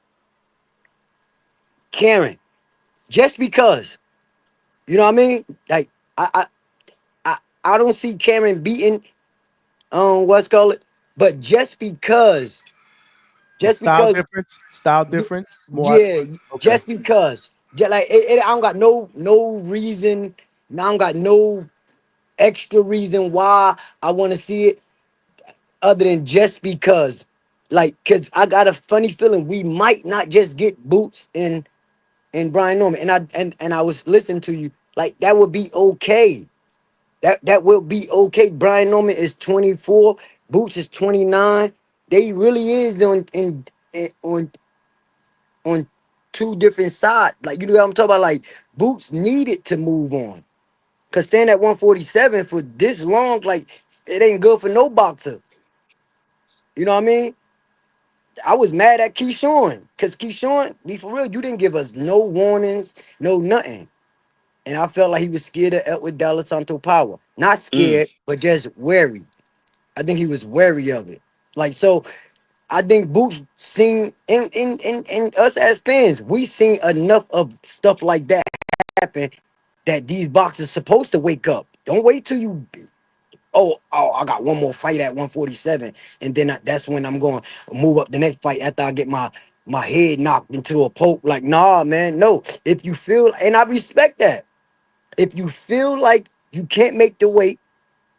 Speaker 19: Karen, just because, you know what I mean? Like I don't see Karen beating what's called it, but
Speaker 1: The
Speaker 19: just
Speaker 1: style
Speaker 19: because,
Speaker 1: difference, style difference. More.
Speaker 19: yeah,
Speaker 1: Okay.
Speaker 19: just because, just like I don't got no reason. I don't got no extra reason why I want to see it other than just because. Like, cause I got a funny feeling we might not just get Boots and Brian Norman. And I was listening to you, like that would be okay. That will be okay. Brian Norman is 24, Boots is 29. They really is on two different sides. Like, you know what I'm talking about? Like, Boots needed to move on. Cause staying at 147 for this long, like, it ain't good for no boxer. You know what I mean? I was mad at Keyshawn. Cause Keyshawn, be for real, you didn't give us no warnings, no nothing. And I felt like he was scared of Edward Della Santo Power. Not scared, but just wary. I think he was wary of it. Like, so I think Boots seen in us as fans, we seen enough of stuff like that happen that these boxers supposed to wake up. Don't wait till you I got one more fight at 147, and then that's when I'm going to move up the next fight after I get my head knocked into a poke. Like, nah, man, no. If you feel, and I respect that. If you feel like you can't make the weight,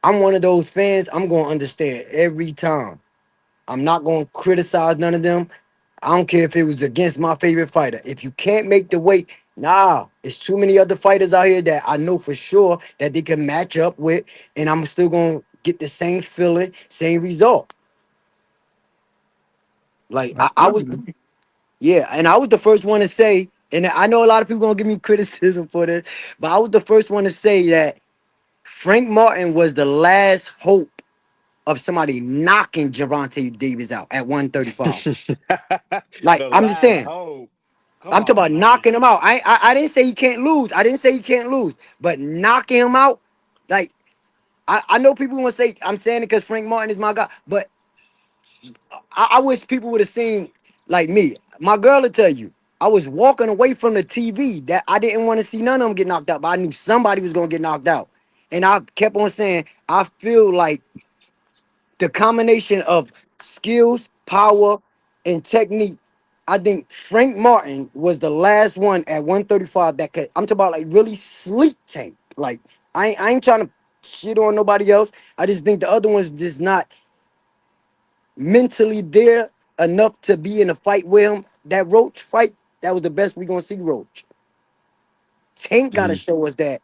Speaker 19: I'm one of those fans. I'm going to understand every time. I'm not going to criticize none of them. I don't care if it was against my favorite fighter. If you can't make the weight, nah, it's too many other fighters out here that I know for sure that they can match up with, and I'm still going to get the same feeling, same result. Like,
Speaker 1: I
Speaker 19: I
Speaker 1: feel
Speaker 19: was,
Speaker 1: you.
Speaker 19: yeah, and I was the first one to say, and I know a lot of people going to give me criticism for this, but I was the first one to say that Frank Martin was the last hope of somebody knocking Gervonta Davis out at 135. Like,
Speaker 10: The
Speaker 19: I'm just
Speaker 10: last
Speaker 19: saying,
Speaker 10: hope. Come
Speaker 19: I'm talking
Speaker 10: on,
Speaker 19: about
Speaker 10: man.
Speaker 19: knocking him out. I didn't say he can't lose. I didn't say he can't lose, but knocking him out, like, I know people want to say I'm saying it because Frank Martin is my guy, but I wish people would have seen like me. My girl will tell you, I was walking away from the TV that I didn't want to see none of them get knocked out, but I knew somebody was gonna get knocked out. And I kept on saying, I feel like the combination of skills, power, and technique. I think Frank Martin was the last one at 135 that could. I'm talking about like really sleep tank. Like, I ain't trying to shit on nobody else. I just think the other ones just not mentally there enough to be in a fight with him. That Roach fight, that was the best we gonna see Roach. Tank gotta show us that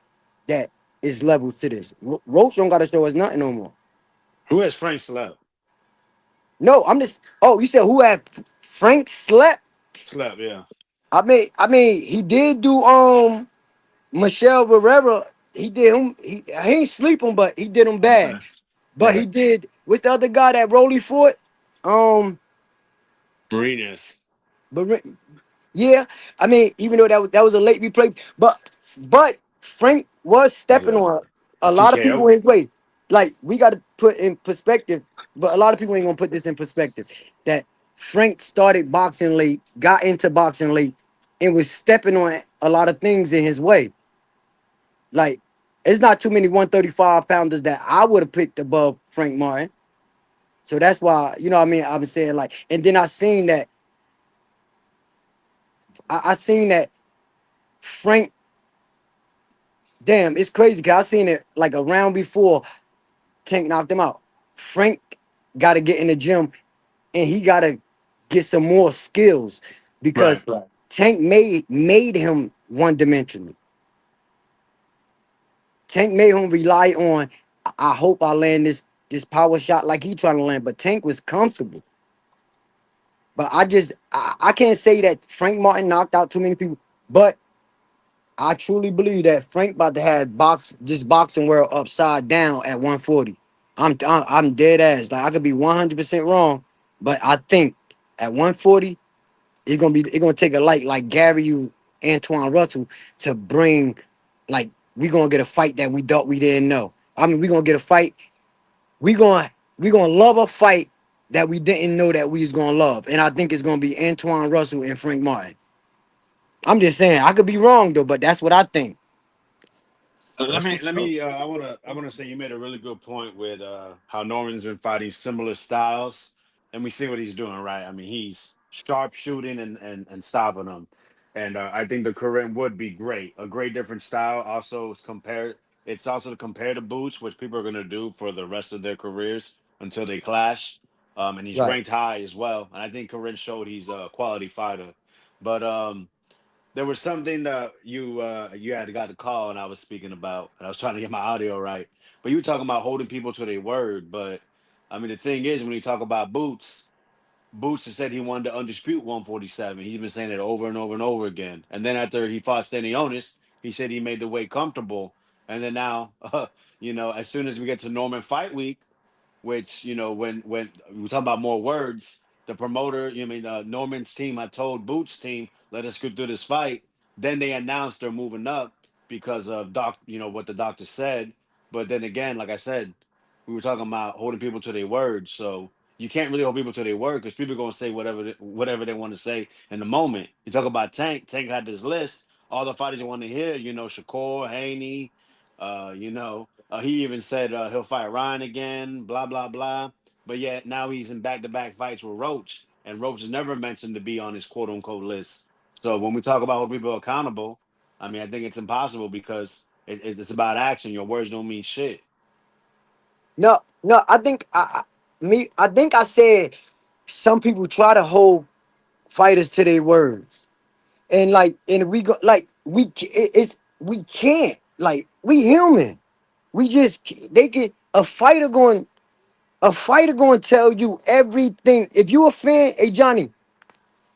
Speaker 19: is levels to this. Roach don't gotta show us nothing no more.
Speaker 10: Who has Frank slept?
Speaker 19: No, I'm just. Oh, you said who had Frank slept?
Speaker 10: Slept, yeah.
Speaker 19: I mean, he did do Michelle Rivera. He did him. He ain't sleeping, but he did him bad.
Speaker 10: Okay.
Speaker 19: But he
Speaker 10: Right.
Speaker 19: did. What's the other guy that Rolly fought?
Speaker 10: Marinas.
Speaker 19: But yeah, I mean, even though that was a late replay, but Frank was
Speaker 10: Was
Speaker 19: stepping on
Speaker 10: a
Speaker 19: a lot of people
Speaker 10: TKO.
Speaker 19: his way. Like, we got to put in perspective, but a lot of people ain't gonna put this in perspective. That Frank started boxing late, got into boxing late, and was stepping on a lot of things in his way. Like, it's not too many 135 pounders that I would have picked above Frank Martin. So that's why, you know what I mean? I've been saying, like, and then I seen that Frank. Damn, it's crazy because I seen it like a round before Tank knocked him out. Frank got to get in the gym and he got to get some more skills
Speaker 10: Right.
Speaker 19: because Tank made him one dimensional. Tank made him rely on. I hope I land this power shot like he trying to land, but Tank was comfortable. But I can't say that Frank Martin knocked out too many people. But I truly believe that Frank about to have boxing world upside down at 140. I'm dead ass. Like I could be 100% wrong, but I think at 140 it's gonna take a like Gary Antoine Russell to bring like we gonna get a fight that we thought we didn't know. I mean we gonna get a fight. We gonna love a fight that we didn't know that we was gonna love, and I think it's gonna be Antoine Russell and Frank Martin. I'm just saying I could be wrong though, but that's what I think.
Speaker 10: Let
Speaker 16: That's
Speaker 10: me
Speaker 16: what's
Speaker 10: let
Speaker 16: up.
Speaker 10: me I wanna say you made a really good point with how Norman's been fighting similar styles, and we see what he's doing, right? I mean, he's sharp shooting and stopping them. And I think the Korean would be great. A great different style. Also it's also to compare the boots, which people are gonna do for the rest of their careers until they clash. And he's
Speaker 19: Right.
Speaker 10: ranked high as well. And I think Corinne showed he's a quality fighter. But there was something that you had got a call and I was speaking about, and I was trying to get my audio right. But you were talking about holding people to their word. But I mean, the thing is, when you talk about Boots has said he wanted to undispute 147. He's been saying it over and over and over again. And then after he fought Stanionis, he said he made the weight comfortable. And then now, as soon as we get to Norman Fight Week, which when we talk about more words, the promoter, Norman's team, I told Boots' team, let us get through this fight. Then they announced they're moving up because of what the doctor said. But then again, like I said, we were talking about holding people to their words. So you can't really hold people to their word because people are gonna say whatever they want to say in the moment. You talk about Tank. Tank had this list. All the fighters you want to hear, Shakur, Haney, he even said he'll fight Ryan again, blah, blah, blah. But yet now he's in back-to-back fights with Roach, and Roach is never mentioned to be on his quote-unquote list. So when we talk about holding people accountable, I mean, I think it's impossible because it's about action. Your words don't mean shit.
Speaker 19: No, I think I think I said some people try to hold fighters to their words, and we go like we can't like we human. We just they can a fighter going to tell you everything. If you a fan, hey Johnny,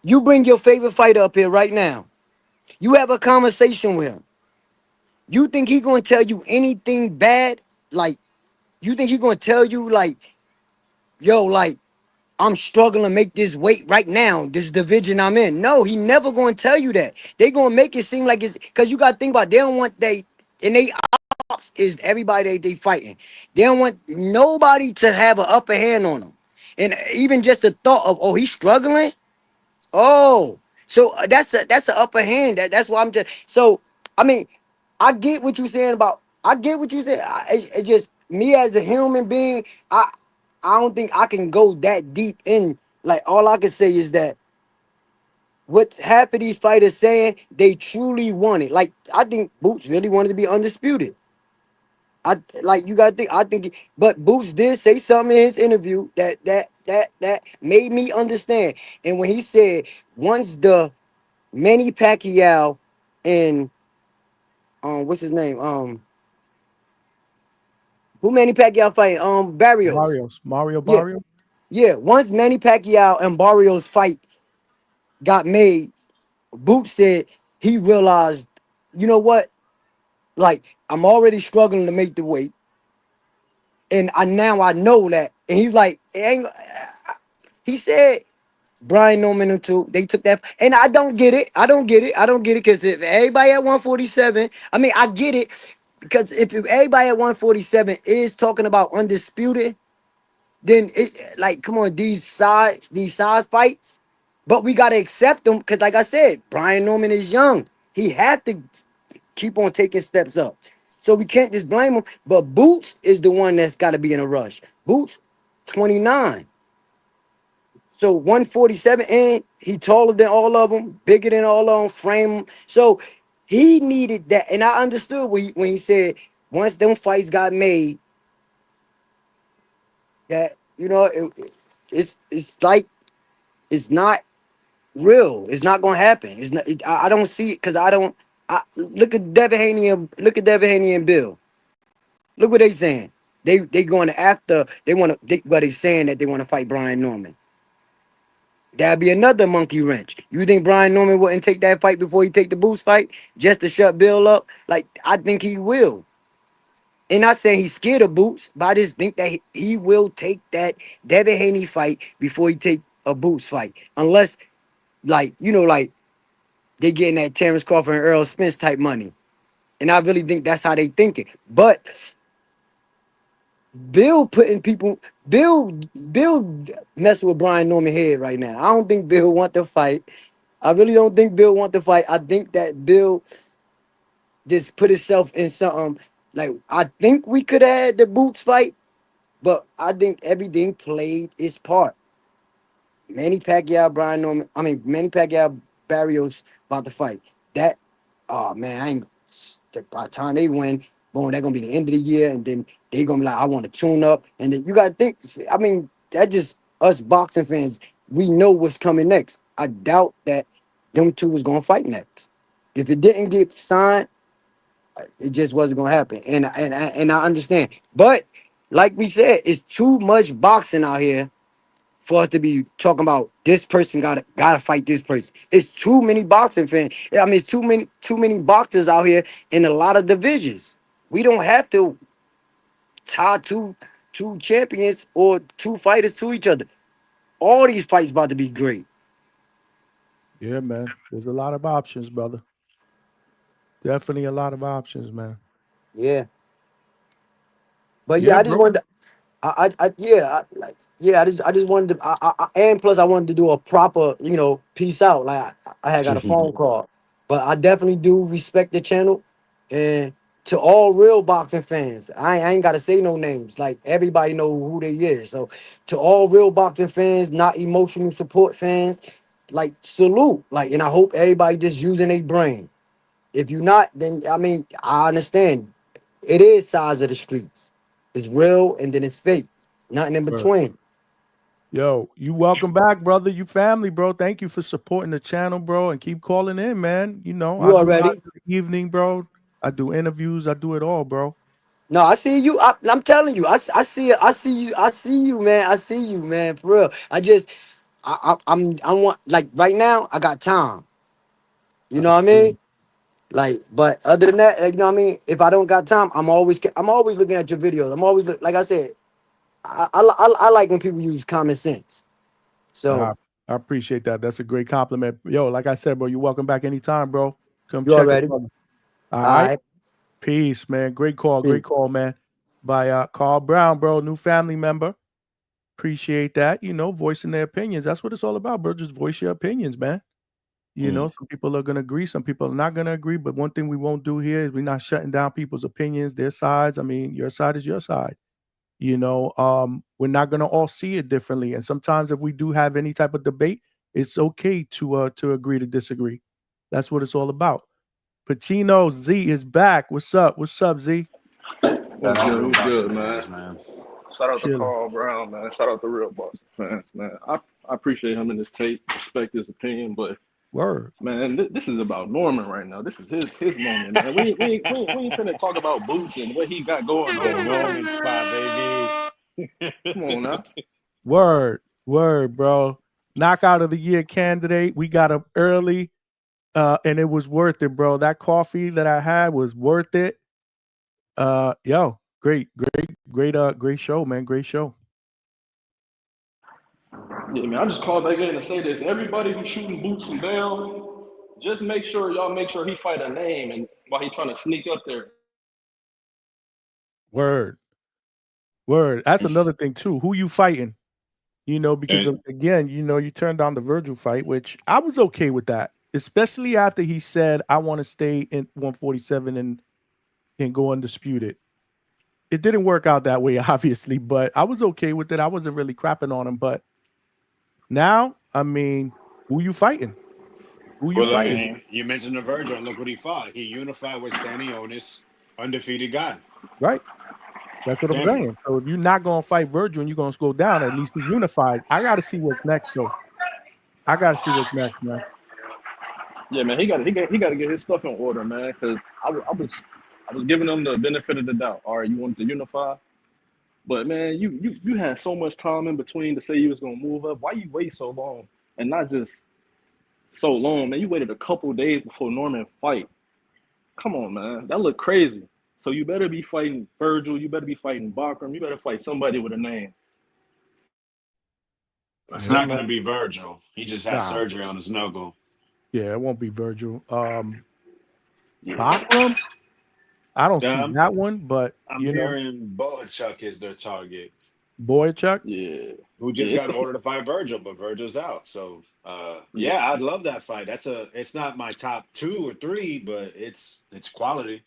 Speaker 19: you bring your favorite fighter up here right now. You have a conversation with him. You think he going to tell you anything bad? Like you think he going to tell you like, yo, like I'm struggling to make this weight right now, this division I'm in. No, he never going to tell you that. They going to make it seem like it's because you got to think about they don't want and they ops is everybody they fighting. They don't want nobody to have an upper hand on them. And even just the thought of, oh, he's struggling. Oh, so that's a upper hand. That's why I'm just so. I mean, I get what you're saying about. I get what you said. It just me as a human being. I don't think I can go that deep in. Like all I can say is that what half of these fighters saying they truly want it. Like I think Boots really wanted to be undisputed. I like you gotta think. I think, but Boots did say something in his interview that made me understand. And when he said once the Manny Pacquiao and what's his name who Manny Pacquiao fight Barrios,
Speaker 1: Mario
Speaker 19: yeah,
Speaker 1: Barrio.
Speaker 19: yeah. Once Manny Pacquiao and Barrios fight got made, Boots said he realized, you know what, like I'm already struggling to make the weight, and I know that, and he's like, it ain't, he said Brian Norman and two, they took that, and I don't get it. I don't get it. I don't get it because if everybody at 147, I mean, I get it because if everybody at 147 is talking about undisputed, then it like, come on, these size fights, but we gotta accept them because, like I said, Brian Norman is young. He had to keep on taking steps up, so we can't just blame him. But Boots is the one that's got to be in a rush. Boots, 29. So 147, and he taller than all of them, bigger than all of them, frame. So he needed that, and I understood when he said once them fights got made, that it's like it's not real. It's not gonna happen. It's not. I don't see it because I don't. Look at Devin Haney and Bill. Look what they saying. They going to after they want to. But they saying that they want to fight Brian Norman. That'd be another monkey wrench. You think Brian Norman wouldn't take that fight before he take the Boots fight just to shut Bill up? Like, I think he will. And not saying he's scared of Boots, but I just think that he will take that Devin Haney fight before he take a Boots fight. Unless, like, like they getting that Terrence Crawford and Earl Spence type money. And I really think that's how they thinking. But Bill messing with Brian Norman head right now. I don't think Bill want to fight. I really don't think Bill want to fight. I think that Bill just put himself in something. Like, I think we could have had the Boots fight, but I think everything played its part. Manny Pacquiao, Manny Pacquiao, Barrios about to fight. That, oh man, by the time they win, boom, they're gonna be the end of the year, and then they gonna be like, I want to tune up. And then you gotta think, that just us boxing fans, we know what's coming next. I doubt that them two was gonna fight next. If it didn't get signed, it just wasn't gonna happen. And I understand. But like we said, it's too much boxing out here for us to be talking about this person gotta fight this person. It's too many boxing fans. It's too many boxers out here in a lot of divisions. We don't have to tie two champions or two fighters to each other. All these fights about to be great.
Speaker 1: Yeah, man. There's a lot of options, brother. Definitely a lot of options, man.
Speaker 19: Yeah. But yeah,
Speaker 1: Yeah,
Speaker 19: I just
Speaker 1: bro.
Speaker 19: wanted to, I just wanted to, and plus I wanted to do a proper, peace out. Like I had got a phone call, but I definitely do respect the channel, and to all real boxing fans, I ain't got to say no names. Like everybody know who they is. So to all real boxing fans, not emotional support fans, like salute. Like, and I hope everybody just using their brain. If you're not, then I understand. It is size of the streets. It's real and then it's fake. Nothing in
Speaker 1: Right.
Speaker 19: between.
Speaker 1: Yo, you welcome back, brother. You family, bro. Thank you for supporting the channel, bro, and keep calling in, man. I
Speaker 19: You
Speaker 1: do live
Speaker 19: already.
Speaker 1: in the evening, bro. I do interviews. I do it all, bro.
Speaker 19: No, I see you. I'm telling you. I see it. I see you. I see you, man. I see you, man. For real. I want, like, right now. I got time. You know what I mean? Like, but other than that, like, you know what I mean. If I don't got time, I'm always looking at your videos. I'm always like I said. I like when people use common sense. So
Speaker 1: I appreciate that. That's a great compliment. Yo, like I said, bro, you're welcome back anytime, bro. Come
Speaker 19: you
Speaker 1: check us,
Speaker 19: already.
Speaker 1: brother. All
Speaker 19: All
Speaker 1: right.
Speaker 19: right.
Speaker 1: Peace, man. Great call.
Speaker 19: Peace.
Speaker 1: Great call, man. By Carl Brown, bro. New family member. Appreciate that. Voicing their opinions. That's what it's all about, bro. Just voice your opinions, man. Some people are gonna agree, some people are not gonna agree. But one thing we won't do here is we're not shutting down people's opinions, their sides. Your side is your side. We're not gonna all see it differently. And sometimes if we do have any type of debate, it's okay to agree to disagree. That's what it's all about. Pacino Z is back. What's up? What's up, Z?
Speaker 16: What's good? What's good, man?
Speaker 6: Fans, man.
Speaker 16: Shout out to
Speaker 1: Chilling.
Speaker 16: Carl Brown, man. Shout out to real Boston fans, man. I appreciate him in his take, respect his opinion, but
Speaker 1: Word.
Speaker 16: man, this is about Norman right now. This is his moment, man. We ain't finna talk about Boots and what he got going
Speaker 10: The
Speaker 16: on, man.
Speaker 10: Norman spot, baby.
Speaker 16: Come on now.
Speaker 1: Word, bro. Knockout of the year candidate. We got up early, and it was worth it, bro. That coffee that I had was worth it. Yo, great show, man. Great show.
Speaker 16: Yeah, man. I just called back in to say this. Everybody who's shooting Boots and Bell, just make sure he fight a name and while he trying to sneak up there.
Speaker 1: Word. That's another thing too. Who you fighting? Because again, you turned down the Virgil fight, which I was okay with that, especially after he said, I want to stay in 147 and go undisputed. It didn't work out that way, obviously, but I was okay with it. I wasn't really crapping on him. But now, who you fighting? Who you
Speaker 10: Well, I
Speaker 1: fighting?
Speaker 10: mean, you mentioned the Virgil, and look what he fought. He unified with Stanionis, undefeated guy.
Speaker 1: Right. That's what I'm
Speaker 10: Same.
Speaker 1: saying. So if you're not going to fight Virgil and you're going to go down, at least he's unified. I got to see what's next, though. I got to see what's next, man.
Speaker 16: Yeah, man, he got to get his stuff in order, man. Because I was giving him the benefit of the doubt. All right, you wanted to unify, but man, you had so much time in between to say you was gonna move up. Why you wait so long? and not just so long, man. You waited a couple days before Norman fight. Come on, man. That looked crazy. So you better be fighting Virgil. You better be fighting Bakram. You better fight somebody with a name.
Speaker 10: It's
Speaker 1: Yeah,
Speaker 10: not
Speaker 1: man.
Speaker 10: going to be Virgil. He just had
Speaker 1: Nah.
Speaker 10: surgery on his knuckle.
Speaker 1: Yeah, it won't be Virgil.
Speaker 16: Yeah.
Speaker 1: Bakram? I don't see
Speaker 10: I'm
Speaker 1: that one, but you know,
Speaker 10: hearing Boachuk is their target.
Speaker 1: Boychuk.
Speaker 16: Yeah.
Speaker 10: Who just
Speaker 16: Yeah.
Speaker 10: got ordered to fight Virgil, but Virgil's out. So
Speaker 16: Yeah.
Speaker 10: yeah, I'd love that fight. It's not my top 2 or 3, but it's quality.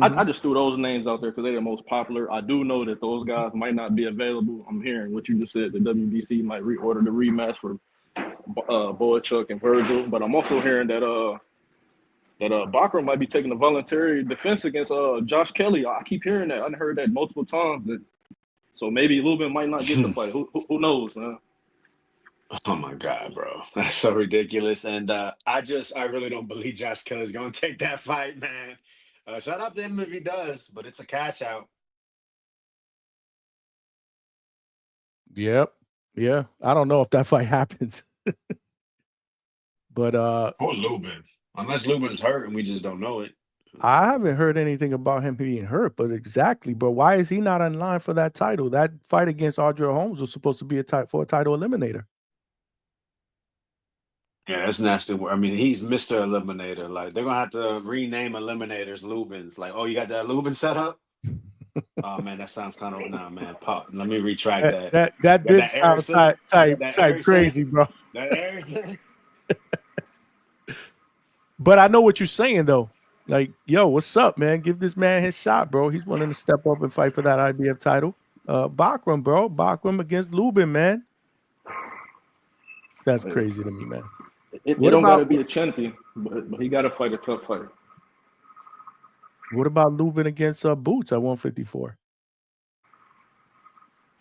Speaker 16: I just threw those names out there because they're the most popular. I do know that those guys might not be available. I'm hearing what you just said. The WBC might reorder the rematch for Boachuk and Virgil, but I'm also hearing that Bakram might be taking a voluntary defense against Josh Kelly. I keep hearing that. I've heard that multiple times. So maybe Lubin might not get the fight. Who knows, man?
Speaker 10: Oh my God, bro. That's so ridiculous. And I really don't believe Josh Kelly's gonna take that fight, man. Shout out to him if he does, but it's a cash out.
Speaker 1: Yep. Yeah. I don't know if that fight happens. But
Speaker 10: Poor Lubin. Unless Lubin's hurt and we just don't know it.
Speaker 1: I haven't heard anything about him being hurt, but exactly. But why is he not in line for that title? That fight against Audrey Holmes was supposed to be a title eliminator.
Speaker 10: Yeah, that's nasty. I mean, he's Mr. Eliminator. Like, they're gonna have to rename eliminators Lubins. Like, oh, you got that Lubin set up? Oh man, that sounds kind of man. Pop. Let me retract that.
Speaker 1: That did
Speaker 10: that
Speaker 1: sound
Speaker 10: Erickson?
Speaker 1: type
Speaker 10: Erickson?
Speaker 1: crazy, bro.
Speaker 10: That Erickson?
Speaker 1: But I know what you're saying though. Like, yo, what's up, man? Give this man his shot, bro. He's willing to step up and fight for that IBF title. Bakram, bro. Bakram against Lubin, man. That's crazy to me, man.
Speaker 16: It don't gotta be a champion, but he gotta fight a tough fight.
Speaker 1: What about Lubin against Boots at 154?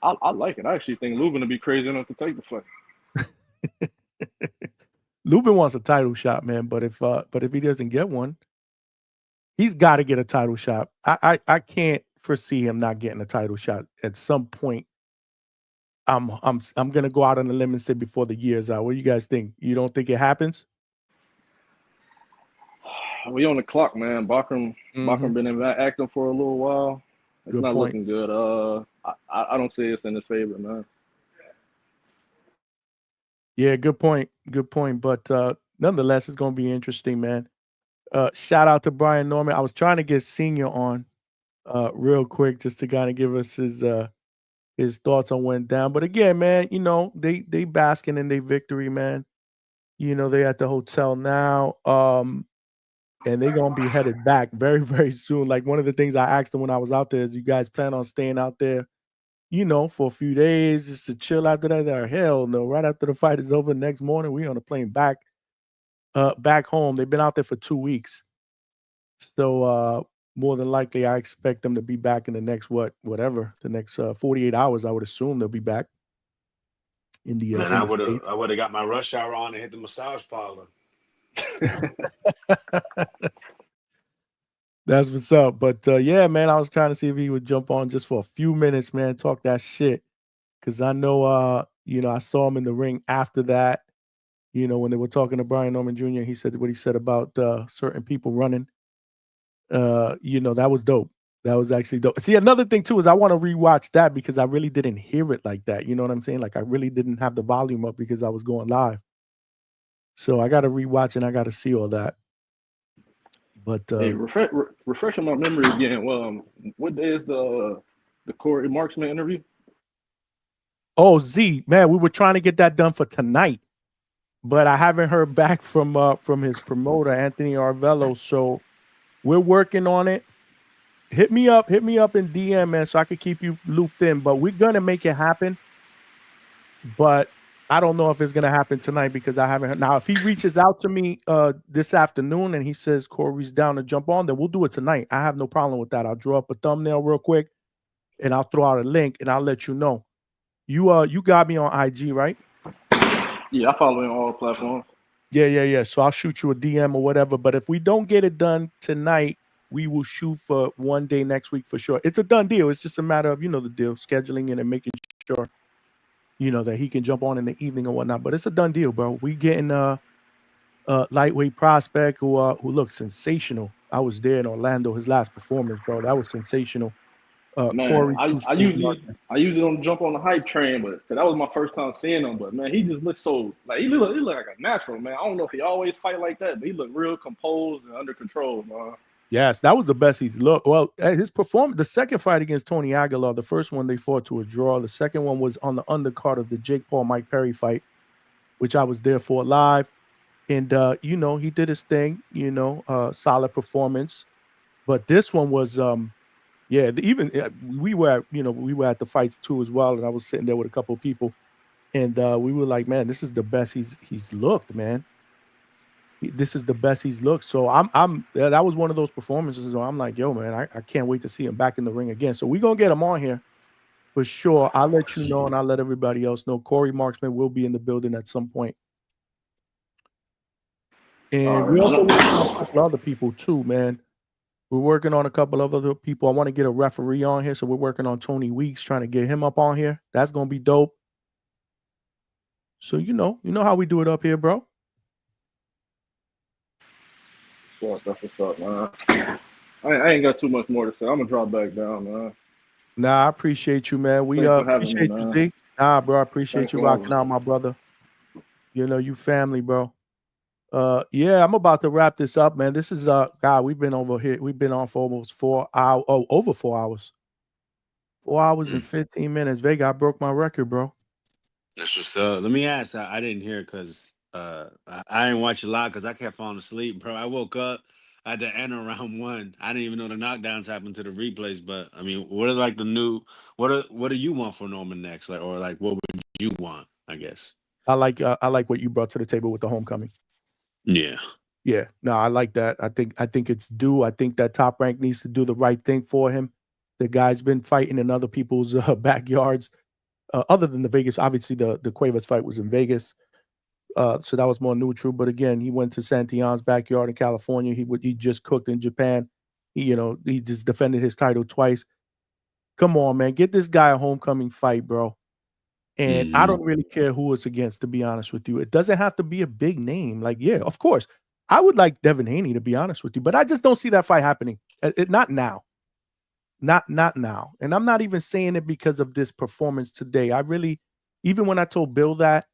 Speaker 16: I like it. I actually think Lubin would be crazy enough to take the fight.
Speaker 1: Lubin wants a title shot, man. But if he doesn't get one, he's got to get a title shot. I can't foresee him not getting a title shot at some point. I'm gonna go out on a limb and say before the year's out. What do you guys think? You don't think it happens?
Speaker 16: We on the clock, man. Bakram been in that acting for a little while. It's
Speaker 1: Good
Speaker 16: not
Speaker 1: point.
Speaker 16: looking good. I don't see it's in his favor, man.
Speaker 1: Yeah, good point. Good point. But nonetheless, it's gonna be interesting, man. Shout out to Brian Norman. I was trying to get Senior on real quick just to kind of give us his thoughts on what went down. But again, man, you know, they basking in their victory, man. You know, they at the hotel now. And they're gonna be headed back very, very soon. Like one of the things I asked them when I was out there is, you guys plan on staying out there, you know, for a few days just to chill after that? They're, hell no. Right after the fight is over, next morning we on a plane back home. They've been out there for 2 weeks. So more than likely I expect them to be back in the next the next 48 hours. I would assume they'll be back in the
Speaker 10: Man,
Speaker 1: in the States.
Speaker 10: I would have got my rush hour on and hit the massage parlor.
Speaker 1: That's what's up. But yeah, man, I was trying to see if he would jump on just for a few minutes, man, talk that shit. Cause I know you know, I saw him in the ring after that, you know, when they were talking to Brian Norman Jr., he said what he said about certain people running. You know, that was dope. That was actually dope. See, another thing too is I want to rewatch that because I really didn't hear it like that. You know what I'm saying? Like I really didn't have the volume up because I was going live. So I got to rewatch and I got to see all that. But
Speaker 16: hey, refreshing my memory again. Well, what day is the Corey Marksman interview?
Speaker 1: Oh, Z, man, we were trying to get that done for tonight, but I haven't heard back from his promoter, Anthony Arvello. So we're working on it. Hit me up in DM, man, so I could keep you looped in. But we're gonna make it happen. But I don't know if it's gonna happen tonight because I haven't heard. Now, if he reaches out to me this afternoon and he says Corey's down to jump on, then we'll do it tonight. I have no problem with that. I'll draw up a thumbnail real quick and I'll throw out a link and I'll let you know. You got me on IG, right?
Speaker 16: Yeah, I follow you on all platforms.
Speaker 1: Yeah. So I'll shoot you a DM or whatever. But if we don't get it done tonight, we will shoot for one day next week for sure. It's a done deal. It's just a matter of, you know, the deal, scheduling it and making sure that he can jump on in the evening or whatnot. But it's a done deal, bro. We getting lightweight prospect who looks sensational. I was there in Orlando, his last performance, bro. That was sensational.
Speaker 16: Man,
Speaker 1: Corey Two
Speaker 16: I
Speaker 1: Schools
Speaker 16: usually
Speaker 1: Martin.
Speaker 16: don't jump on the hype train, but 'cause that was my first time seeing him. But man, he just looked so like he look like a natural, man. I don't know if he always fight like that, but he looked real composed and under control, man.
Speaker 1: Yes, that was the best he's looked. Well, his performance, the second fight against Tony Aguilar, the first one they fought to a draw. The second one was on the undercard of the Jake Paul Mike Perry fight, which I was there for live. And he did his thing, solid performance. But this one was we were at the fights too as well, and I was sitting there with a couple of people, and we were like, man, this is the best he's looked, man. This is the best he's looked. So that was one of those performances where I'm like, yo, man, I can't wait to see him back in the ring again. So we're gonna get him on here for sure. I'll let you know, and I'll let everybody else know. Corey Marksman will be in the building at some point. And we also working on a couple other people too, man. We're working on a couple of other people. I want to get a referee on here, so we're working on Tony Weeks, trying to get him up on here. That's gonna be dope. So you know how we do it up here, bro.
Speaker 16: That's what's up, man. I ain't got too much more to say. I'm gonna drop back down, man.
Speaker 1: Nah, I appreciate you, man. We
Speaker 16: Thanks for having
Speaker 1: appreciate
Speaker 16: me,
Speaker 1: you,
Speaker 16: man.
Speaker 1: Z. Nah, bro, I appreciate
Speaker 16: Thanks
Speaker 1: you
Speaker 16: for having
Speaker 1: rocking
Speaker 16: me.
Speaker 1: out, my brother. You family, bro. Yeah, I'm about to wrap this up, man. This is God, we've been over here. We've been on for almost 4 hours. Oh, over 4 hours. 4 hours and 15 minutes. Vega, I broke my record, bro.
Speaker 10: That's what's up. Let me ask. I didn't hear because I didn't watch a lot because I kept falling asleep, bro. I woke up at the end of round one. I didn't even know the knockdowns happened to the replays. But I mean, what are like the new? What do you want for Norman next? Like, or like, what would you want? I guess.
Speaker 1: I like what you brought to the table with the homecoming.
Speaker 10: Yeah.
Speaker 1: Yeah, no, I like that. I think it's due. I think that Top Rank needs to do the right thing for him. The guy's been fighting in other people's backyards, other than the Vegas. Obviously, the Cuevas fight was in Vegas, so that was more neutral. But again, he went to Santillan's backyard in California. He just cooked in Japan. He just defended his title twice. Come on, man, get this guy a homecoming fight, bro. And I don't really care who it's against, to be honest with you. It doesn't have to be a big name. Like, yeah, of course. I would like Devin Haney, to be honest with you, but I just don't see that fight happening. Not now. Not now. And I'm not even saying it because of this performance today. Even when I told Bill that,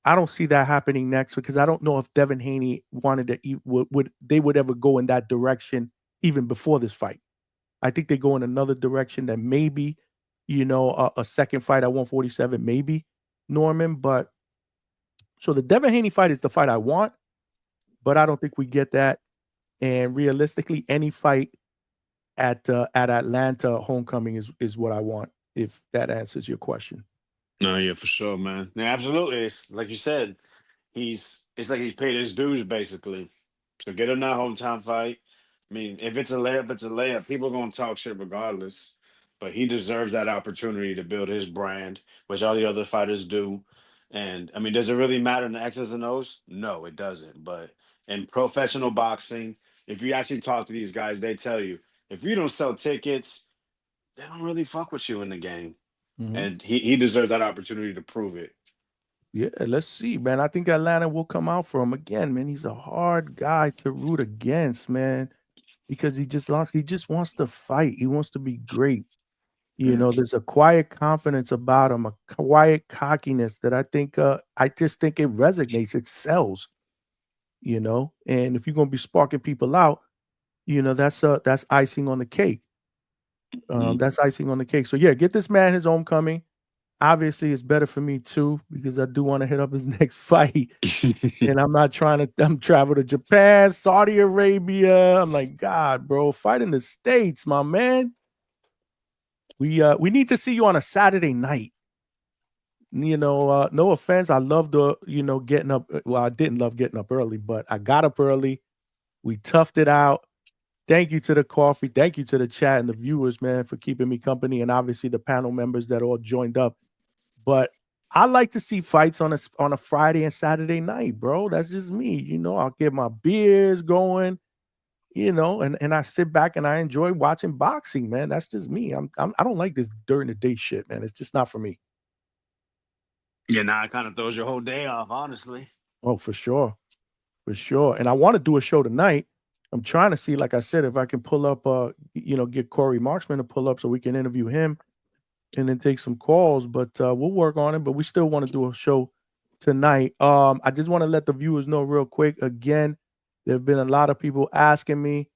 Speaker 1: I don't see that happening next because I don't know if Devin Haney wanted to would ever go in that direction even before this fight. I think they go in another direction that maybe, a second fight at 147, maybe, Norman. But so the Devin Haney fight is the fight I want, but I don't think we get that. And realistically, any fight at Atlanta homecoming is what I want, if that answers your question.
Speaker 10: No, yeah, for sure, man. Yeah, absolutely. It's like you said, it's like he's paid his dues basically. So get him that hometown fight. I mean, if it's a layup, it's a layup. People are gonna talk shit regardless. But he deserves that opportunity to build his brand, which all the other fighters do. And I mean, does it really matter in the X's and O's? No, it doesn't. But in professional boxing, if you actually talk to these guys, they tell you if you don't sell tickets, they don't really fuck with you in the game. And he deserves that opportunity to prove it.
Speaker 1: Yeah, let's see, man. I think Atlanta will come out for him again, man. He's a hard guy to root against, man, because he just lost. He just wants to fight. He wants to be great. There's a quiet confidence about him, a quiet cockiness that I just think it resonates. It sells, And if you're gonna be sparking people out, that's icing on the cake. That's icing on the cake. So yeah, get this man his homecoming. Obviously, it's better for me too because I do want to hit up his next fight, and I'm travel to Japan, Saudi Arabia. I'm like, God, bro, fight in the States, my man. We need to see you on a Saturday night. No offense, I love getting up. Well, I didn't love getting up early, but I got up early. We toughed it out. Thank you to the coffee. Thank you to the chat and the viewers, man, for keeping me company, and obviously the panel members that all joined up. But I like to see fights on a Friday and Saturday night, bro. That's just me. I'll get my beers going, and I sit back and I enjoy watching boxing, man. That's just me. I don't like this during the day shit, man. It's just not for me.
Speaker 10: Yeah, now it kind of throws your whole day off, honestly.
Speaker 1: Oh, for sure. For sure. And I want to do a show tonight. I'm trying to see, like I said, if I can pull up, get Corey Marksman to pull up so we can interview him and then take some calls. But we'll work on it. But we still want to do a show tonight. I just want to let the viewers know real quick. Again, there have been a lot of people asking me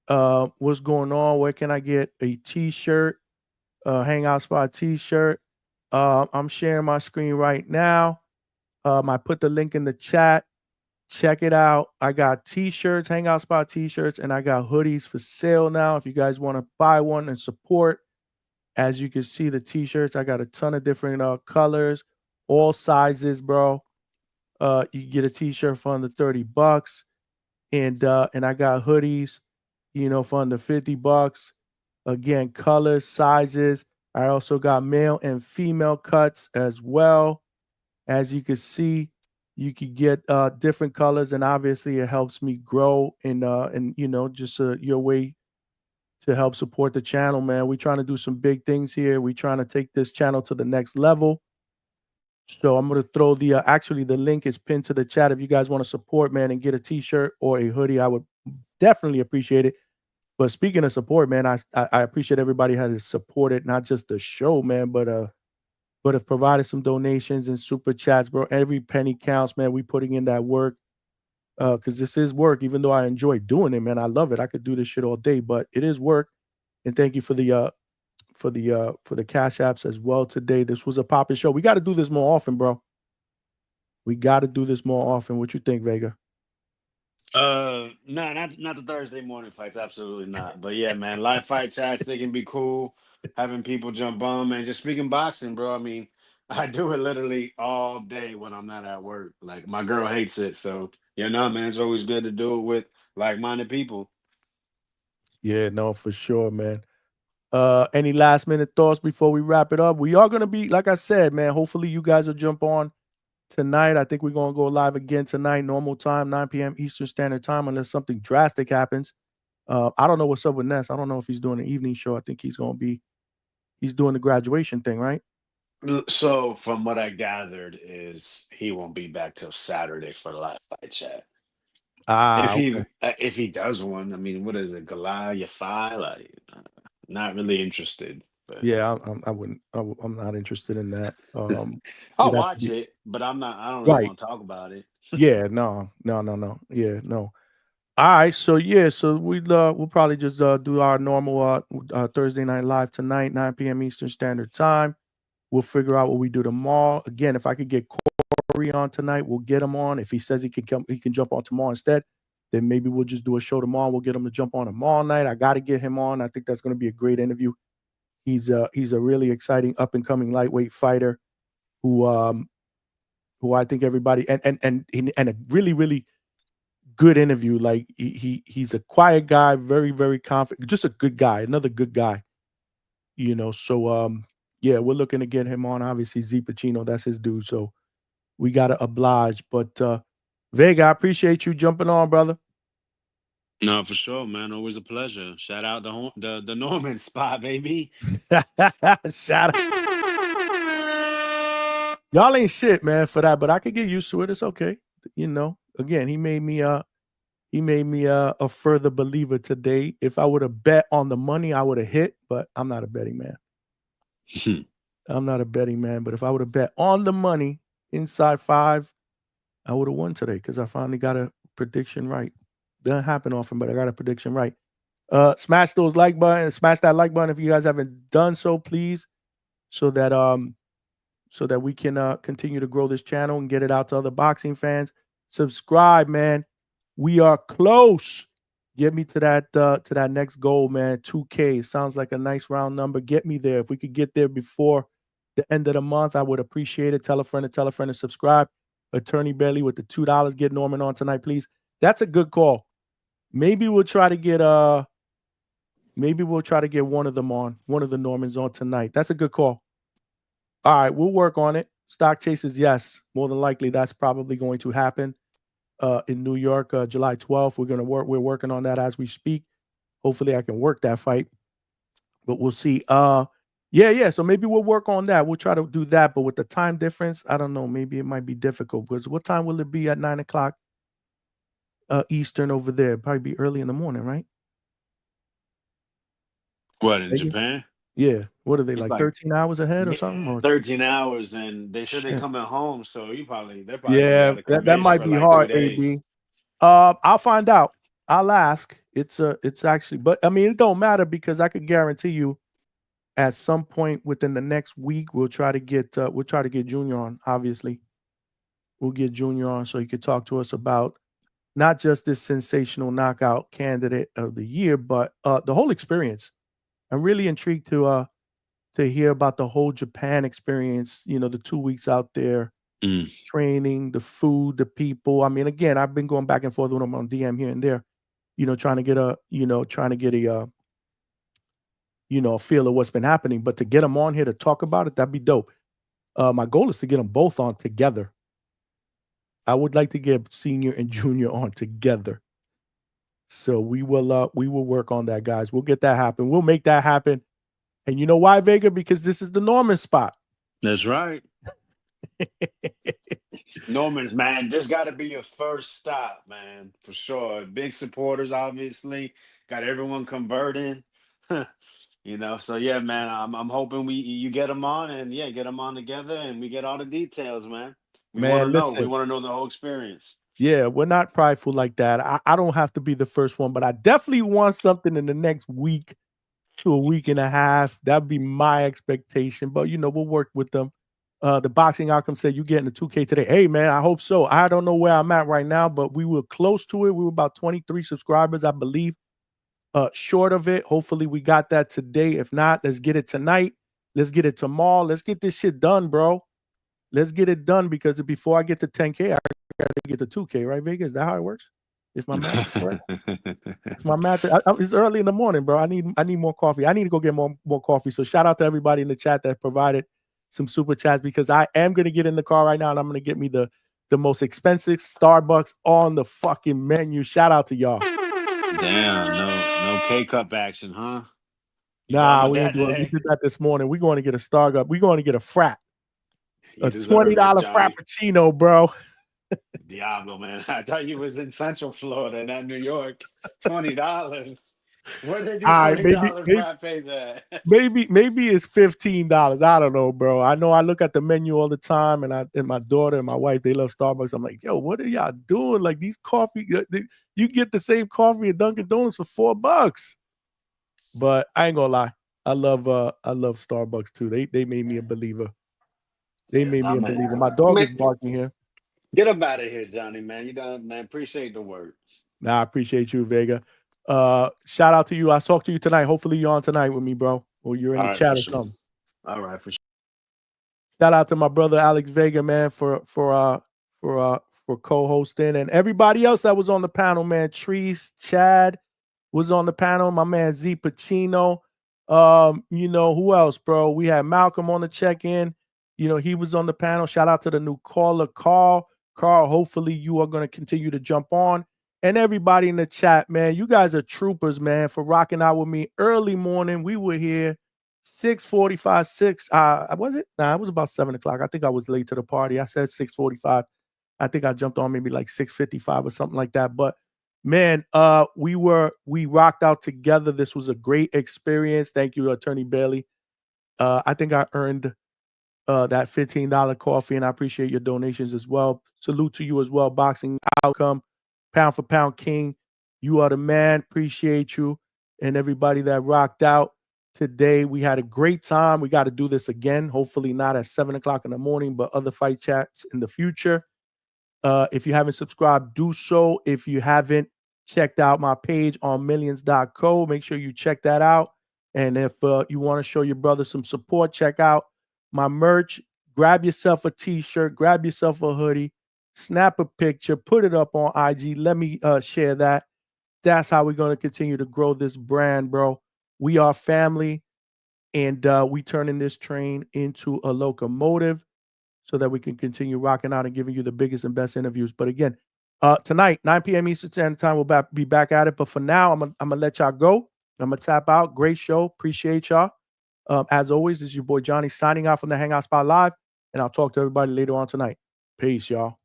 Speaker 1: what's going on. Where can I get a T-shirt, Hangout Spot T-shirt? I'm sharing my screen right now. I put the link in the chat. Check it out. I got T-shirts, Hangout Spot T-shirts, and I got hoodies for sale now. If you guys want to buy one and support, as you can see, the T-shirts, I got a ton of different colors, all sizes, bro. You can get a T-shirt for under $30, and I got hoodies, for under $50. Again, colors, sizes. I also got male and female cuts as well. As you can see, you could get different colors, and obviously it helps me grow and just your way to help support the channel, man. We're trying to do some big things here. We're trying to take this channel to the next level. So I'm going to throw the link is pinned to the chat. If you guys want to support, man, and get a T-shirt or a hoodie, I would definitely appreciate it. But speaking of support, man, I appreciate everybody has supported not just the show, man, but have provided some donations and super chats, bro. Every penny counts, man. We putting in that work because this is work. Even though I enjoy doing it, man, I love it. I could do this shit all day, but it is work. And thank you for the cash apps as well today. This was a popping show. We got to do this more often, bro. We got to do this more often. What you think, Vega?
Speaker 10: No, not the Thursday morning fights. Absolutely not. But yeah, man, live fight chats, they can be cool. Having people jump on, man. Just speaking boxing, bro. I mean, I do it literally all day when I'm not at work. Like my girl hates it, so man, it's always good to do it with like-minded people.
Speaker 1: Yeah, no, for sure, man. Any last minute thoughts before we wrap it up? We are gonna be, like I said, man. Hopefully, you guys will jump on tonight. I think we're gonna go live again tonight, normal time, 9 p.m. Eastern Standard Time, unless something drastic happens. I don't know what's up with Ness. I don't know if he's doing an evening show. I think he's doing the graduation thing, right?
Speaker 10: So from what I gathered is he won't be back till Saturday for the last fight chat.
Speaker 1: Okay.
Speaker 10: If he does one, I mean, what is it, Goliath 5? Like, not really interested. But
Speaker 1: Yeah, I wouldn't. I'm not interested in that.
Speaker 10: I'll watch it, but I don't really want to talk about it.
Speaker 1: Yeah, no. Yeah, no. All right, so we'll probably just do our normal Thursday night live tonight, 9 p.m. Eastern Standard Time. We'll figure out what we do tomorrow. Again, if I could get Corey on tonight, we'll get him on. If he says he can jump on tomorrow instead, then maybe we'll just do a show tomorrow. We'll get him to jump on tomorrow night. I got to get him on. I think that's going to be a great interview. He's a really exciting up and coming lightweight fighter who I think everybody and a really, really good interview. Like he's a quiet guy, very, very confident, just a good guy, another good guy. So yeah, we're looking to get him on. Obviously, Z Pacino, that's his dude. So we gotta oblige. But Vega, I appreciate you jumping on, brother.
Speaker 10: No, for sure, man. Always a pleasure. Shout out the Norman spot, baby.
Speaker 1: Shout out. Y'all ain't shit, man, for that, but I could get used to it. It's okay. Again, he made me a further believer today. If I would have bet on the money, I would have hit, but I'm not a betting man. I'm not a betting man, but if I would have bet on the money inside 5, I would have won today because I finally got a prediction right. Doesn't happen often, but I got a prediction right. Smash those like button, smash that like button if you guys haven't done so, please, so that we can continue to grow this channel and get it out to other boxing fans. Subscribe, man. We are close. Get me to that next goal, man. 2K sounds like a nice round number. Get me there. If we could get there before the end of the month, I would appreciate it. Tell a friend to subscribe. Attorney Bailey with the $2. Get Norman on tonight, please. That's a good call. Maybe we'll try to get one of them on, one of the Normans on tonight. That's a good call. All right, we'll work on it. Stock chases, yes, more than likely that's probably going to happen in New York, July 12th. We're working on that as we speak. Hopefully I can work that fight, but we'll see. Yeah. So maybe we'll work on that. We'll try to do that. But with the time difference, I don't know. Maybe it might be difficult. Because what time will it be at 9 o'clock Eastern over there? Probably be early in the morning, right?
Speaker 10: What, in
Speaker 1: Maybe.
Speaker 10: Japan?
Speaker 1: Yeah. What are they,
Speaker 10: It's
Speaker 1: like
Speaker 10: like
Speaker 1: 13 hours ahead or something? Or
Speaker 10: 13 hours, and they said they're
Speaker 1: shit.
Speaker 10: coming home, so they're probably gonna be
Speaker 1: Yeah,
Speaker 10: out of
Speaker 1: that
Speaker 10: commission
Speaker 1: might
Speaker 10: for
Speaker 1: be
Speaker 10: like 3
Speaker 1: hard,
Speaker 10: days.
Speaker 1: AB. I'll find out. I'll ask. It's actually, but I mean, it don't matter because I could guarantee you, at some point within the next week, we'll try to get Junior on. Obviously, we'll get Junior on so he could talk to us about not just this sensational knockout candidate of the year, but the whole experience. I'm really intrigued to hear about the whole Japan experience. You know, the 2 weeks out there training, the food, the people. I mean, again, I've been going back and forth with him on DM here and there, trying to get a a feel of what's been happening. But to get him on here to talk about it, that'd be dope. My goal is to get them both on together. I would like to get Senior and Junior on together. So we will work on that, guys. We'll get that happen. We'll make that happen. And you know why, Vega? Because this is the Norman spot.
Speaker 10: That's right. Norman's, man, this got to be your first stop, man, for sure. Big supporters, obviously. Got everyone converting. So yeah, man, I'm hoping you get them on, and yeah, get them on together, and we get all the details, man. We want to
Speaker 1: Man,
Speaker 10: know. We
Speaker 1: listen.
Speaker 10: want to know the whole experience.
Speaker 1: Yeah, we're not prideful like that. I don't have to be the first one, but I definitely want something in the next week to a week and a half. That'd be my expectation. But we'll work with them. The boxing outcome said you getting the 2K today. Hey man, I hope so. I don't know where I'm at right now, but we were close to it. We were about 23 subscribers, I believe. Short of it. Hopefully we got that today. If not, let's get it tonight. Let's get it tomorrow. Let's get this shit done, bro. Let's get it done because before I get to 10K, I gotta get to 2K, right, Vega? Is that how it works? Is my math correct? It's my math. It's early in the morning, bro. I need more coffee. I need to go get more coffee. So shout out to everybody in the chat that provided some super chats because I am gonna get in the car right now and I'm gonna get me the most expensive Starbucks on the fucking menu. Shout out to y'all.
Speaker 10: Damn, no K-cup action, huh?
Speaker 1: Nah, we ain't doing. We did that this morning. We're going to get a Starbucks. We're going to get a frat. A $20 frappuccino, bro.
Speaker 10: Diablo, man. I thought you was in Central Florida, not New York. $20. Where they do $20 frappes at?
Speaker 1: Maybe it's $15. I don't know, bro. I know I look at the menu all the time, and my daughter and my wife, they love Starbucks. I'm like, yo, what are y'all doing? Like these coffee, you get the same coffee at Dunkin' Donuts for $4. But I ain't gonna lie, I love Starbucks too. They made me a believer. They made me a believer. My dog is barking here.
Speaker 10: Get up out of here, Johnny, man. You done, man. Appreciate the work.
Speaker 1: Nah, I appreciate you, Vega. Shout out to you. I'll talk to you tonight. Hopefully you're on tonight with me, bro. Or you're in the chat or something.
Speaker 10: All right, for sure.
Speaker 1: Shout out to my brother Alex Vega, man, for co-hosting, and everybody else that was on the panel, man. Treese, Chad was on the panel. My man Z Pacino. Who else, bro? We had Malcolm on the check-in. He was on the panel. Shout out to the new caller, Carl. Carl, hopefully you are going to continue to jump on. And everybody in the chat, man, you guys are troopers, man, for rocking out with me early morning. We were here 6:45, was it? Nah, it was about 7 o'clock. I think I was late to the party. I said 6:45. I think I jumped on maybe like 6:55 or something like that. But man, we rocked out together. This was a great experience. Thank you, Attorney Bailey. I think I earned that $15 coffee, and I appreciate your donations as well. Salute to you as well, Boxing Outcome, Pound for Pound King. You are the man. Appreciate you and everybody that rocked out today. We had a great time. We got to do this again. Hopefully not at 7 o'clock in the morning, but other fight chats in the future. If you haven't subscribed, do so. If you haven't checked out my page on millions.co, make sure you check that out. And if you want to show your brother some support, check out my merch. Grab yourself a t-shirt, grab yourself a hoodie, snap a picture, put it up on IG. Let me share that. That's how we're going to continue to grow this brand, bro. We are family, and we turning this train into a locomotive so that we can continue rocking out and giving you the biggest and best interviews. But again, tonight, 9 p.m. Eastern Standard Time, we'll be back at it. But for now, I'm gonna let y'all go. I'm gonna tap out. Great show. Appreciate y'all. As always, this is your boy Johnny signing out from the Hangout Spot Live, and I'll talk to everybody later on tonight. Peace, y'all.